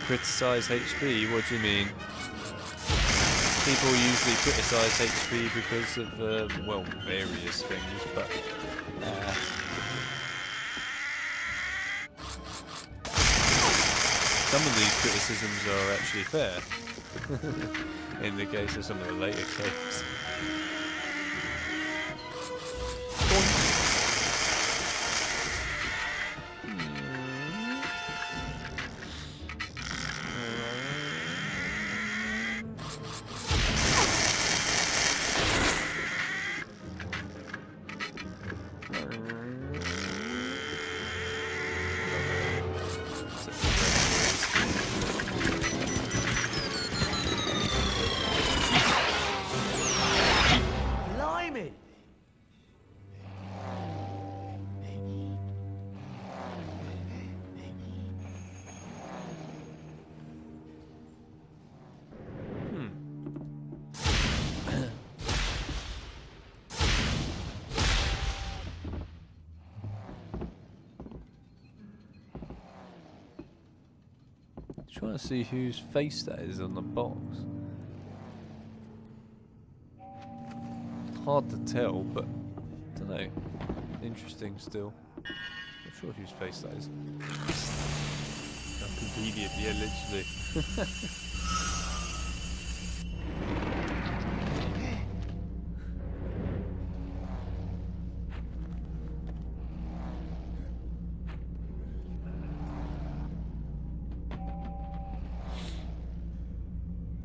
S1: Criticize HP? What do you mean? People usually criticize HP because of, well, various things, but some of these criticisms are actually fair, in the case of some of the later games. Just want to see whose face that is on the box. Hard to tell, but I don't know. Interesting still. Not sure whose face that is. How convenient, yeah, literally.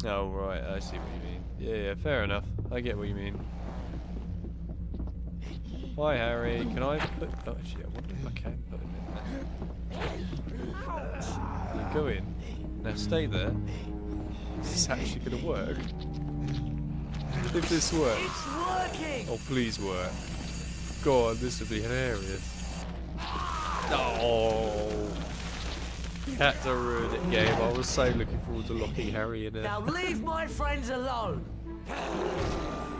S1: Oh right, I see what you mean. Yeah, fair enough. I get what you mean. Hi Harry, can I put... Oh actually, I wonder if I can put him in there. You go in. Now stay there. Is this actually going to work? If this works...
S14: It's working!
S1: Oh, please work. God, this would be hilarious. Oh! You had to ruin it, game. I was so looking forward to locking Harry in there.
S14: Now leave my friends alone!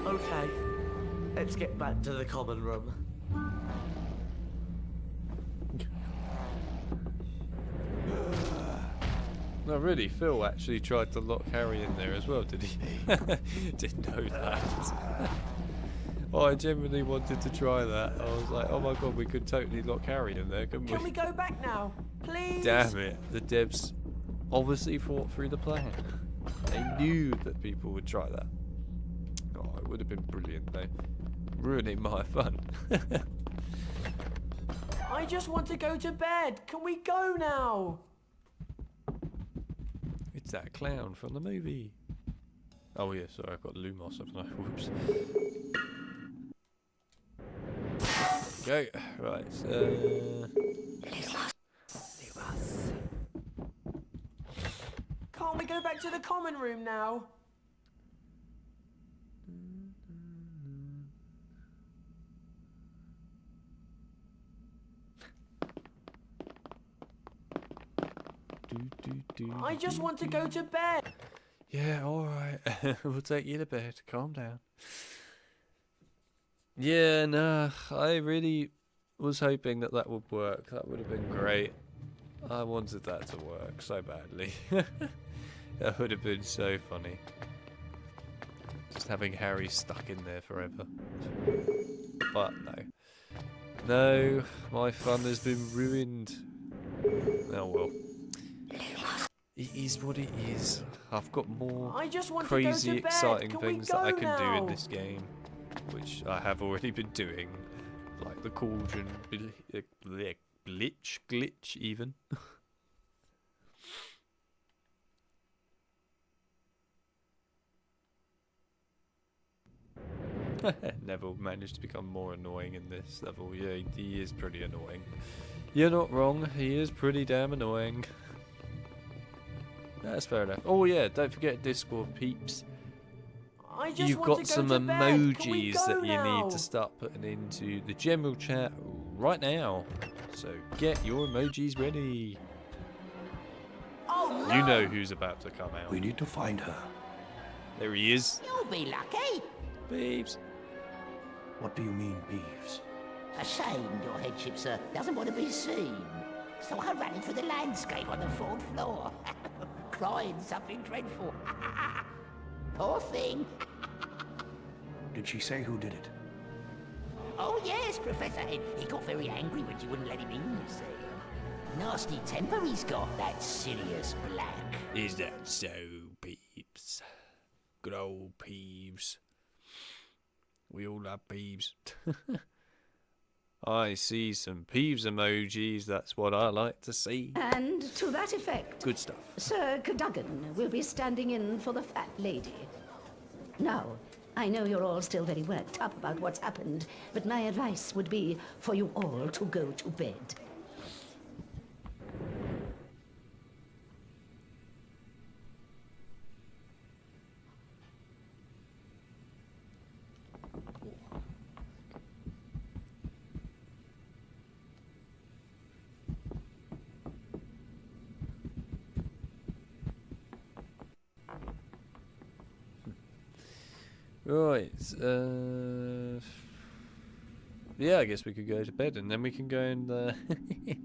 S14: Okay, let's get back to the common room.
S1: No, really, Phil actually tried to lock Harry in there as well, did he? Didn't know that. Oh, I genuinely wanted to try that. I was like, oh my god, we could totally lock Harry in there, couldn't we?
S4: Can we go back now, please?
S1: Damn it, the devs obviously thought through the plan. They knew that people would try that. Oh, it would have been brilliant though. Ruining my fun.
S4: I just want to go to bed. Can we go now?
S1: It's that clown from the movie. Oh yeah, sorry, I've got Lumos, haven't I? Whoops. Go. Right,
S4: Can't we go back to the common room now? I just want to go to bed.
S1: Yeah, alright. We'll take you to bed. Calm down. Yeah, nah, I really was hoping that that would work. That would have been great. I wanted that to work so badly. That would have been so funny. Just having Harry stuck in there forever. But no. No, my fun has been ruined. Oh well. It is what it is. I've got more crazy, exciting things that I can do in this game, which I have already been doing, like the cauldron glitch even. Neville managed to become more annoying in this level. Yeah, he is pretty annoying. You're not wrong, he is pretty damn annoying. That's fair enough. Oh yeah, don't forget Discord peeps. You've got some emojis that you need to start putting into the general chat right now. So get your emojis ready.
S14: Oh, no.
S1: You know who's about to come out.
S5: We need to find her.
S1: There he is.
S18: You'll be lucky.
S1: Peeves.
S5: What do you mean, Peeves?
S18: Ashamed, your headship, sir, doesn't want to be seen. So I ran through the landscape on the 4th floor. Crying something dreadful. Poor thing.
S5: Did she say who did it?
S18: Oh yes, Professor. He got very angry when she wouldn't let him in, you see. Nasty temper he's got, that Sirius Black.
S1: Is that so, Peeves? Good old Peeves. We all love Peeves. I see some Peeves emojis, that's what I like to see.
S11: And to that effect,
S1: good stuff.
S11: Sir Cadogan will be standing in for the fat lady. Now, I know you're all still very worked up about what's happened, but my advice would be for you all to go to bed.
S1: Right, yeah, I guess we could go to bed and then we can go and we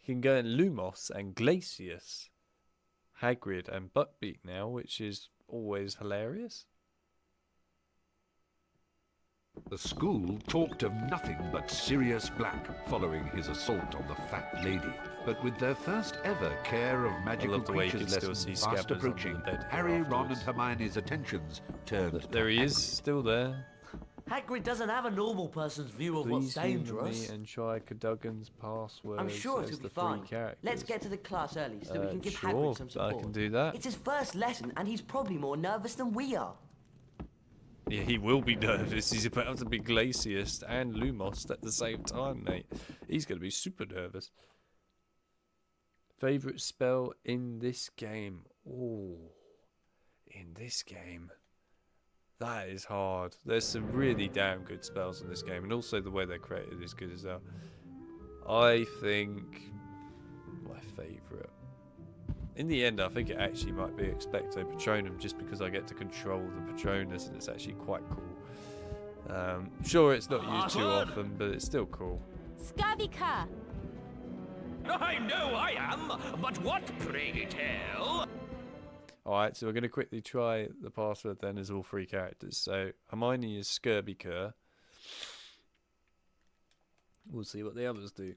S1: can go in Lumos and Glacius. Hagrid and Buckbeak now, which is always hilarious.
S17: The school talked of nothing but Sirius Black following his assault on the fat lady. But with their first ever care of magical creatures lesson fast approaching, Harry, Ron and Hermione's attentions turned to
S1: There he is, still there.
S14: Hagrid doesn't have a normal person's view of what's
S1: Please humor
S14: dangerous.
S1: me and try Cadogan's password.
S14: I'm sure it'll be fine.
S10: Let's get to the class early so we can give
S1: sure,
S10: Hagrid some support.
S1: I can do that.
S10: It's his first lesson and he's probably more nervous than we are.
S1: Yeah, he will be nervous. He's about to be Glacius and Lumos at the same time, mate. He's going to be super nervous. Favourite spell in this game? Oh, in this game. That is hard. There's some really damn good spells in this game, and also the way they're created is good as well. I think my favourite. In the end, I think it actually might be Expecto Patronum, just because I get to control the Patronus, and it's actually quite cool. Sure, it's not used too often, but it's still cool.
S15: Scurvy cur.
S8: I know I am, but what, pray tell?
S1: Alright, so we're going to quickly try the password then as all three characters. So, Hermione is Scurvy Cur. We'll see what the others do.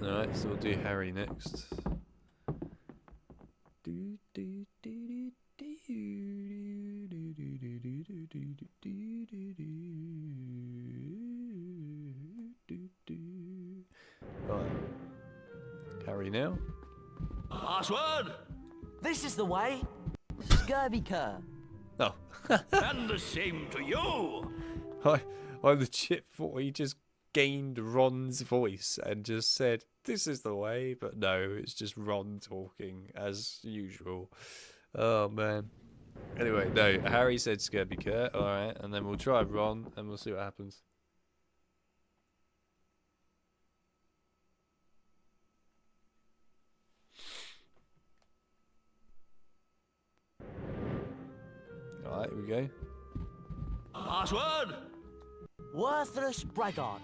S1: Alright, so we'll do Harry next. Right. Harry now.
S8: Password?
S10: This is the way. Scurvy cur.
S1: Oh.
S8: And the same to you.
S1: I legit thought he just gained Ron's voice and just said, "This is the way," but no, it's just Ron talking as usual. Oh man. Anyway, no, Harry said Scurvy Cur, alright, and then we'll try Ron and we'll see what happens. Alright, here we go.
S8: Password?
S14: Worthless braggart.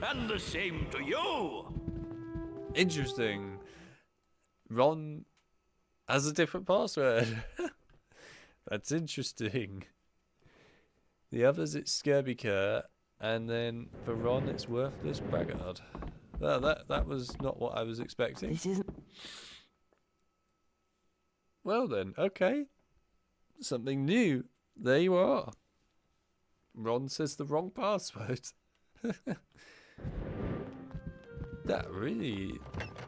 S8: And the same to you.
S1: Interesting. Ron has a different password. That's interesting. The others, it's Scurvy Cur, and then for Ron, it's Worthless Braggart. Well, that was not what I was expecting.
S10: This isn't.
S1: Well then, okay. Something new. There you are. Ron says the wrong password. That really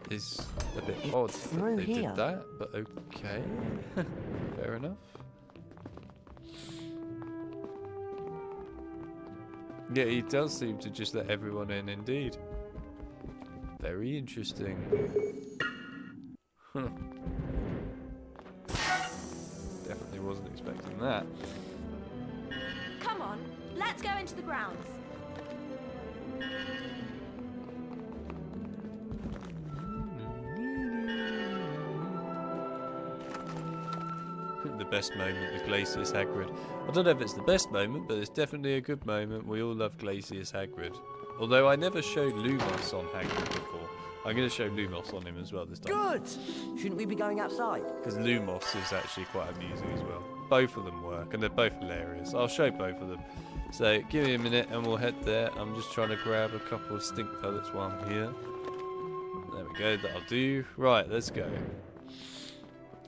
S1: is a bit odd that they did that, but okay. Fair enough. Yeah, he does seem to just let everyone in, indeed. Very interesting. Definitely wasn't expecting that.
S15: Come on, let's go into the grounds.
S1: The best moment with Glacius Hagrid. I don't know if it's the best moment, but it's definitely a good moment. We all love Glacius Hagrid. Although I never showed Lumos on Hagrid before. I'm going to show Lumos on him as well this time.
S10: Good! Shouldn't we be going outside?
S1: Because Lumos is actually quite amusing as well. Both of them work, and they're both hilarious. I'll show both of them. So, give me a minute and we'll head there. I'm just trying to grab a couple of stink pellets while I'm here. There we go, that'll do. Right, let's go.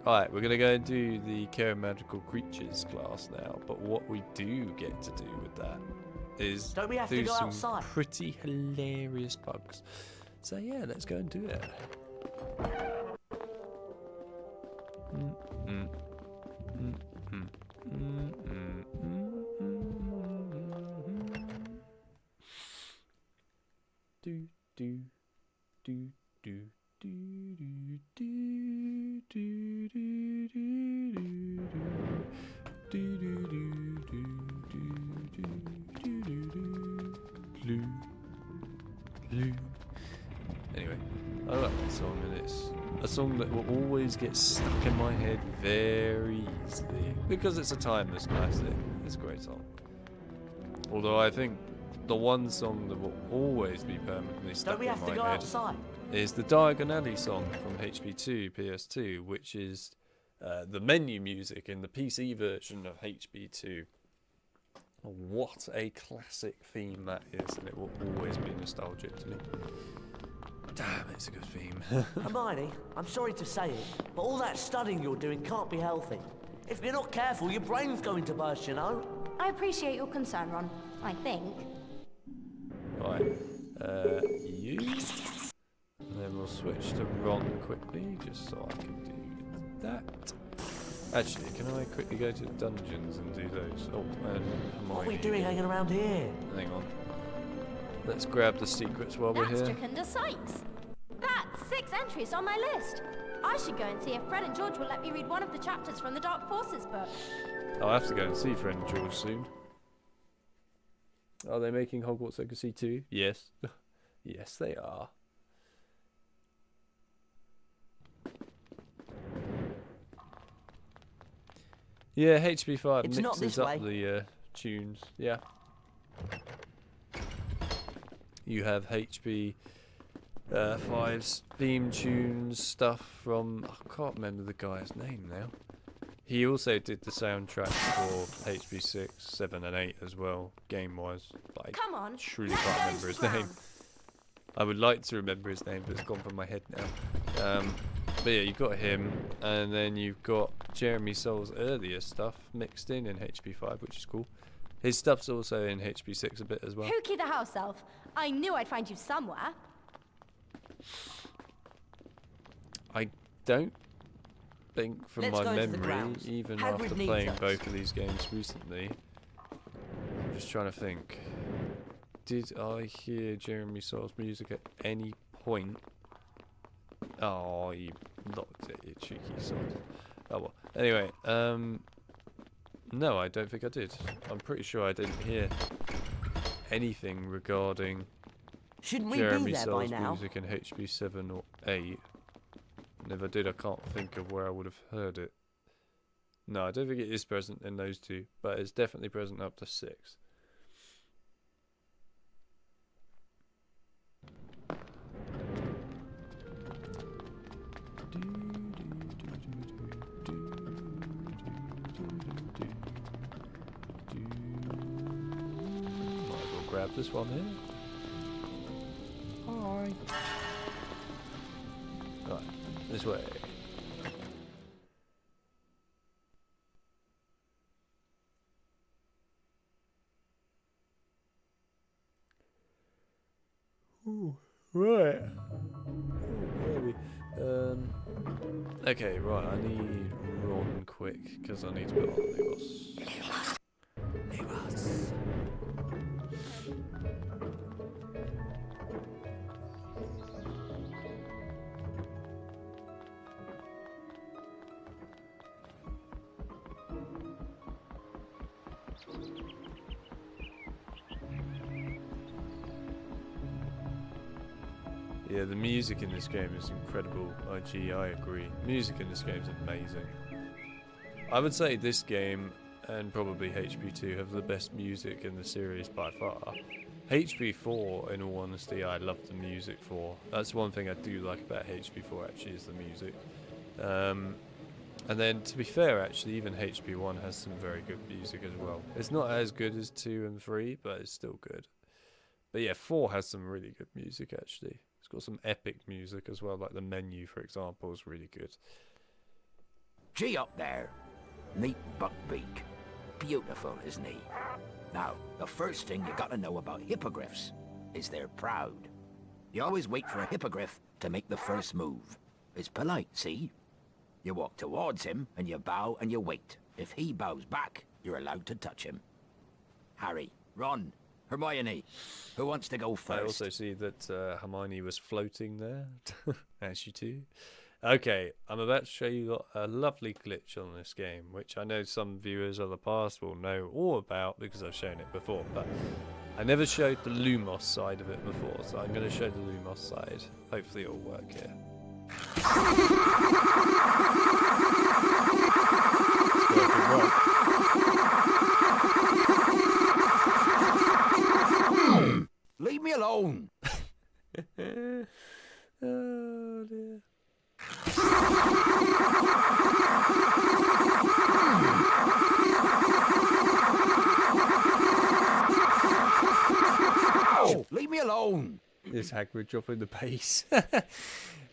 S1: Alright, we're going to go and do the Care of Magical Creatures class now. But what we do get to do with that is
S14: Don't we have
S1: do
S14: to go
S1: some
S14: outside?
S1: pretty hilarious bugs. So yeah, let's go and do it. Do do do do do do do do do. Anyway, I like that song, and it's a song that will always get stuck in my head very easily because it's a timeless classic. It's a great song. Although I think the one song that will always be permanently stuck
S14: Don't we
S1: in
S14: have to
S1: my
S14: go
S1: head
S14: outside?
S1: is the Diagon Alley song from HP2 PS2, which is the menu music in the PC version of HB2. What a classic theme that is, and it will always be nostalgic to me. Damn, it's a good theme.
S14: Hermione, I'm sorry to say it, but all that studying you're doing can't be healthy. If you're not careful, your brain's going to burst, you know?
S15: I appreciate your concern, Ron. I think.
S1: Right, you. And then we'll switch to Ron quickly, just so I can do that. Actually, can I quickly go to the dungeons and do those? Oh, and Hermione.
S14: What are we doing hanging around here?
S1: Hang on. Let's grab the secrets while we're
S15: That's
S1: here.
S15: Jacunda Sykes. That's 6 entries on my list. I should go and see if Fred and George will let me read one of the chapters from the Dark Forces book.
S1: I'll have to go and see Fred and George soon. Are they making Hogwarts Legacy 2? Yes. Yes, they are. Yeah, HB5
S14: It's not
S1: mixes
S14: this
S1: up
S14: way.
S1: the tunes. Yeah. You have HB 5's theme tunes stuff from... I can't remember the guy's name now. He also did the soundtrack for HB 6, 7 and 8 as well, game-wise. But I
S15: Come on,
S1: truly
S15: let's
S1: can't
S15: go
S1: remember
S15: into
S1: his name.
S15: grounds.
S1: I would like to remember his name, but it's gone from my head now. But yeah, you've got him, and then you've got Jeremy Soul's earlier stuff mixed in HB5, which is cool. His stuff's also in HB6 a bit as well.
S15: Pookie the house elf. I knew I'd find you somewhere.
S1: I don't think from
S14: Let's
S1: my
S14: go into the
S1: memory,
S14: grounds.
S1: even
S14: Hagrid
S1: after
S14: needs
S1: playing
S14: us.
S1: both of these games recently, I'm just trying to think. Did I hear Jeremy Soul's music at any point? Oh, you locked it, you cheeky sod. Oh well. Anyway, no, I don't think I did. I'm pretty sure I didn't hear anything regarding
S14: Shouldn't we
S1: Jeremy
S14: be there by
S1: Soul's
S14: now?
S1: music in HB 7 or 8. And if I did, I can't think of where I would have heard it. No, I don't think it is present in those two, but it's definitely present up to 6. Might as well grab this one here. Hi. Right, this way. Ooh, right. Where are we? Okay, right, I need Ron quick, because I need to put on Levos. Levos. Yeah, the music in this game is incredible. IG, I agree. Music in this game is amazing. I would say this game and probably HB2 have the best music in the series by far. HB4, in all honesty, I love the music for. That's one thing I do like about HB4 actually, is the music. And then, to be fair, actually, even HB1 has some very good music as well. It's not as good as 2 and 3, but it's still good. But yeah, 4 has some really good music actually. It's got some epic music as well, like the menu, for example, is really good.
S3: Gee up there. Meet Buckbeak. Beautiful, isn't he? Now, the first thing you gotta know about hippogriffs is they're proud. You always wait for a hippogriff to make the first move. It's polite, see? You walk towards him, and you bow and you wait. If he bows back, you're allowed to touch him. Harry, Ron, Hermione, who wants to go first?
S1: I also see that Hermione was floating there, as you do. Okay, I'm about to show you a lovely glitch on this game, which I know some viewers of the past will know all about because I've shown it before, but I never showed the Lumos side of it before, so I'm going to show the Lumos side. Hopefully it'll work here. It's working well.
S9: alone!
S1: Oh dear.
S9: Oh, leave me alone!
S1: Is Hagrid dropping the pace?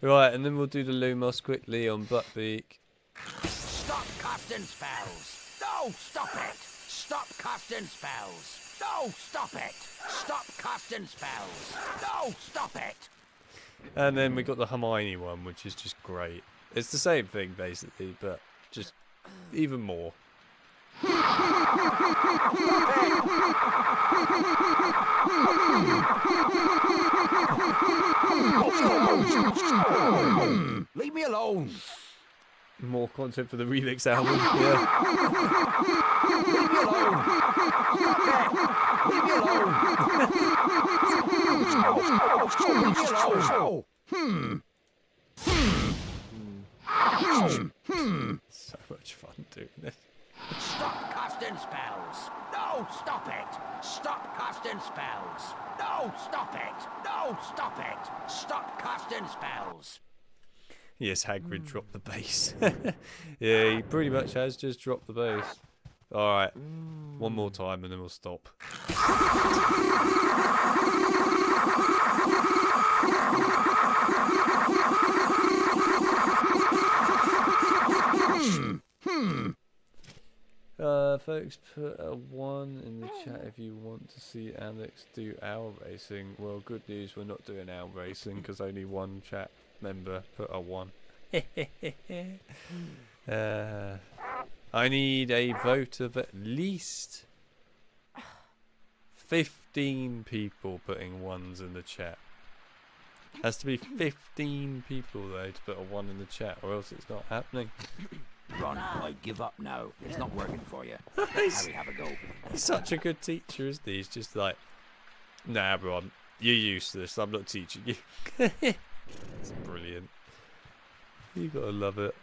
S1: Right, and then we'll do the Lumos quickly on Buckbeak.
S18: Stop casting spells! No, stop it! Stop casting spells! No, stop it! Stop casting spells! No, stop it!
S1: And then we got the Hermione one, which is just great. It's the same thing basically, but just even more.
S9: Leave me alone!
S1: More content for the remix album. Yeah.
S9: Leave me alone! Leave me alone! Leave me alone!
S1: So much fun doing this.
S18: Stop casting spells! No, stop it! Stop casting spells! No, stop it! No, stop it! Stop casting spells!
S1: Yes, Hagrid dropped the bass. Yeah, he pretty much has just dropped the bass. Alright, one more time and then we'll stop. Folks, put a 1 in the chat if you want to see Alex do owl racing. Well, good news, we're not doing owl racing because only one chat member put a 1. I need a vote of at least 15 people putting 1s in the chat. Has to be 15 people though to put a 1 in the chat, or else it's not happening.
S18: Ron, I give up now. It's not working for you. Harry, have a go.
S1: He's such a good teacher, isn't he? He's just like, nah, Ron, you're useless. I'm not teaching you. It's brilliant. You gotta love it.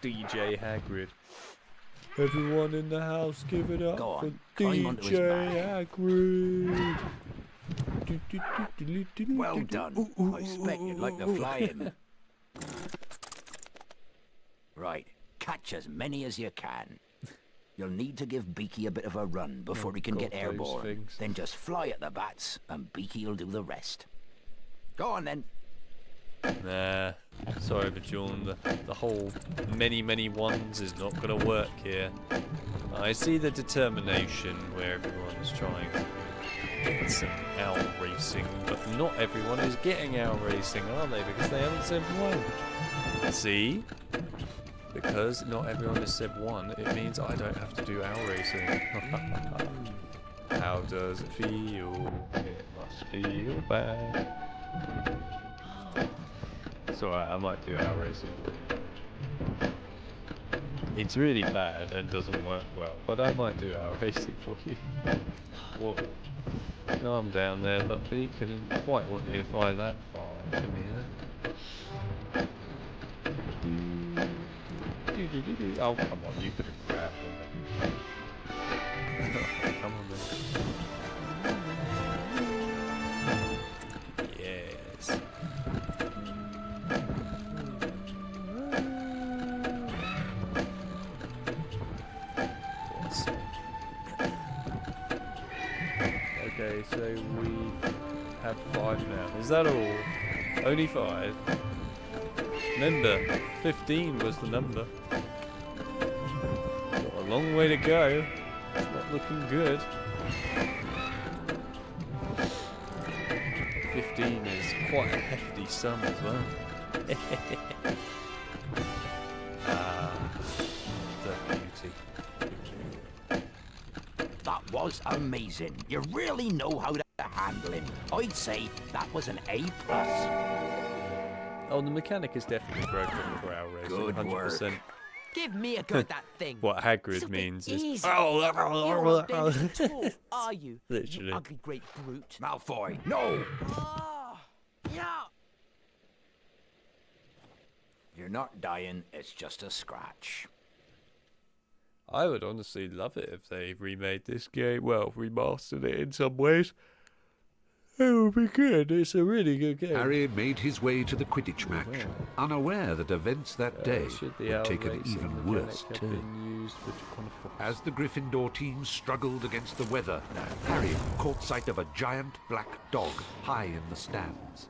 S1: DJ Hagrid. Everyone in the house, give it up
S18: Go on,
S1: for
S18: climb onto his
S1: DJ Hagrid.
S18: Well done. I expect you'd like to fly in. Right, catch as many as you can. You'll need to give Beaky a bit of a run before he can
S1: God,
S18: get
S1: those
S18: airborne.
S1: things.
S18: Then just fly at the bats, and Beaky'll do the rest. Go on then.
S1: Nah, sorry, but John, the whole many 1s is not gonna work here. I see the determination where everyone's trying to get some owl racing, but not everyone is getting owl racing, are they? Because they haven't said 1. See? Because not everyone has said 1, it means I don't have to do owl racing. How does it feel? It must feel bad. It's alright, I might do owl racing. It's really bad and doesn't work well, but I might do owl racing for you. Whoa. Calm down there, Buckbeak. I didn't quite want you to fly that far into me there. Oh, come on, you could have grabbed him. Come on then. Yes. Okay, so we have 5 now. Is that all? Only 5? Remember, 15 was the number. Got a long way to go. It's not looking good. 15 is quite a hefty sum as well. The beauty.
S18: That was amazing. You really know how to handle him. I'd say that was an A+.
S1: Oh, the mechanic is definitely broken for our racing.
S18: Good
S1: 100%.
S18: work.
S4: Give me a go at that thing.
S1: What Hagrid means is...
S4: Easy. You're not big at all, are you?
S1: Literally.
S4: You ugly great brute.
S18: Malfoy, no!
S4: Yeah.
S18: You're not dying, it's just a scratch.
S1: I would honestly love it if they remade this game, well, remastered it in some ways. It will be good. It's a really good game.
S17: Harry made his way to the Quidditch match, unaware that events that day would take an even worse turn. As the Gryffindor team struggled against the weather, Harry caught sight of a giant black dog high in the stands.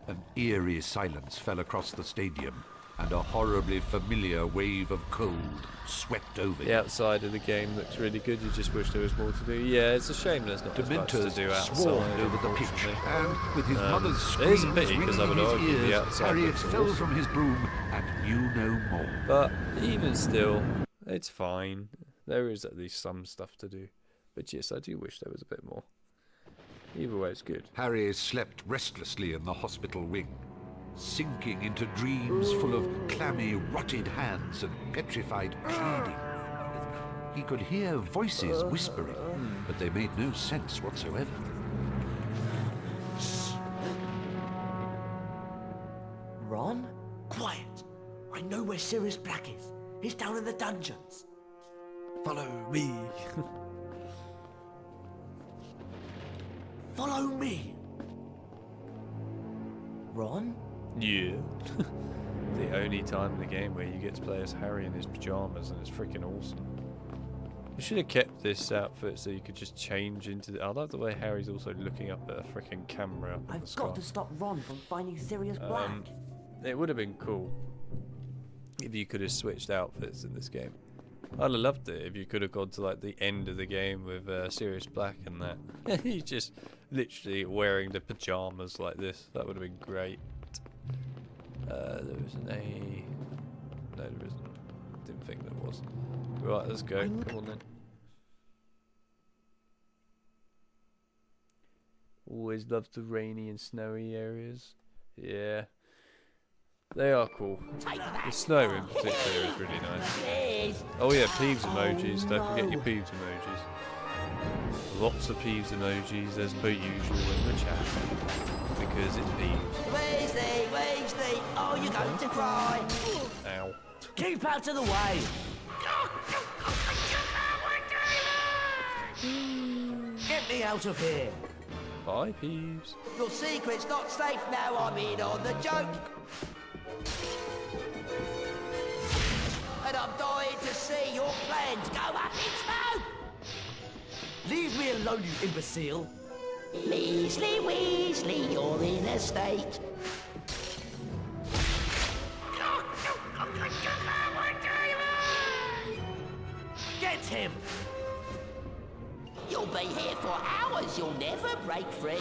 S17: An eerie silence fell across the stadium, and a horribly familiar wave of cold swept over
S1: The outside of the game looks really good. You just wish there was more to do. Yeah, it's a shame there's not as much to
S17: Dementors
S1: do outside.
S17: swarmed over the pitch, and with his mother's
S1: it is
S17: screams
S1: a pity
S17: ringing
S1: because I would
S17: in his
S1: argue the
S17: ears,
S1: outside
S17: Harry
S1: looks
S17: fell
S1: awesome.
S17: from his broom and knew no more.
S1: But even still, it's fine. There is at least some stuff to do. But yes, I do wish there was a bit more. Either way, it's good.
S17: Harry slept restlessly in the hospital wing, sinking into dreams full of clammy, rotted hands and petrified pleading. He could hear voices whispering, but they made no sense whatsoever.
S14: Ron? Quiet! I know where Sirius Black is. He's down in the dungeons.
S1: Follow me.
S14: Follow me! Ron?
S1: Yeah. The only time in the game where you get to play as Harry in his pajamas, and it's freaking awesome. You should have kept this outfit so you could just change into the... I like the way Harry's also looking up at a freaking camera up in the
S14: I've
S1: sky.
S14: got to stop Ron from finding Sirius Black.
S1: It would have been cool if you could have switched outfits in this game. I'd have loved it if you could have gone to like the end of the game with Sirius Black and that. He's just literally wearing the pajamas like this. That would have been great. There isn't a... No, there isn't. Didn't think there was. Right, let's go. Come on then. Always loved the rainy and snowy areas. Yeah. They are cool. The snow in particular is really nice. Oh yeah, Peeves emojis. Don't forget your Peeves emojis. Lots of Peeves emojis as per usual in the chat. Because it's Peeves.
S18: Weasley, Weasley, oh, you're going to cry.
S1: Ow.
S14: Keep out of the way! Get me out of here!
S1: Bye, Peeves.
S18: Your secret's not safe now, I'm in on the joke. And I'm dying to see your plans go up in smoke.
S14: Leave me alone, you imbecile!
S18: Weasley, Weasley, you're in a state.
S14: Get him!
S18: You'll be here for hours, you'll never break free.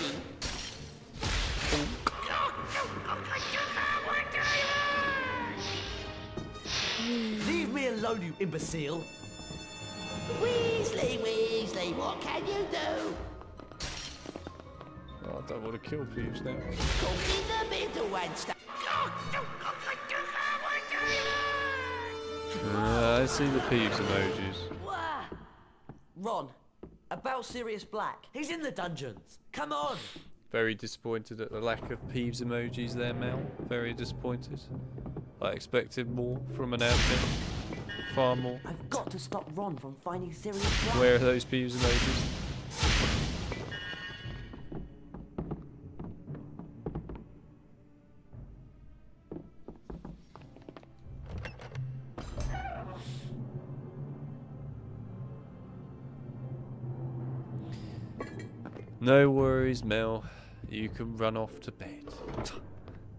S14: Leave me alone, you imbecile!
S18: Weasley, Weasley, what can you do?
S1: Oh, I don't want to kill Peeves now.
S18: Caught in the middle and stuff.
S1: I see the Peeves emojis.
S14: Ron, about Sirius Black. He's in the dungeons. Come on!
S1: Very disappointed at the lack of Peeves emojis there, Mel. Very disappointed. I expected more from an outfit. Far more.
S14: I've got to stop Ron from finding Sirius Black.
S1: Where are those Peeves emojis? No worries, Mel. You can run off to bed.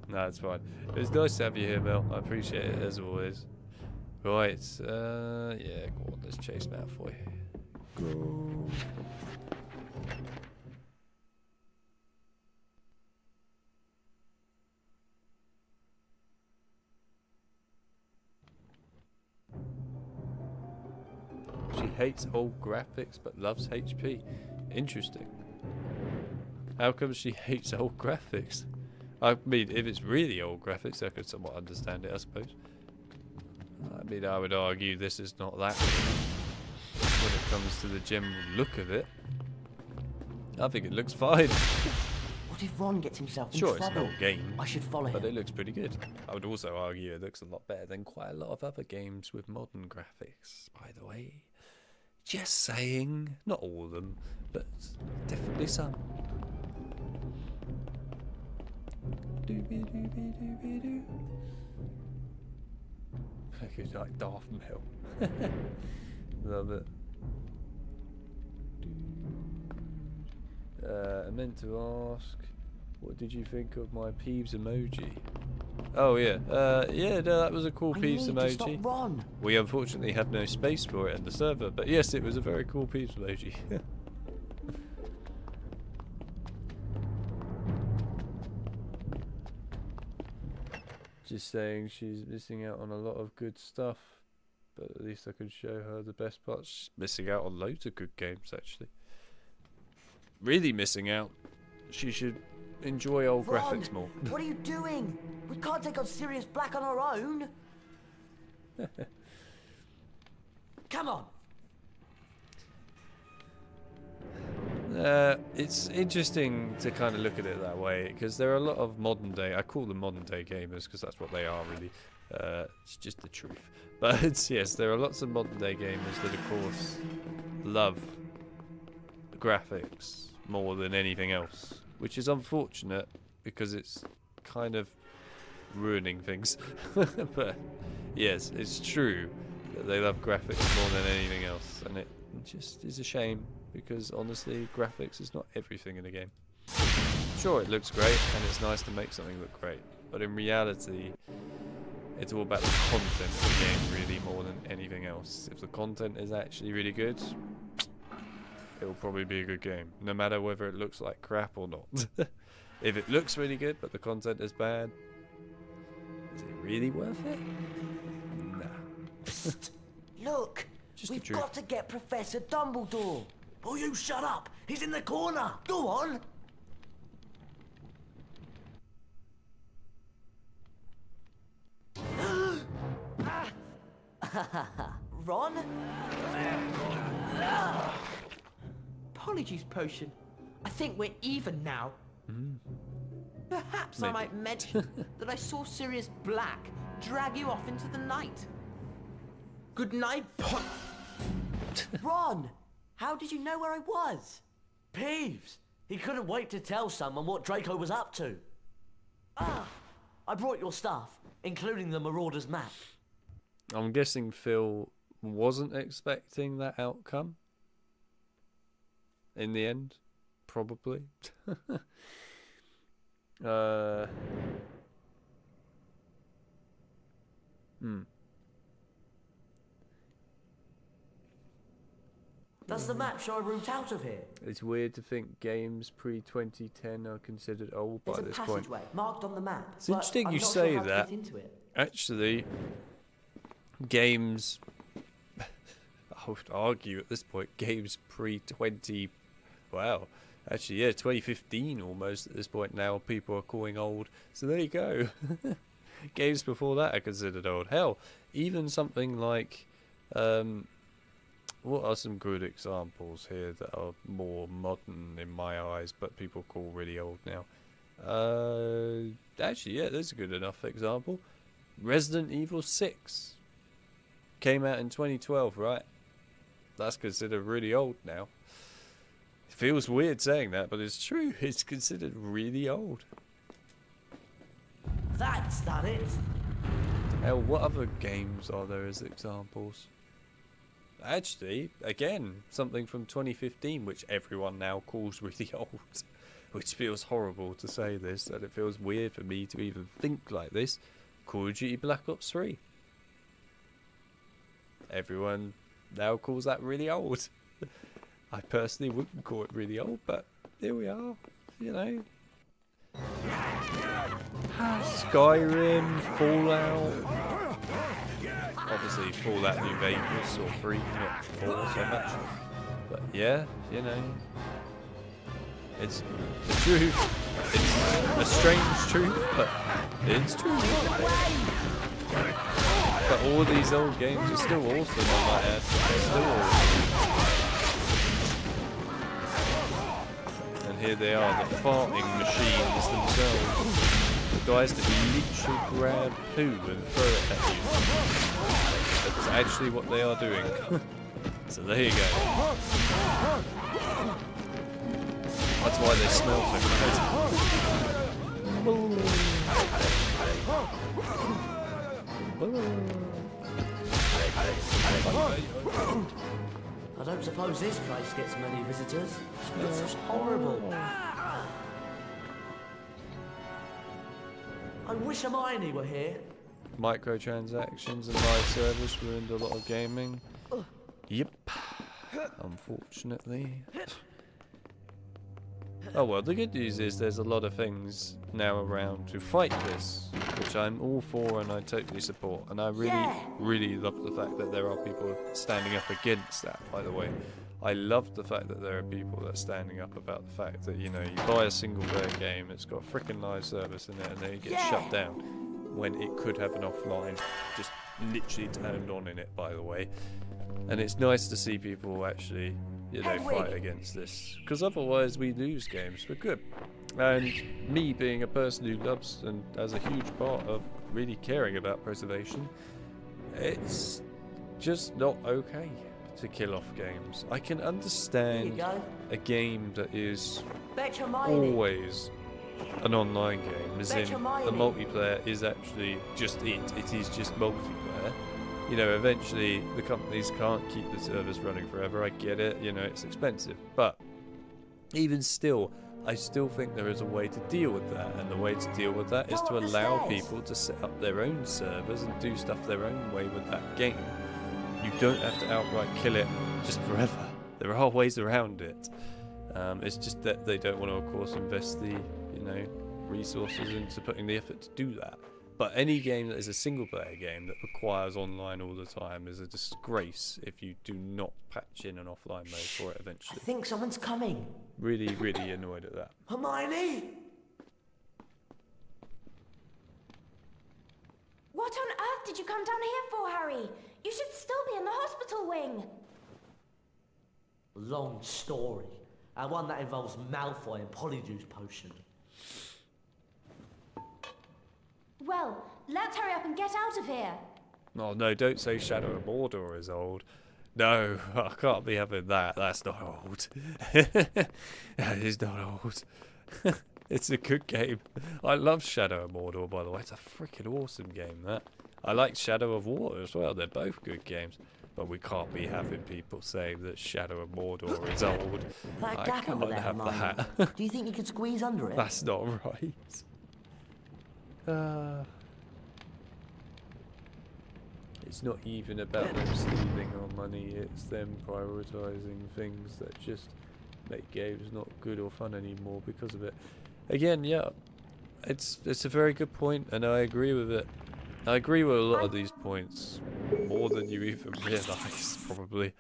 S1: No, it's fine. It was nice to have you here, Mel. I appreciate it, as always. Right, yeah, go on, let's chase Malfoy. Go. She hates old graphics but loves HP. Interesting. How come she hates old graphics? I mean, if it's really old graphics, I could somewhat understand it, I suppose. I mean, I would argue this is not that when it comes to the general look of it. I think it looks fine.
S14: What if Ron gets himself in
S1: Sure,
S14: trouble?
S1: it's an old game.
S14: I should follow
S1: But
S14: him.
S1: it looks pretty good. I would also argue it looks a lot better than quite a lot of other games with modern graphics, by the way. Just saying. Not all of them, but definitely some. It's like Darth Maul. Love it. I meant to ask, what did you think of my Peeves emoji? Oh yeah, yeah, no, that was a cool Peeves emoji.
S14: Ron.
S1: We unfortunately had no space for it in the server, but yes, it was a very cool Peeves emoji. Just saying she's missing out on a lot of good stuff, but at least I can show her the best parts. She's missing out on loads of good games, actually. Really missing out. She should enjoy old
S14: Ron,
S1: graphics more.
S14: What are you doing? We can't take on Sirius Black on our own. Come on.
S1: It's interesting to kind of look at it that way, because there are a lot of modern day, I call them modern day gamers because that's what they are really, it's just the truth. But yes, there are lots of modern day gamers that of course love the graphics more than anything else, which is unfortunate because it's kind of ruining things. But yes, it's true that they love graphics more than anything else, and it just is a shame, because honestly graphics is not everything in a game. Sure, it looks great and it's nice to make something look great, but in reality it's all about the content of the game really more than anything else. If the content is actually really good, it will probably be a good game, no matter whether it looks like crap or not. If it looks really good but the content is bad, is it really worth it? Nah.
S14: Psst. Look, we've got to get Professor Dumbledore. Oh, you shut up! He's in the corner! Go on! Ron?
S4: Apologies, Potion. I think we're even now. Perhaps I might mention that I saw Sirius Black drag you off into the night. Good night,
S14: Ron! How did you know where I was? Peeves! He couldn't wait to tell someone what Draco was up to. Ah! I brought your stuff, including the Marauder's map.
S1: I'm guessing Phil wasn't expecting that outcome. In the end, probably.
S14: Does the map show a route out of here?
S1: It's weird to think games pre-2010 are considered old by this point.
S14: There's a passageway marked on the map.
S1: It's interesting you say that. Actually, games, I would argue at this point, games pre-20, wow, actually yeah, 2015 almost at this point now, people are calling old. So there you go. Games before that are considered old. Hell, even something like, what are some good examples here that are more modern in my eyes, but people call really old now? Actually, yeah, there's a good enough example. Resident Evil 6 came out in 2012, right? That's considered really old now. It feels weird saying that, but it's true. It's considered really old.
S14: That's done it.
S1: Hell, what other games are there as examples? Actually, again, something from 2015, which everyone now calls really old. Which feels horrible to say this, and it feels weird for me to even think like this. Call of Duty Black Ops 3. Everyone now calls that really old. I personally wouldn't call it really old, but here we are, you know. Skyrim, Fallout. Obviously, Fallout New Vegas or 3, not 4 so much. But yeah, you know, it's the truth. It's a strange truth, but it's true. But all these old games are still awesome, I might add. They're still awesome. And here they are, the farting machines themselves. The guys that literally grab poo and throw it at you. That's actually what they are doing. So there you go. That's why they smell so bad.
S14: I don't suppose this place gets many visitors. It's horrible. I wish Hermione were here.
S1: Microtransactions and live service ruined a lot of gaming. Yep. Unfortunately. Oh well, the good news is there's a lot of things now around to fight this, which I'm all for and I totally support. And I really love the fact that there are people standing up against that, by the way. I love the fact that there are people that are standing up about the fact that, you know, you buy a single player game, it's got a freaking live service in it, and then it gets shut down when it could have an offline just literally turned on in it, by the way. And it's nice to see people actually, you know, fight against this, because otherwise we lose games for good. And me being a person who loves and has a huge part of really caring about preservation, it's just not okay to kill off games. I can understand a game that is always an online game, as in the multiplayer is actually just it is just multiplayer. You know, eventually the companies can't keep the service running forever. I get it, you know, it's expensive, but even still, I still think there is a way to deal with that, and the way to deal with that is to allow people to set up their own servers and do stuff their own way with that game. You don't have to outright kill it just forever. There are ways around it. It's just that they don't want to, of course, invest the, you know, resources into putting the effort to do that. But any game that is a single-player game that requires online all the time is a disgrace if you do not patch in an offline mode for it eventually.
S14: I think someone's coming.
S1: Really, really annoyed at that.
S14: Hermione!
S15: What on earth did you come down here for, Harry? You should still be in the hospital wing.
S14: Long story. One that involves Malfoy and Polyjuice Potion.
S15: Well, let's hurry up and get out of here.
S1: Oh no, don't say Shadow of Mordor is old. No, I can't be having that. That's not old. That is not old. It's a good game. I love Shadow of Mordor, by the way. It's a freaking awesome game, that. I like Shadow of War as well. They're both good games. But we can't be having people saying that Shadow of Mordor is old.
S14: That
S1: I
S14: gap
S1: can't
S14: over there,
S1: have
S14: Hermione.
S1: that.
S14: Do you think you could squeeze under it?
S1: That's not right. It's not even about them stealing our money, it's them prioritising things that just make games not good or fun anymore because of it. Again, yeah, it's a very good point, and I agree with it. I agree with a lot of these points, more than you even realise, probably.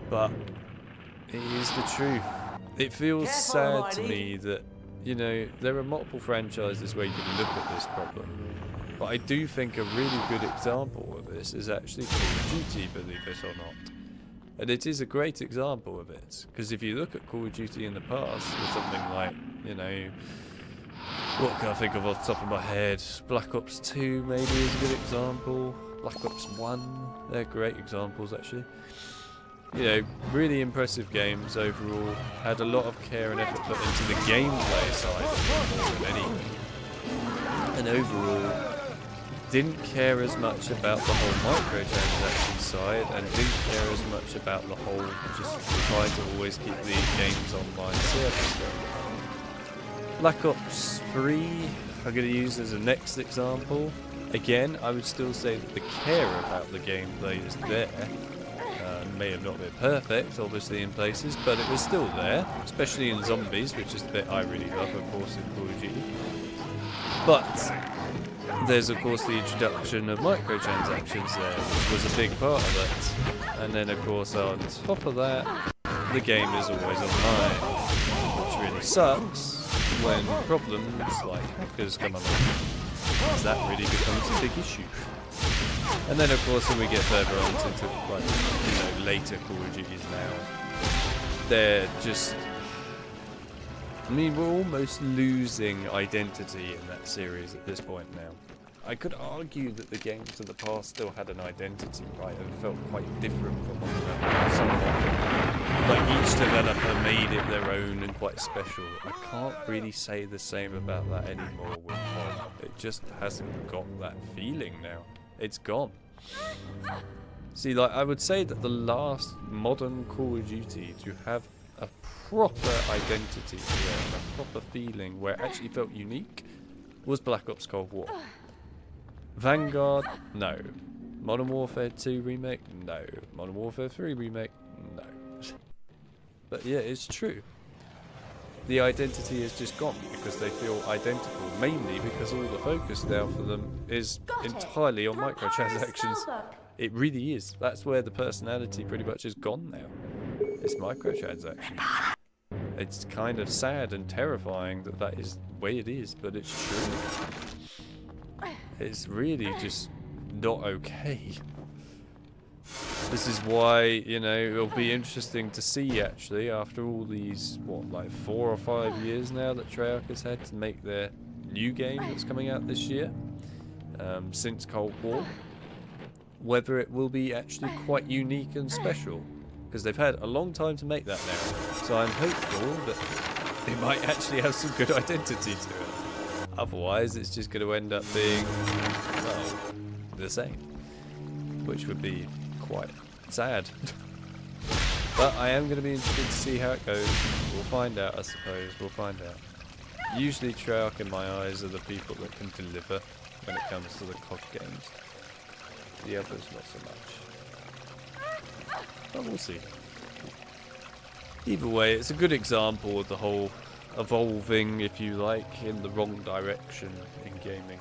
S1: But it is the truth. It feels sad to me that, you know, there are multiple franchises where you can look at this problem. But I do think a really good example of this is actually Call of Duty, believe it or not. And it is a great example of it, because if you look at Call of Duty in the past, with something like, you know, what can I think of off the top of my head? Black Ops 2 maybe is a good example. Black Ops 1, they're great examples actually. You know, really impressive games overall. Had a lot of care and effort put into the gameplay side more than anything. And overall, didn't care as much about the whole microtransaction side, and didn't care as much about the whole just trying to always keep the game's online service going. Black Ops 3, I'm going to use as a next example. Again, I would still say that the care about the gameplay is there. May have not been perfect, obviously, in places, but it was still there, especially in Zombies, which is the bit I really love, of course, in Call of Duty. But there's, of course, the introduction of microtransactions there, which was a big part of it. And then, of course, on top of that, the game is always online, which really sucks when problems like hackers come along, because that really becomes a big issue. And then, of course, when we get further on into, like, you know, later Call of Duties now, they're just, I mean, we're almost losing identity in that series at this point now. I could argue that the games of the past still had an identity, right, and felt quite different from one another, somewhat. Like, each developer made it their own and quite special. I can't really say the same about that anymore with COD. It just hasn't got that feeling now. It's gone. See, like, I would say that the last modern Call of Duty to have a proper identity to it, a proper feeling where it actually felt unique, was Black Ops Cold War. Vanguard, no. Modern Warfare 2 remake, no. Modern Warfare 3 remake, no. But yeah, it's true. The identity is just gone because they feel identical, mainly because all the focus now for them is entirely on microtransactions. It really is. That's where the personality pretty much is gone now. It's microtransactions. It's kind of sad and terrifying that that is the way it is, but it's true. It's really just not okay. This is why, you know, it'll be interesting to see, actually, after all these, what, like 4 or 5 years now that Treyarch has had to make their new game that's coming out this year, since Cold War, whether it will be actually quite unique and special, because they've had a long time to make that now. So I'm hopeful that they might actually have some good identity to it. Otherwise, it's just going to end up being, well, the same, which would be quite sad. But I am going to be interested to see how it goes. We'll find out, I suppose. We'll find out. Usually Treyarch in my eyes are the people that can deliver when it comes to the COD games. The others not so much. But we'll see. Either way, it's a good example of the whole evolving, if you like, in the wrong direction in gaming.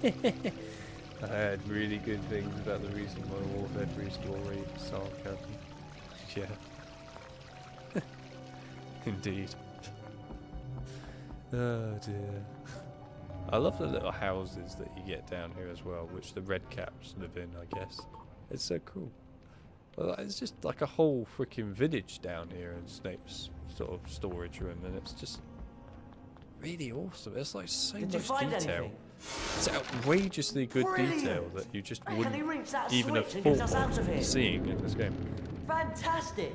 S1: I heard really good things about the recent Modern Warfare 3 story, sarcasm. Yeah. Indeed. Oh dear. I love the little houses that you get down here as well, which the red caps live in, I guess. It's so cool. Well, it's just like a whole freaking village down here in Snape's sort of storage room, and it's just really awesome. It's like so much detail. It's outrageously good detail that you just wouldn't even have thought of seeing in this game.
S14: Fantastic!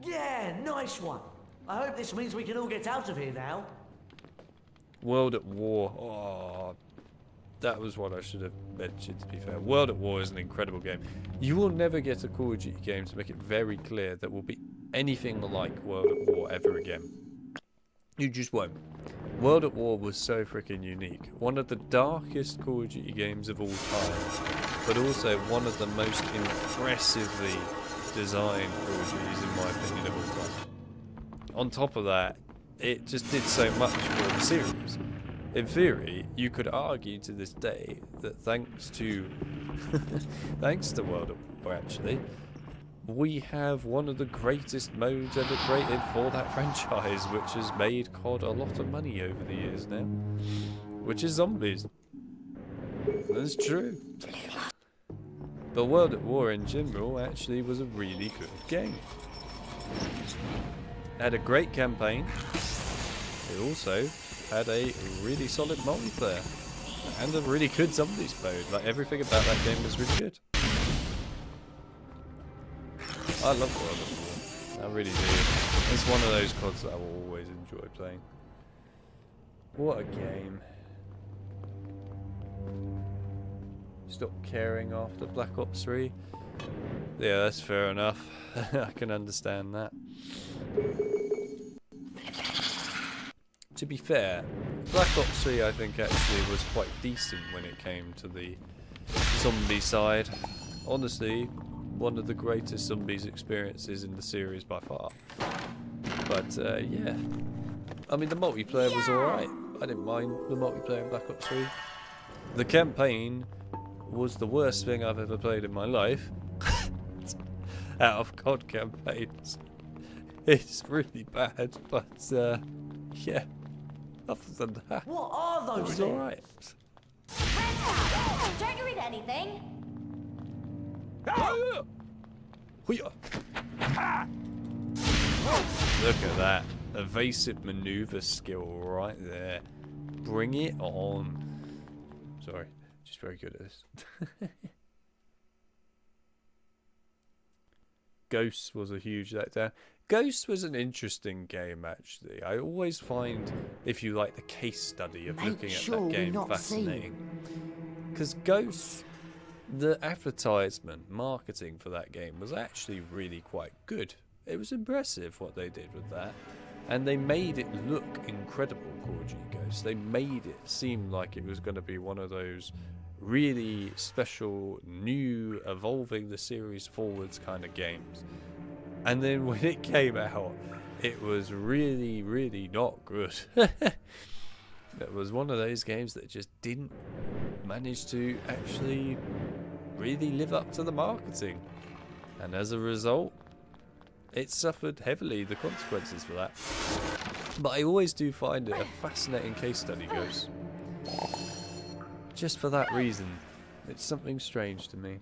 S14: Yeah, nice one. I hope this means we can all get out of here now.
S1: World at War. Oh, that was what I should have mentioned, to be fair. World at War is an incredible game. You will never get a Call of Duty game to make it very clear that will be anything like World at War ever again. You just won't. World at War was so freaking unique. One of the darkest Call of Duty games of all time, but also one of the most impressively designed Call of Duties, in my opinion, of all time. On top of that, it just did so much for the series. In theory, you could argue to this day that thanks to World at War, actually, we have one of the greatest modes ever created for that franchise, which has made COD a lot of money over the years now, which is zombies. That's true. But World at War in general actually was a really good game. It had a great campaign. It also had a really solid multiplayer and a really good zombies mode. Like, everything about that game was really good. I love World at War. I really do. It's one of those CODs that I will always enjoy playing. What a game. Stop caring after Black Ops 3. Yeah, that's fair enough. I can understand that. To be fair, Black Ops 3 I think actually was quite decent when it came to the zombie side. Honestly, one of the greatest zombies experiences in the series by far. But yeah, I mean, the multiplayer was alright. I didn't mind the multiplayer in Black Ops 3. The campaign was the worst thing I've ever played in my life. Out of COD campaigns. It's really bad, but yeah, other than that,
S14: what are those?
S1: It was alright.
S15: Don't you read anything?
S1: Look at that evasive maneuver skill right there. Bring it on. Sorry, just very good at this. Ghosts was a huge letdown. Ghosts was an interesting game, actually. I always find, if you like the case study of looking at that game, fascinating. Because Ghosts, the advertisement, marketing for that game was actually really quite good. It was impressive what they did with that. And they made it look incredible, Core G Ghosts. They made it seem like it was going to be one of those really special, new, evolving the series forwards kind of games. And then when it came out, it was really, really not good. It was one of those games that just didn't manage to actually really live up to the marketing. And as a result, it suffered heavily the consequences for that. But I always do find it a fascinating case study, Ghost. Just for that reason. It's something strange to me.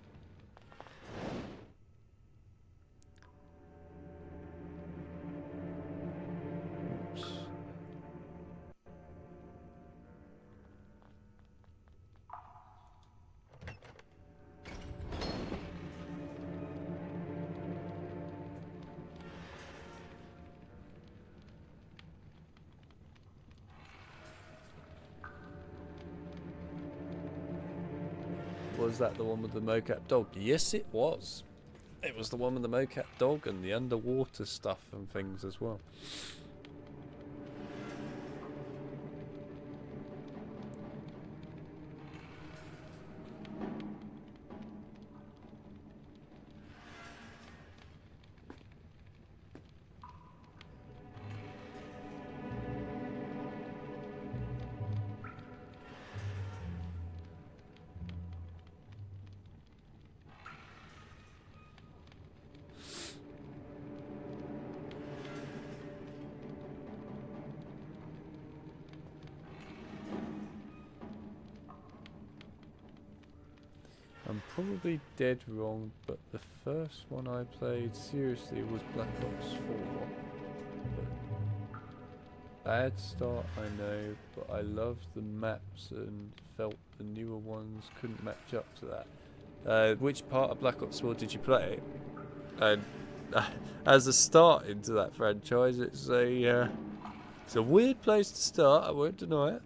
S1: Oops. Was that the one with the mocap dog? Yes, it was. It was the one with the mocap dog and the underwater stuff and things as well. I'm probably dead wrong, but the first one I played seriously was Black Ops 4. But bad start, I know, but I loved the maps and felt the newer ones couldn't match up to that. Which part of Black Ops 4 did you play? And as a start into that franchise, it's a weird place to start, I won't deny it.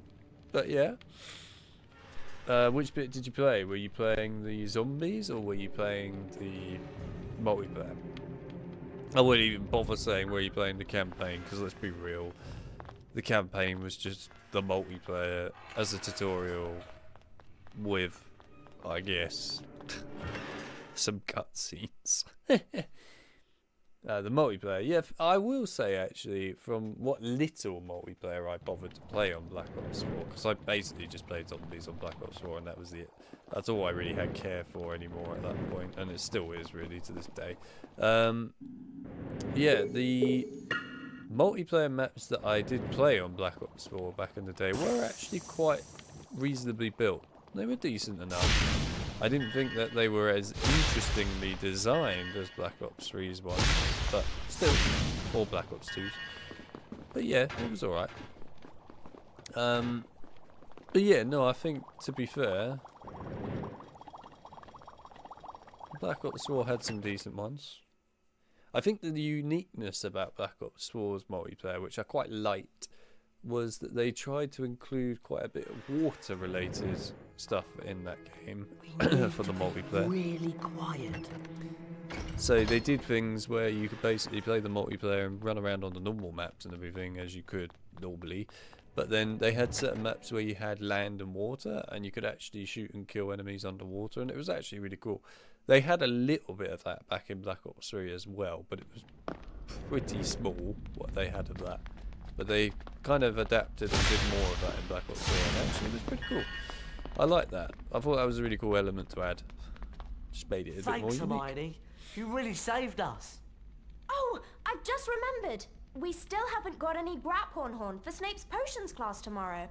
S1: But yeah. Which bit did you play? Were you playing the zombies or were you playing the multiplayer? I wouldn't even bother saying were you playing the campaign, because let's be real, the campaign was just the multiplayer as a tutorial with, I guess, some cutscenes. The multiplayer, yeah, I will say actually, from what little multiplayer I bothered to play on Black Ops 4, because I basically just played zombies on Black Ops 4 and that was it. That's all I really had care for anymore at that point, and it still is really to this day. Yeah, the multiplayer maps that I did play on Black Ops 4 back in the day were actually quite reasonably built. They were decent enough. I didn't think that they were as interestingly designed as Black Ops 3's ones, but still, or Black Ops 2's. But yeah, it was alright. But yeah, no, I think, to be fair, Black Ops 4 had some decent ones. I think the uniqueness about Black Ops 4's multiplayer, which I quite liked, was that they tried to include quite a bit of water-related stuff in that game for the multiplayer.
S14: Really quiet.
S1: So they did things where you could basically play the multiplayer and run around on the normal maps and everything as you could normally, but then they had certain maps where you had land and water and you could actually shoot and kill enemies underwater, and it was actually really cool. They had a little bit of that back in Black Ops 3 as well, but it was pretty small what they had of that. But they kind of adapted and did more of that in Black Ops 4, and actually it was pretty cool. I like that. I thought that was a really cool element to add. Just made it a bit more
S14: Thanks,
S1: unique.
S14: Hermione. You really saved us.
S15: Oh, I've just remembered. We still haven't got any Graphorn Horn for Snape's potions class tomorrow.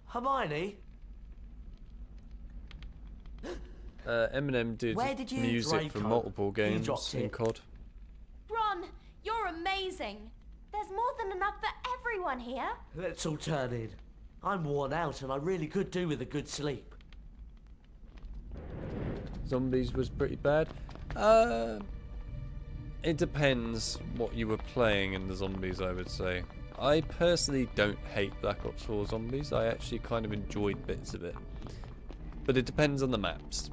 S14: Hermione?
S1: Eminem did
S14: Where did you
S1: music for
S14: Draco?
S1: multiple
S14: You
S1: games
S14: dropped
S1: in
S14: it.
S1: COD.
S15: Ron, you're amazing. There's more than enough for everyone here.
S14: Let's all turn in. I'm worn out and I really could do with a good sleep.
S1: Zombies was pretty bad. It depends what you were playing in the zombies, I would say. I personally don't hate Black Ops 4 zombies. I actually kind of enjoyed bits of it. But it depends on the maps.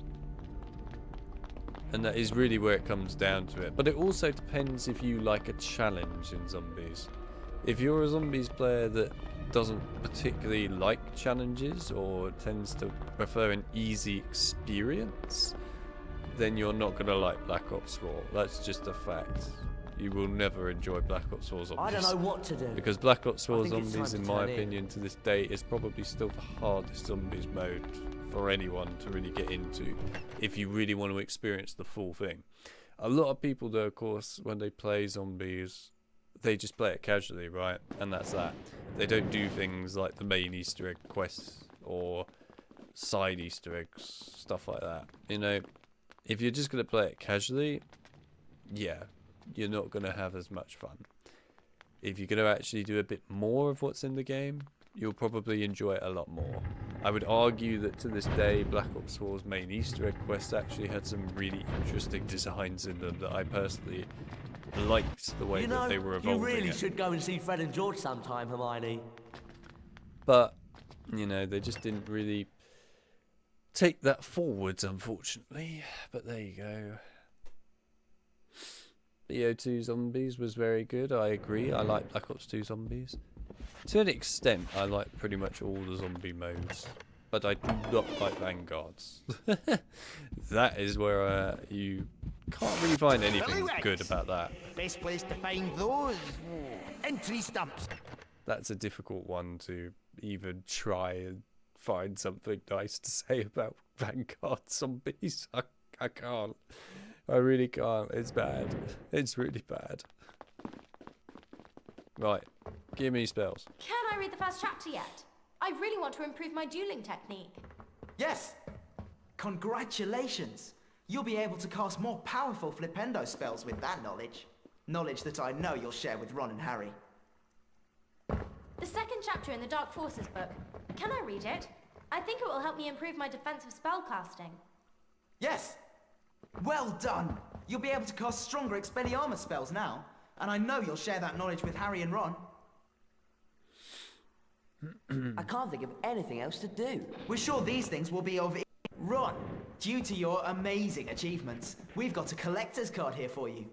S1: And that is really where it comes down to it. But it also depends if you like a challenge in zombies. If you're a zombies player that doesn't particularly like challenges or tends to prefer an easy experience, then you're not going to like Black Ops 4. That's just a fact. You will never enjoy Black Ops 4 zombies.
S14: I don't know what to do.
S1: Because Black Ops 4
S14: I think it's
S1: zombies,
S14: time
S1: in
S14: to
S1: my
S14: turn in.
S1: opinion, to this day, is probably still the hardest zombies mode for anyone to really get into if you really want to experience the full thing. A lot of people, though, of course, when they play zombies, they just play it casually, right? And that's that. They don't do things like the main Easter egg quests or side Easter eggs, stuff like that. You know, if you're just going to play it casually, yeah, you're not going to have as much fun. If you're going to actually do a bit more of what's in the game, you'll probably enjoy it a lot more. I would argue that to this day, Black Ops 4's main Easter egg quests actually had some really interesting designs in them that I personally liked the way that they were evolving.
S14: You really
S1: it.
S14: should go and see Fred and George sometime, Hermione.
S1: But, you know, they just didn't really take that forwards, unfortunately. But there you go. BO2 Zombies was very good, I agree. I like Black Ops 2 Zombies. To an extent, I like pretty much all the zombie modes. But I do not like Vanguards. That is where you can't really find anything good about that.
S9: Best place to find those entry stumps.
S1: That's a difficult one to even try and find something nice to say about Vanguard Zombies. I can't. I really can't. It's bad. It's really bad. Right. Give me spells.
S15: Can I read the first chapter yet? I really want to improve my dueling technique.
S19: Yes! Congratulations! You'll be able to cast more powerful Flipendo spells with that knowledge. Knowledge that I know you'll share with Ron and Harry.
S15: The second chapter in the Dark Forces book. Can I read it? I think it will help me improve my defensive spellcasting.
S19: Yes! Well done! You'll be able to cast stronger Expelliarmus spells now, and I know you'll share that knowledge with Harry and Ron.
S10: I can't think of anything else to do.
S19: We're sure these things will be of Ron, due to your amazing achievements, we've got a collector's card here for you.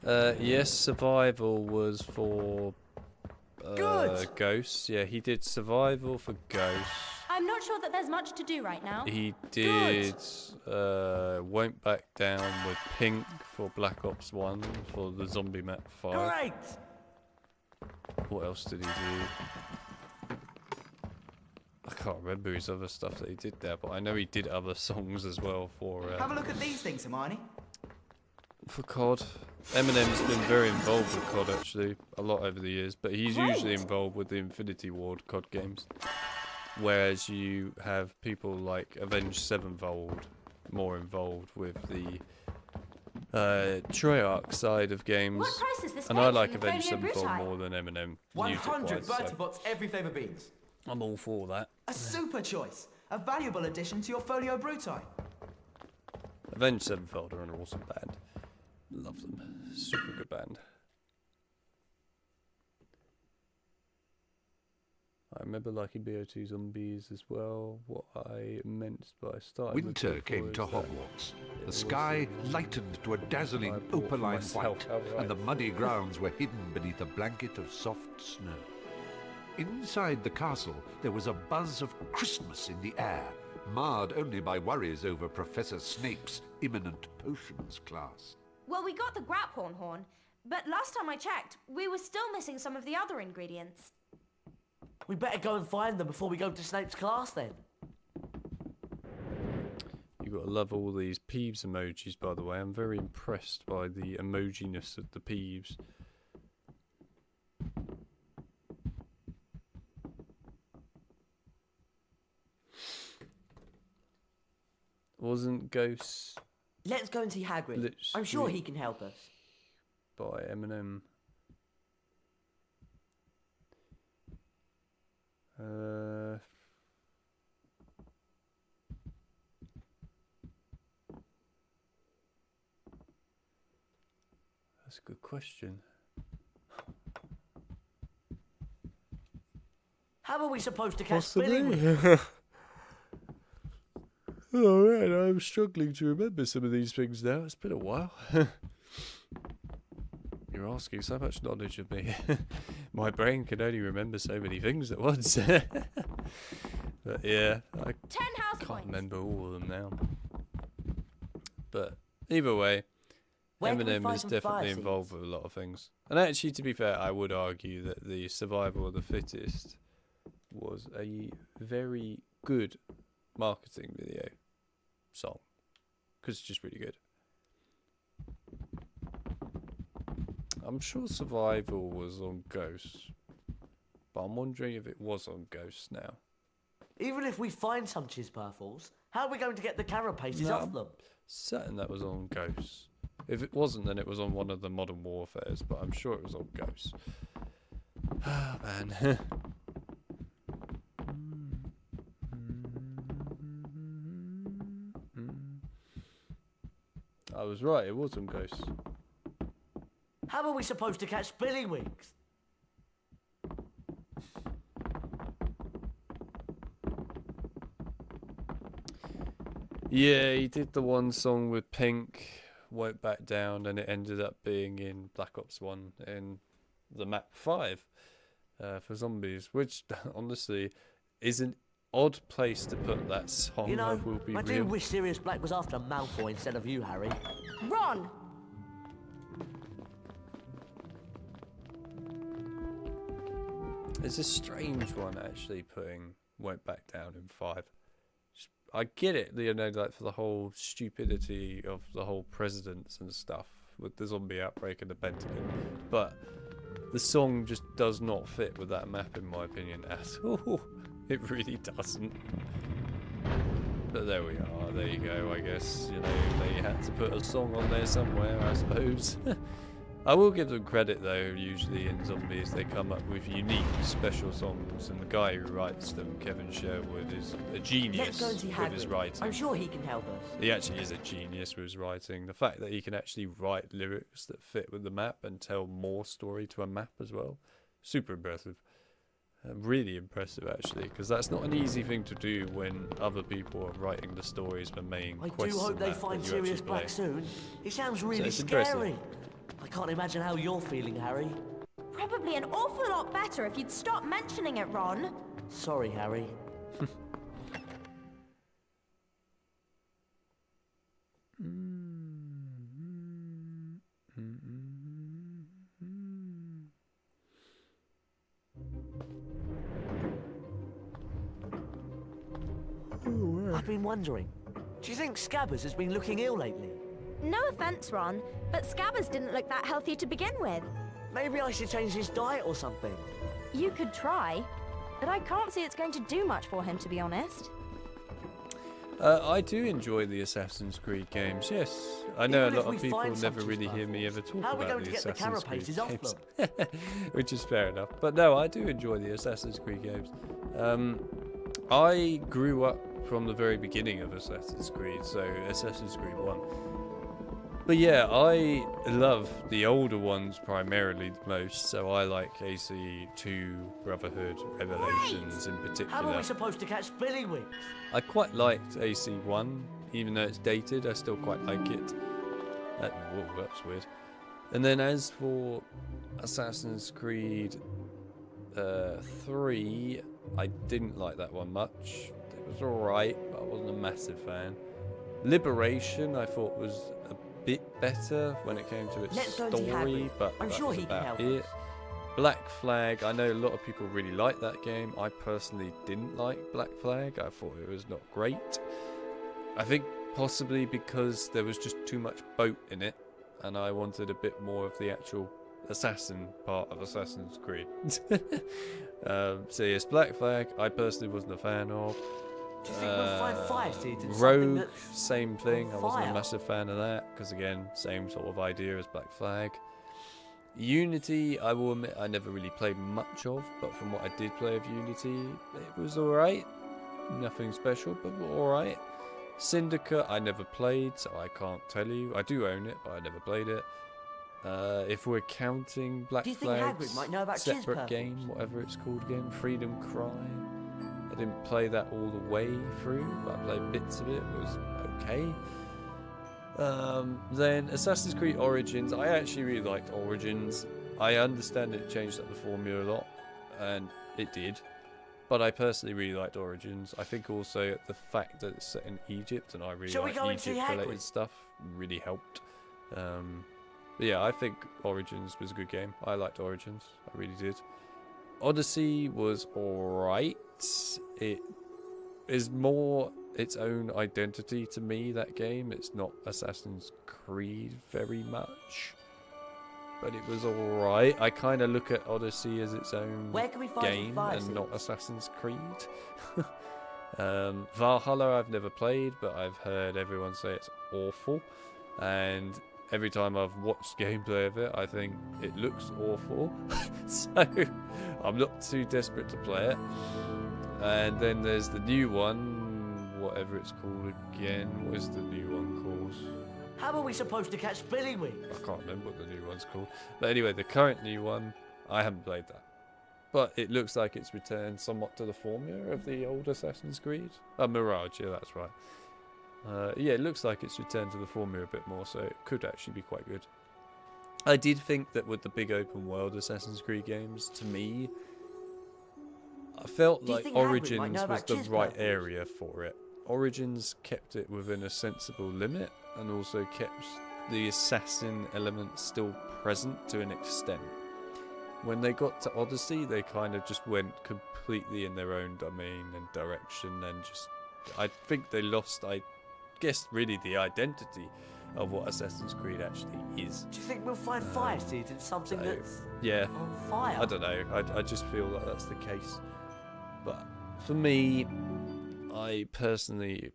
S1: Yes, survival was for ghosts. Yeah, he did survival for ghosts.
S15: I'm not sure that there's much to do right now.
S1: He did won't back down with pink for Black Ops 1 for the zombie map 5.
S14: Great!
S1: What else did he do? I can't remember his other stuff that he did there, but I know he did other songs as well for
S19: Have a look at these things, Hermione.
S1: for COD. Eminem's been very involved with COD actually, a lot over the years, but he's usually involved with the Infinity Ward COD games. Whereas you have people like Avenged Sevenfold more involved with the Treyarch side of games.
S15: What price is this
S1: And I
S15: page
S1: like
S15: from the
S1: Avenged
S15: Folio
S1: Sevenfold
S15: Bruti?
S1: more than Eminem.
S19: 100
S1: music-wise, so
S19: Bertabots every flavour beans.
S1: I'm all for that.
S19: A super choice. A valuable addition to your Folio Bruti.
S1: Avenged Sevenfold are an awesome band. Love them. Super good band. I remember liking BO2 Zombies as well. What I meant by starting with
S17: Winter
S1: it
S17: came to
S1: was that
S17: Hogwarts.
S1: it
S17: The sky
S1: wasn't
S17: lightened to a dazzling
S1: I bought for
S17: opaline
S1: myself
S17: white,
S1: outright.
S17: and the muddy grounds were hidden beneath a blanket of soft snow. Inside the castle, there was a buzz of Christmas in the air, marred only by worries over Professor Snape's imminent potions class.
S15: Well, we got the Graphorn horn, but last time I checked, we were still missing some of the other ingredients.
S14: We better go and find them before we go to Snape's class then.
S1: You gotta love all these Peeves emojis, by the way. I'm very impressed by the emojiness of the Peeves. Wasn't Ghosts
S10: Let's go and see Hagrid.
S1: Lit
S10: I'm sure
S1: Street
S10: he can help us.
S1: by Eminem? a good question.
S14: How are we supposed to catch
S1: Possibly.
S14: Spillywinks?
S1: Oh man, I'm struggling to remember some of these things now. It's been a while. You're asking so much knowledge of me. My brain can only remember so many things at once. But yeah, I can't remember all of them now. But either way,
S14: Where can we
S1: Eminem
S14: find
S1: is
S14: some
S1: definitely
S14: fire
S1: involved
S14: seeds?
S1: with a lot of things. And actually, to be fair, I would argue that the Survival of the Fittest was a very good marketing video song. Because it's just really good. I'm sure Survival was on Ghosts. But I'm wondering if it was on Ghosts now.
S14: Even if we find some Chisperfles, how are we going to get the carapaces
S1: No,
S14: off them?
S1: Certain that was on Ghosts. If it wasn't, then it was on one of the Modern Warfares, but I'm sure it was on Ghosts. Ah, man. I was right, it was on Ghosts.
S14: How are we supposed to catch Spillywinks?
S1: Yeah, he did the one song with Pink, Won't Back Down, and it ended up being in Black Ops 1 in the map 5 for zombies, which honestly is an odd place to put that song.
S14: You know,
S1: will be
S14: I do
S1: real.
S14: wish Sirius Black was after Malfoy instead of you, Harry.
S15: Ron!
S1: It's a strange one actually putting Won't Back Down in 5. I get it, you know, like for the whole stupidity of the whole presidents and stuff with the zombie outbreak in the Pentagon, but the song just does not fit with that map in my opinion at all. It really doesn't. But there we are, there you go, I guess, you know, they had to put a song on there somewhere, I suppose. I will give them credit though, usually in Zombies they come up with unique special songs, and the guy who writes them, Kevin Sherwood, is a genius
S14: Let's go and see
S1: with his
S14: Hagrid.
S1: writing.
S14: I'm sure he can help us.
S1: He actually is a genius with his writing. The fact that he can actually write lyrics that fit with the map and tell more story to a map as well, super impressive. Really impressive actually, because that's not an easy thing to do when other people are writing the stories for main
S14: I
S1: quests.
S14: do hope
S1: and
S14: they
S1: that
S14: find
S1: you
S14: Sirius
S1: actually play.
S14: Black soon. It sounds really
S1: it's impressive.
S14: scary. I can't imagine how you're feeling, Harry.
S15: Probably an awful lot better if you'd stop mentioning it, Ron.
S14: Sorry, Harry. I've been wondering, do you think Scabbers has been looking ill lately?
S15: No offense, Ron, but Scabbers didn't look that healthy to begin with.
S14: Maybe I should change his diet or something.
S15: You could try, but I can't see it's going to do much for him, to be honest.
S1: I do enjoy the Assassin's Creed games, yes. I know
S14: Even
S1: a
S14: if
S1: lot of
S14: we
S1: people
S14: find
S1: never
S14: some
S1: really hear me ever talk
S14: how are we
S1: about
S14: going
S1: the
S14: to get the
S1: Assassin's Creed
S14: carapaces off
S1: games.
S14: them?
S1: Which is fair enough. But no, I do enjoy the Assassin's Creed games. I grew up from the very beginning of Assassin's Creed, so Assassin's Creed 1. But yeah, I love the older ones primarily the most, so I like AC2, Brotherhood, Revelations in particular.
S14: How are we supposed to catch Spillywinks?
S1: I quite liked AC1, even though it's dated, I still quite like it. Whoa, that's weird. And then as for Assassin's Creed 3, I didn't like that one much. It was alright, but I wasn't a massive fan. Liberation I thought was a bit better when it came to its
S14: Let's go and see
S1: story,
S14: Hagrid.
S1: but
S14: I'm
S1: that
S14: sure
S1: was
S14: he can
S1: about
S14: help
S1: it.
S14: us.
S1: Black Flag, I know a lot of people really like that game. I personally didn't like Black Flag. I thought it was not great. I think possibly because there was just too much boat in it, and I wanted a bit more of the actual assassin part of Assassin's Creed. So yes, Black Flag, I personally wasn't a fan of.
S14: Do you think we'll find fire seeds in something
S1: Rogue,
S14: that's
S1: same thing. I wasn't a
S14: fire?
S1: massive fan of that because again, same sort of idea as Black Flag. Unity, I will admit, I never really played much of, but from what I did play of Unity, it was alright. Nothing special, but alright. Syndicate, I never played, so I can't tell you. I do own it, but I never played it. If we're counting Black
S14: Do you think
S1: Flag's
S14: Hagrid might know about
S1: separate
S14: Jizz
S1: game, whatever it's called again, Freedom Cry. I didn't play that all the way through, but I played bits of it. It was okay. Then Assassin's Creed Origins. I actually really liked Origins. I understand it changed up the formula a lot, and it did. But I personally really liked Origins. I think also the fact that it's set in Egypt, and I really like Egypt-related stuff, really helped. But yeah, I think Origins was a good game. I liked Origins. I really did. Odyssey was alright. It is more its own identity to me, that game. It's not Assassin's Creed very much. But it was alright. I kind of look at Odyssey as its own game and not Assassin's Creed. Valhalla I've never played, but I've heard everyone say it's awful. And every time I've watched gameplay of it, I think it looks awful. So I'm not too desperate to play it. And then there's the new one, whatever it's called again. What is the new one called?
S14: How are we supposed to catch Billywing?
S1: I can't remember what the new one's called. But anyway, the current new one, I haven't played that. But it looks like it's returned somewhat to the formula of the old Assassin's Creed. Mirage, yeah, that's right. Yeah, it looks like it's returned to the formula a bit more, so it could actually be quite good. I did think that with the big open world Assassin's Creed games, to me, I felt like Origins was the right area for it. Origins kept it within a sensible limit and also kept the assassin element still present to an extent. When they got to Odyssey, they kind of just went completely in their own domain and direction, and just, I think they lost, I guess, really the identity of what Assassin's Creed actually is.
S14: Do you think we'll find fire seeds in something that's on fire?
S1: I don't know. I just feel like that's the case. But for me, I personally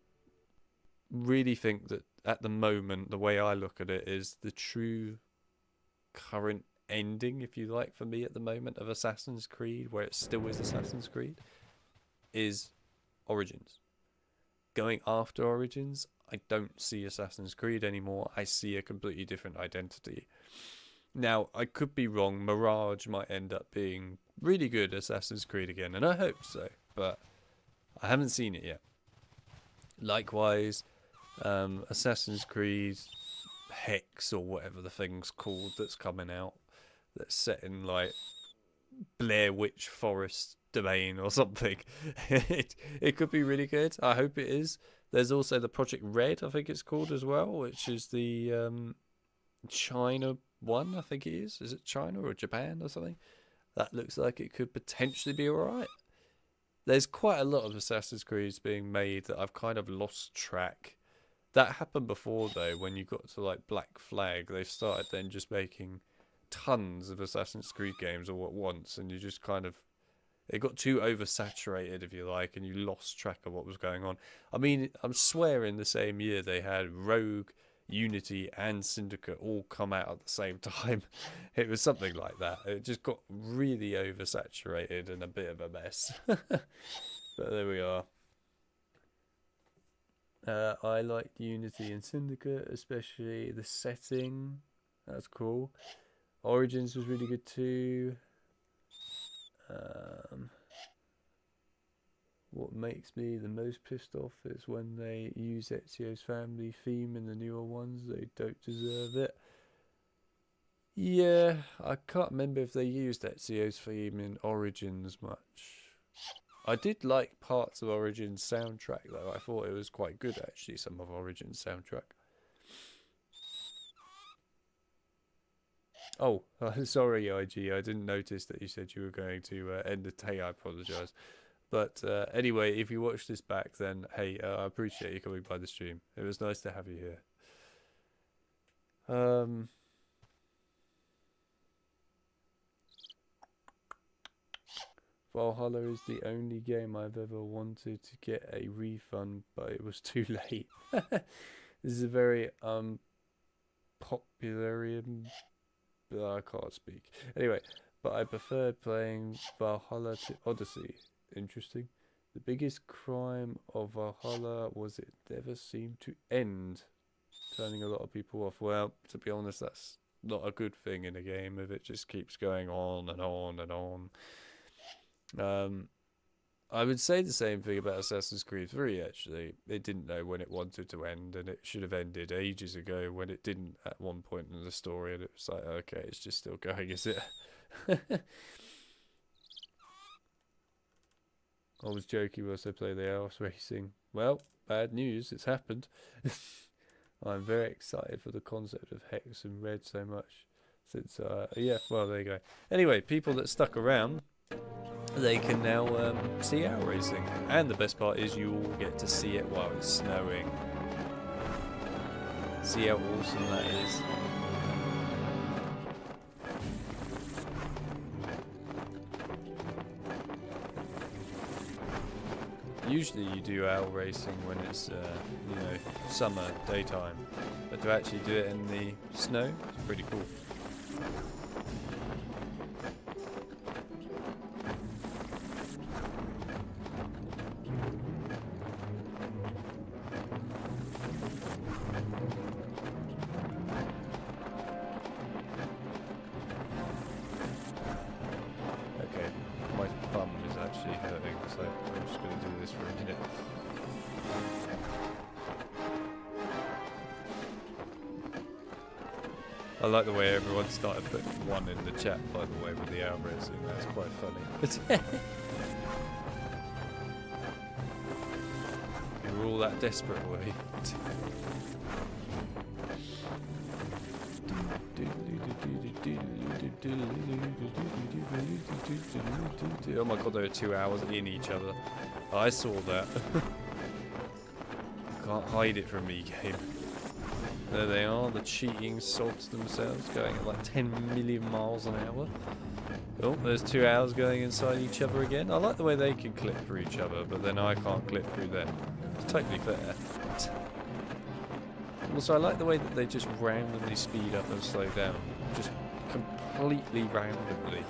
S1: really think that at the moment, the way I look at it is the true current ending, if you like, for me at the moment of Assassin's Creed, where it still is Assassin's Creed, is Origins. Going after Origins, I don't see Assassin's Creed anymore. I see a completely different identity. Now, I could be wrong. Mirage might end up being really good Assassin's Creed again, and I hope so, but I haven't seen it yet. Likewise, Assassin's Creed Hex, or whatever the thing's called that's coming out, that's set in like Blair Witch Forest domain or something. It could be really good. I hope it is. There's also the Project Red, I think it's called as well, which is the China one, I think it is. Is it China or Japan or something? That looks like it could potentially be alright. There's quite a lot of Assassin's Creeds being made that I've kind of lost track. That happened before though, when you got to like Black Flag, they started then just making tons of Assassin's Creed games all at once, and you just kind of, it got too oversaturated, if you like, and you lost track of what was going on. I mean, I'm swearing the same year they had Rogue, Unity and Syndicate all come out at the same time. It was something like that. It just got really oversaturated and a bit of a mess. But there we are. I liked Unity and Syndicate, especially the setting. That's cool. Origins was really good too. What makes me the most pissed off is when they use Ezio's family theme in the newer ones. They don't deserve it. Yeah, I can't remember if they used Ezio's theme in Origins much. I did like parts of Origins soundtrack though. I thought it was quite good actually, some of Origins soundtrack. Oh, sorry IG, I didn't notice that you said you were going to end the day. I apologise. But anyway, if you watch this back, then hey, I appreciate you coming by the stream. It was nice to have you here. Valhalla is the only game I've ever wanted to get a refund, but it was too late. This is a very popular. I can't speak. Anyway, but I preferred playing Valhalla to Odyssey. Interesting. The biggest crime of Valhalla was it never seemed to end, turning a lot of people off. Well, to be honest, that's not a good thing in a game if it just keeps going on and on and on. I would say the same thing about Assassin's Creed 3, actually. It didn't know when it wanted to end, and it should have ended ages ago when it didn't at one point in the story, and it was like, okay, it's just still going, is it? I was joking whilst I play the house racing. Well, bad news, it's happened. I'm very excited for the concept of Hex and Red so much. Since, yeah, well, there you go. Anyway, people that stuck around, they can now see our racing. And the best part is you all get to see it while it's snowing. See how awesome that is. Usually you do owl racing when it's, you know, summer, daytime. But to actually do it in the snow, it's pretty cool. Okay, my thumb is actually hurting, so I'm just going to do this for a minute. I like the way everyone started putting one in the chat, by the way, with the owl racing. That's quite funny. We're all that desperate, were we? Oh my god, there are 2 hours in each other. I saw that. Can't hide it from me, game. There they are, the cheating sods themselves, going at like 10 million miles an hour. Oh, there's 2 hours going inside each other again. I like the way they can clip through each other, but then I can't clip through them. It's totally fair. Also, I like the way that they just randomly speed up and slow down. Just completely randomly.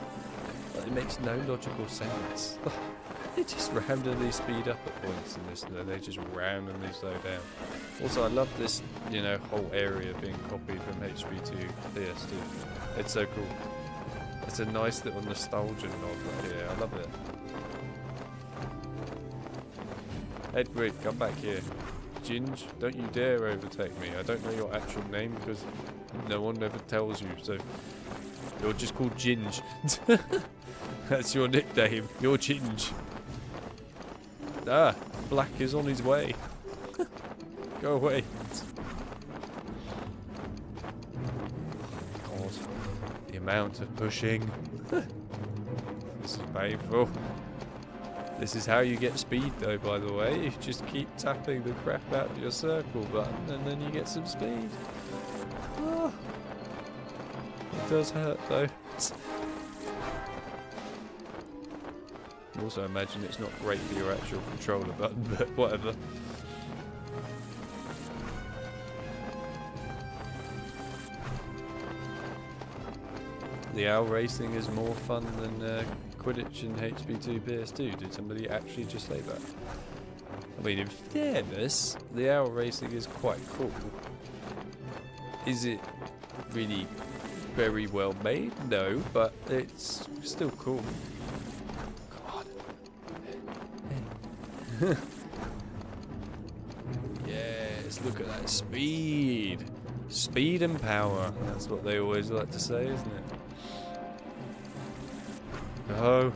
S1: Like, it makes no logical sense. They just randomly speed up at points in this, and then they just randomly slow down. Also, I love this, you know, whole area being copied from HP2 PS2. It's so cool. It's a nice little nostalgia nod right here. I love it. Hagrid, come back here. Ginge, don't you dare overtake me. I don't know your actual name because no one ever tells you, so you're just called Ginge. That's your nickname. You're Ginge. Ah, Black is on his way. Go away. God, the amount of pushing. This is painful. This is how you get speed, though, by the way. You just keep tapping the crap out of your circle button and then you get some speed. Oh, it does hurt, though. Also, imagine it's not great for your actual controller button, but whatever. The owl racing is more fun than Quidditch and HP2 PS2. Did somebody actually just say that? I mean, in fairness, the owl racing is quite cool. Is it really very well made? No, but it's still cool. God. Yes, look at that speed. Speed and power. That's what they always like to say, isn't it? Oh.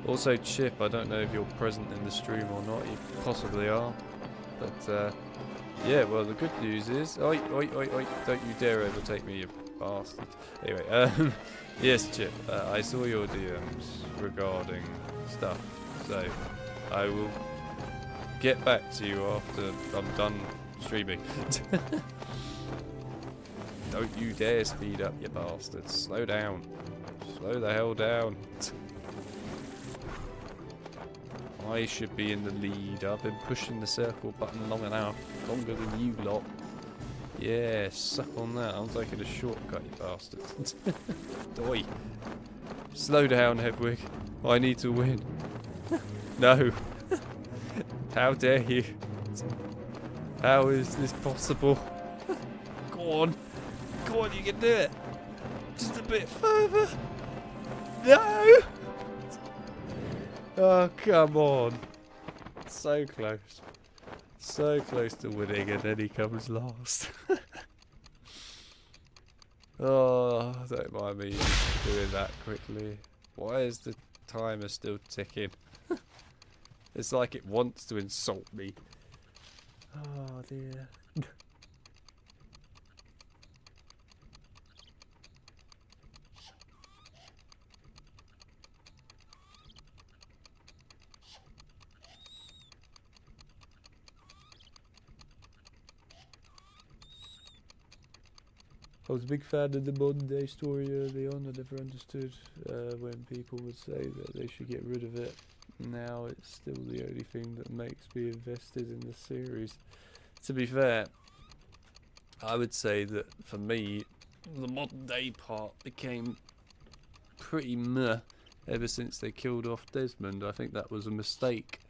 S1: Also, Chip, I don't know if you're present in the stream or not. You possibly are. But, yeah, well, the good news is... Oi, oi, oi, oi. Don't you dare overtake me, you bastard. Anyway, yes, Chip, I saw your DMs regarding stuff. So, I will get back to you after I'm done streaming. Don't you dare speed up, you bastards. Slow down. Slow the hell down. I should be in the lead. I've been pushing the circle button long enough. Longer than you lot. Yeah, suck on that. I'm taking a shortcut, you bastards. Oi. Slow down, Hedwig. I need to win. No. How dare you? How is this possible? Go on. Come on, you can do it. Just a bit further. No! Oh, come on. So close. So close to winning, and then he comes last. Oh, don't mind me doing that quickly. Why is the timer still ticking? It's like it wants to insult me. Oh dear. I was a big fan of the modern day story early on. I never understood when people would say that they should get rid of it. Now it's still the only thing that makes me invested in the series. To be fair, I would say that for me, the modern day part became pretty meh ever since they killed off Desmond. I think that was a mistake.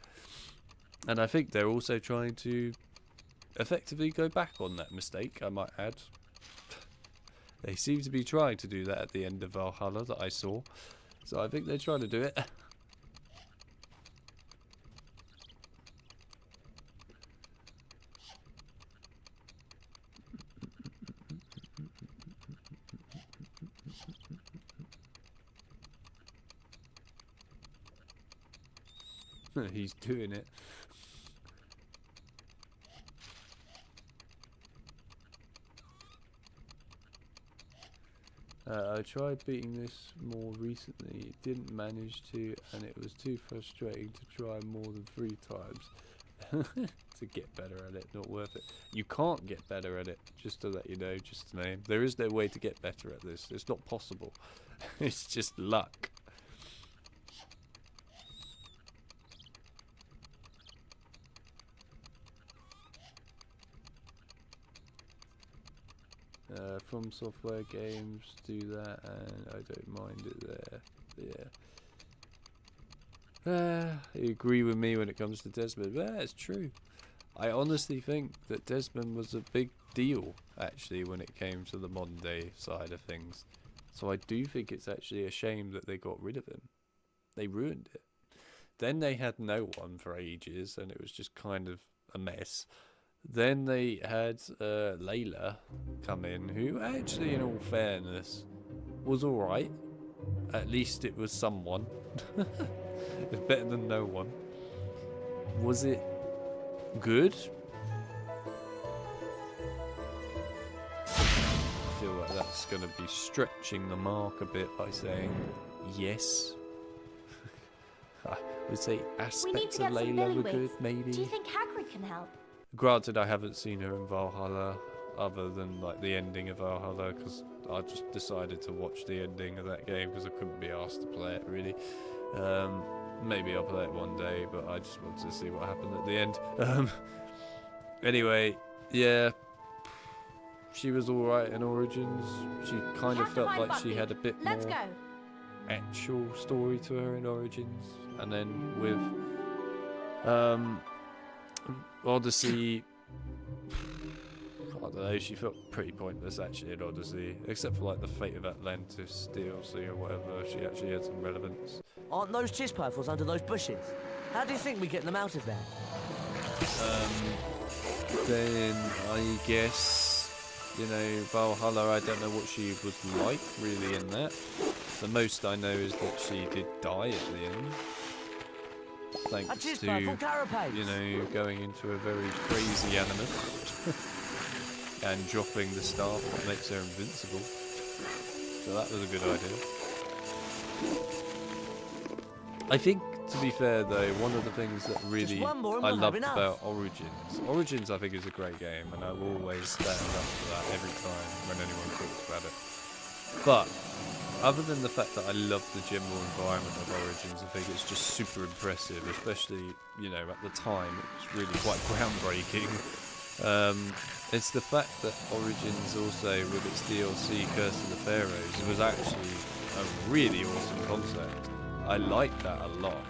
S1: And I think they're also trying to effectively go back on that mistake, I might add. They seem to be trying to do that at the end of Valhalla that I saw. So I think they're trying to do it. He's doing it. I tried beating this more recently, it didn't manage to, and it was too frustrating to try more than 3 times. To get better at it, not worth it. You can't get better at it, just to let you know, just to name. There is no way to get better at this, it's not possible. It's just luck. From Software games do that, and I don't mind it there. Yeah. You agree with me when it comes to Desmond? Yeah, it's true. I honestly think that Desmond was a big deal, actually, when it came to the modern day side of things. So I do think it's actually a shame that they got rid of him. They ruined it. Then they had no one for ages, and it was just kind of a mess. Then they had Layla come in, who actually, in all fairness, was alright. At least it was someone. It's better than no one. Was it good? I feel like that's going to be stretching the mark a bit by saying yes. I would say aspects of Layla were good, maybe.
S15: Do you think Hagrid can help?
S1: Granted, I haven't seen her in Valhalla, other than like the ending of Valhalla, because I just decided to watch the ending of that game because I couldn't be asked to play it really. Maybe I'll play it one day, but I just wanted to see what happened at the end. Anyway, yeah, she was alright in Origins. She kind of felt like she had a bit more actual story to her in Origins, and then with Odyssey, I don't know, she felt pretty pointless actually in Odyssey, except for like the Fate of Atlantis DLC or whatever. She actually had some relevance.
S14: Aren't those chisperfles under those bushes? How do you think we get them out of there?
S1: Then I guess, you know, Valhalla, I don't know what she was like really in that. The most I know is that she did die at the end. Thanks to, you know, going into a very crazy animus and dropping the staff that makes her invincible. So that was a good idea. I think, to be fair though, one of the things that really I loved about Origins I think is a great game, and I will always stand up for that every time when anyone talks about it. But other than the fact that I love the general environment of Origins, I think it's just super impressive, especially, you know, at the time it was really quite groundbreaking. It's the fact that Origins also, with its DLC Curse of the Pharaohs, it was actually a really awesome concept. I liked that a lot,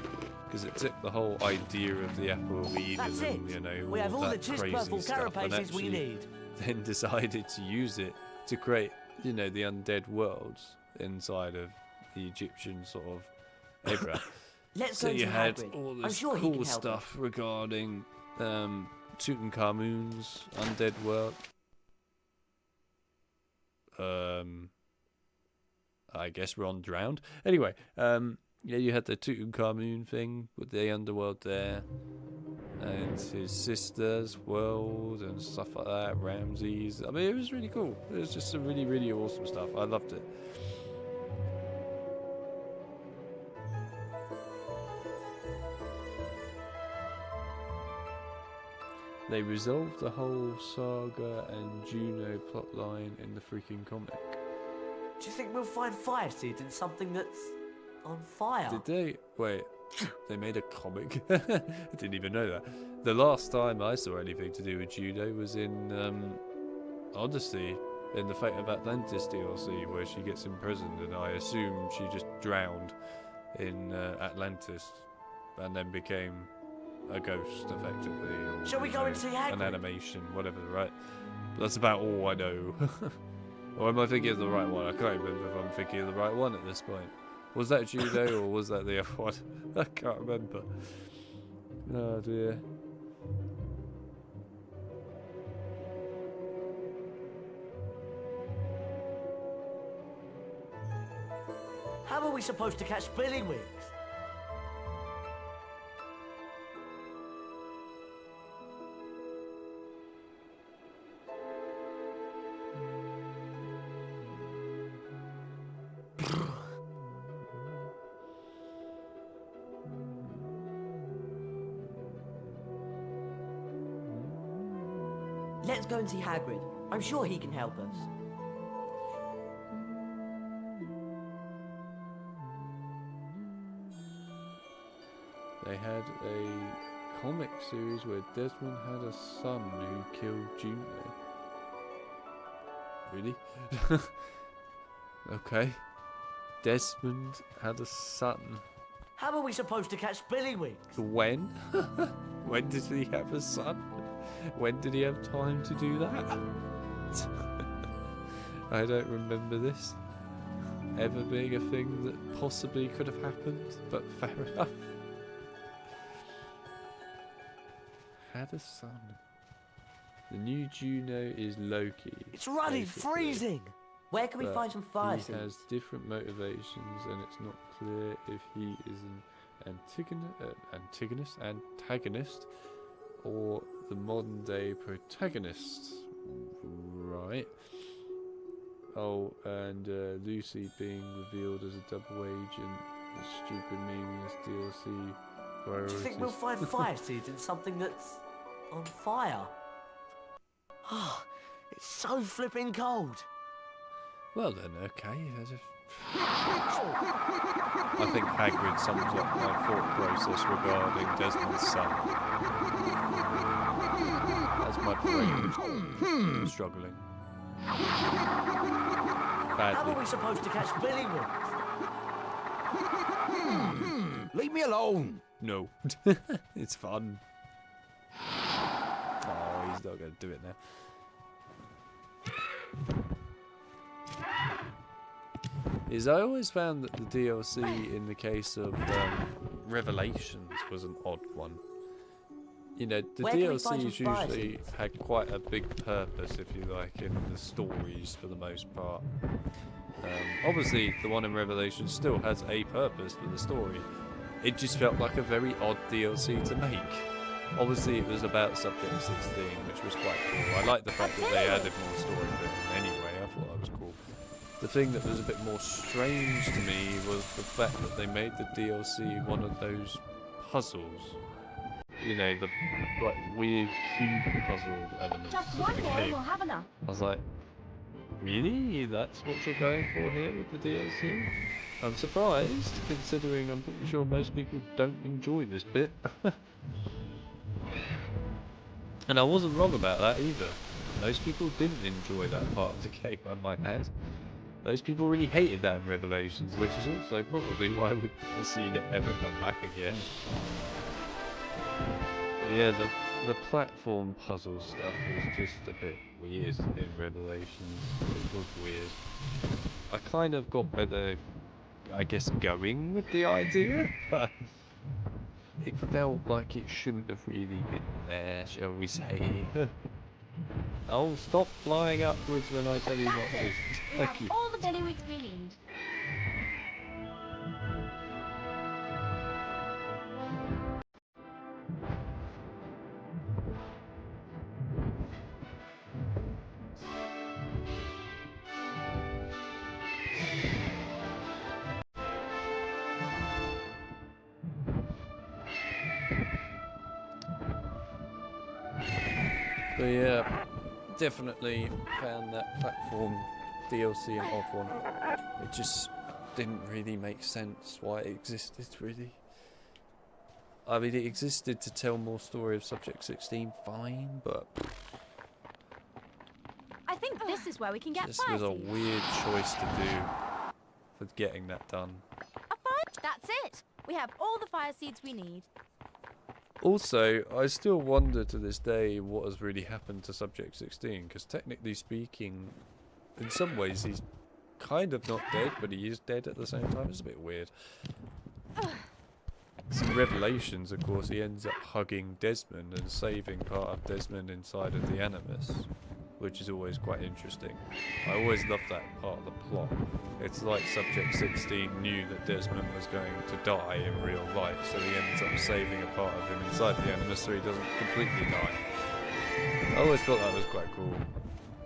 S1: because it took the whole idea of the Apple of Eden and, you know, all that crazy stuff, and actually then decided to use it to create you know, the undead worlds inside of the Egyptian sort of era.
S4: Let's
S1: So
S4: go
S1: you
S4: to
S1: had
S4: Hagrid.
S1: all
S4: I'm
S1: this
S4: sure he
S1: cool
S4: can help
S1: stuff regarding Tutankhamun's undead world. I guess Ron drowned. Anyway, yeah, you had the Tutankhamun thing with the underworld there, and his sister's world and stuff like that. Ramses. I mean, it was really cool. It was just some really, really awesome stuff. I loved it. They resolved the whole Saga and Juno plotline in the freaking comic.
S14: Do you think we'll find fire seeds in something that's on fire?
S1: Did they? Wait, they made a comic? I didn't even know that. The last time I saw anything to do with Juno was in Odyssey, in the Fate of Atlantis DLC, where she gets imprisoned, and I assume she just drowned in Atlantis, and then became a ghost, effectively. Or,
S14: Shall we go and see Hagrid?
S1: An animation, whatever, right? But that's about all I know. Or am I thinking of the right one? I can't remember if I'm thinking of the right one at this point. Was that Judo or was that the other one? I can't remember. Oh dear.
S14: How are we supposed to catch Billywings?
S4: Let's go and see Hagrid. I'm sure he can help us.
S1: They had a comic series where Desmond had a son who killed Juno. Really? Okay. Desmond had a son.
S14: How are we supposed to catch Billywings?
S1: When? When did he have a son? When did he have time to do that? I don't remember this ever being a thing that possibly could have happened, but fair enough. Had a son. The new Juno is Loki.
S14: It's running,
S1: basically.
S14: freezing! Where can we
S1: But
S14: find some fire
S1: he
S14: seeds?
S1: has different motivations, and it's not clear if he is an antagonist, or the modern day protagonist. Right. Oh, and Lucy being revealed as a double agent, the stupid meaningless DLC priorities.
S14: Do you think we'll find fire seeds in something that's on fire? Oh, it's so flipping cold.
S1: Well then, okay. I think Hagrid sums up my thought process regarding Desmond's son. As my brain is struggling. Badly.
S14: How are we supposed to catch Billywings?
S9: Leave me alone!
S1: No. It's fun. Oh, he's not going to do it now. I always found that the DLC in the case of Revelations was an odd one. You know, the DLCs usually had quite a big purpose, if you like, in the stories for the most part. Obviously, the one in Revelations still has a purpose for the story. It just felt like a very odd DLC to make. Obviously, it was about Subject 16, which was quite cool. I like the fact that they added more story to it anyway. I thought that was cool. The thing that was a bit more strange to me was the fact that they made the DLC one of those puzzles. You know, the like weird cube puzzle elements.
S11: Just one more and we'll have enough.
S1: I was like, really? That's what you're going for here with the DLC? I'm surprised, considering I'm pretty sure most people don't enjoy this bit. And I wasn't wrong about that either. Most people didn't enjoy that part of the game, I might add. Most people really hated that in Revelations, which is also probably why we've never seen it ever come back again. Yeah, the platform puzzle stuff was just a bit weird in Revelations. It was weird. I kind of got better, I guess, going with the idea, but it felt like it shouldn't have really been there, shall we say. Oh, stop flying upwards when I tell you not to. Thank you.
S13: All the bailiwicks we need.
S1: But yeah, definitely found that platform DLC an odd one. It just didn't really make sense why it existed, really. I mean, it existed to tell more story of Subject 16, fine, but
S15: I think this is where we can get
S1: this was a weird choice to do for getting that done.
S15: That's it. We have all the fire seeds we need.
S1: Also, I still wonder to this day what has really happened to Subject 16, because technically speaking, in some ways he's kind of not dead, but he is dead at the same time. It's a bit weird. In Revelations, of course, he ends up hugging Desmond and saving part of Desmond inside of the Animus, which is always quite interesting. I always love that part of the plot. It's like Subject 16 knew that Desmond was going to die in real life, so he ends up saving a part of him inside the Animus so he doesn't completely die. I always thought that was quite cool.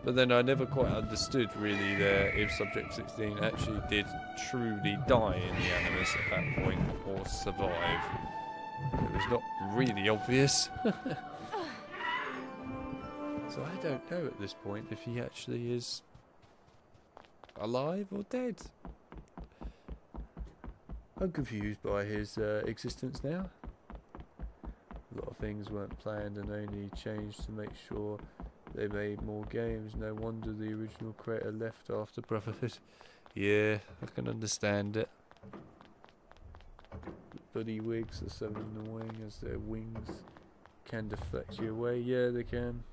S1: But then I never quite understood really there if Subject 16 actually did truly die in the Animus at that point, or survive. It was not really obvious. So I don't know at this point if he actually is alive or dead. I'm confused by his existence now. A lot of things weren't planned and only changed to make sure they made more games. No wonder the original creator left after Brotherhood. Yeah, I can understand it. Buddy wigs are so annoying as their wings can deflect you away. Yeah, they can.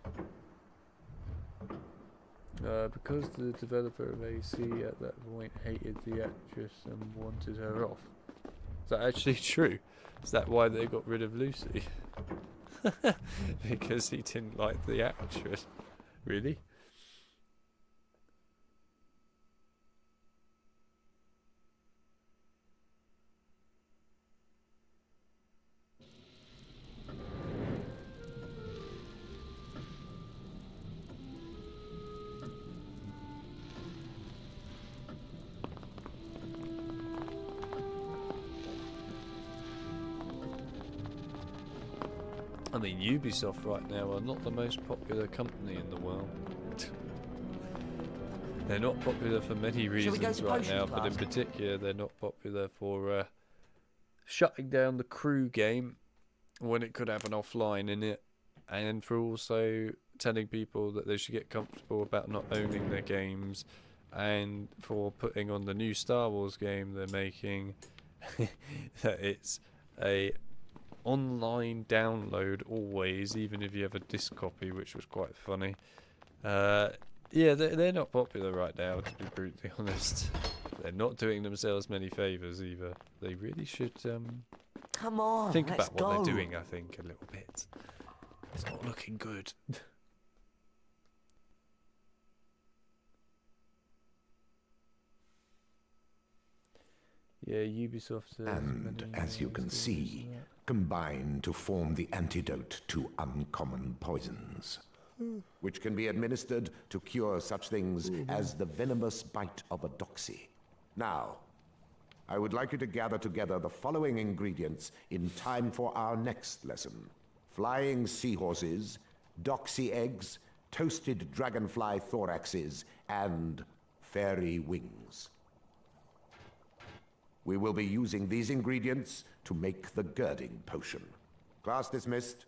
S1: Because the developer of AC at that point hated the actress and wanted her off. Is that actually true? Is that why they got rid of Lucy? Because he didn't like the actress. Really? I mean, Ubisoft right now are not the most popular company in the world. They're not popular for many reasons right now, but in particular they're not popular for shutting down the crew game when it could have an offline in it, and for also telling people that they should get comfortable about not owning their games, and for putting on the new Star Wars game they're making that it's a online download always, even if you have a disc copy, which was quite funny. Yeah, they're not popular right now, to be brutally honest. They're not doing themselves many favours either. They really should
S14: Come on,
S1: think
S14: let's
S1: about what
S14: go.
S1: they're doing, I think, a little bit. It's not looking good. Yeah, Ubisoft
S7: And, as you can see, combine to form the antidote to uncommon poisons, which can be administered to cure such things as the venomous bite of a doxie. Now, I would like you to gather together the following ingredients in time for our next lesson: flying seahorses, doxie eggs, toasted dragonfly thoraxes, and fairy wings. We will be using these ingredients to make the girding potion. Class dismissed.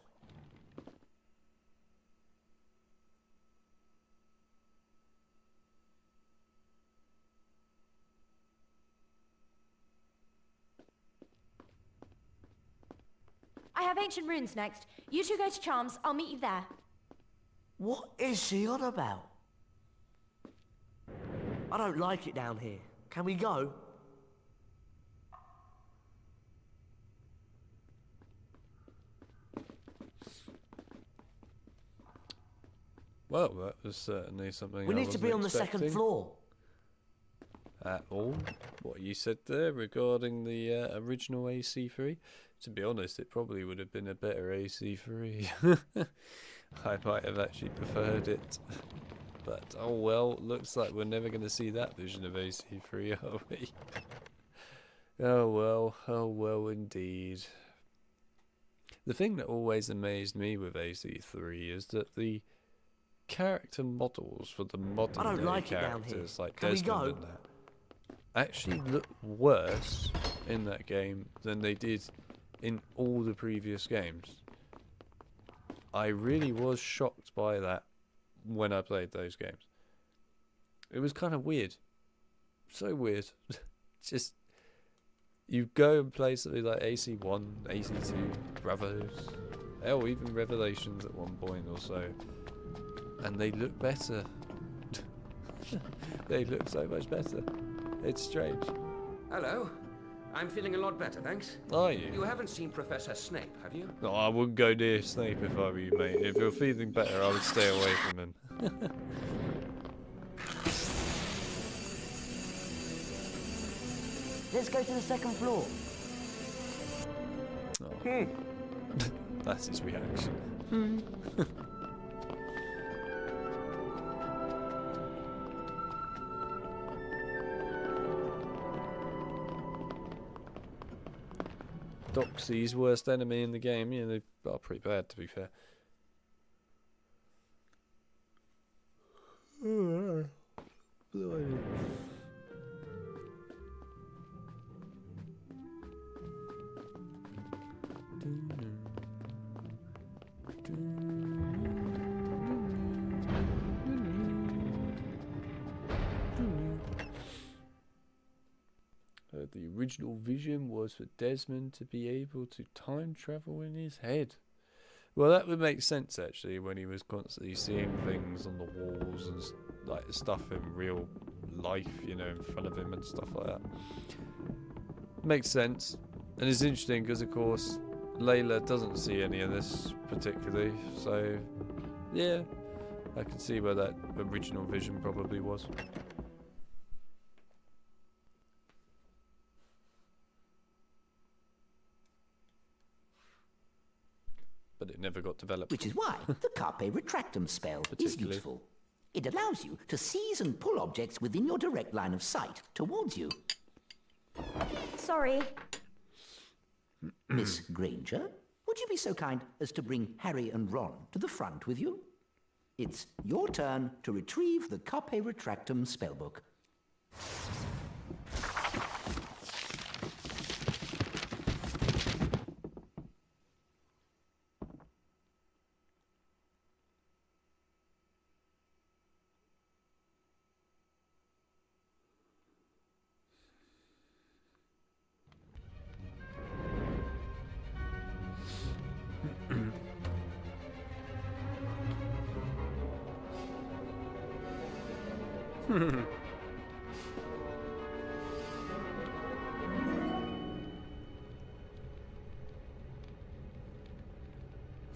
S15: I have ancient runes next. You two go to charms. I'll meet you there.
S14: What is she on about? I don't like it down here. Can we go?
S1: Well, that was certainly something
S14: We
S1: I
S14: need to be on the
S1: wasn't
S14: second floor.
S1: At all. What you said there regarding the original AC3, to be honest, it probably would have been a better AC3. I might have actually preferred it. But, oh well, looks like we're never going to see that vision of AC3, are we? Oh well indeed. The thing that always amazed me with AC3 is that the character models for the modern day characters like Desmond and that actually look worse in that game than they did in all the previous games. I really was shocked by that when I played those games. It was kind of weird. So weird. Just, you go and play something like AC1, AC2, Bravos, hell, even Revelations at one point or so, and they look better. They look so much better. It's strange.
S16: Hello. I'm feeling a lot better, thanks.
S1: Are you?
S16: You haven't seen Professor Snape, have you?
S1: No, I wouldn't go near Snape if I were you, mate. If you're feeling better, I would stay away from him.
S14: Let's go to the second floor.
S1: Oh. That's his reaction. Doxies, worst enemy in the game. Yeah, they are pretty bad, to be fair. The original vision was for Desmond to be able to time travel in his head. Well, that would make sense actually when he was constantly seeing things on the walls and like stuff in real life, you know, in front of him and stuff like that. Makes sense, and it's interesting because of course Layla doesn't see any of this particularly, so yeah, I can see where that original vision probably was. But it never got developed.
S3: Which is why the Carpe Retractum spell is useful. It allows you to seize and pull objects within your direct line of sight towards you.
S15: Sorry.
S3: Miss Granger, would you be so kind as to bring Harry and Ron to the front with you? It's your turn to retrieve the Carpe Retractum spellbook.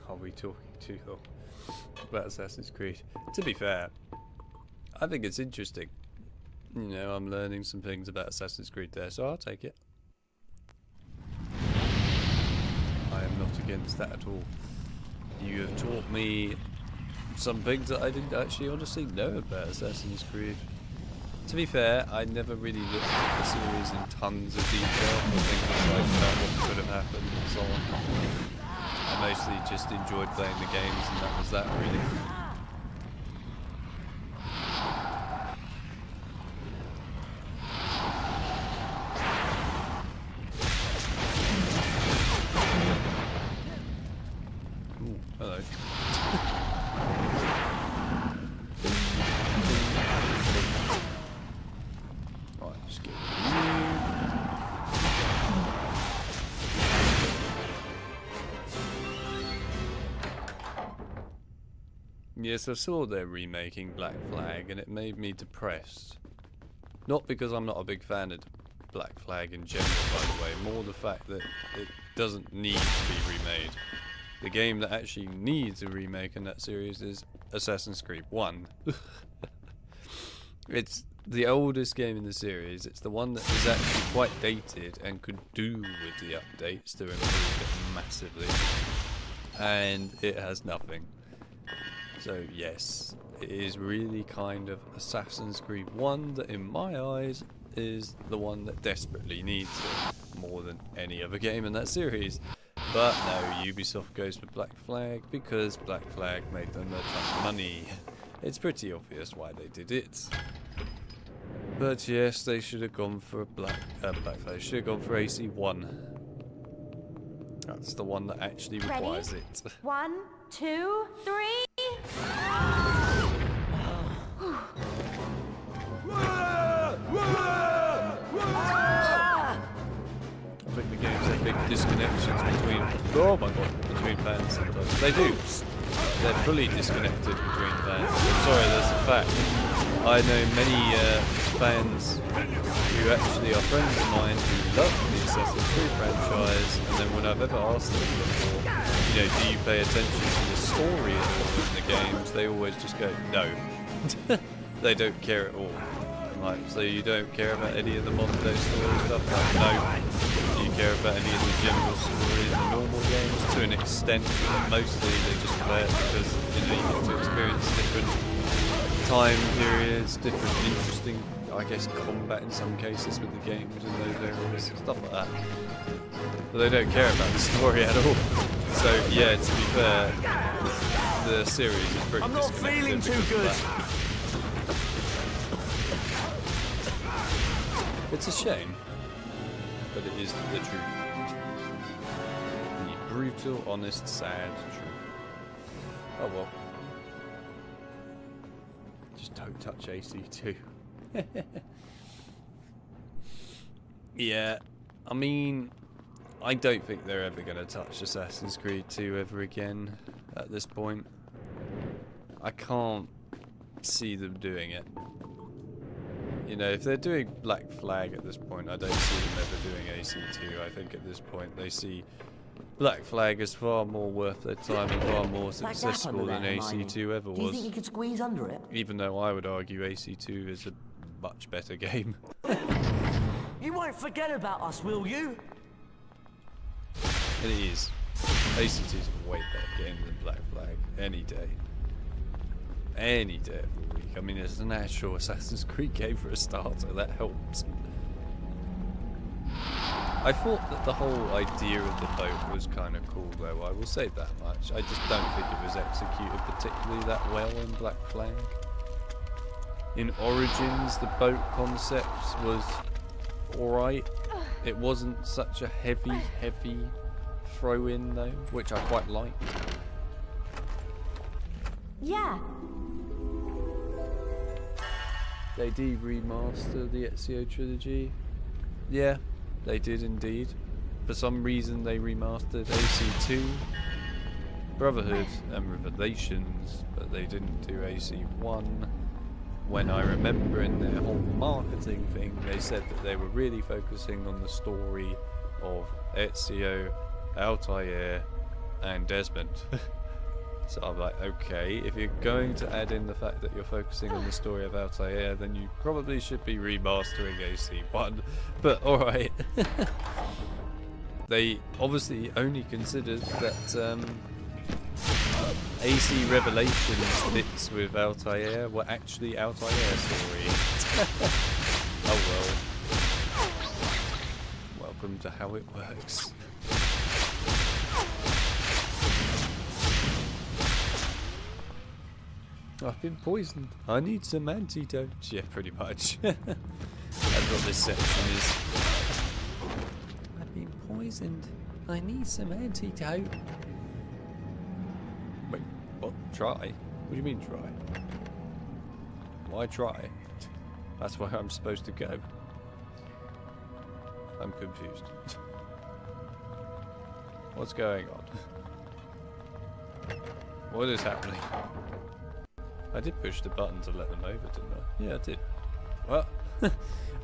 S1: Are we talking too long about Assassin's Creed? To be fair, I think it's interesting. You know, I'm learning some things about Assassin's Creed there, so I'll take it. I am not against that at all. You have taught me some things that I didn't actually honestly know about Assassin's Creed. To be fair, I never really looked at the series in tons of detail for things like about what could have happened and so on. I mostly just enjoyed playing the games, and that was that really. Ooh, hello. Right, just get Yes, I saw they're remaking Black Flag, and it made me depressed. Not because I'm not a big fan of Black Flag in general, by the way, more the fact that it doesn't need to be remade. The game that actually needs a remake in that series is Assassin's Creed 1. It's the oldest game in the series. It's the one that is actually quite dated and could do with the updates to improve it massively. And it has nothing. So yes, it is really kind of Assassin's Creed 1 that in my eyes is the one that desperately needs it more than any other game in that series. But no, Ubisoft goes for Black Flag because Black Flag made them a ton of money. It's pretty obvious why they did it. But yes, they should have gone for Black Flag. Should have gone for AC1. That's the one that actually requires it.
S15: 1, 2, 3.
S1: I think the games have big disconnections between fans sometimes. They do. They're fully disconnected between fans. I'm sorry, that's a fact. I know many fans who actually are friends of mine who love the Assassin's Creed franchise, and then when I've ever asked them before, you know, do you pay attention to the story at all in the games, they always just go, no. They don't care at all. Like, so you don't care about any of the modern day story stuff? Like, no. Do you care about any of the general story in the normal games? To an extent, but mostly they just play it because, you know, you get to experience different time periods, different interesting, I guess, combat in some cases with the games in those areas, stuff like that. But they don't care about the story at all. So yeah, to be fair, the series is pretty
S14: I'm not feeling too good.
S1: It's a shame, but it is the truth. The brutal, honest, sad truth. Oh well. Just don't touch AC2. Yeah, I mean, I don't think they're ever going to touch Assassin's Creed 2 ever again at this point. I can't see them doing it. You know, if they're doing Black Flag at this point, I don't see them ever doing AC2. I think at this point they see Black Flag as far more worth their time and far more successful than AC2 ever was.
S14: Do you think you could squeeze under it?
S1: Even though I would argue AC2 is a much better game.
S14: You won't forget about us, will you?
S1: It is. AC2 is a way better game than Black Flag. Any day. Any day of the week. I mean, it's an actual Assassin's Creed game for a start, so that helps. I thought that the whole idea of the boat was kind of cool, though. I will say that much. I just don't think it was executed particularly that well in Black Flag. In Origins, the boat concept was alright. It wasn't such a heavy throw-in, though, which I quite liked.
S15: Yeah.
S1: They did remaster the Ezio trilogy. Yeah, they did indeed. For some reason they remastered AC2, Brotherhood and Revelations, but they didn't do AC1. When I remember in their whole marketing thing, they said that they were really focusing on the story of Ezio, Altair, and Desmond. So I'm like, okay, if you're going to add in the fact that you're focusing on the story of Altair, then you probably should be remastering AC1, but alright. They obviously only considered that AC Revelations bits with Altair were actually Altair's story. Oh well. Welcome to how it works. I've been poisoned. I need some antidotes. Yeah, pretty much. That's what this section is. I've been poisoned. I need some antidote. Wait, what? Try? What do you mean try? Why try? That's where I'm supposed to go. I'm confused. What's going on? What is happening? I did push the button to let them over, didn't I? Yeah, I did. Well,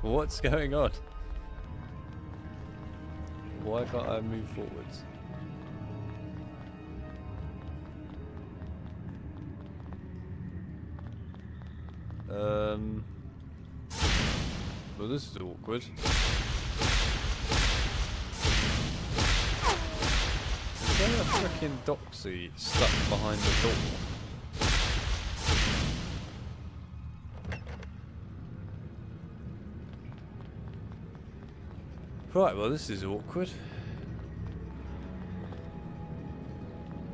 S1: what's going on? Why can't I move forwards? Well, this is awkward. Is there a frickin' doxie stuck behind the door? Right, well this is awkward.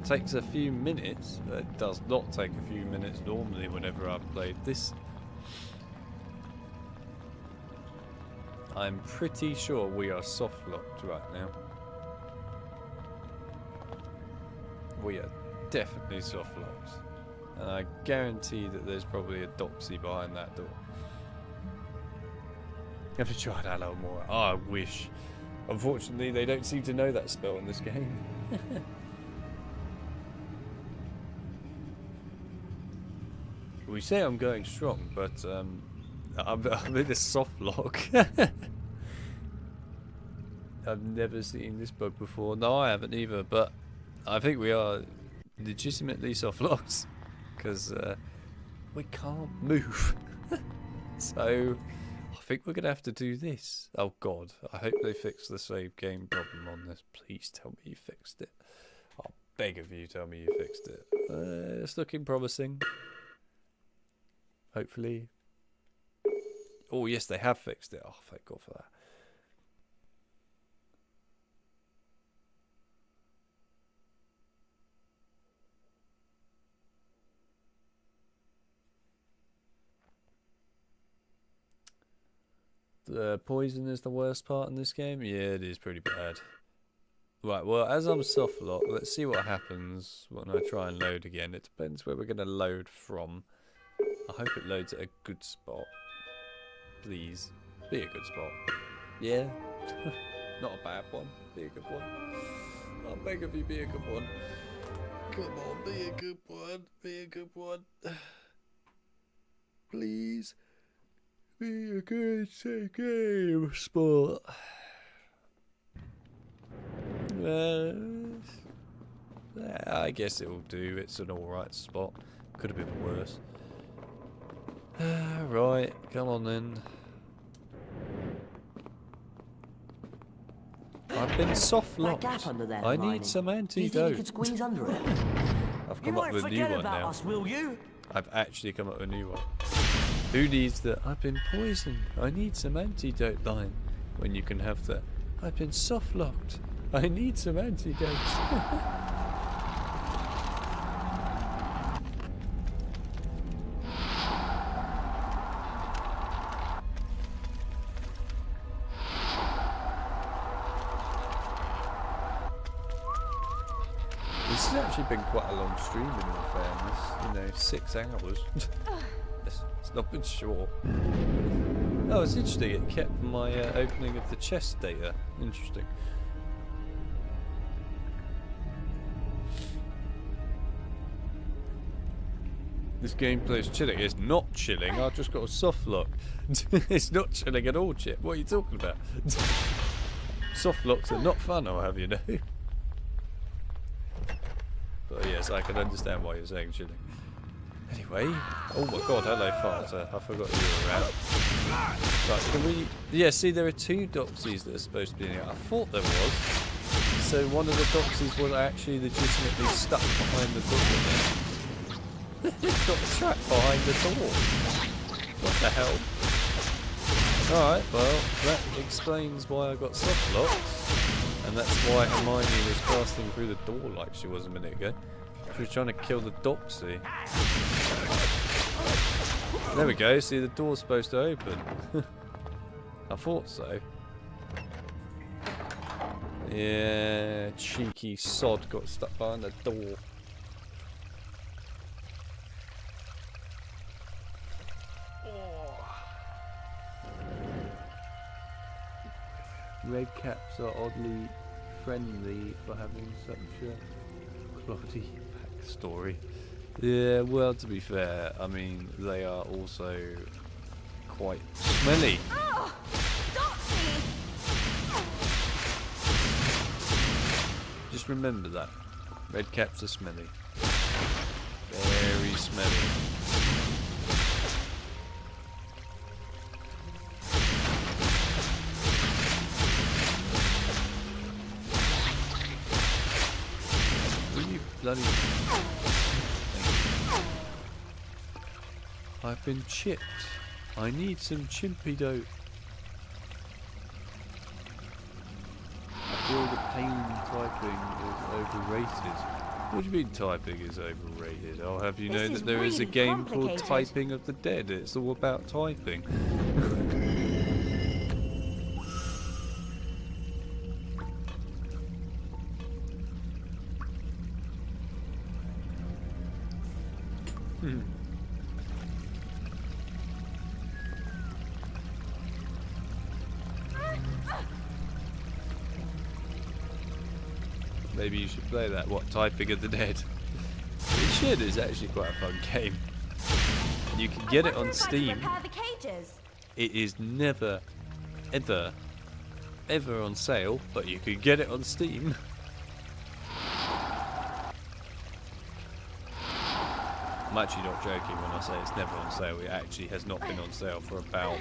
S1: Takes a few minutes, but it does not take a few minutes normally whenever I've played this. I'm pretty sure we are soft locked right now. We are definitely soft locked. And I guarantee that there's probably a doxie behind that door. I have to try that a little more. Oh, I wish. Unfortunately, they don't seem to know that spell in this game. We say I'm going strong, but I'm in a soft lock. I've never seen this bug before. No, I haven't either, but I think we are legitimately soft locked because we can't move. So I think we're going to have to do this. Oh god, I hope they fix the save game problem on this. Please tell me you fixed it. I'll beg of you, tell me you fixed it. It's looking promising. Hopefully. Oh yes, they have fixed it. Oh, thank God for that. The poison is the worst part in this game? Yeah, it is pretty bad. Right, well, as I'm soft locked, let's see what happens when I try and load again. It depends where we're going to load from. I hope it loads at a good spot. Please, be a good spot. Yeah, not a bad one. Be a good one. I'll beg of you, be a good one. Come on, be a good one. Be a good one. Please. Be a good safe game spot. I guess it will do. It's an alright spot. Could have been worse. Right, come on then. I've been soft locked. I need some antidote.
S14: Do you think you could squeeze under it?
S1: I've come up with a new one now.
S14: Us, will you?
S1: I've actually come up with a new one. Who needs the I've been poisoned, I need some antidote line when you can have the I've been soft locked, I need some antidotes. This has actually been quite a long stream in all fairness, you know, 6 hours. It's not been short. Oh, it's interesting, it kept my opening of the chest data. Interesting. This gameplay is chilling. It's not chilling, I've just got a soft lock. It's not chilling at all, Chip. What are you talking about? Soft locks are not fun, I'll have you know. But yes, I can understand why you're saying chilling. Anyway, oh my god, hello Farter, I forgot you were around. Right, can we... Yeah, see there are 2 doxies that are supposed to be in here. I thought there was. So one of the doxies was actually legitimately stuck behind the door. It got trapped behind the door. What the hell? Alright, well, that explains why I got soft locks. And that's why Hermione was casting through the door like she was a minute ago. She was trying to kill the doxie. There we go, see the door's supposed to open. I thought so. Yeah, cheeky sod got stuck behind the door. Red caps are oddly friendly for having such a cloddy backstory. Yeah, well, to be fair, I mean, they are also quite smelly.
S15: Oh, doxies!
S1: Just remember that. Red caps are smelly. Very smelly. Will you bloody... I've been chipped. I need some chimpy dope. I feel the pain typing is overrated. What do you mean typing is overrated? I'll have you know that there is a game called Typing of the Dead. It's all about typing. Maybe you should play that. What, Typing of the Dead? It should. It's actually quite a fun game. You can get it on Steam. It is never, ever, ever on sale, but you can get it on Steam. I'm actually not joking when I say it's never on sale. It actually has not been on sale for about,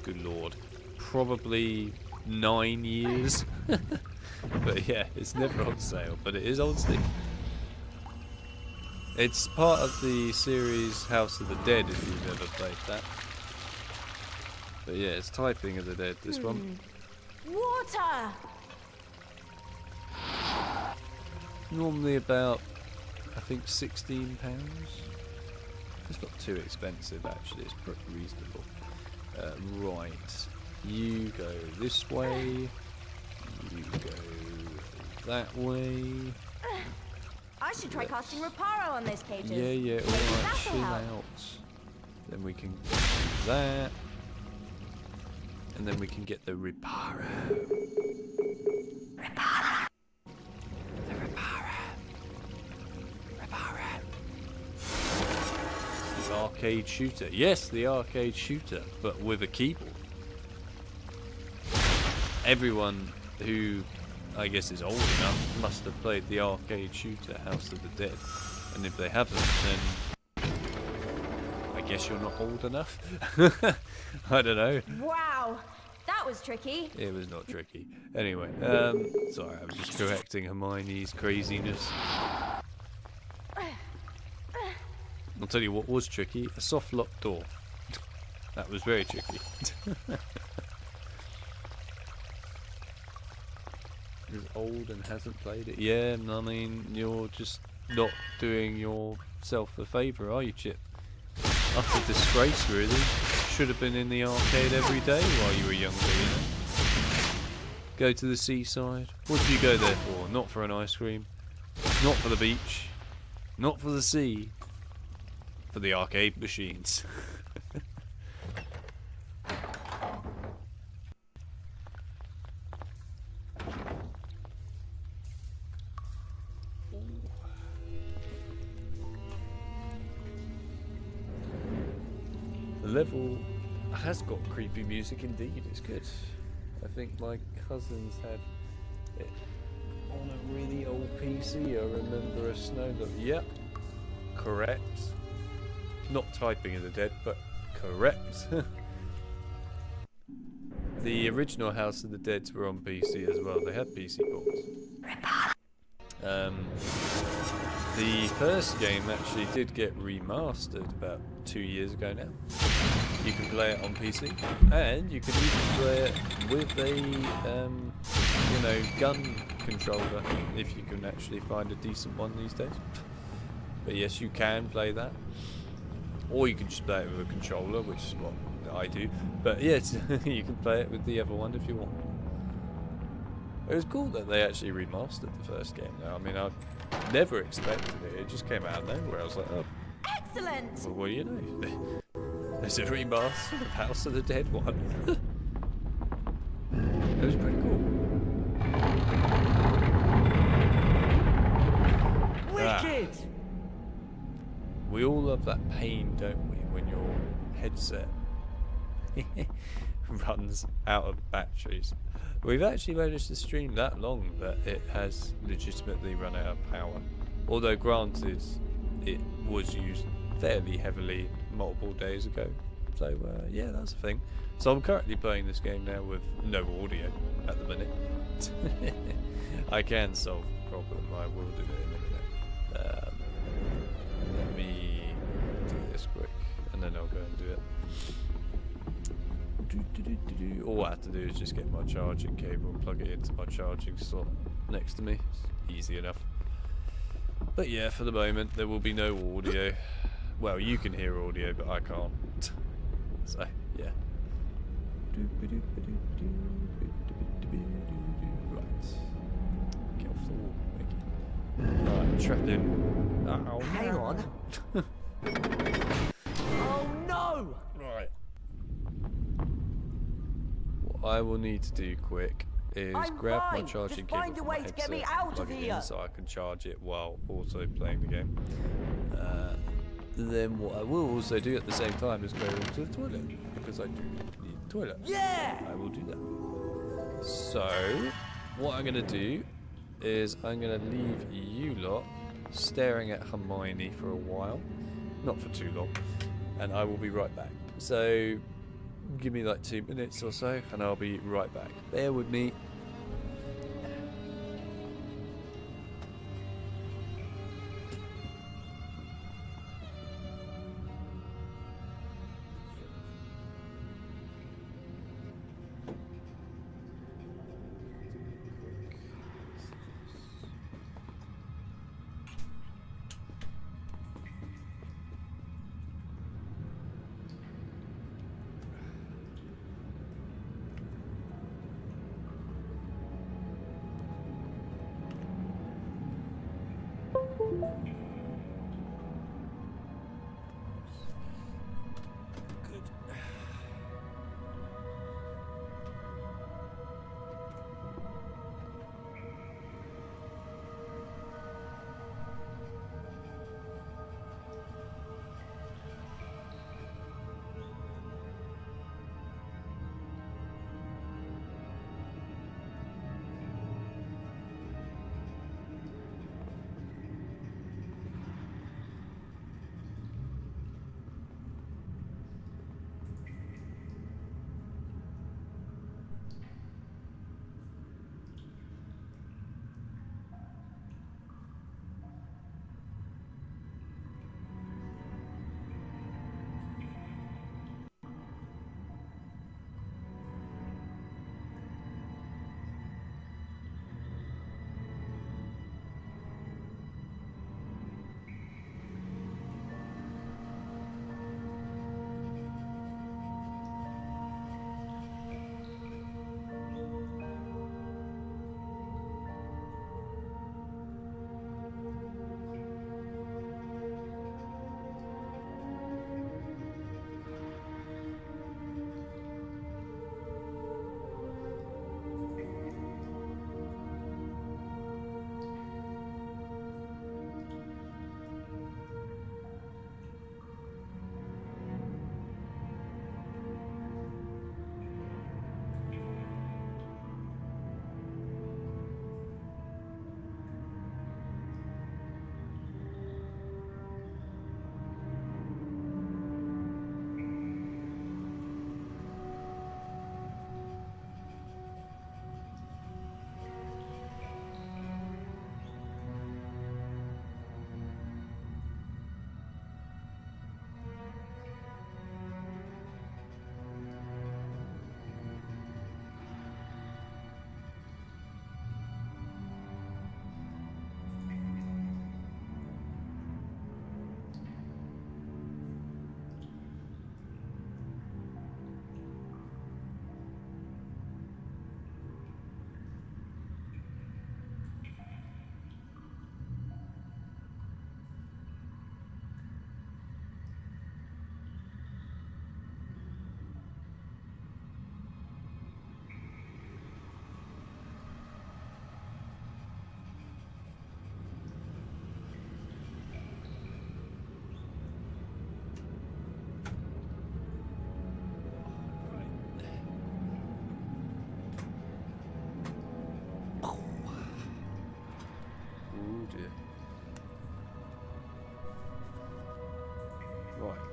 S1: good lord, probably 9 years. But yeah, it's never on sale, but it is on Steam. It's part of the series House of the Dead, if you've ever played that. But yeah, it's Typing of the Dead, this one.
S15: Water!
S1: Normally about, I think, £16. It's not too expensive, actually. It's pretty reasonable. Right. You go this way. You go that way.
S15: I should try casting Reparo on those cages.
S1: Yeah, alright, chill out. Then we can do that. And then we can get the Reparo. Reparo. The Reparo. Reparo. The arcade shooter. Yes, the arcade shooter, but with a keyboard. Everyone who I guess is old enough must have played the arcade shooter House of the Dead, and if they haven't, then I guess you're not old enough. I don't know.
S15: Wow, that was tricky.
S1: It was not tricky. Anyway, sorry, I was just correcting Hermione's craziness. I'll tell you what was tricky: a soft lock door. That was very tricky. Is old and hasn't played it. Yeah, I mean, you're just not doing yourself a favour, are you, Chip? Utter disgrace, really. Should have been in the arcade every day while you were younger, you know. Go to the seaside. What do you go there for? Not for an ice cream. Not for the beach. Not for the sea. For the arcade machines. Level has got creepy music indeed. It's good. I think my cousins had it on a really old PC. I remember a snow. Yep, correct. Not Typing of the Dead, but correct. The original House of the Dead were on PC as well. They had PC ports. The first game actually did get remastered about 2 years ago now. You can play it on PC, and you can even play it with a, you know, gun controller, if you can actually find a decent one these days. But yes, you can play that. Or you can just play it with a controller, which is what I do. But yes, you can play it with the other one if you want. It was cool that they actually remastered the first game though. I mean, I never expected it. It just came out of nowhere. I was like, oh.
S15: Excellent!
S1: Well, what do you know? There's a remaster of House of the Dead one. It was pretty cool.
S14: Wicked!
S1: We all have that pain, don't we, when your headset runs out of batteries. We've actually managed to stream that long that it has legitimately run out of power. Although granted, it was used fairly heavily multiple days ago. So yeah, that's a thing. So I'm currently playing this game now with no audio at the minute. I can solve the problem. I will do it in a minute. Let me do this quick, and then I'll go and do it. All I have to do is just get my charging cable and plug it into my charging slot next to me. It's easy enough. But yeah, for the moment there will be no audio. Well, you can hear audio, but I can't. So yeah. Right. Get off the wall. Right, trapped in. Ow.
S14: Hang on. Oh no!
S1: Right. What I will need to do quick is grab my
S14: fine.
S1: charging
S14: Just
S1: cable
S14: find a
S1: from
S14: way
S1: my
S14: to get me
S1: headset,
S14: out of
S1: plug it
S14: here.
S1: in so I can charge it while also playing the game. Then what I will also do at the same time is go into the toilet, because I do need the toilet.
S14: Yeah!
S1: I will do that. So, what I'm going to do is I'm going to leave you lot staring at Hermione for a while. Not for too long. And I will be right back. So, give me like 2 minutes or so, and I'll be right back. Bear with me.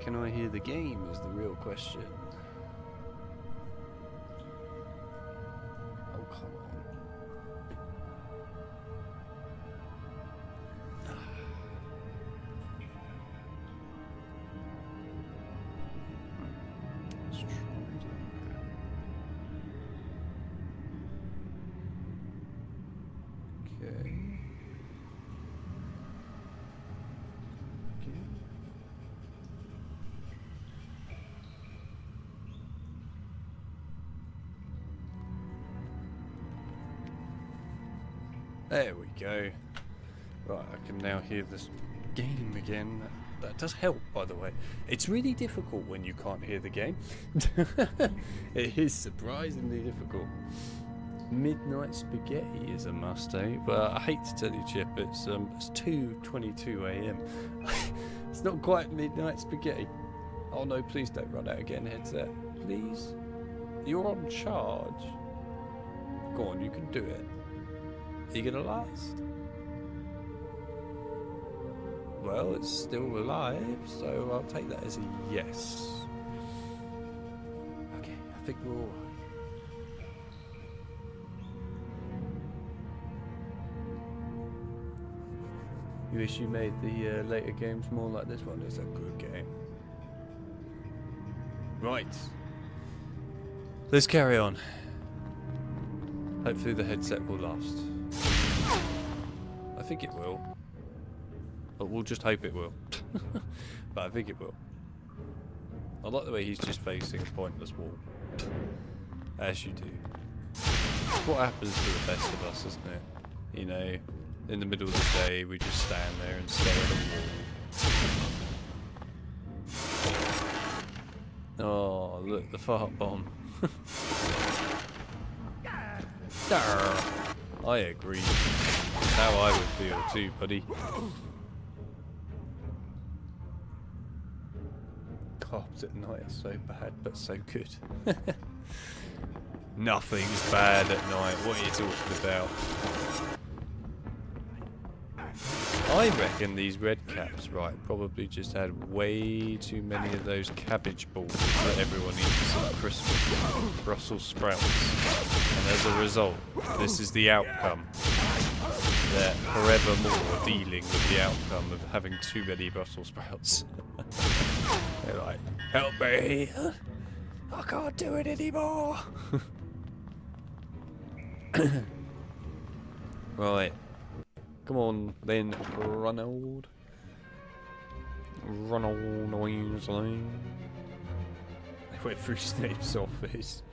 S1: Can I hear the game is the real question. Oh, come on. Let's try it. Okay. There we go. Right, I can now hear this game again. That does help, by the way. It's really difficult when you can't hear the game. It is surprisingly difficult. Midnight Spaghetti is a must-have, but I hate to tell you, Chip, it's 2:22 AM. It's not quite Midnight Spaghetti. Oh no, please don't run out again, headset. Please? You're on charge. Go on, you can do it. Are you gonna last? Well, it's still alive, so I'll take that as a yes. Okay, I think we're alright. You wish you made the later games more like this one. It's a good game. Right. Let's carry on. Hopefully the headset will last. I think it will. But we'll just hope it will. But I think it will. I like the way he's just facing a pointless wall. As you do. It's what happens to the best of us, isn't it? You know, in the middle of the day, we just stand there and stare at the wall. Oh, look, the fart bomb. I agree. That's how I would feel too, buddy. Cops at night are so bad, but so good. Nothing's bad at night. What are you talking about? I reckon these red caps, right, probably just had way too many of those cabbage balls that everyone eats at Christmas. Brussels sprouts. And as a result, this is the outcome. They're forevermore dealing with the outcome of having too many Brussels sprouts. They're like, help me! I can't do it anymore! Right. Come on, then, Ronald. Ronald Weasley. They went through Snape's office.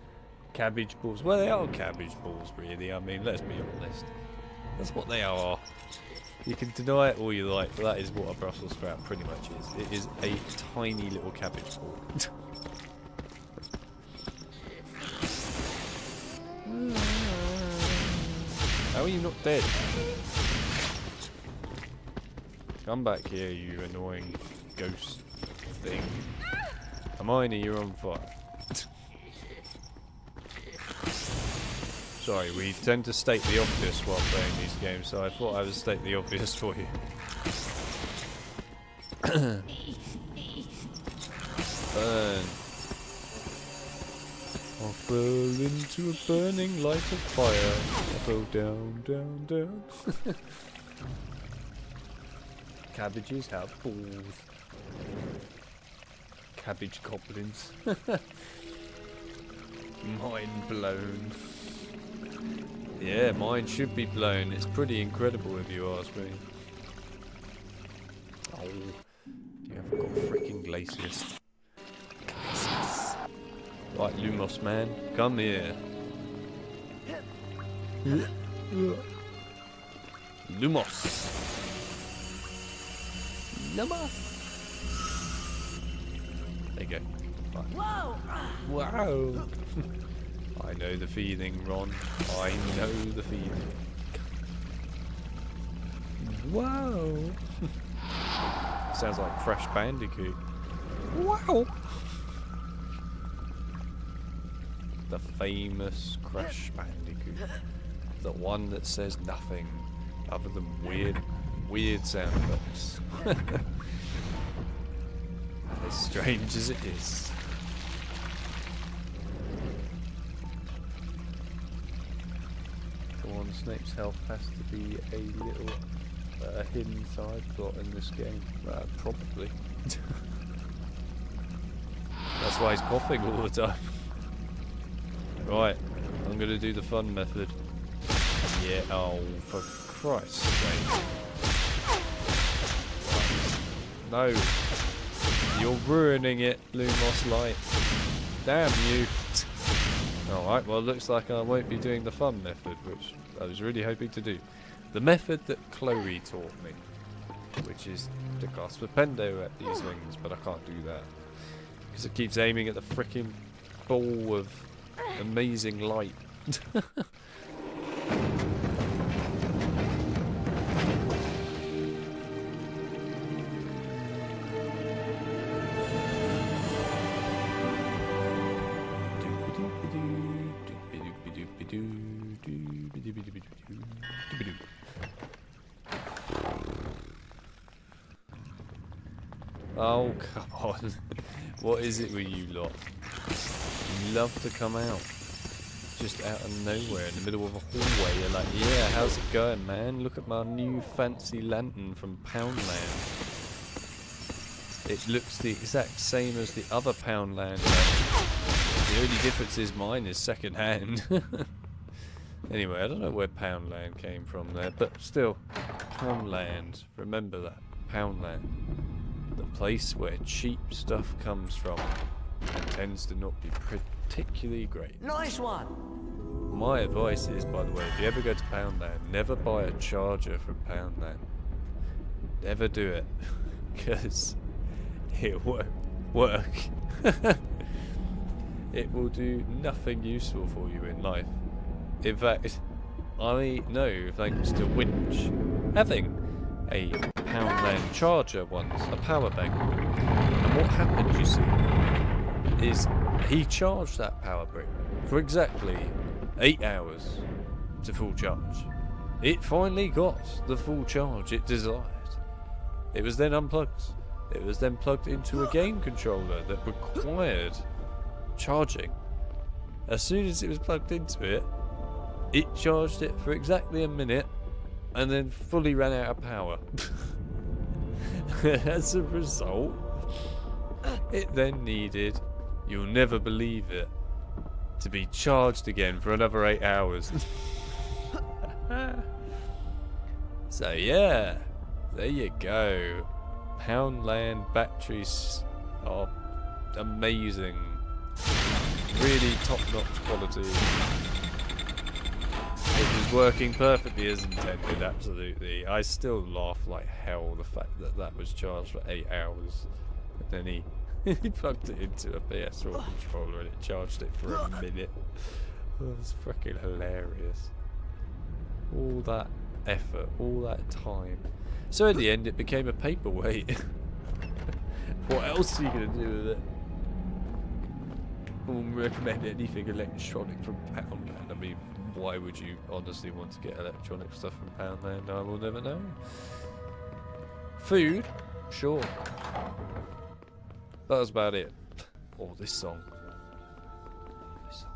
S1: Cabbage balls. Well, they are cabbage balls, really. I mean, let's be honest. That's what they are. You can deny it all you like, but that is what a Brussels sprout pretty much is. It is a tiny little cabbage ball. How are you not dead? Come back here, you annoying ghost thing. Hermione, you're on fire. Sorry, we tend to state the obvious while playing these games, so I thought I would state the obvious for you. Burn. I fell into a burning light of fire. I fell down, down, down. Cabbages have balls. Cabbage goblins. Mind blown. Yeah, mine should be blown. It's pretty incredible if you ask me. Oh, yeah, I've got freaking glaciers. Right, Lumos man, come here. Lumos. Lumos. There you go. Right.
S13: Whoa!
S1: Wow. I know the feeling, Ron. I know the feeling. Wow. Sounds like Crash Bandicoot. Wow. The famous Crash Bandicoot. The one that says nothing other than weird sound effects. As strange as it is. Come on, Snape's health has to be a little hidden side plot in this game. Probably. That's why he's coughing all the time. Right, I'm gonna do the fun method. Yeah, oh, for Christ's sake. No. You're ruining it, Lumos Light. Damn you. Alright, well, looks like I won't be doing the fun method, which I was really hoping to do. The method that Chloe taught me, which is to cast Flipendo at these things, but I can't do that. Because it keeps aiming at the frickin' ball of amazing light. Oh, come on. What is it with you lot? You love to come out. Just out of nowhere in the middle of a hallway. You're like, yeah, how's it going, man? Look at my new fancy lantern from Poundland. It looks the exact same as the other Poundland lantern. The only difference is mine is second hand. Anyway, I don't know where Poundland came from there, but still, Poundland. Remember that. Poundland. The place where cheap stuff comes from and tends to not be particularly great.
S14: Nice one!
S1: My advice is, by the way, if you ever go to Poundland, never buy a charger from Poundland. Never do it, because it won't work. It will do nothing useful for you in life. In fact, I know, thanks to Winch, having a Poundland charger once, a power bank. And what happened, you see, is he charged that power bank for exactly 8 hours to full charge. It finally got the full charge it desired. It was then unplugged. It was then plugged into a game controller that required charging. As soon as it was plugged into it, it charged it for exactly a minute and then fully ran out of power. As a result, it then needed, you'll never believe it, to be charged again for another 8 hours. So yeah, there you go. Poundland batteries are amazing. Really top-notch quality. It was working perfectly as intended, absolutely. I still laugh like hell the fact that that was charged for 8 hours. And then he plugged it into a PS4 controller and it charged it for a minute. Oh, it was freaking hilarious. All that effort, all that time. So in the end it became a paperweight. What else are you going to do with it? I wouldn't recommend anything electronic from Poundland. I mean, why would you honestly want to get electronic stuff from Poundland? I will never know. Food? Sure. That was about it. Oh, this song. This song.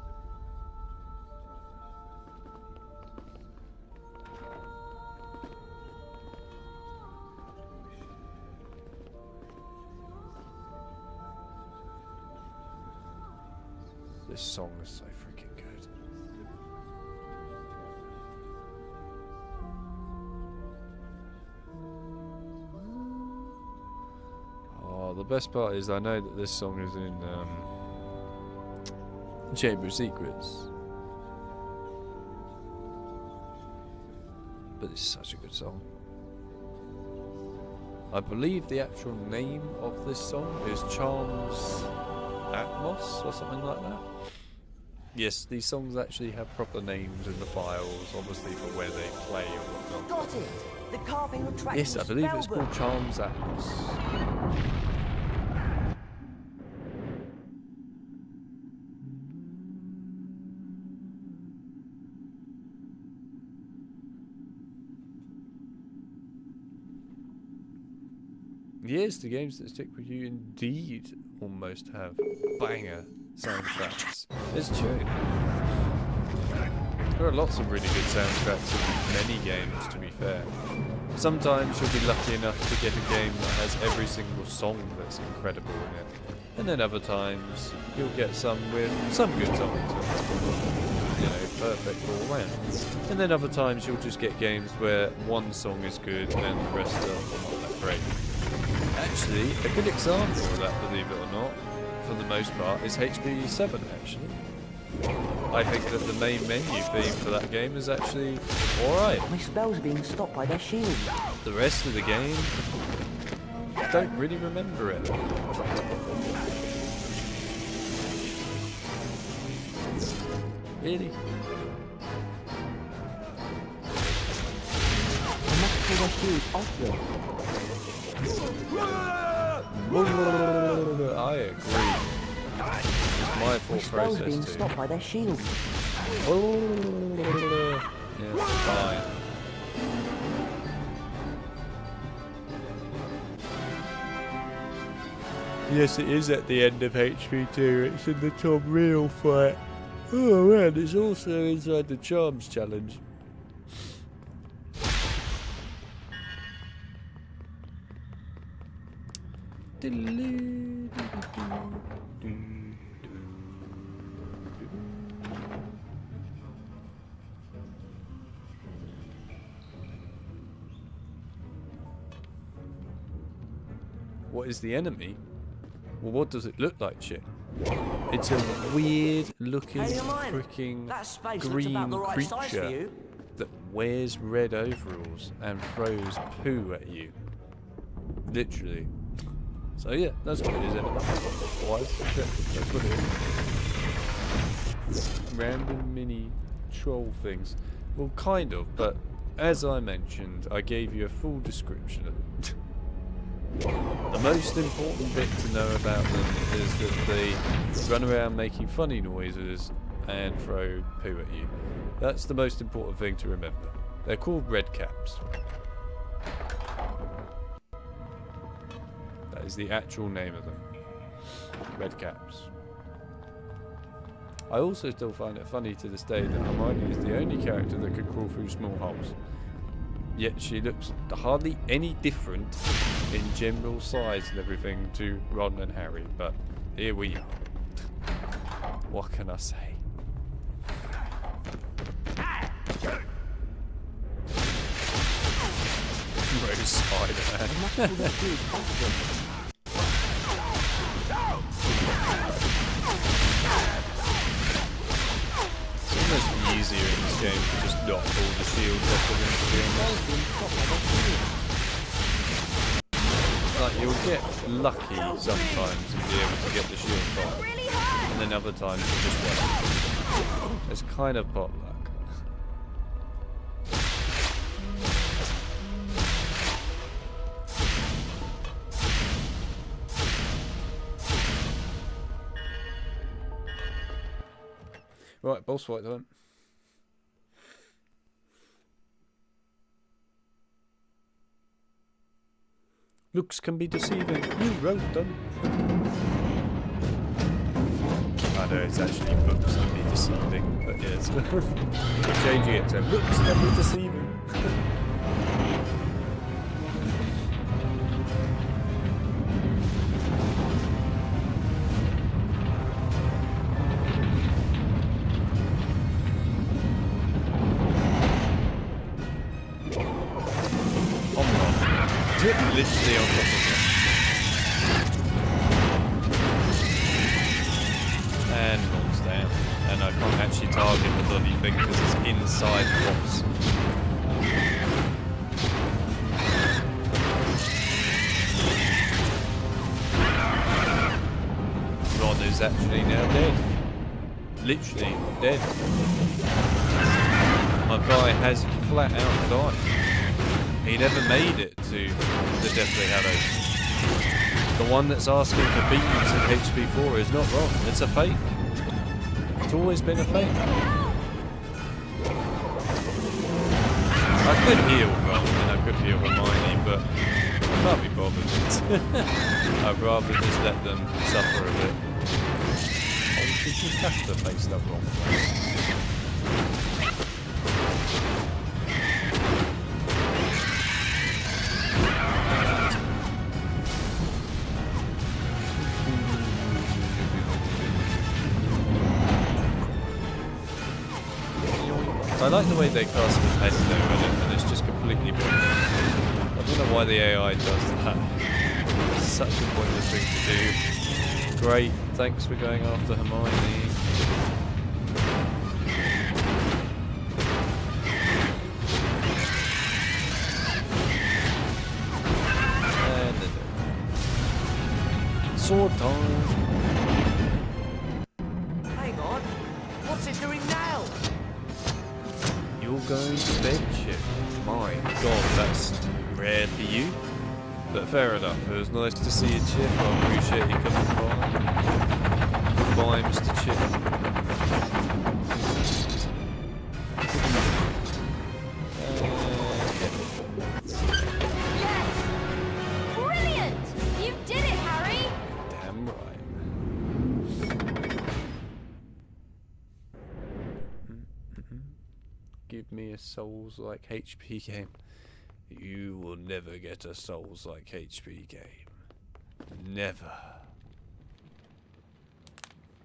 S1: This song is so freaking good. Oh, the best part is I know that this song is in Chamber of Secrets. But it's such a good song. I believe the actual name of this song is Charms Atmos or something like that. Yes, these songs actually have proper names in the files, obviously for where they play or whatnot.
S14: Got it! The carving attracts
S1: Yes, I believe it's called Charms Atmos. Yes, the games that stick with you indeed almost have banger soundtracks. It's true. There are lots of really good soundtracks in many games, to be fair. Sometimes you'll be lucky enough to get a game that has every single song that's incredible in it. And then other times you'll get some with some good songs. You know, perfect all round. And then other times you'll just get games where one song is good and the rest are not that great. Actually, a good example of that, believe it or not, for the most part, is HB7 actually. I think that the main menu theme for that game is actually alright.
S10: My spells are being stopped by their shield.
S1: The rest of the game, I don't really remember it. Really?
S10: I must pull their shield off them.
S1: I agree. It's my thought
S10: spells
S1: process
S10: being
S1: too.
S10: stopped by their shield.
S1: Yeah, fine. Yes, it is at the end of HP2. It's in the Tom Riddle fight. Oh man, it's also inside the Charms challenge. What is the enemy? Well, what does it look like, chick? It's a weird looking freaking green creature that wears red overalls and throws poo at you. Literally. So yeah, that's what it is, isn't it? Wise? Yeah, that's what it is. Random mini troll things. Well, kind of, but as I mentioned, I gave you a full description of it. The most important bit to know about them is that they run around making funny noises and throw poo at you. That's the most important thing to remember. They're called red caps. That is the actual name of them. Red caps. I also still find it funny to this day that Hermione is the only character that can crawl through small holes. Yet she looks hardly any different in general size and everything to Ron and Harry, but here we are. What can I say? Rose Spider-Man. It's almost easier in this game to just not pull the shields off of them, to be honest. Like, you'll get lucky sometimes and be able to get the shield off, and then other times you just won't. It's kind of pot luck. Right, boss fight time. Looks can be deceiving. You wrote them. I know it's actually books can be deceiving, but yes. We're changing it to looks can be deceiving. Literally on top of it. And knocks down. And I can't actually target the bloody thing because it's inside the box. Ron is actually now dead. Literally dead. My guy has flat out died. He never made it to the Deathly Hallows. The one that's asking for beatings in HP4 is not wrong. It's a fake. It's always been a fake. I could heal Ron and I could heal Hermione, but Can't be bothered. I'd rather just let them suffer a bit. Oh, we just have to face that wrong way. I like the way they cast the pesto and it's just completely pointless. I don't know why the AI does that. It's such a pointless thing to do. Great, thanks for going after Hermione. And sword time.
S14: Hang on. What's it doing now?
S1: You're going to bed, Chip. My God, that's rare for you. But fair enough. It was nice to see you, Chip. I appreciate you coming by. Goodbye, Mr. Chip.
S15: Yes! Brilliant! You did it, Harry!
S1: Damn right. Give me a Souls-like HP game. You will never get a Souls-like HP game. Never.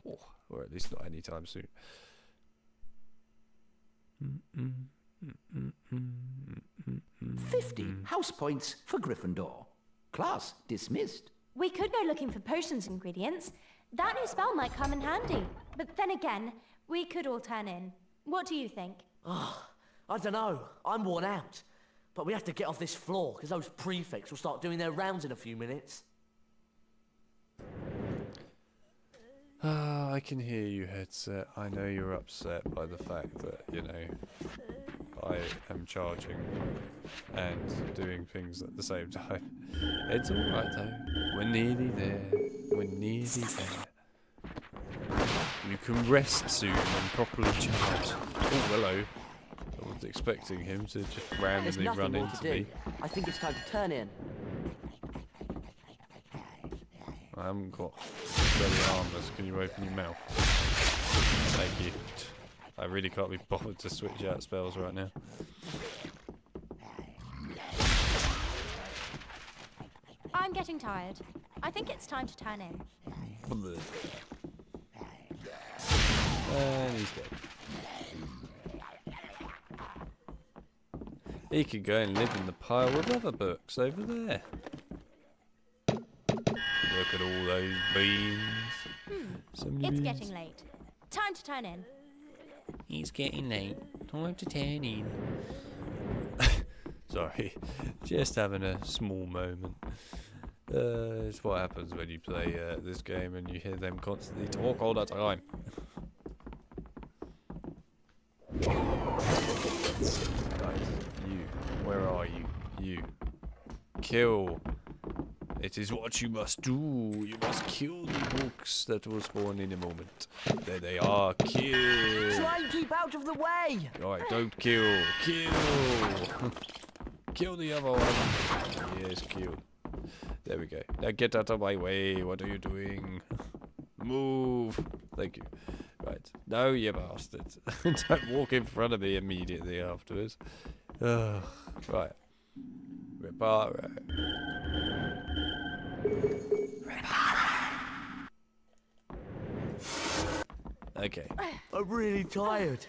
S1: Oh, or at least not anytime soon.
S3: 50 house points for Gryffindor. Class dismissed.
S15: We could go looking for potions ingredients. That new spell might come in handy. But then again, we could all turn in. What do you think?
S14: Oh, I don't know. I'm worn out. But we have to get off this floor, because those prefects will start doing their rounds in a few minutes.
S1: I can hear you, headset. I know you're upset by the fact that, you know, I am charging and doing things at the same time. It's alright though. We're nearly there. We're nearly there. You can rest soon and properly charge. Oh, hello. I wasn't expecting him to just randomly run into me.
S10: I think it's time to turn in.
S1: I haven't got very armors. Can you open your mouth? Thank you. I really can't be bothered to switch out spells right now.
S15: I'm getting tired. I think it's time to turn in.
S1: And he's dead. He could go and live in the pile of other books over there. Look at all those beans.
S15: It's getting late. Time to turn in.
S1: It's getting late. Time to turn in. Sorry, just having a small moment. It's what happens when you play this game and you hear them constantly talk all the time. Right, you. Where are you? You. Kill. It is what you must do. You must kill the books that will spawn in a moment. There they are. Kill.
S14: Try and keep out of the way.
S1: Alright, don't kill. Kill. Kill the other one. Yes, kill. There we go. Now get out of my way. What are you doing? Move. Thank you. Right. No, you bastard. Don't walk in front of me immediately afterwards. Ugh. Right. Reparo. Okay.
S14: I'm really tired.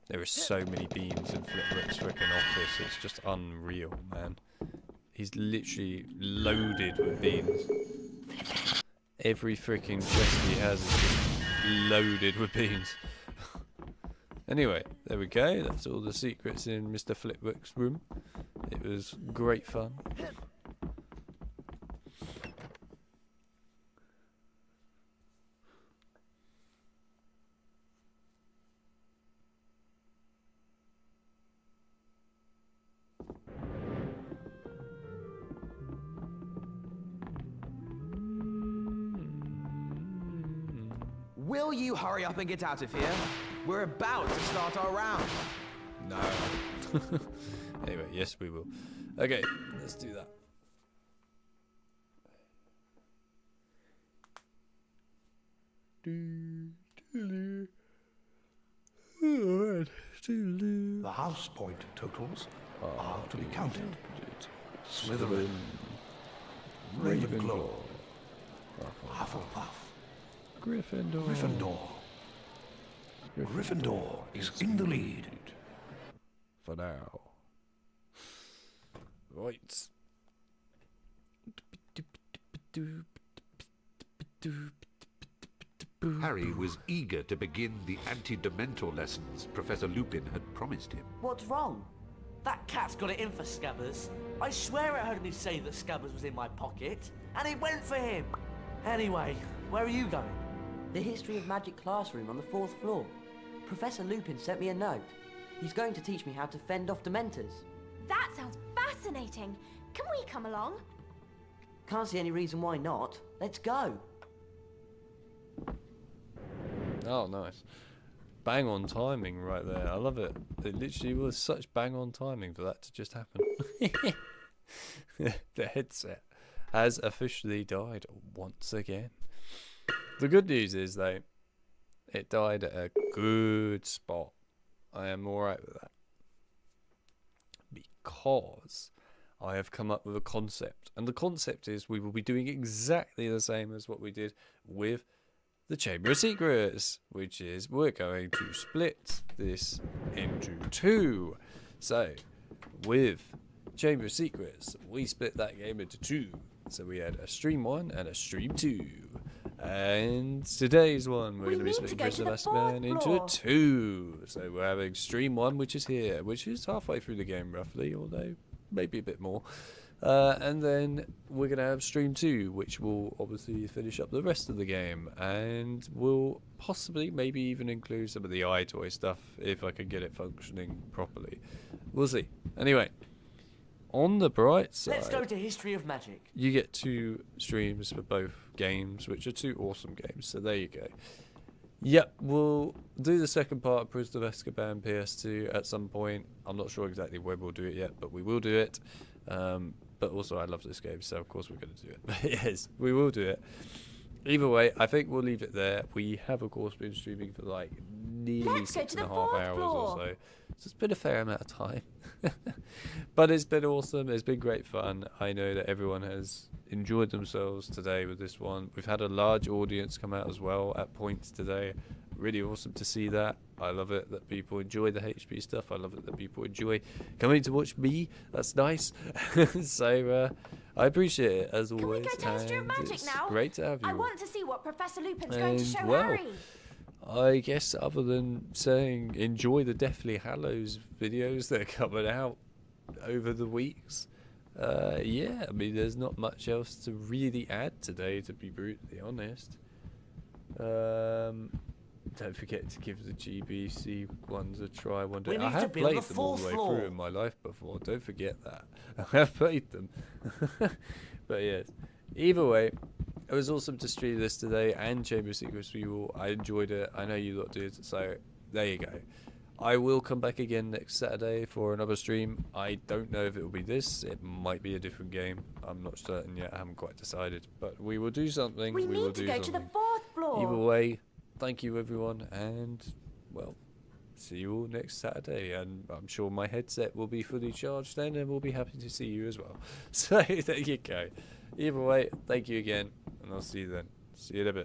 S1: There are so many beams in Flitwick's frickin' office, it's just unreal, man. He's literally loaded with beams. Every frickin' chest he has is just loaded with beams. Anyway, there we go. That's all the secrets in Mr. Flitwick's room. It was great fun.
S20: Will you hurry up and get out of here? We're about to start our round.
S1: No. Anyway, yes, we will. Okay, let's do that.
S5: The house point totals are to be counted. Slytherin, Ravenclaw, Hufflepuff,
S1: Gryffindor.
S5: Gryffindor is in the lead.
S1: For now. Right.
S17: Harry was eager to begin the anti-Dementor lessons Professor Lupin had promised him.
S14: What's wrong? That cat's got it in for Scabbers. I swear it heard me say that Scabbers was in my pocket, and it went for him. Anyway, where are you going?
S10: The History of Magic classroom on the 4th floor. Professor Lupin sent me a note. He's going to teach me how to fend off Dementors.
S15: That sounds fascinating. Can we come along?
S10: Can't see any reason why not. Let's go.
S1: Oh, nice. Bang on timing right there. I love it. It literally was such bang on timing for that to just happen. The headset has officially died once again. The good news is, though, it died at a good spot. I am alright with that. Because I have come up with a concept. And the concept is we will be doing exactly the same as what we did with the Chamber of Secrets, which is we're going to split this into 2. So, with Chamber of Secrets, we split that game into 2. So we had a stream 1 and a stream 2. And today's one, we're going to be splitting Prison of Azkaban into 2. So we're having stream 1, which is here, which is halfway through the game roughly, although maybe a bit more. And then we're going to have stream 2, which will obviously finish up the rest of the game. And will possibly, maybe even include some of the iToy stuff, if I can get it functioning properly. We'll see. Anyway, on the bright side,
S14: Let's go to History of Magic.
S1: you get 2 streams for both games, which are 2 awesome games. So there you go. Yep, we'll do the second part of Prison of Azkaban PS2 at some point. I'm not sure exactly when we'll do it yet, but we will do it. But also, I love this game, so of course we're going to do it. But yes, we will do it. Either way, I think we'll leave it there. We have, of course, been streaming for like nearly 6.5 hours or so. So it's been a fair amount of time. But it's been awesome. It's been great fun. I know that everyone has enjoyed themselves today with this one. We've had a large audience come out as well at points today. Really awesome to see that. I love it that people enjoy the HP stuff. I love it that people enjoy coming to watch me. That's nice. So I appreciate it as always.
S15: Can we go to History of Magic now?
S1: Great to have you.
S15: I want to see what Professor Lupin's going to show
S1: well,
S15: Harry.
S1: I guess other than saying enjoy the Deathly Hallows videos that are coming out over the weeks, yeah, I mean there's not much else to really add today, to be brutally honest. Don't forget to give the GBC ones a try one day. I have played them all the way through in my life before, don't forget that. I have played them. But yes, either way, it was awesome to stream this today, and Chamber of Secrets for you all. I enjoyed it. I know you lot did, so there you go. I will come back again next Saturday for another stream. I don't know if it will be this. It might be a different game. I'm not certain yet. I haven't quite decided. But we will do something.
S15: We need to go to the 4th floor.
S1: Either way, thank you everyone, and well, see you all next Saturday. And I'm sure my headset will be fully charged then, and we'll be happy to see you as well. So there you go. Either way, thank you again, and I'll see you then. See you in a bit.